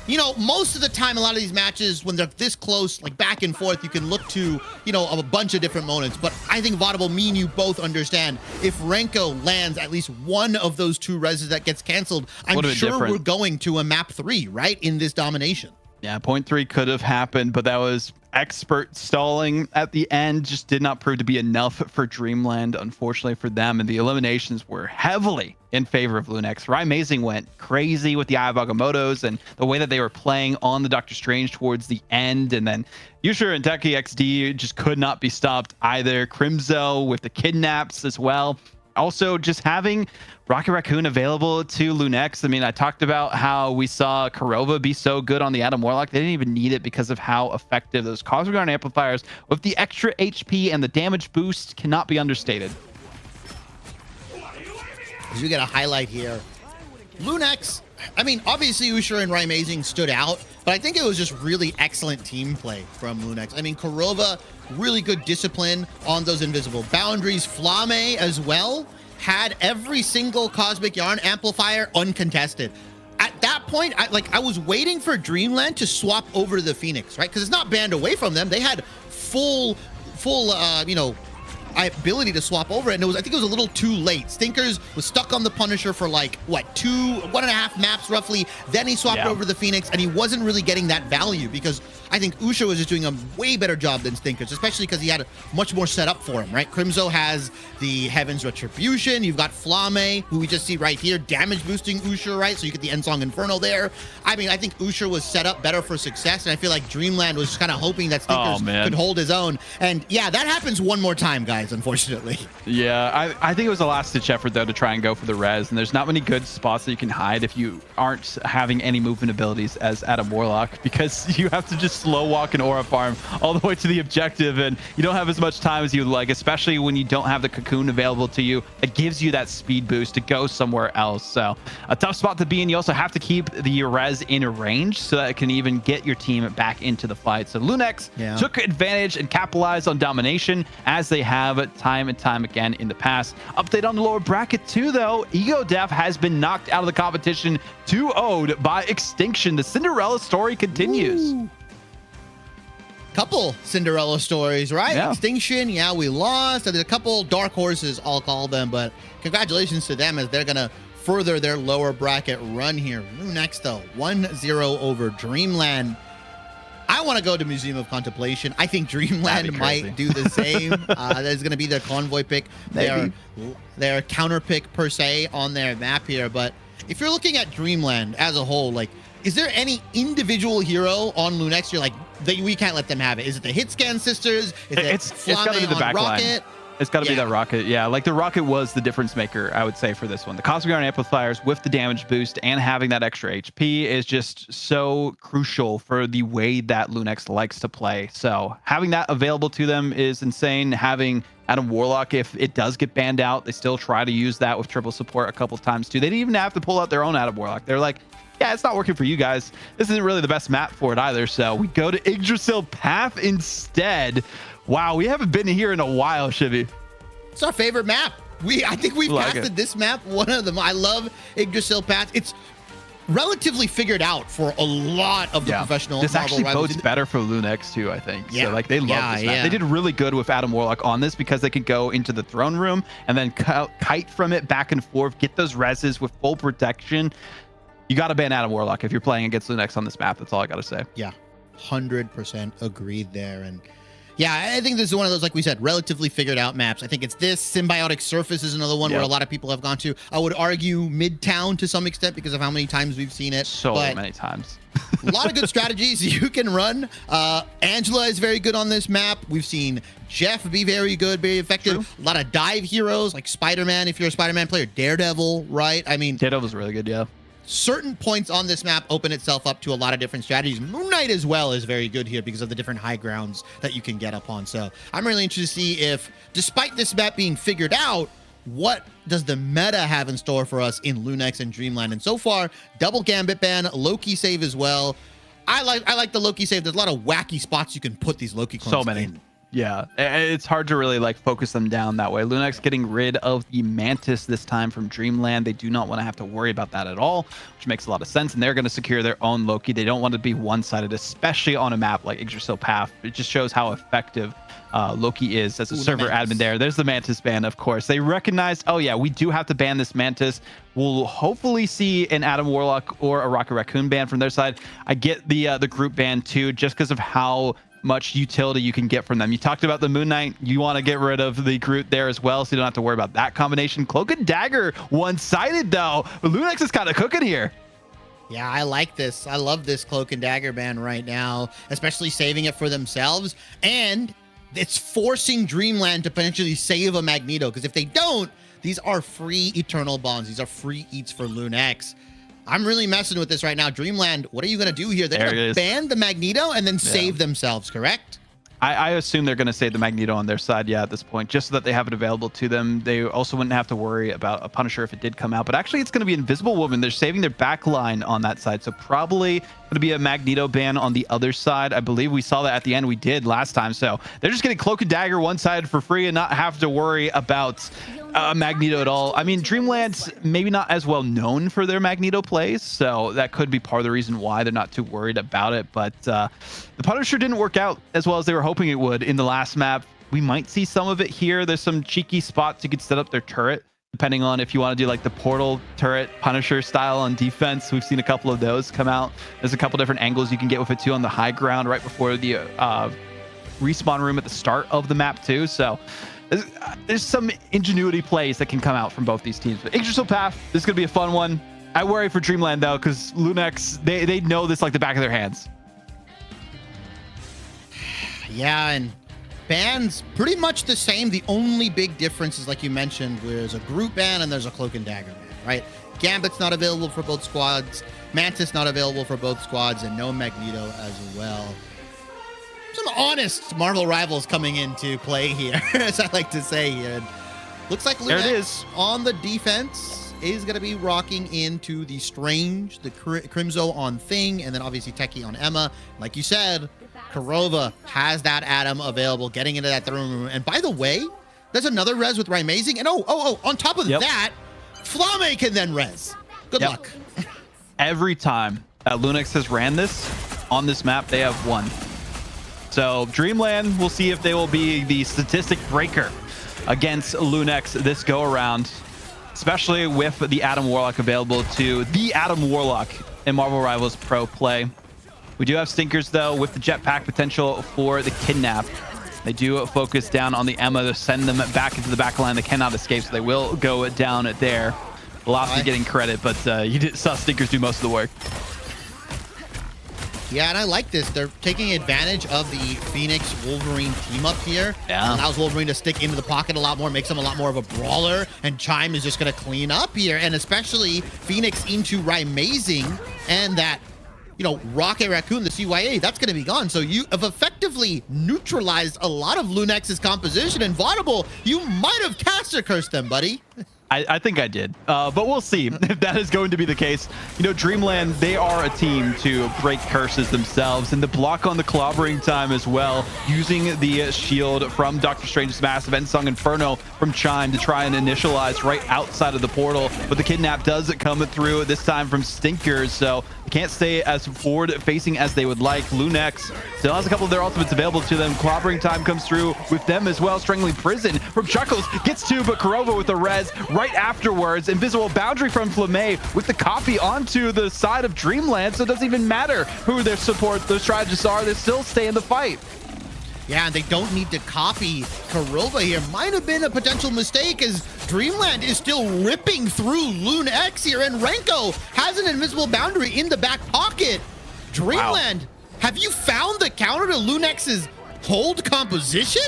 you know, most of the time, a lot of these matches, when they're this close, like back and forth, you can look to, you know, a bunch of different moments. But I think Vaudable, me and you both understand, if Renko lands at least one of those 2 reses that gets canceled, I'm sure we're going to a map 3, right, in this domination. Yeah, point 3 could have happened, but that was expert stalling at the end. Just did not prove to be enough for Dreamland, unfortunately for them. And the eliminations were heavily in favor of Lunex. Rymazing went crazy with the Eye of Agamotto's and the way that they were playing on the Doctor Strange towards the end. And then Yusher and Techie XD just could not be stopped either. Crimzo with the kidnaps as well. Also, just having Rocket Raccoon available to Lunex. I mean, I talked about how we saw Kurova be so good on the Adam Warlock. They didn't even need it because of how effective those Cosmic Iron Amplifiers with the extra HP and the damage boost cannot be understated. As you get a highlight here, Lunex, I mean, obviously Usher and Rymazing stood out, but I think it was just really excellent team play from Lunex. I mean, Kurova, really good discipline on those invisible boundaries. Flame as well had every single Cosmic Yarn Amplifier uncontested. At that point, I was waiting for Dreamland to swap over to the Phoenix, right? Because it's not banned away from them. They had full, you know, ability to swap over it, and I think it was a little too late. Stinkers was stuck on the Punisher for like what, 1.5 maps roughly. Then he swapped over the Phoenix, and he wasn't really getting that value because I think Usha was just doing a way better job than Stinkers, especially because he had much more set up for him, right? Crimzo has the Heaven's Retribution. You've got Flame, who we just see right here, damage boosting Usha, right? So you get the Ensong Inferno there. I mean, I think Usha was set up better for success, and I feel like Dreamland was kind of hoping that Stinkers could hold his own. And yeah, that happens one more time, guys, unfortunately. Yeah, I think it was a last-ditch effort, though, to try and go for the res, and there's not many good spots that you can hide if you aren't having any movement abilities as Adam Warlock, because you have to just slow walk an aura farm all the way to the objective, and you don't have as much time as you'd like, especially when you don't have the cocoon available to you. It gives you that speed boost to go somewhere else. So a tough spot to be in. You also have to keep the res in range so that it can even get your team back into the fight. So Lunex took advantage and capitalized on domination, as they have time and time again in the past. Update on the lower bracket too, though. Ego Def has been knocked out of the competition 2-0'd by Extinction. The Cinderella story continues. Ooh. Couple Cinderella stories, right? Yeah. Extinction, yeah, we lost. There's a couple dark horses, I'll call them, but congratulations to them as they're going to further their lower bracket run here. Lunex, though, 1-0 over Dreamland. I want to go to Museum of Contemplation. I think Dreamland might do the same. There's going to be their convoy pick, their counter pick per se on their map here. But if you're looking at Dreamland as a whole, like, is there any individual hero on Lunex you're like, we can't let them have it? Is it the Hitscan sisters? Is it's got to be the back line. It's got to be that rocket. Yeah, like the rocket was the difference maker, I would say, for this one. The Cosmic Iron Amplifiers with the damage boost and having that extra HP is just so crucial for the way that Lunex likes to play. So having that available to them is insane. Having Adam Warlock, if it does get banned out, they still try to use that with triple support a couple times too. They didn't even have to pull out their own Adam Warlock. They're like, yeah, it's not working for you guys. This isn't really the best map for it either. So we go to Yggdrasil Path instead. Wow, we haven't been here in a while, Shivy. It's our favorite map. I think we've casted this map one of them. I love Yggdrasil Path. It's relatively figured out for a lot of the professional. This actually bodes better for Lunex too, I think. Yeah. So like they love this map. They did really good with Adam Warlock on this because they could go into the throne room and then kite from it back and forth, get those reses with full protection. You got to ban Adam Warlock if you're playing against Lunex on this map. That's all I got to say. Yeah, 100% agreed there. And yeah, I think this is one of those, like we said, relatively figured out maps. I think it's this. Symbiotic Surface is another one where a lot of people have gone to. I would argue Midtown to some extent because of how many times we've seen it. So many times. A lot of good strategies you can run. Angela is very good on this map. We've seen Jeff be very good, very effective. True. A lot of dive heroes like Spider-Man, if you're a Spider-Man player. Daredevil, right? I mean, Daredevil's really good, yeah. Certain points on this map open itself up to a lot of different strategies. Moon Knight as well is very good here because of the different high grounds that you can get up on. So I'm really interested to see if, despite this map being figured out, what does the meta have in store for us in Lunex and Dreamland? And so far, double Gambit ban, Loki save as well. I like the Loki save. There's a lot of wacky spots you can put these Loki clones so many in. Yeah, it's hard to really like focus them down that way. Lunex getting rid of the Mantis this time from Dreamland. They do not want to have to worry about that at all, which makes a lot of sense. And they're going to secure their own Loki. They don't want to be one-sided, especially on a map like Yggdrasil Path. It just shows how effective Loki is as a server admin there. There's the Mantis ban, of course. They recognized, oh yeah, we do have to ban this Mantis. We'll hopefully see an Adam Warlock or a Rocket Raccoon ban from their side. I get the group ban too, just because of how much utility you can get from them. You talked about the Moon Knight. You want to get rid of the Groot there as well, so you don't have to worry about that combination. Cloak and Dagger, one-sided though. Lunex is kind of cooking here. Yeah, I like this. I love this Cloak and Dagger ban right now, especially saving it for themselves. And it's forcing Dreamland to potentially save a Magneto, because if they don't, these are free Eternal Bonds. These are free eats for Lunex. I'm really messing with this right now. Dreamland, what are you going to do here? They're going to ban the Magneto and then save themselves, correct? I assume they're going to save the Magneto on their side, yeah, at this point, just so that they have it available to them. They also wouldn't have to worry about a Punisher if it did come out. But actually, it's going to be Invisible Woman. They're saving their back line on that side. So probably going to be a Magneto ban on the other side. I believe we saw that at the end. We did last time. So they're just getting Cloak and Dagger one side for free and not have to worry about Magneto at all. I mean, Dreamland's maybe not as well known for their Magneto plays, so that could be part of the reason why they're not too worried about it. But the Punisher didn't work out as well as they were hoping it would in the last map. We might see some of it here. There's some cheeky spots you could set up their turret depending on if you want to do like the portal turret Punisher style on defense. We've seen a couple of those come out. There's a couple different angles you can get with it too on the high ground right before the respawn room at the start of the map too. So there's some ingenuity plays that can come out from both these teams. But Yggdrasil Path, this is going to be a fun one. I worry for Dreamland though, because Lunex, they know this like the back of their hands. Yeah, and bans pretty much the same. The only big difference is, like you mentioned, there's a group ban and there's a Cloak and Dagger ban, right? Gambit's not available for both squads. Mantis not available for both squads, and no Magneto as well. Some honest Marvel rivals coming into play here, as I like to say here. Looks like Lunex on the defense is going to be rocking into the Strange, the Crimzo on Thing, and then obviously Techie on Emma. Like you said, Kurova has that Adam available, getting into that throne room. And by the way, there's another res with Rymazing. And on top of that, Flamme can then res. Good luck. Every time that Lunex has ran this on this map, they have won. So Dreamland, we'll see if they will be the statistic breaker against Lunex this go around, especially with the Adam Warlock available to the Adam Warlock in Marvel Rivals Pro play. We do have stinkers though with the jetpack potential for the kidnap. They do focus down on the Emma to send them back into the back line. They cannot escape, so they will go down there. Lots of getting credit, but you saw stinkers do most of the work. Yeah, and I like this. They're taking advantage of the Phoenix Wolverine team up here. Yeah. Allows Wolverine to stick into the pocket a lot more, makes him a lot more of a brawler, and Chime is just going to clean up here. And especially Phoenix into Rymazing and that, Rocket Raccoon, the CYA, that's going to be gone. So you have effectively neutralized a lot of Lunex's composition, and Vaudable, you might have caster cursed them, buddy. I think I did, but we'll see if that is going to be the case. Dreamland, they are a team to break curses themselves, and the block on the clobbering time as well, using the shield from Doctor Strange's Massive Ensong Inferno from Chime to try and initialize right outside of the portal. But the kidnap does come through this time from Stinkers, so they can't stay as forward facing as they would like. Lunex still has a couple of their ultimates available to them. Clobbering time comes through with them as well. Strangling Prison from Chuckles gets two, but Kurova with the res right afterwards. Invisible Boundary from Flamme with the copy onto the side of Dreamland, so it doesn't even matter who their support, those strategists are, they still stay in the fight. Yeah, and they don't need to copy Kurova here. Might have been a potential mistake, as Dreamland is still ripping through Lunex here, and Renko has an invisible boundary in the back pocket. Dreamland, have you found the counter to Lunex's hold composition?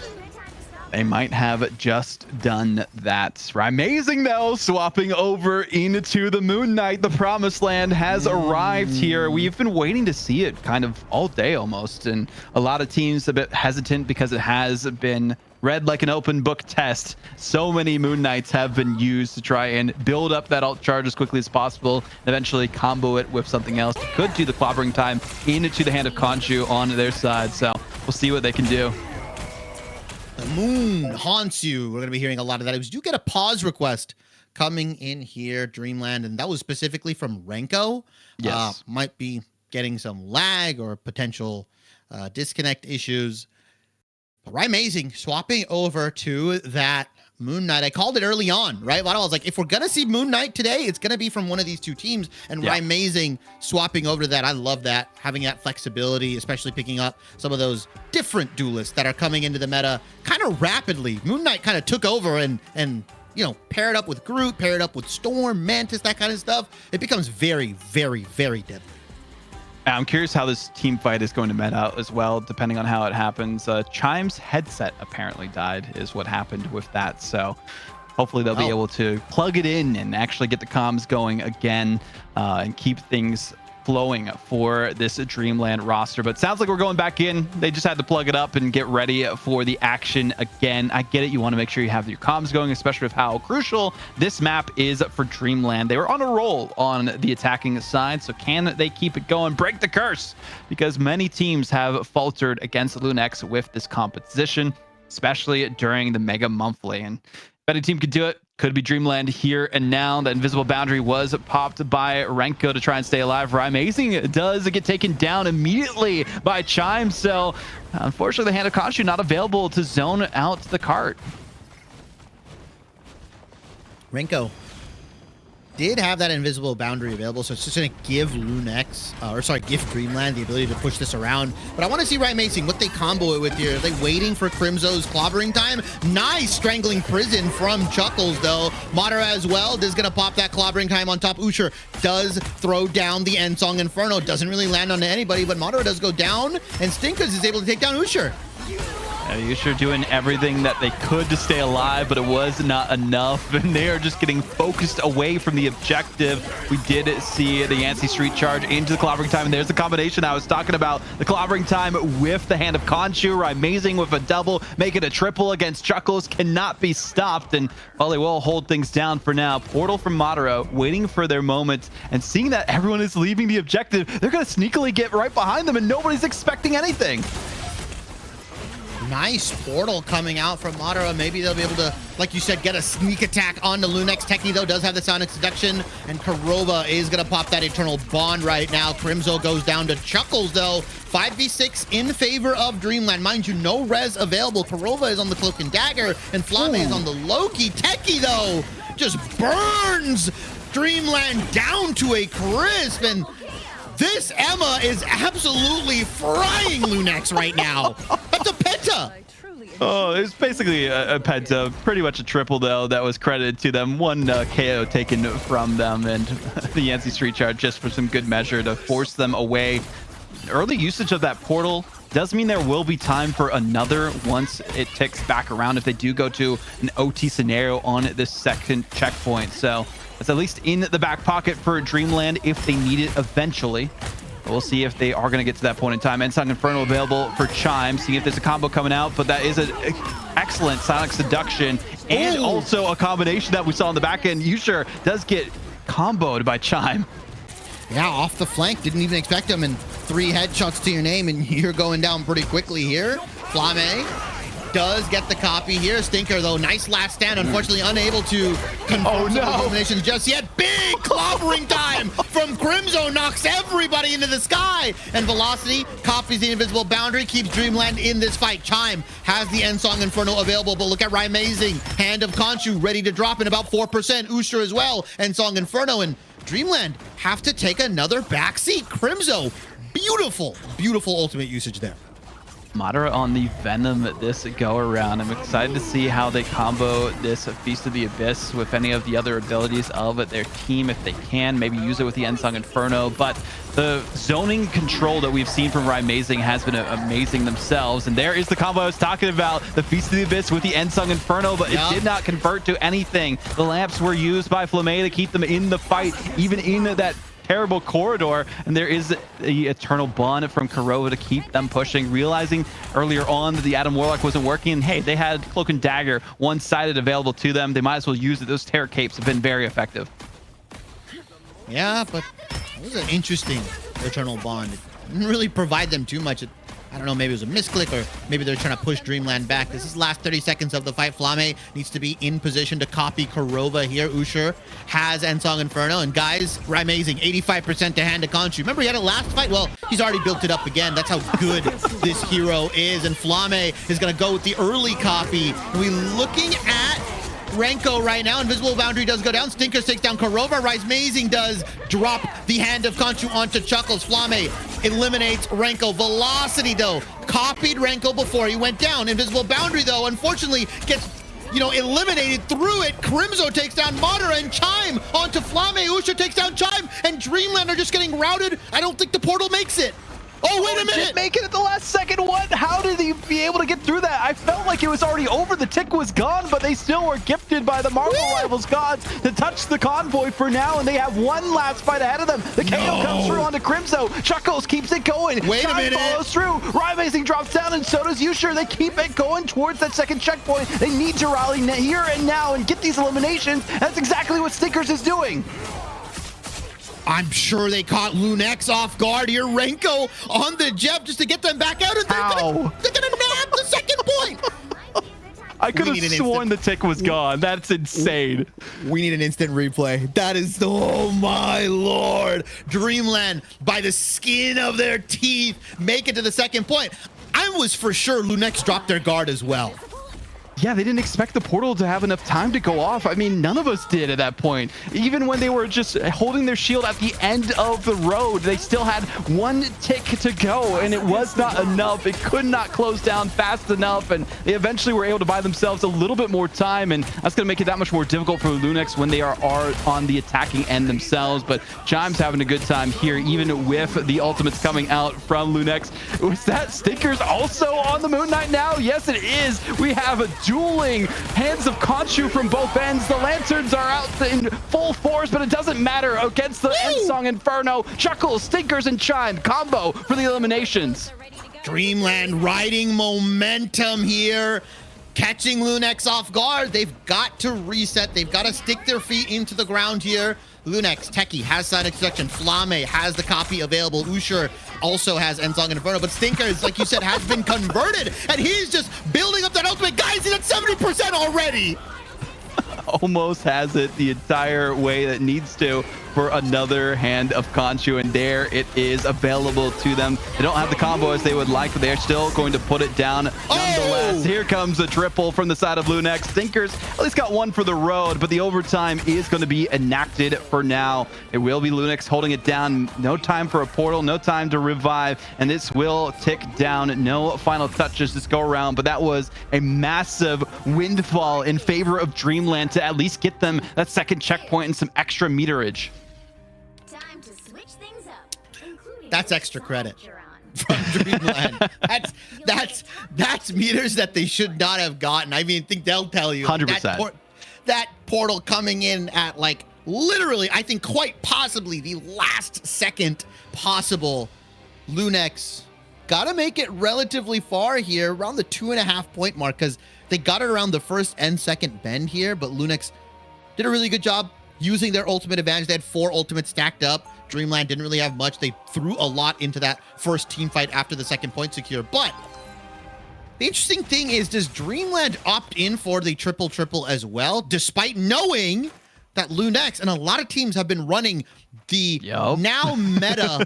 They might have just done that. Amazing though, swapping over into the Moon Knight. The Promised Land has arrived here. We've been waiting to see it kind of all day almost, and a lot of teams a bit hesitant because it has been read like an open book test. So many Moon Knights have been used to try and build up that alt charge as quickly as possible and eventually combo it with something else. Could do the clobbering time into the hand of Khonshu on their side, so we'll see what they can do. The moon haunts you. We're going to be hearing a lot of that. It was, you get a pause request coming in here, Dreamland, and that was specifically from Renko. Yes. Might be getting some lag or potential disconnect issues. But Rymazing swapping over to that Moon Knight. I called it early on, right? I was like, if we're going to see Moon Knight today, it's going to be from one of these two teams. And Rymazing swapping over to that. I love that. Having that flexibility, especially picking up some of those different duelists that are coming into the meta kind of rapidly. Moon Knight kind of took over and paired up with Groot, paired up with Storm, Mantis, that kind of stuff. It becomes very, very, very deadly. I'm curious how this team fight is going to met out as well, depending on how it happens. Chime's headset apparently died, is what happened with that. So hopefully they'll be able to plug it in and actually get the comms going again and keep things flowing for this Dreamland roster. But sounds like we're going back in. They just had to plug it up and get ready for the action again. I get it. You want to make sure you have your comms going, especially with how crucial this map is for Dreamland. They were on a roll on the attacking side, so can they keep it going? Break the curse, because many teams have faltered against Lunex with this composition, especially during the Mega Monthly. And if any team could do it, could be Dreamland here and now. The invisible boundary was popped by Renko to try and stay alive. Rymazing does get taken down immediately by Chime. So unfortunately, the hand of Khonshu not available to zone out the cart. Renko did have that invisible boundary available, so it's just going to give Lunex, give Dreamland the ability to push this around. But I want to see Rising what they combo it with here. Are they waiting for Crimzo's clobbering time? Nice strangling prison from Chuckles, though. Madara as well is going to pop that clobbering time on top. Usher does throw down the Ensong Inferno. Doesn't really land on anybody, but Madara does go down, and Stinkers is able to take down Usher. Usher doing everything that they could to stay alive, but it was not enough, and they are just getting focused away from the objective. We did see the Yancey Street charge into the clobbering time, and there's the combination I was talking about. The clobbering time with the hand of Khonshu, amazing with a double, make it a triple against Chuckles, cannot be stopped, and while they will hold things down for now, Portal from Madara waiting for their moment, and seeing that everyone is leaving the objective, they're going to sneakily get right behind them, and nobody's expecting anything. Nice portal coming out from Madara. Maybe they'll be able to, like you said, get a sneak attack onto Lunex. Techni, though, does have the Sonic Seduction, and Kurova is going to pop that Eternal Bond right now. Crimzo goes down to Chuckles, though. 5v6 in favor of Dreamland. Mind you, no res available. Kurova is on the Cloak and Dagger, and Flame is on the Loki. Techie, though, just burns Dreamland down to a crisp, and this Emma is absolutely frying Lunex right now. That's a penta. Oh, it's basically a penta, pretty much a triple, though, that was credited to them. One KO taken from them, and the Yancey Street charge just for some good measure to force them away. Early usage of that portal does mean there will be time for another once it ticks back around if they do go to an OT scenario on this second checkpoint. So it's at least in the back pocket for Dreamland if they need it eventually. But we'll see if they are going to get to that point in time. Ensong Inferno available for Chime, seeing if there's a combo coming out, but that is an excellent Sonic Seduction and also a combination that we saw in the back end. Usher does get comboed by Chime. Yeah, off the flank. Didn't even expect him, and 3 headshots to your name, and you're going down pretty quickly here. Flame does get the copy here. Stinker, though, nice last stand. Unfortunately, unable to confirm some eliminations just yet. Big clobbering time from Crimzo, knocks everybody into the sky. And Velocity copies the invisible boundary, keeps Dreamland in this fight. Chime has the Ensong Inferno available, but look at Rising. Hand of Khonshu ready to drop in about 4%. Usher as well. Ensong Inferno, and Dreamland have to take another backseat. Crimzo, beautiful, beautiful ultimate usage there. Madara on the Venom this go around. I'm excited to see how they combo this Feast of the Abyss with any of the other abilities of their team if they can. Maybe use it with the Ensong Inferno. But the zoning control that we've seen from Rising has been amazing themselves. And there is the combo I was talking about, the Feast of the Abyss with the Ensong Inferno, but it did not convert to anything. The lamps were used by Flame to keep them in the fight, even in that terrible corridor, and there is the Eternal Bond from Kurova to keep them pushing, realizing earlier on that the Adam Warlock wasn't working, and hey, they had Cloak and Dagger one-sided available to them. They might as well use it. Those Terror Capes have been very effective. Yeah, but it was an interesting Eternal Bond. It didn't really provide them too much. I don't know, maybe it was a misclick, or maybe they're trying to push Dreamland back. This is last 30 seconds of the fight. Flame needs to be in position to copy Kurova here. Usher has Ensong Inferno, and guys, Rising 85% to hand to Khonshu. Remember he had it last fight? Well, he's already built it up again. That's how good this hero is, and Flame is going to go with the early copy. And we're looking at Renko right now. Invisible Boundary does go down. Stinkers takes down Kurova. Rising does drop the hand of Khonshu onto Chuckles. Flame eliminates Renko. Velocity, though, copied Renko before he went down. Invisible Boundary, though, unfortunately gets eliminated through it. Crimzo takes down Madara, and Chime onto Flame. Usher takes down Chime, and Dreamland are just getting routed. I don't think the portal makes it. Oh, wait a minute! Did make it at the last second. What? How did he be able to get through that? I felt like it was already over. The tick was gone, but they still were gifted by the Marvel Rivals gods to touch the convoy for now, and they have one last fight ahead of them. The KO comes through onto Crimzo. Chuckles keeps it going. Wait a minute. Follows through. Rising drops down, and so does Usher. They keep it going towards that second checkpoint. They need to rally here and now and get these eliminations. That's exactly what Stinkers is doing. I'm sure they caught Lunex off guard here. Renko on the Jeff just to get them back out, and they're gonna nab the second point. I could have sworn the tick was gone. That's insane. We need an instant replay. That is, oh my lord. Dreamland, by the skin of their teeth, make it to the second point. I was for sure Lunex dropped their guard as well. Yeah, they didn't expect the portal to have enough time to go off. I mean, none of us did at that point. Even when they were just holding their shield at the end of the road, they still had 1 tick to go, and it was not enough. It could not close down fast enough, and they eventually were able to buy themselves a little bit more time, and that's going to make it that much more difficult for Lunex when they are on the attacking end themselves. But Chime's having a good time here, even with the ultimates coming out from Lunex. Was that Stinkers also on the Moon Knight now? Yes, it is. We have a dueling Hands of Khonshu from both ends. The lanterns are out in full force, but it doesn't matter against the Ensong Inferno. Chuckles, Stinkers, and Chime combo for the eliminations. Dreamland riding momentum here, catching Lunex off guard. They've got to reset. They've got to stick their feet into the ground here. Lunex, Techie has Sonic Seduction. Flame has the copy available. Usher also has Ensong Inferno. But Stinkers, like you said, has been converted. And he's just building up that ultimate. Guys, he's at 70% already. Almost has it the entire way that needs to for another Hand of Khonshu, and there it is available to them. They don't have the combo as they would like, but they're still going to put it down nonetheless. Here comes a triple from the side of Lunex. Stinkers at least got 1 for the road, but the overtime is going to be enacted for now. It will be Lunex holding it down. No time for a portal, no time to revive, and this will tick down. No final touches this go around, but that was a massive windfall in favor of Dreamland to at least get them that second checkpoint and some extra meterage. Time to switch things up, including That's extra credit from Dreamland. That's meters that they should not have gotten. I mean, I think they'll tell you 100%. That portal coming in at like literally, I think quite possibly the last second possible. Lunex got to make it relatively far here, around the 2.5 point mark, because they got it around the first and second bend here, but Lunex did a really good job using their ultimate advantage. They had 4 ultimates stacked up. Dreamland didn't really have much. They threw a lot into that first team fight after the second point secure. But the interesting thing is, does Dreamland opt in for the triple as well, despite knowing that Lunex and a lot of teams have been running the now meta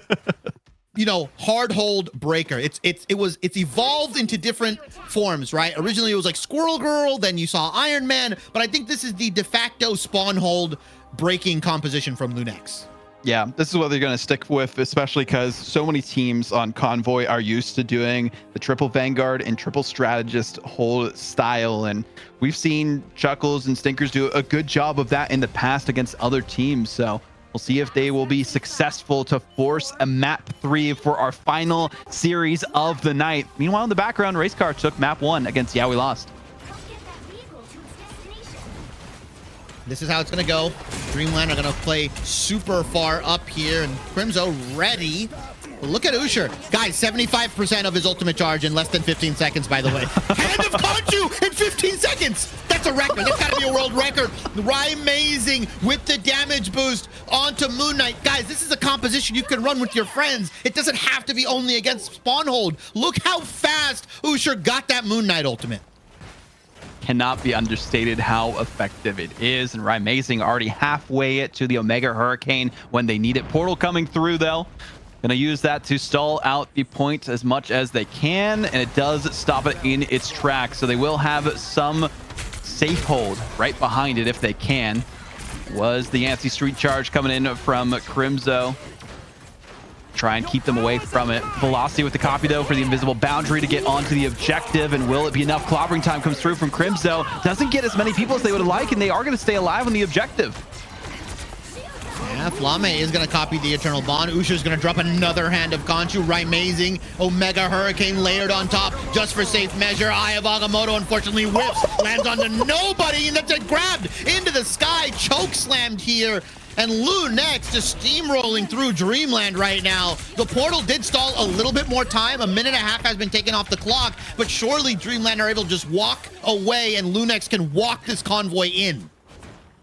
hard hold breaker. It's evolved into different forms, right? Originally it was like Squirrel Girl, then you saw Iron Man, but I think this is the de facto spawn hold breaking composition from Lunex. Yeah, this is what they're going to stick with, especially because so many teams on Convoy are used to doing the triple Vanguard and triple Strategist hold style. And we've seen Chuckles and Stinkers do a good job of that in the past against other teams. So we'll see if they will be successful to force a map 3 for our final series of the night. Meanwhile, in the background, Racecar took map 1 against Yeah We Lost. let's get that vehicle to its destination. This is how it's going to go. Dreamland are going to play super far up here, and Crimzo ready. Well, look at Usher. Guys, 75% of his ultimate charge in less than 15 seconds, by the way. Hand of Khonshu in 15 seconds. That's a record. That's got to be a world record. Amazing with the damage boost onto Moon Knight. Guys, this is a composition you can run with your friends. It doesn't have to be only against spawn hold. Look how fast Usher got that Moon Knight ultimate. Cannot be understated how effective it is. And Amazing already halfway it to the Omega Hurricane when they need it. Portal coming through, though. Gonna use that to stall out the point as much as they can, and it does stop it in its tracks. So they will have some safe hold right behind it if they can. Was the Yancey Street Charge coming in from Crimzo. Try and keep them away from it. Velocity with the copy, though, for the invisible boundary to get onto the objective. And will it be enough? Clobbering time comes through from Crimzo. Doesn't get as many people as they would like, and they are going to stay alive on the objective. Yeah, Flame is going to copy the Eternal Bond. Usher's going to drop another Hand of Khonshu. Amazing. Omega Hurricane layered on top just for safe measure. Eye of Agamotto unfortunately whips. Lands onto nobody, and that's grabbed into the sky. Choke slammed here. And Lunex just steamrolling through Dreamland right now. The portal did stall a little bit more time. 1.5 minutes has been taken off the clock, but surely Dreamland are able to just walk away, and Lunex can walk this convoy in.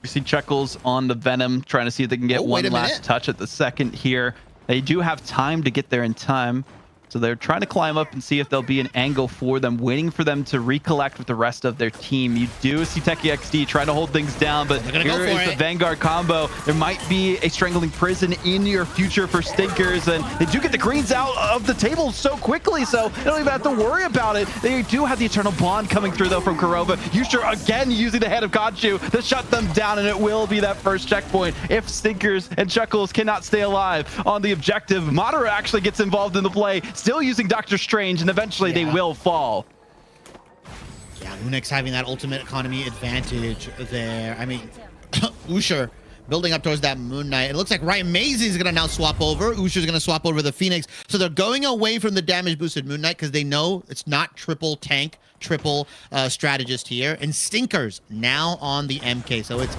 We see Chuckles on the Venom, trying to see if they can get one last touch at the second here. They do have time to get there in time. So they're trying to climb up and see if there'll be an angle for them, waiting for them to recollect with the rest of their team. You do see Techie XD trying to hold things down, but here is the Vanguard combo. There might be a Strangling Prison in your future for Stinkers, and they do get the greens out of the table so quickly, so they don't even have to worry about it. They do have the Eternal Bond coming through, though, from Kurova. Yusher again using the Hand of Khonshu to shut them down, and it will be that first checkpoint if Stinkers and Chuckles cannot stay alive on the objective. Madara actually gets involved in the play, still using Doctor Strange, and eventually they will fall. Yeah, Lunex having that ultimate economy advantage there. I mean, Usher building up towards that Moon Knight. It looks like Raimezi is going to now swap over. Usher's going to swap over the Phoenix. So they're going away from the damage boosted Moon Knight because they know it's not triple tank, triple strategist here. And Stinkers now on the MK. So it's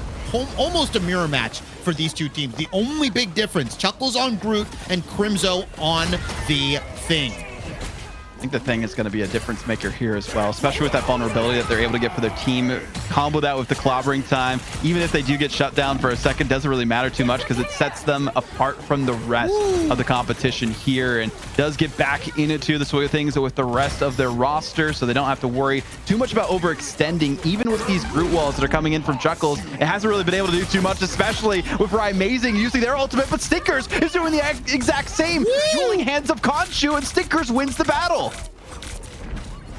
almost a mirror match for these two teams. The only big difference, Chuckles on Groot and Crimzo on the Thing. I think the Thing is going to be a difference maker here as well, especially with that vulnerability that they're able to get for their team. Combo that with the clobbering time. Even if they do get shut down for a second, doesn't really matter too much because it sets them apart from the rest of the competition here and does get back into the swing of things with the rest of their roster, so they don't have to worry too much about overextending. Even with these Groot walls that are coming in from Chuckles, it hasn't really been able to do too much, especially with Raimezi using their ultimate, but Stinkers is doing the exact same. Dueling Hands of Khonshu, and Stinkers wins the battle.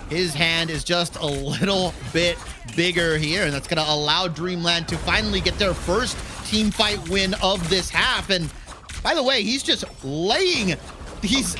His hand is just a little bit bigger here, and that's going to allow Dreamland to finally get their first team fight win of this half. And by the way, he's just laying these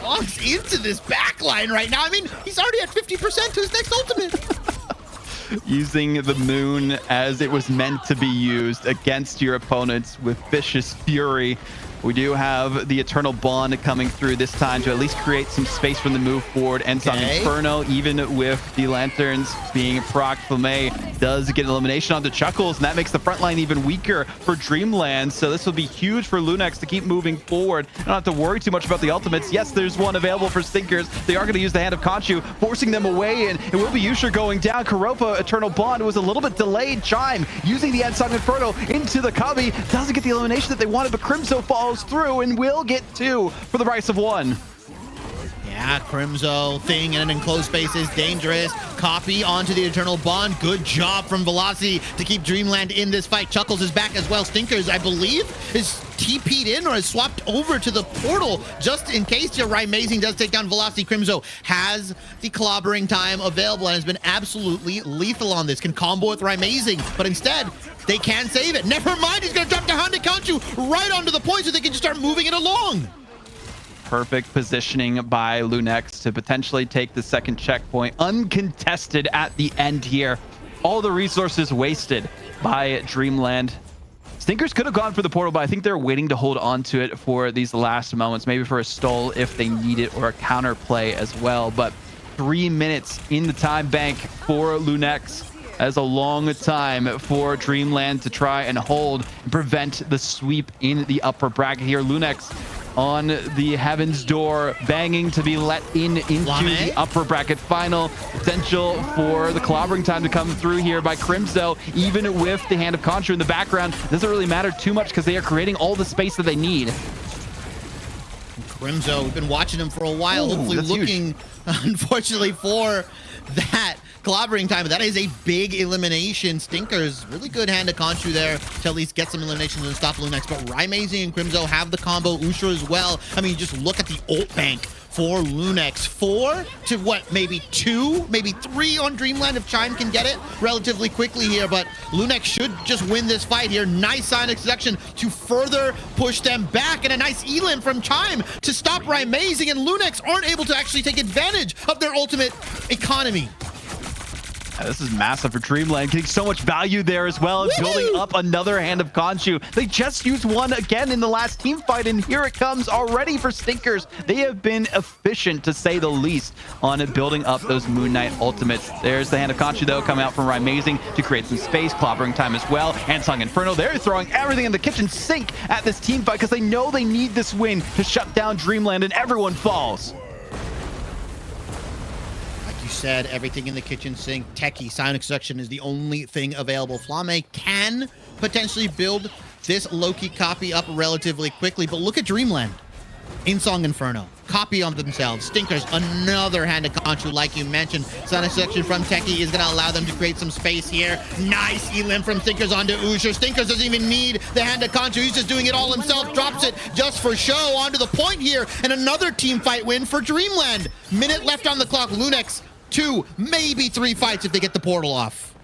Ox into this backline right now. I mean, he's already at 50% to his next ultimate. Using the Moon as it was meant to be used against your opponents with vicious fury. We do have the Eternal Bond coming through this time to at least create some space from the move forward. Ensong Inferno, even with the Lanterns being proc, Flamme does get an elimination onto Chuckles, and that makes the front line even weaker for Dreamland. So this will be huge for Lunex to keep moving forward. Don't have to worry too much about the ultimates. Yes, there's one available for Stinkers. They are going to use the Hand of Khonshu, forcing them away, and it will be Yusher going down. Kurova, Eternal Bond was a little bit delayed. Chime using the Ensong Inferno into the cubby. Doesn't get the elimination that they wanted, but Crimzo falls through and will get 2 for the price of 1. Yeah, Crimzo Thing in an enclosed space is dangerous. Copy onto the Eternal Bond. Good job from Velocity to keep Dreamland in this fight. Chuckles is back as well. Stinkers, I believe, is TP'd in or is swapped over to the portal just in case your Raimezi does take down Velocity. Crimzo has the clobbering time available and has been absolutely lethal on this. Can combo with Raimezi, but instead, they can save it. Never mind, he's going to drop the Hand of Khonshu right onto the point so they can just start moving it along. Perfect positioning by Lunex to potentially take the second checkpoint uncontested at the end here. All the resources wasted by Dreamland. Stinkers could have gone for the portal, but I think they're waiting to hold on to it for these last moments, maybe for a stall if they need it or a counter play as well. But 3 minutes in the time bank for Lunex. As a long time for Dreamland to try and hold and prevent the sweep in the upper bracket here. Lunex on the Heaven's Door, banging to be let into the upper bracket final. Potential for the clobbering time to come through here by Crimzo, even with the Hand of Khonshu in the background. Doesn't really matter too much because they are creating all the space that they need. Crimzo, we've been watching him for a while, hopefully looking, unfortunately, for that clobbering time. That is a big elimination. Stinkers, really good Hand of Khonshu there to at least get some eliminations and stop Lunex. But Raimezi and Crimzo have the combo, Usher as well. I mean, just look at the ult bank for Lunex. 4 to what, maybe 2, maybe 3 on Dreamland if Chime can get it relatively quickly here. But Lunex should just win this fight here. Nice Sonic Seduction to further push them back, and a nice elim from Chime to stop Raimezi, and Lunex aren't able to actually take advantage of their ultimate economy. This is massive for Dreamland, getting so much value there as well, and building up another Hand of Khonshu. They just used one again in the last team fight, and here it comes already for Stinkers. They have been efficient, to say the least, on building up those Moon Knight ultimates. There's the Hand of Khonshu, though, coming out from Raimezi to create some space, clobbering time as well. Ensong Inferno, they're throwing everything in the kitchen sink at this team fight because they know they need this win to shut down Dreamland, and everyone falls. Said everything in the kitchen sink. Techie Sonic Seduction is the only thing available. Flamme can potentially build this Loki copy up relatively quickly, but look at Dreamland. Insong Inferno, copy of themselves. Stinkers, another hand of Conchu, like you mentioned. Sonic Section from Techie is going to allow them to create some space here. Nice Elim from Stinkers onto Usher. Stinkers doesn't even need the hand of Conchu. He's just doing it all himself. Drops it just for show onto the point here. And another team fight win for Dreamland. Minute left on the clock. Lunex, 2, maybe 3 fights if they get the portal off.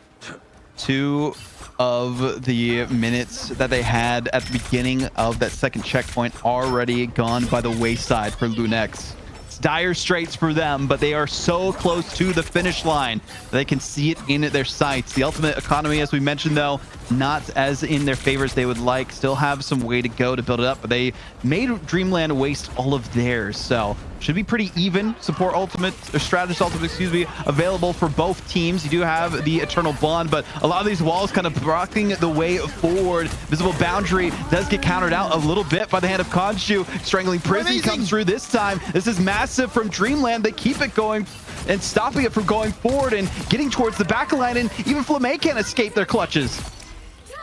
2 of the minutes that they had at the beginning of that second checkpoint already gone by the wayside for Lunex. It's dire straits for them, but they are so close to the finish line. They can see it in their sights. The ultimate economy, as we mentioned, though, not as in their favor as they would like. Still have some way to go to build it up, but they made Dreamland waste all of theirs. So should be pretty even. Support ultimate, or strategist ultimate, excuse me, available for both teams. You do have the Eternal Bond, but a lot of these walls kind of blocking the way forward. Visible Boundary does get countered out a little bit by the hand of Khonshu. Strangling Prison comes through this time. This is massive from Dreamland. They keep it going and stopping it from going forward and getting towards the back line, and even Flamme can't escape their clutches.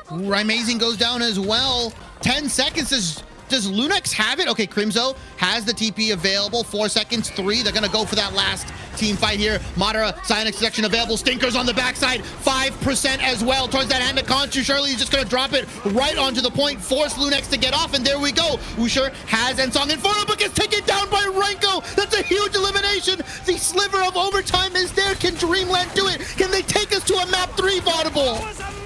Amazing goes down as well. 10 seconds. Does Lunex have it? Okay, Crimzo has the TP available. 4 seconds, 3. They're going to go for that last team fight here. Madara, Cyanix section available. Stinkers on the backside. 5% as well towards that hand of Conchu. Shirley is just going to drop it right onto the point. Force Lunex to get off, and there we go. Usher has Ensong Inferno, but gets taken down by Renko. That's a huge elimination. The sliver of overtime is there. Can Dreamland do it? Can they take us to a map 3 Vaudable?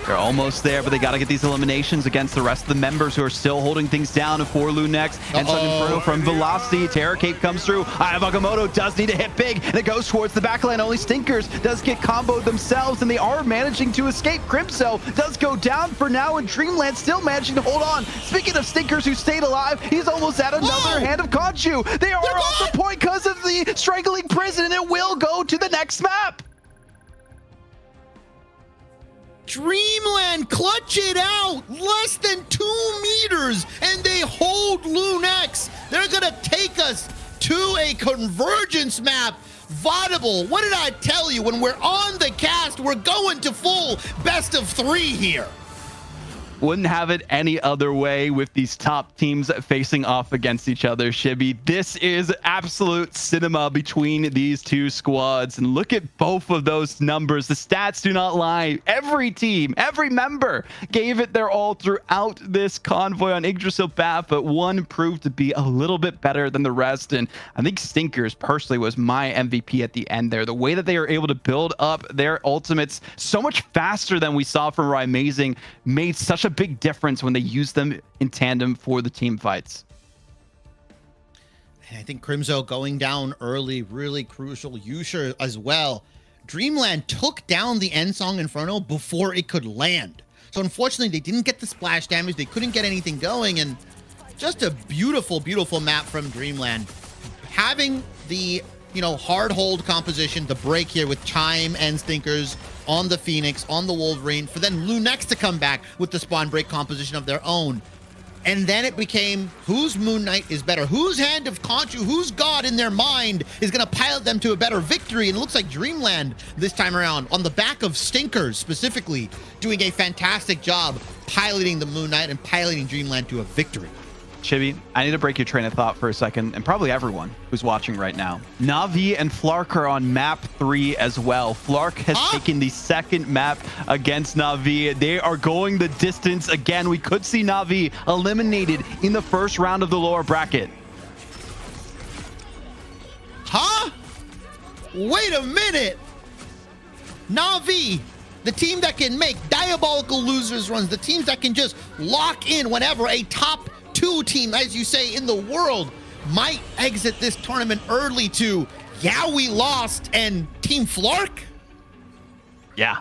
They're almost there, but they got to get these eliminations against the rest of the members who are still holding things down for Lunex. And Inferno from Velocity. Terror Cape comes through. Bagamoto does need to hit big, and it goes towards the backline. Only Stinkers does get comboed themselves, and they are managing to escape. Crimso does go down for now, and Dreamland still managing to hold on. Speaking of Stinkers who stayed alive, he's almost at another hand of Conchu. They are off the point because of the Strangling Prison, and it will go to the next map. Dreamland clutch it out, less than 2 meters, and they hold Lunex. They're gonna take us to a convergence map. Vaudable, what did I tell you? When we're on the cast, we're going to full best of 3 here. Wouldn't have it any other way with these top teams facing off against each other, Shibby. This is absolute cinema between these two squads. And look at both of those numbers. The stats do not lie. Every team, every member gave it their all throughout this convoy on Yggdrasil path, but one proved to be a little bit better than the rest. And I think Stinkers personally was my MVP at the end there. The way that they were able to build up their ultimates so much faster than we saw from Rising made such a big difference when they use them in tandem for the team fights. I think Crimzo going down early, really crucial. Usher as well. Dreamland took down the Ensong Inferno before it could land. So unfortunately, they didn't get the splash damage. They couldn't get anything going, and just a beautiful, beautiful map from Dreamland. Having the, hard hold composition, the break here with Chime and Stinkers on the Phoenix, on the Wolverine, for then Lunex to come back with the spawn break composition of their own. And then it became, whose Moon Knight is better? Whose hand of Conchu, whose god in their mind is going to pilot them to a better victory? And it looks like Dreamland this time around, on the back of Stinkers specifically, doing a fantastic job piloting the Moon Knight and piloting Dreamland to a victory. Chibi, I need to break your train of thought for a second, and probably everyone who's watching right now. Na'Vi and Flark are on map 3 as well. Flark has taken the second map against Na'Vi. They are going the distance again. We could see Na'Vi eliminated in the first round of the lower bracket. Huh? Wait a minute. Na'Vi, the team that can make diabolical losers runs, the teams that can just lock in whenever a top 2 team, as you say, in the world might exit this tournament early to, yeah, we lost, and Team Flark? Yeah,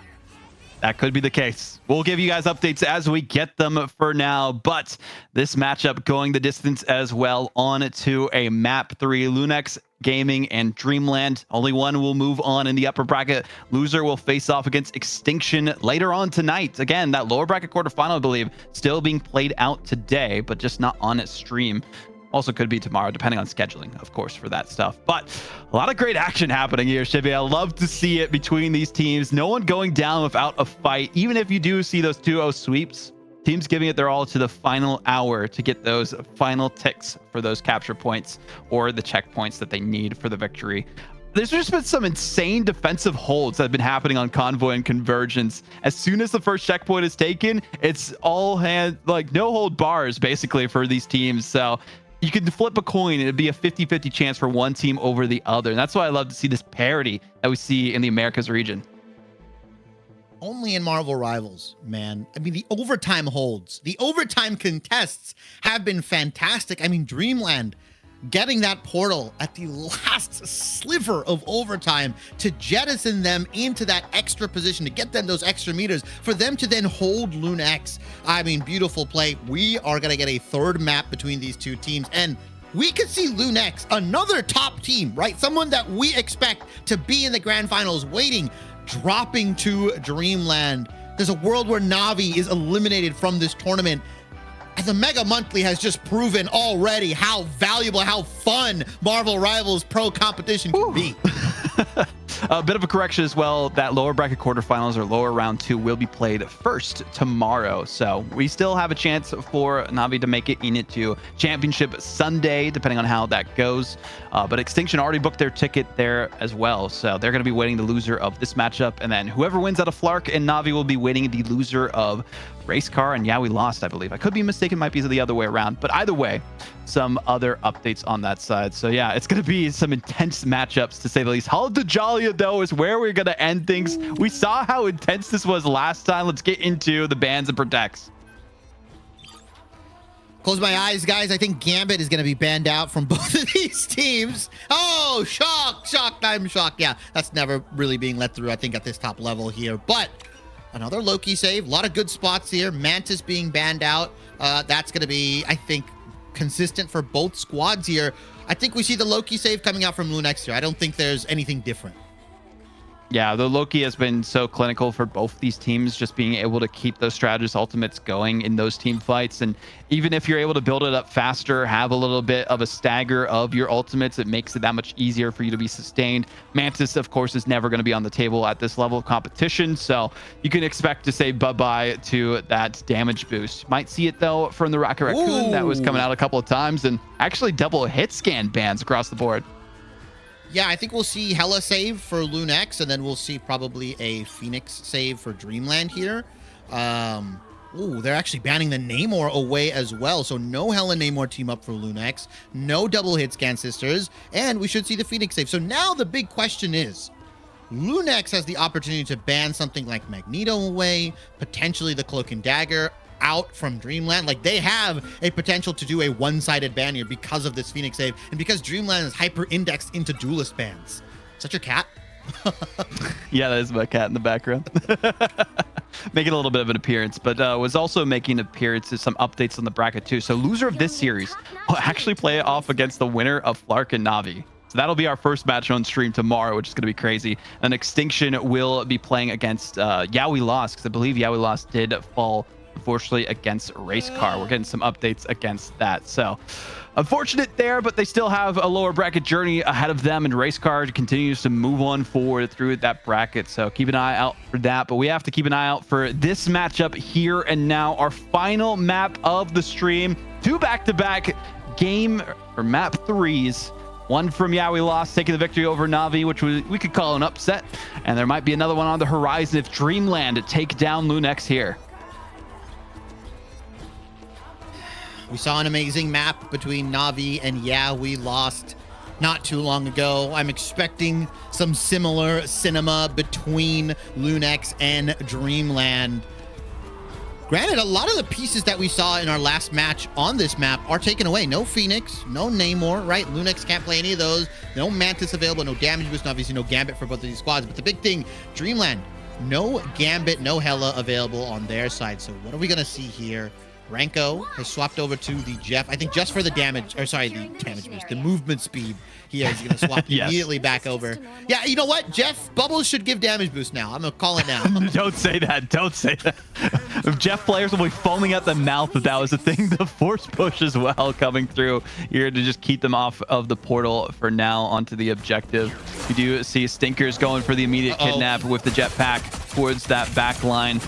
that could be the case. We'll give you guys updates as we get them for now, but this matchup going the distance as well on to a map 3. Lunex Gaming and Dreamland. Only one will move on in the upper bracket. Loser will face off against Extinction later on tonight. Again, that lower bracket quarterfinal, I believe, still being played out today, but just not on its stream. Also could be tomorrow, depending on scheduling, of course, for that stuff. But a lot of great action happening here, Shibby. I love to see it between these teams. No one going down without a fight. Even if you do see those 2-0 sweeps, Teams giving it their all to the final hour to get those final ticks for those capture points or the checkpoints that they need for the victory. There's just been some insane defensive holds that have been happening on Convoy and Convergence. As soon as the first checkpoint is taken, it's all hand, like no hold bars basically for these teams. So you can flip a coin and it'd be a 50-50 chance for one team over the other. And that's why I love to see this parity that we see in the Americas region. Only in Marvel Rivals, man. I mean, the overtime holds, the overtime contests have been fantastic. I mean, Dreamland getting that portal at the last sliver of overtime to jettison them into that extra position, to get them those extra meters, for them to then hold LoonX. I mean, beautiful play. We are going to get a third map between these two teams, and we could see LoonX, another top team, right? Someone that we expect to be in the grand finals, waiting, dropping to Dreamland. There's a world where Na'Vi is eliminated from this tournament. And the Mega Monthly has just proven already how valuable, how fun Marvel Rivals Pro competition can be. A bit of a correction as well. That lower bracket quarterfinals or lower round 2 will be played first tomorrow. So we still have a chance for Na'Vi to make it into Championship Sunday, depending on how that goes. But Extinction already booked their ticket there as well. So they're going to be waiting the loser of this matchup. And then whoever wins out of Flark and Na'Vi will be waiting the loser of Race Car and Yeah We Lost, I believe. I could be mistaken, might be the other way around. But either way, some other updates on that side. So yeah, it's going to be some intense matchups to say the least. Hall of Dajalia, though, is where we're going to end things. We saw how intense this was last time. Let's get into the bans and protects. Close my eyes, guys. I think Gambit is going to be banned out from both of these teams. Oh, shocked. I'm shocked. Yeah, that's never really being let through, I think, at this top level here. But another Loki save. A lot of good spots here. Mantis being banned out. That's going to be, I think, consistent for both squads here. I think we see the Loki save coming out from LoonX here. I don't think there's anything different. Yeah, the Loki has been so clinical for both these teams, just being able to keep those strategist ultimates going in those team fights. And even if you're able to build it up faster, have a little bit of a stagger of your ultimates, it makes it that much easier for you to be sustained. Mantis, of course, is never going to be on the table at this level of competition, so you can expect to say bye-bye to that damage boost. Might see it, though, from the Rocket Raccoon. That was coming out a couple of times, and actually double hit scan bans across the board. Yeah, I think we'll see Hela save for LoonX, and then we'll see probably a Phoenix save for Dreamland here. Ooh, they're actually banning the Namor away as well. So no Hela Namor team up for LoonX, no double hit scan sisters, and we should see the Phoenix save. So now the big question is, LoonX has the opportunity to ban something like Magneto away, potentially the Cloak and Dagger out from Dreamland. Like, they have a potential to do a one-sided ban here because of this Phoenix save, and because Dreamland is hyper-indexed into duelist bans. Is that your cat? Yeah, that is my cat in the background. Making a little bit of an appearance, but was also making appearances, some updates on the bracket too. So loser of this series will actually play it off against the winner of Flark and Na'Vi. So that'll be our first match on stream tomorrow, which is going to be crazy. And Extinction will be playing against Yeah We Lost, because I believe Yeah We Lost did fall, unfortunately, against Race Car. We're getting some updates against that. So unfortunate there, but they still have a lower bracket journey ahead of them, and Race Car continues to move on forward through that bracket. So keep an eye out for that. But we have to keep an eye out for this matchup here and now, our final map of the stream. 2 back-to-back game or map 3s. One from Yeah We Lost taking the victory over Na'Vi, which we could call an upset. And there might be another one on the horizon if Dreamland take down LoonX here. We saw an amazing map between Na'Vi and Yeah We Lost not too long ago. I'm expecting some similar cinema between LoonX and Dreamland. Granted, a lot of the pieces that we saw in our last match on this map are taken away. No Phoenix, no Namor, right? LoonX can't play any of those. No Mantis available, no damage boost, and obviously no Gambit for both of these squads. But the big thing, Dreamland, no Gambit, no Hela available on their side. So what are we going to see here? Ranko has swapped over to the Jeff, I think just for the damage, or sorry, the damage boost, the movement speed. He's going to swap Yes. immediately back over. Yeah, you know what? Jeff, Bubbles should give damage boost now. I'm going to call it now. Don't say that. Don't say that. If Jeff players will be foaming at the mouth if that was a thing. The force push as well coming through here to just keep them off of the portal for now onto the objective. You do see Stinkers going for the immediate kidnap with the jetpack towards that back line.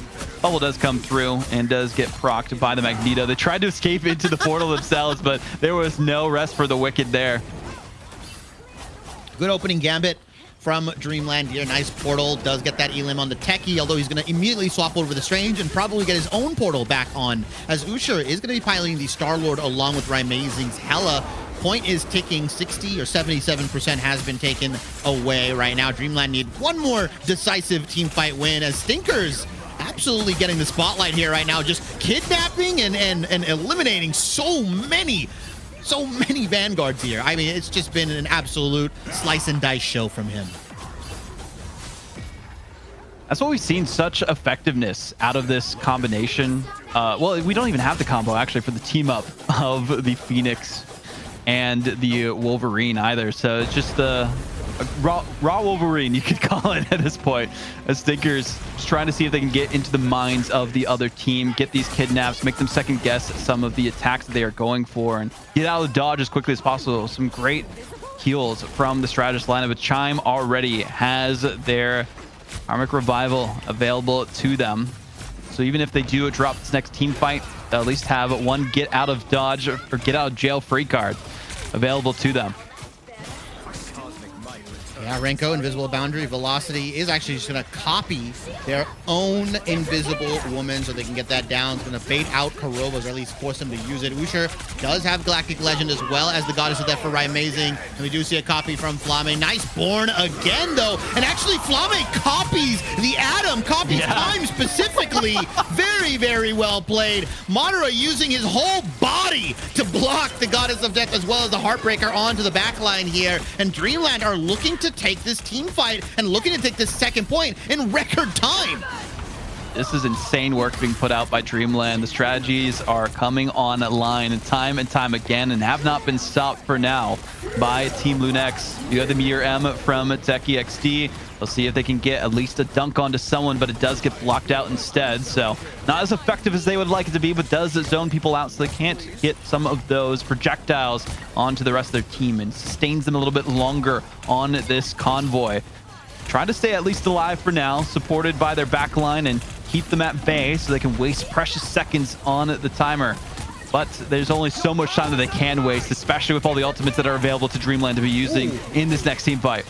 Bubble does come through and does get procced by the Magneto. They tried to escape into the portal themselves, but there was no rest for the Wicked there. Good opening gambit from Dreamland here. Nice portal. Does get that elim on the Techie, although he's going to immediately swap over to the Strange and probably get his own portal back on, as Usher is going to be piloting the Star-Lord along with Raimazing's Hela. Point is ticking. 60 or 77% has been taken away right now. Dreamland need one more decisive team fight win, as Stinkers absolutely getting the spotlight here right now, just kidnapping and eliminating so many Vanguards here. I mean, it's just been an absolute slice and dice show from him. That's what we've seen, such effectiveness out of this combination. Well, we don't even have the combo actually for the team up of the Phoenix and the Wolverine either. So it's just a raw Wolverine, you could call it at this point. As Stinkers just trying to see if they can get into the minds of the other team, get these kidnaps, make them second guess some of the attacks that they are going for, and get out of the dodge as quickly as possible. Some great heals from the strategist lineup, but Chime already has their Karmic Revival available to them. So even if they do drop this next team fight, they'll at least have one get out of dodge or get out of jail free card available to them. Yeah, Renko, Invisible Boundary, Velocity is actually just going to copy their own Invisible Woman so they can get that down. It's going to bait out Karovas, or at least force them to use it. Usher does have Galactic Legend as well as the Goddess of Death for Raimazing. And we do see a copy from Flamme. Nice Born again, though. And actually, Flamme copies the Atom, copies Time specifically. Very, very well played. Madara using his whole body to block the Goddess of Death as well as the Heartbreaker onto the backline here. And Dreamland are looking to take this team fight and looking to take this second point in record time. This is insane work being put out by Dreamland. The strategies are coming online and time again and have not been stopped for now by Team Lunex. You have the Meteor M from Techie XD. We'll see if they can get at least a dunk onto someone, but it does get blocked out instead. So not as effective as they would like it to be, but does zone people out so they can't get some of those projectiles onto the rest of their team and sustains them a little bit longer on this convoy. Trying to stay at least alive for now, supported by their backline, and keep them at bay so they can waste precious seconds on the timer. But there's only so much time that they can waste, especially with all the ultimates that are available to Dreamland to be using in this next team fight.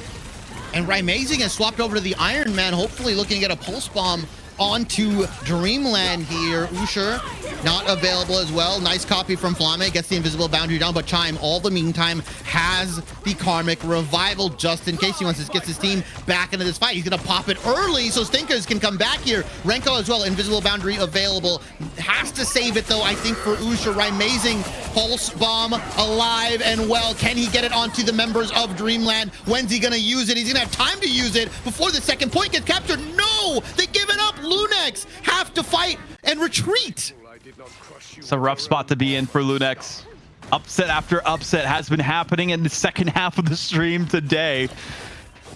And Raimazing has swapped over to the Iron Man, hopefully looking to get a Pulse Bomb onto Dreamland here. Usher not available as well. Nice copy from Flamme, gets the Invisible Boundary down, but Chime all the meantime has the Karmic Revival just in case he wants to get his team back into this fight. He's gonna pop it early so Stinkers can come back here. Renko as well, Invisible Boundary available. Has to save it though, I think, for Usher. Raimazing, Pulse Bomb alive and well. Can he get it onto the members of Dreamland? When's he gonna use it? He's gonna have time to use it before the second point gets captured. No, they give it up. Lunex have to fight and retreat. It's a rough spot to be in for Lunex. Upset after upset has been happening in the second half of the stream today.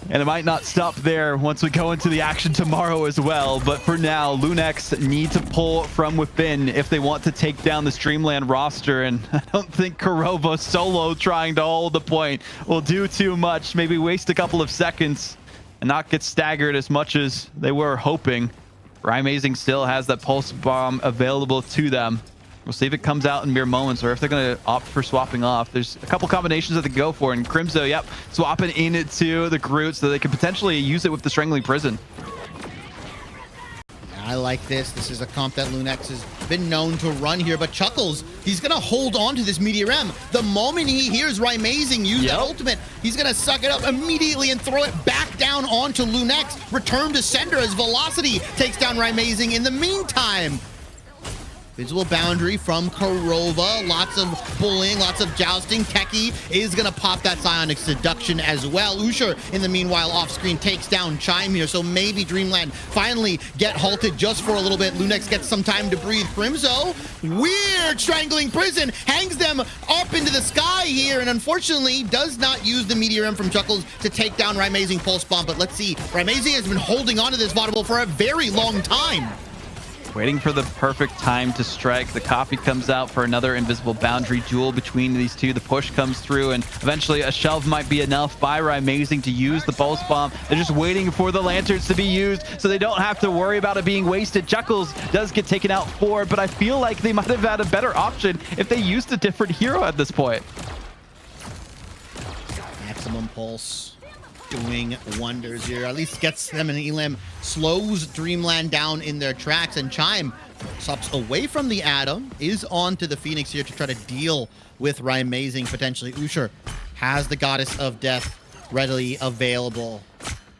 And it might not stop there once we go into the action tomorrow as well. But for now, Lunex need to pull from within if they want to take down this Dreamland roster. And I don't think Kurova solo trying to hold the point will do too much. Maybe waste a couple of seconds and not get staggered as much as they were hoping. Raimazing still has that Pulse Bomb available to them. We'll see if it comes out in mere moments or if they're going to opt for swapping off. There's a couple combinations that they go for, and Crimzo, yep, swapping into the Groot so they can potentially use it with the Strangling Prison. I like this. This is a comp that Lunex has been known to run here, but Chuckles, he's going to hold on to this Meteor M. The moment he hears Raimazing use that ultimate, he's going to suck it up immediately and throw it back down onto Lunex. Return to sender as Velocity takes down Raimazing in the meantime. Visible Boundary from Kurova. Lots of bullying, lots of jousting. Techie is going to pop that Psionic Seduction as well. Usher, in the meanwhile, off screen takes down Chime here. So maybe Dreamland finally get halted just for a little bit. Lunex gets some time to breathe. Crimzo, weird Strangling Prison, hangs them up into the sky here. And unfortunately, does not use the Meteor M from Chuckles to take down Raimazing Pulse Bomb. But let's see, Raimazing has been holding on to this Vaudeville for a very long time. Waiting for the perfect time to strike. The copy comes out for another invisible boundary duel between these two. The push comes through, and eventually a shelve might be enough by Rising to use the pulse bomb. They're just waiting for the lanterns to be used so they don't have to worry about it being wasted. Chuckles does get taken out for it, but I feel like they might have had a better option if they used a different hero at this point. Maximum Pulse doing wonders here. At least gets them an Elim, slows Dreamland down in their tracks, and Chime stops away from the Atom, is on to the Phoenix here to try to deal with Rising potentially. Usher has the Goddess of Death readily available.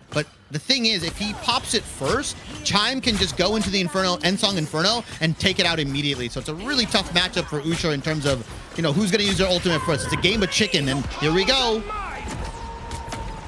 But the thing is, if he pops it first, Chime can just go into the Inferno, Ensong Inferno, and take it out immediately. So it's a really tough matchup for Usher in terms of, you know, who's going to use their ultimate first. It's a game of chicken, and here we go.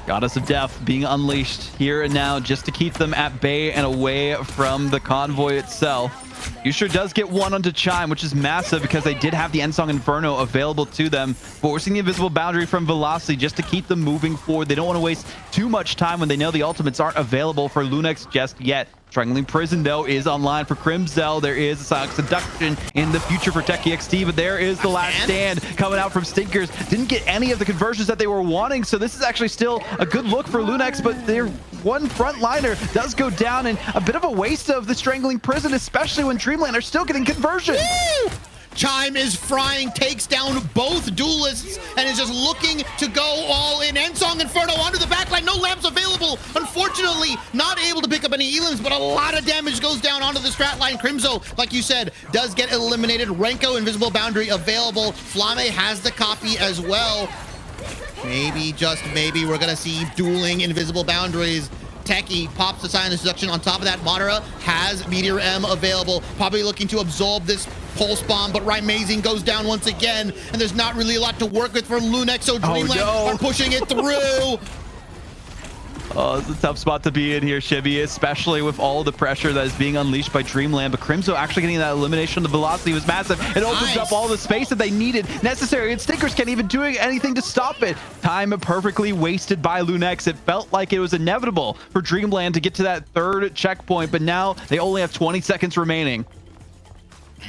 Goddess of Death being unleashed here and now just to keep them at bay and away from the convoy itself. Usher does get one onto Chime, which is massive because they did have the Ensong Inferno available to them, forcing the invisible boundary from Velocity just to keep them moving forward. They don't want to waste too much time when they know the ultimates aren't available for Lunex just yet. Strangling Prison, though, is online for Crimzel. There is a Sonic Seduction in the future for TechEXT, but there is the last stand coming out from Stinkers. Didn't get any of the conversions that they were wanting, so this is actually still a good look for Lunex, but their one frontliner does go down, and a bit of a waste of the Strangling Prison, especially when Dreamland are still getting conversions. Woo! Chime is frying, takes down both duelists, and is just looking to go all in. Ensong Inferno onto the backline. No lamps available. Unfortunately, not able to pick up any Elims, but a lot of damage goes down onto the strat line. Crimzo, like you said, does get eliminated. Renko, Invisible Boundary available. Flamme has the copy as well. Maybe, just maybe, we're going to see dueling Invisible Boundaries. Techie pops the Silent Seduction. On top of that, Madara has Meteor M available, probably looking to absorb this Pulse Bomb, but Rising goes down once again, and there's not really a lot to work with for Lunex, so Dreamland are pushing it through. Oh, it's a tough spot to be in here, Shibby, especially with all the pressure that is being unleashed by Dreamland. But Crimzo actually getting that elimination. The velocity was massive. It opens up all the space that they needed necessary, and Stinkers can't even do anything to stop it. Time perfectly wasted by Lunex. It felt like it was inevitable for Dreamland to get to that third checkpoint, but now they only have 20 seconds remaining.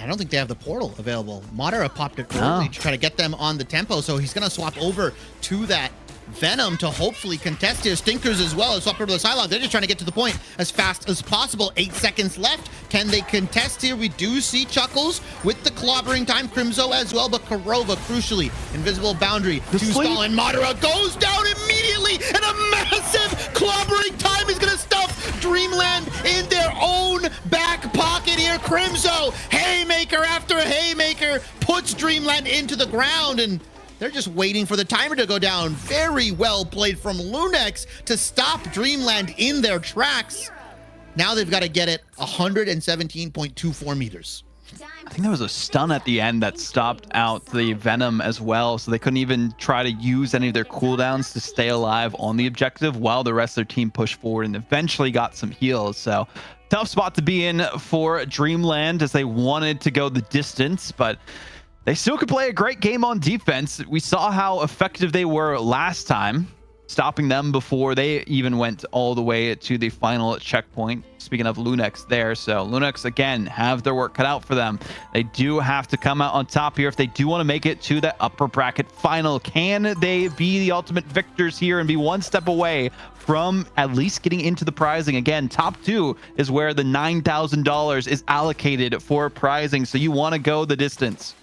I don't think they have the portal available. Madara popped it early to try to get them on the tempo, so he's going to swap over to that Venom to hopefully contest here. Stinkers as well as swap over to the sideline. They're just trying to get to the point as fast as possible. 8 seconds left. Can they contest here? We do see Chuckles with the clobbering time. Crimzo as well, but Kurova, crucially, Invisible Boundary to stall, and Madara goes down immediately, and a massive clobbering time is going to stuff Dreamland in their own back pocket here. Crimzo, haymaker after haymaker, puts Dreamland into the ground, and they're just waiting for the timer to go down. Very well played from Lunex to stop Dreamland in their tracks. Now they've got to get it 117.24 meters. I think there was a stun at the end that stopped out the Venom as well, so they couldn't even try to use any of their cooldowns to stay alive on the objective while the rest of their team pushed forward and eventually got some heals. So tough spot to be in for Dreamland as they wanted to go the distance, but they still could play a great game on defense. We saw how effective they were last time, stopping them before they even went all the way to the final checkpoint. Speaking of Lunex there, so Lunex, again, have their work cut out for them. They do have to come out on top here if they do want to make it to the upper bracket final. Can they be the ultimate victors here and be one step away from at least getting into the prizing? Again, top 2 is where the $9,000 is allocated for prizing, so you want to go the distance.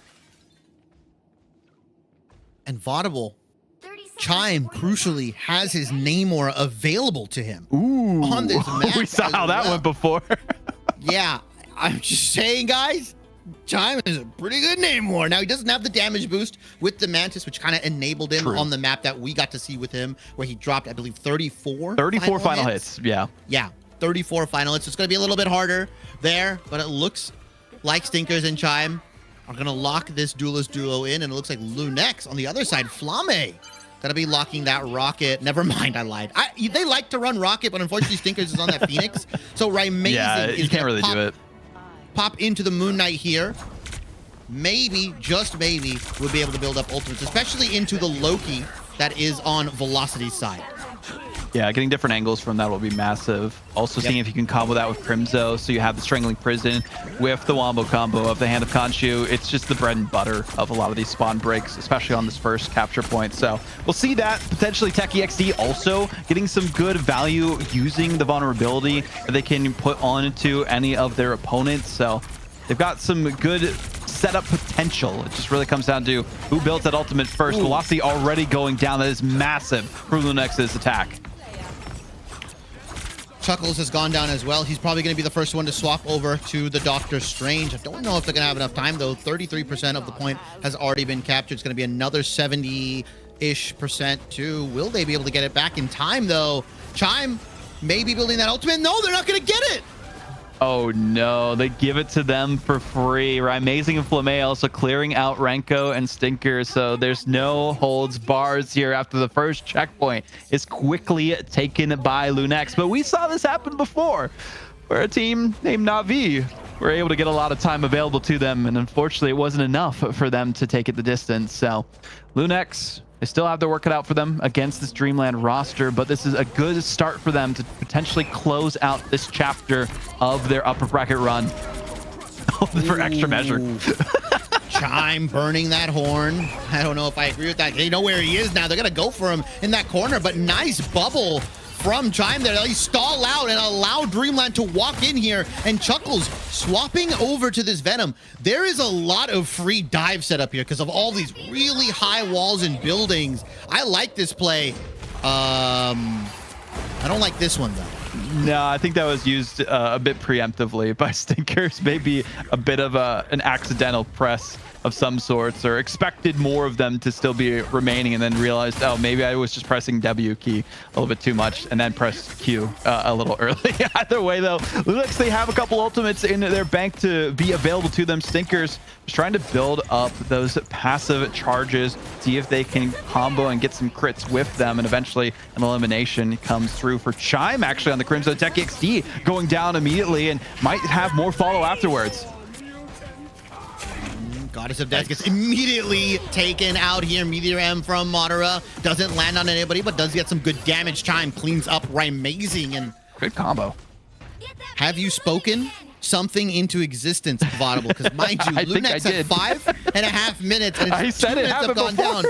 And Vaudable, Chime, crucially, has his Namor available to him. Ooh, on this map. We saw how that went before. Yeah, I'm just saying, guys, Chime is a pretty good Namor. Now, he doesn't have the damage boost with the Mantis, which kind of enabled him on the map that we got to see with him, where he dropped, I believe, 34 final hits. Yeah. Yeah, 34 final hits. It's going to be a little bit harder there, but it looks like Stinkers and Chime are going to lock this duelist duo in, and it looks like Lunex on the other side, Flamme, gonna be locking that Rocket. Never mind, I lied. They like to run Rocket, but unfortunately Stinkers is on that Phoenix. So Rising you can't really do it. Pop into the Moon Knight here. Maybe, just maybe, we'll be able to build up ultimates, especially into the Loki that is on Velocity's side. Yeah, getting different angles from that will be massive. Also seeing if you can combo that with Crimzo, so you have the Strangling Prison with the Wombo combo of the Hand of Khonshu. It's just the bread and butter of a lot of these spawn breaks, especially on this first capture point. So we'll see that. Potentially TechEXD also getting some good value using the vulnerability that they can put onto any of their opponents. So they've got some good setup potential. It just really comes down to who built that ultimate first. Ooh. Velocity already going down. That is massive for Lunex's attack. Chuckles has gone down as well. He's probably going to be the first one to swap over to the Doctor Strange. I don't know if they're going to have enough time, though. 33% of the point has already been captured. It's going to be another 70-ish percent too. Will they be able to get it back in time, though? Chime may be building that ultimate. No, they're not going to get it. Oh no, they give it to them for free. Amazing and Flamme also clearing out Renko and Stinker, so there's no holds bars here after the first checkpoint is quickly taken by Lunex. But we saw this happen before, where a team named Na'Vi were able to get a lot of time available to them, and unfortunately it wasn't enough for them to take it the distance. So Lunex, they still have to work it out for them against this Dreamland roster, but this is a good start for them to potentially close out this chapter of their upper bracket run. For extra measure. Chime burning that horn. I don't know if I agree with that. They know where he is now. They're going to go for him in that corner, but nice bubble from Chime there. They stall out and allow Dreamland to walk in here, and Chuckles swapping over to this Venom. There is a lot of free dive set up here because of all these really high walls and buildings. I like this play. I don't like this one though. No, I think that was used a bit preemptively by Stinkers. Maybe a bit of an accidental press of some sorts, or expected more of them to still be remaining and then realized, oh, maybe I was just pressing W key a little bit too much and then pressed Q a little early. Either way though, Lunex, they have a couple ultimates in their bank to be available to them. Stinkers just trying to build up those passive charges, see if they can combo and get some crits with them, and eventually an elimination comes through for Chime actually on the Crimzo. TechEXD going down immediately and might have more follow afterwards. Goddess of Death gets immediately taken out here. Meteor M from Madara doesn't land on anybody, but does get some good damage. Chime cleans up Amazing, and good combo. Have you spoken something into existence, Vaudible? Because mind you, Lunex had 5.5 minutes, and I said it have gone down.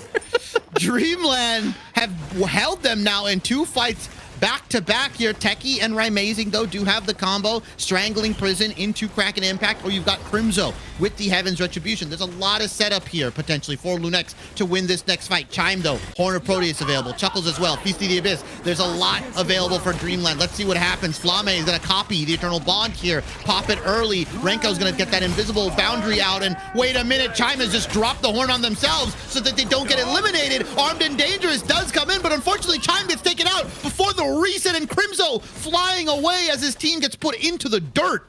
Dreamland have held them now in 2 fights back to back here. Techie and Amazing though do have the combo, Strangling Prison into Kraken Impact, or you've got Crimzo with the Heaven's Retribution. There's a lot of setup here potentially for Lunex to win this next fight. Chime though, Horn of Proteus available, Chuckles as well, Feast of the Abyss. There's a lot available for Dreamland. Let's see what happens. Flamme is gonna copy the Eternal Bond here, pop it early. Renko's gonna get that invisible boundary out, and wait a minute, Chime has just dropped the horn on themselves so that they don't get eliminated. Armed and Dangerous does come in, but unfortunately Chime gets taken out before the reset, and Crimzo flying away as his team gets put into the dirt.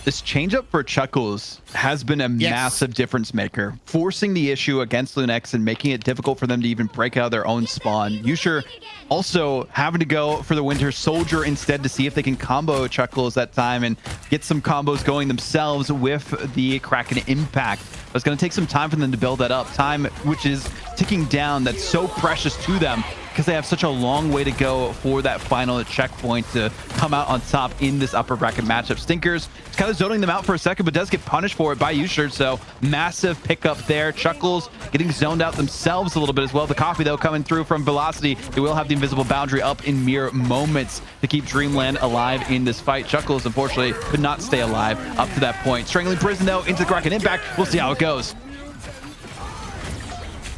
This changeup for Chuckles has been a massive difference maker, forcing the issue against Lunex and making it difficult for them to even break out of their own spawn. Yusher also having to go for the Winter Soldier instead to see if they can combo Chuckles that time and get some combos going themselves with the Kraken Impact. But it's going to take some time for them to build that up. Time which is ticking down, that's so precious to them, because they have such a long way to go for that final checkpoint to come out on top in this upper bracket matchup. Stinkers is kind of zoning them out for a second, but does get punished for it by Yusher, so massive pickup there. Chuckles getting zoned out themselves a little bit as well. The copy, though, coming through from Velocity. They will have the invisible boundary up in mere moments to keep Dreamland alive in this fight. Chuckles, unfortunately, could not stay alive up to that point. Strangling Prison, though, into the Kraken Impact. We'll see how it goes.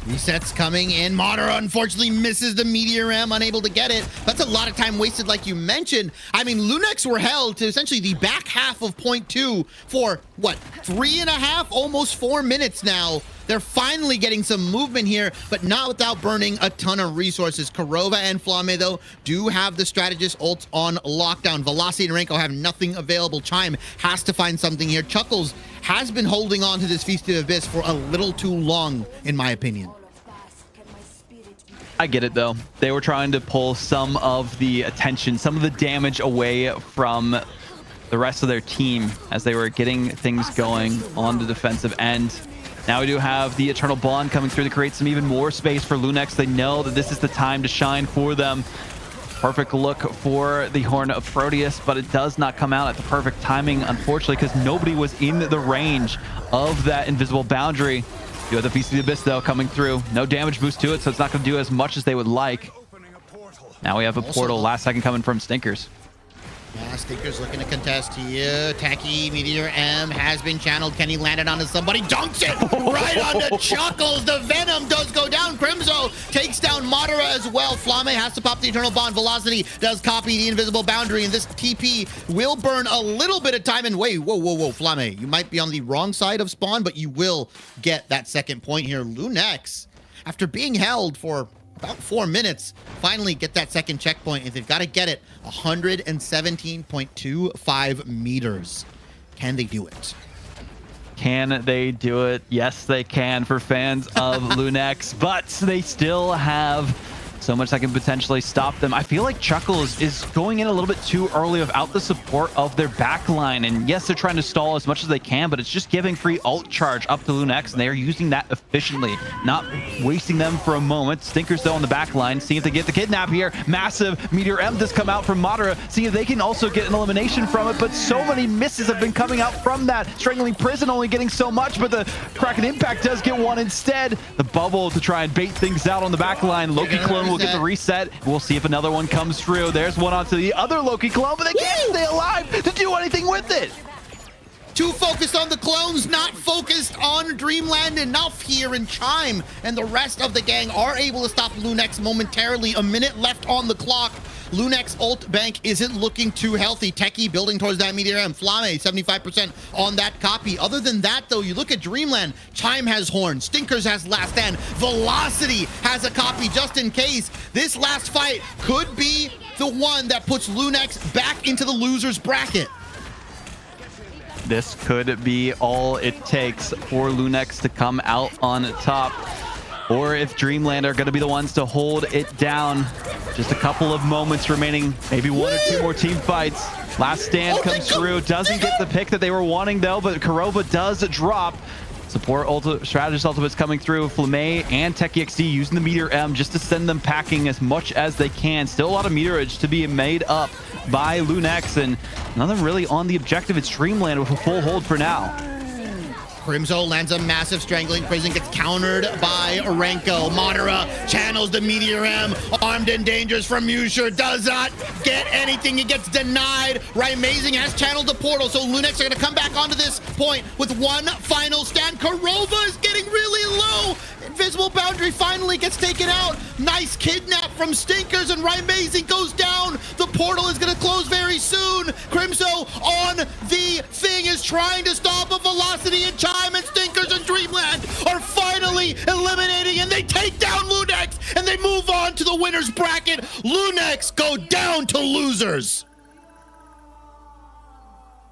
Resets coming in. Madara unfortunately misses the Meteor M, unable to get it. That's a lot of time wasted, like you mentioned. I mean, Lunex were held to essentially the back half of point 2 for, what, 3.5, almost 4 minutes now. They're finally getting some movement here, but not without burning a ton of resources. Kurova and Flamme, though, do have the strategist ults on lockdown. Velocity and Renko have nothing available. Chime has to find something here. Chuckles has been holding on to this Feast of the Abyss for a little too long, in my opinion. I get it, though. They were trying to pull some of the attention, some of the damage away from the rest of their team as they were getting things going on the defensive end. Now we do have the Eternal Bond coming through to create some even more space for Lunex. They know that this is the time to shine for them. Perfect look for the Horn of Proteus, but it does not come out at the perfect timing, unfortunately, because nobody was in the range of that invisible boundary. You have the Feast of the Abyss, though, coming through. No damage boost to it, so it's not going to do as much as they would like. Now we have a portal. Last second coming from Stinkers. Yeah, Stinkers looking to contest here. Tacky Meteor M has been channeled. Kenny landed onto somebody, dunks it right onto Chuckles. The Venom does go down. Crimzo takes down Madara as well. Flame has to pop the Eternal Bond. Velocity does copy the invisible boundary, and this TP will burn a little bit of time. And wait, whoa, Flame, you might be on the wrong side of spawn, but you will get that second point here. Lunex, after being held for about 4 minutes, finally get that second checkpoint, and they've got to get it 117.25 meters. Can they do it? Can they do it? Yes, they can for fans of Lunex, but they still have so much that can potentially stop them. I feel like Chuckles is going in a little bit too early without the support of their backline. And yes, they're trying to stall as much as they can, but it's just giving free ult charge up to Lunex, and they're using that efficiently, not wasting them for a moment. Stinkers, though, on the backline, seeing if they get the kidnap here. Massive Meteor M does come out from Madara, seeing if they can also get an elimination from it, but so many misses have been coming out from that. Strangling Prison only getting so much, but the Kraken Impact does get one instead. The bubble to try and bait things out on the backline. Loki Clone will get the reset. We'll see if another one comes through. There's one onto the other Loki Clone, but they can't stay alive to do anything with it. Too focused on the clones, not focused on Dreamland enough here. And Chime and the rest of the gang are able to stop Lunex momentarily. A minute left on the clock. Lunex ult bank isn't looking too healthy. Techie building towards that Meteor M. Flame, 75% on that copy. Other than that, though, you look at Dreamland. Chime has Horn. Stinkers has Last Stand. Velocity has a copy just in case. This last fight could be the one that puts Lunex back into the loser's bracket. This could be all it takes for Lunex to come out on top. Or if Dreamland are going to be the ones to hold it down. Just a couple of moments remaining. Maybe one or two more team fights. Last Stand comes through. Doesn't get the pick that they were wanting, though, but Kurova does drop. Support strategist ultimates coming through. Flame and Techie XD using the Meteor M just to send them packing as much as they can. Still a lot of meterage to be made up by Lunex, and nothing really on the objective. It's Dreamland with a full hold for now. Crimzo lands a massive Strangling Prison, gets countered by Renko. Madara channels the Meteor M. Armed and Dangerous from Musher does not get anything. He gets denied. Amazing has channeled the portal, so Lunex are going to come back onto this point with one final stand. Kurova is getting really low. Invisible boundary finally gets taken out. Nice kidnap from Stinkers, and Amazing goes down. The portal is going to close very soon. Crimzo on the thing is trying to stop a Velocity, and Chime and Stinkers and Dreamland are finally eliminating, and they take down Lunex, and they move on to the winner's bracket. Lunex go down to losers.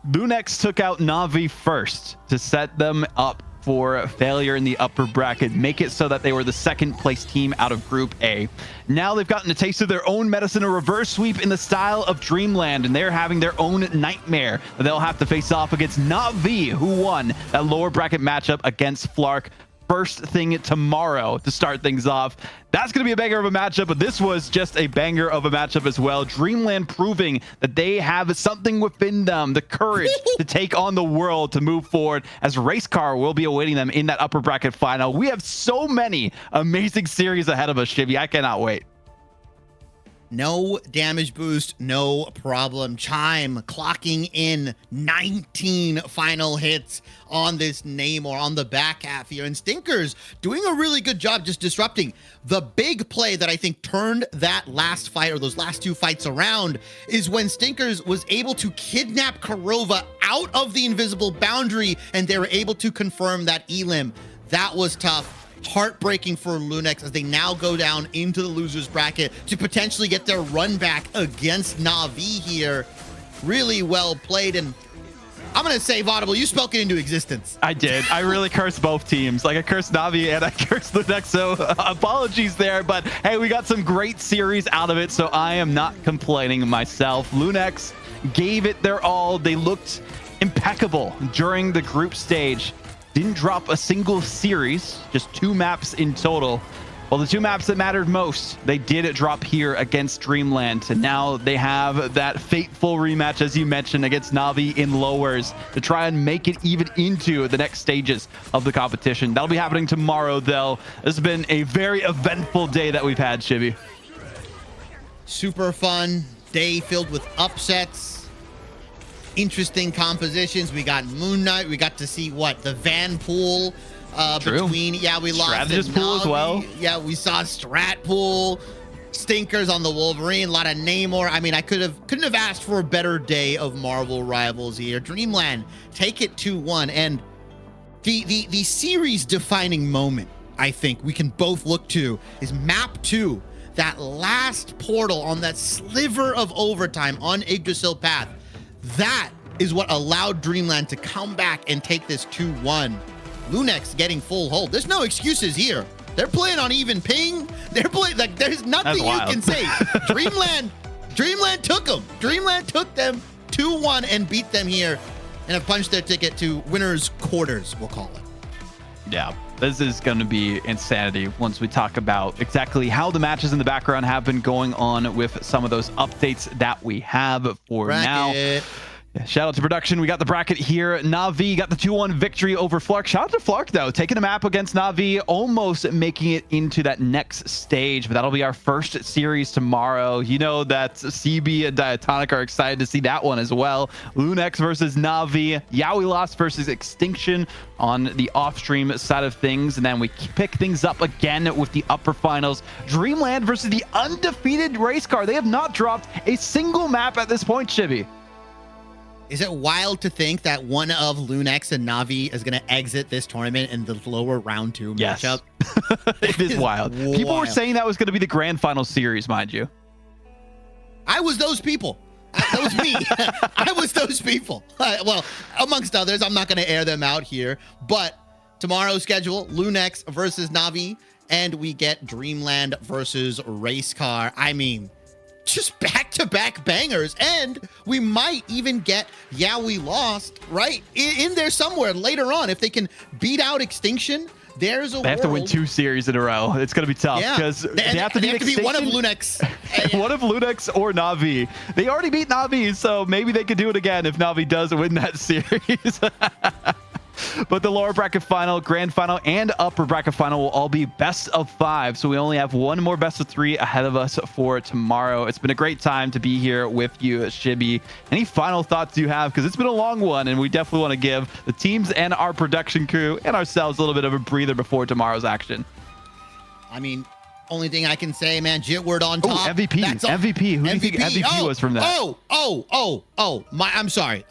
Lunex took out Na'Vi first to set them up for failure in the upper bracket, make it so that they were the second place team out of Group A. Now they've gotten a taste of their own medicine, a reverse sweep in the style of Dreamland, and they're having their own nightmare that they'll have to face off against Na'Vi, who won that lower bracket matchup against Flark. First thing tomorrow to start things off. That's going to be a banger of a matchup, but this was just a banger of a matchup as well. Dreamland proving that they have something within them, the courage to take on the world, to move forward, as Race Car will be awaiting them in that upper bracket final. We have so many amazing series ahead of us, Shivy. I cannot wait. No damage boost, no problem. Chime clocking in 19 final hits on this Namor on the back half here. And Stinkers doing a really good job just disrupting. The big play that I think turned that last fight, or those last two fights, around is when Stinkers was able to kidnap Kurova out of the invisible boundary, and they were able to confirm that elim. That was tough. Heartbreaking for Lunex as they now go down into the losers bracket to potentially get their run back against Na'Vi here. Really well played, and I'm going to say, Audible, you spoke it into existence. I did. I really cursed both teams. Like, I cursed Na'Vi and I cursed Lunex, so apologies there. But hey, we got some great series out of it, so I am not complaining myself. Lunex gave it their all. They looked impeccable during the group stage. Didn't drop a single series, just 2 maps in total. Well, the two maps that mattered most, they did drop here against Dreamland, and now they have that fateful rematch, as you mentioned, against Na'Vi in lowers to try and make it even into the next stages of the competition. That'll be happening tomorrow, though. This has been a very eventful day that we've had, Shibby. Super fun day filled with upsets, interesting compositions. We got Moon Knight. We got to see the Van Pool. Between we lost Strategist pool as well. Yeah, we saw Strat pool, stinkers on the Wolverine, a lot of Namor. I mean, I couldn't have asked for a better day of Marvel Rivals here. Dreamland take it 2-1, and the series defining moment I think we can both look to is map 2, that last portal on that sliver of overtime on Yggdrasil Path. That is what allowed Dreamland to come back and take this 2-1. Lunex getting full hold. There's no excuses here. They're playing on even ping. They're playing like there's nothing you can say. Dreamland took them. Dreamland took them 2-1 and beat them here and have punched their ticket to winners quarters, we'll call it. Yeah, this is going to be insanity once we talk about exactly how the matches in the background have been going on with some of those updates that we have for now. Yeah, shout out to production. We got the bracket here. Na'Vi got the 2-1 victory over Flark. Shout out to Flark, though, taking a map against Na'Vi, almost making it into that next stage. But that'll be our first series tomorrow. You know that CB and Diatonic are excited to see that one as well. Lunex versus Na'Vi. Yaoi Lost versus Extinction on the off-stream side of things. And then we pick things up again with the upper finals. Dreamland versus the undefeated Race Car. They have not dropped a single map at this point, Shibby. Is it wild to think that one of Lunex and Na'Vi is going to exit this tournament in the lower round 2 matchup? It is wild. People were saying that was going to be the grand final series, mind you. I was those people. That was me. I was those people. Well, amongst others, I'm not going to air them out here. But tomorrow's schedule, Lunex versus Na'Vi, and we get Dreamland versus Race Car. I mean, just back-to-back bangers, and we might even get Yaoi Lost right in there somewhere later on. If they can beat out Extinction, there's a They have to win 2 series in a row. It's going to be tough because they have to be one of Lunex. One of Lunex or Na'Vi. They already beat Na'Vi, so maybe they could do it again if Na'Vi does win that series. But the lower bracket final, grand final, and upper bracket final will all be best of 5. So we only have one more best of 3 ahead of us for tomorrow. It's been a great time to be here with you, Shibby. Any final thoughts you have? Because it's been a long one, and we definitely want to give the teams and our production crew and ourselves a little bit of a breather before tomorrow's action. I mean, only thing I can say, man, Jitward on top. MVP. MVP. Who do you think MVP was from that? I'm sorry.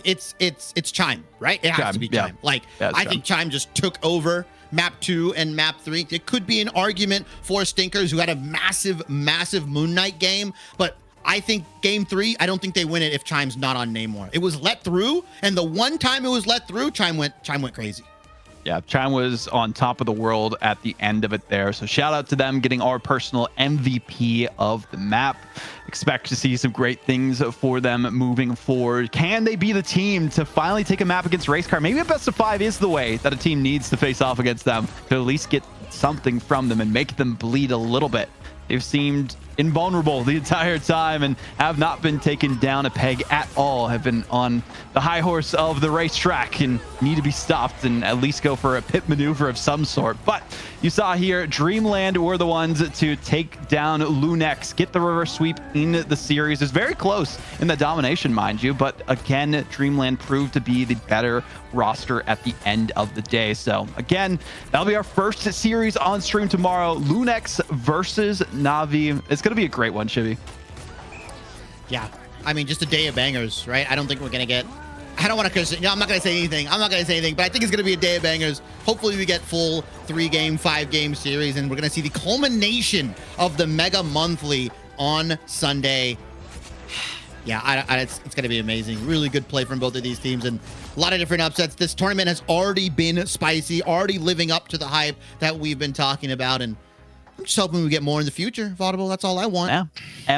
It's Chime, right? It has to be Chime. I think Chime just took over map 2 and map 3. It could be an argument for Stinkers, who had a massive Moon Knight game, but I think game 3, I don't think they win it if Chime's not on Namor. It was let through, and the one time it was let through, Chime went crazy. Yeah, Chime was on top of the world at the end of it there. So shout out to them getting our personal MVP of the map. Expect to see some great things for them moving forward. Can they be the team to finally take a map against Race Car? Maybe a best of 5 is the way that a team needs to face off against them to at least get something from them and make them bleed a little bit. They've seemed invulnerable the entire time and have not been taken down a peg at all, have been on the high horse of the racetrack and need to be stopped and at least go for a pit maneuver of some sort. But you saw here, Dreamland were the ones to take down Lunex, get the reverse sweep in the series. It's very close in the domination, mind you, but again, Dreamland proved to be the better roster at the end of the day. So again, that'll be our first series on stream tomorrow. Lunex versus Na'Vi. It's going to be a great one, Shibby. Yeah, I mean, just a day of bangers, right? I don't think we're going to get... I don't want to... I'm not going to say anything. But I think it's going to be a day of bangers. Hopefully we get full 3-game, 5-game series, and we're going to see the culmination of the Mega Monthly on Sunday. Yeah, it's going to be amazing. Really good play from both of these teams and a lot of different upsets. This tournament has already been spicy, already living up to the hype that we've been talking about, and I'm just hoping we get more in the future of Audible. That's all I want. Yeah.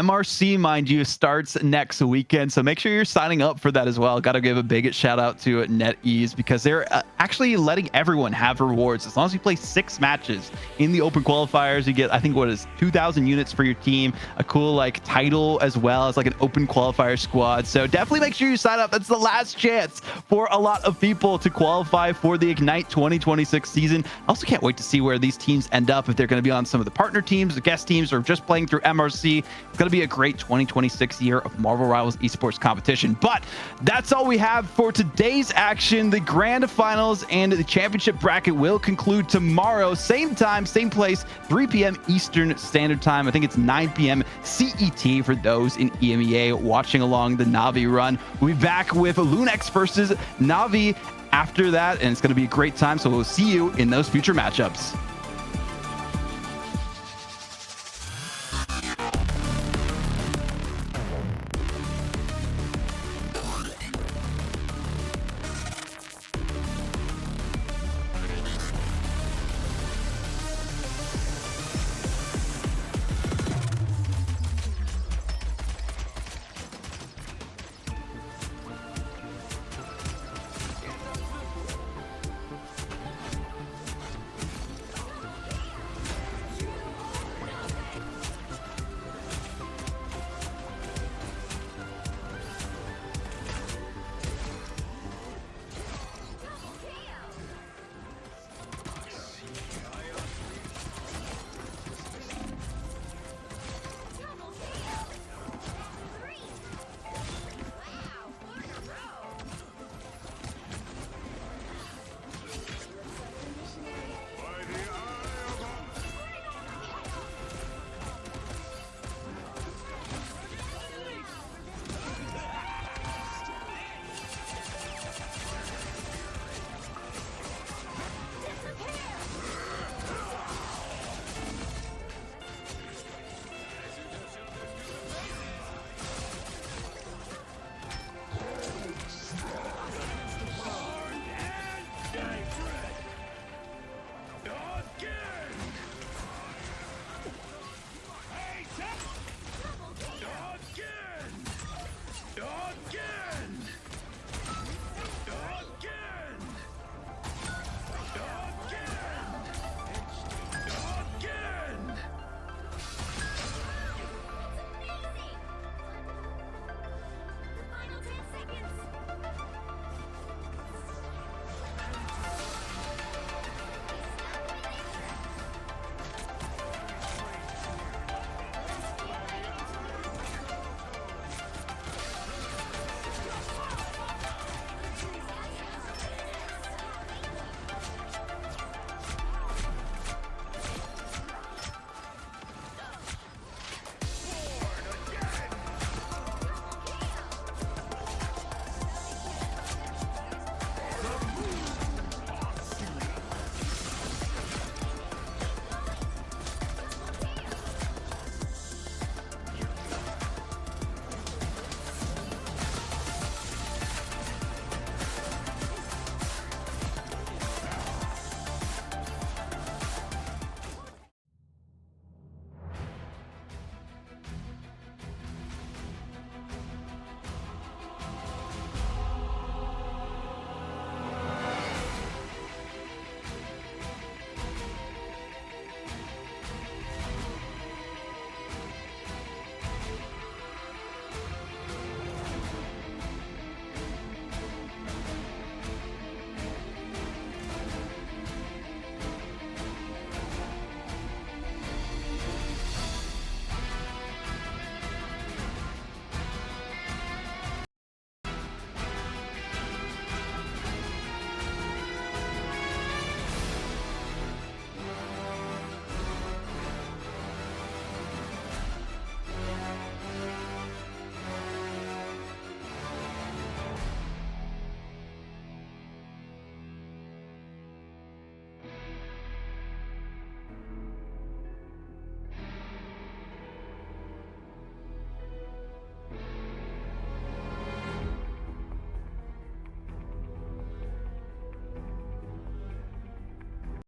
MRC, mind you, starts next weekend, so make sure you're signing up for that as well. Got to give a big shout out to NetEase because they're actually letting everyone have rewards as long as you play 6 matches in the open qualifiers. You get, I think, 2,000 units for your team, a cool like title as well as like an open qualifier squad. So definitely make sure you sign up. That's the last chance for a lot of people to qualify for the Ignite 2026 season. I also can't wait to see where these teams end up, if they're going to be on some of the partner teams, the guest teams, or just playing through MRC. It's going to be a great 2026 year of Marvel Rivals esports competition. But that's all we have for today's action. The grand finals and the championship bracket will conclude tomorrow, same time, same place, 3 p.m. Eastern Standard Time. I think it's 9 p.m. CET for those in EMEA watching along the Na'Vi run. We'll be back with Lunex versus Na'Vi after that, and it's going to be a great time. So we'll see you in those future matchups.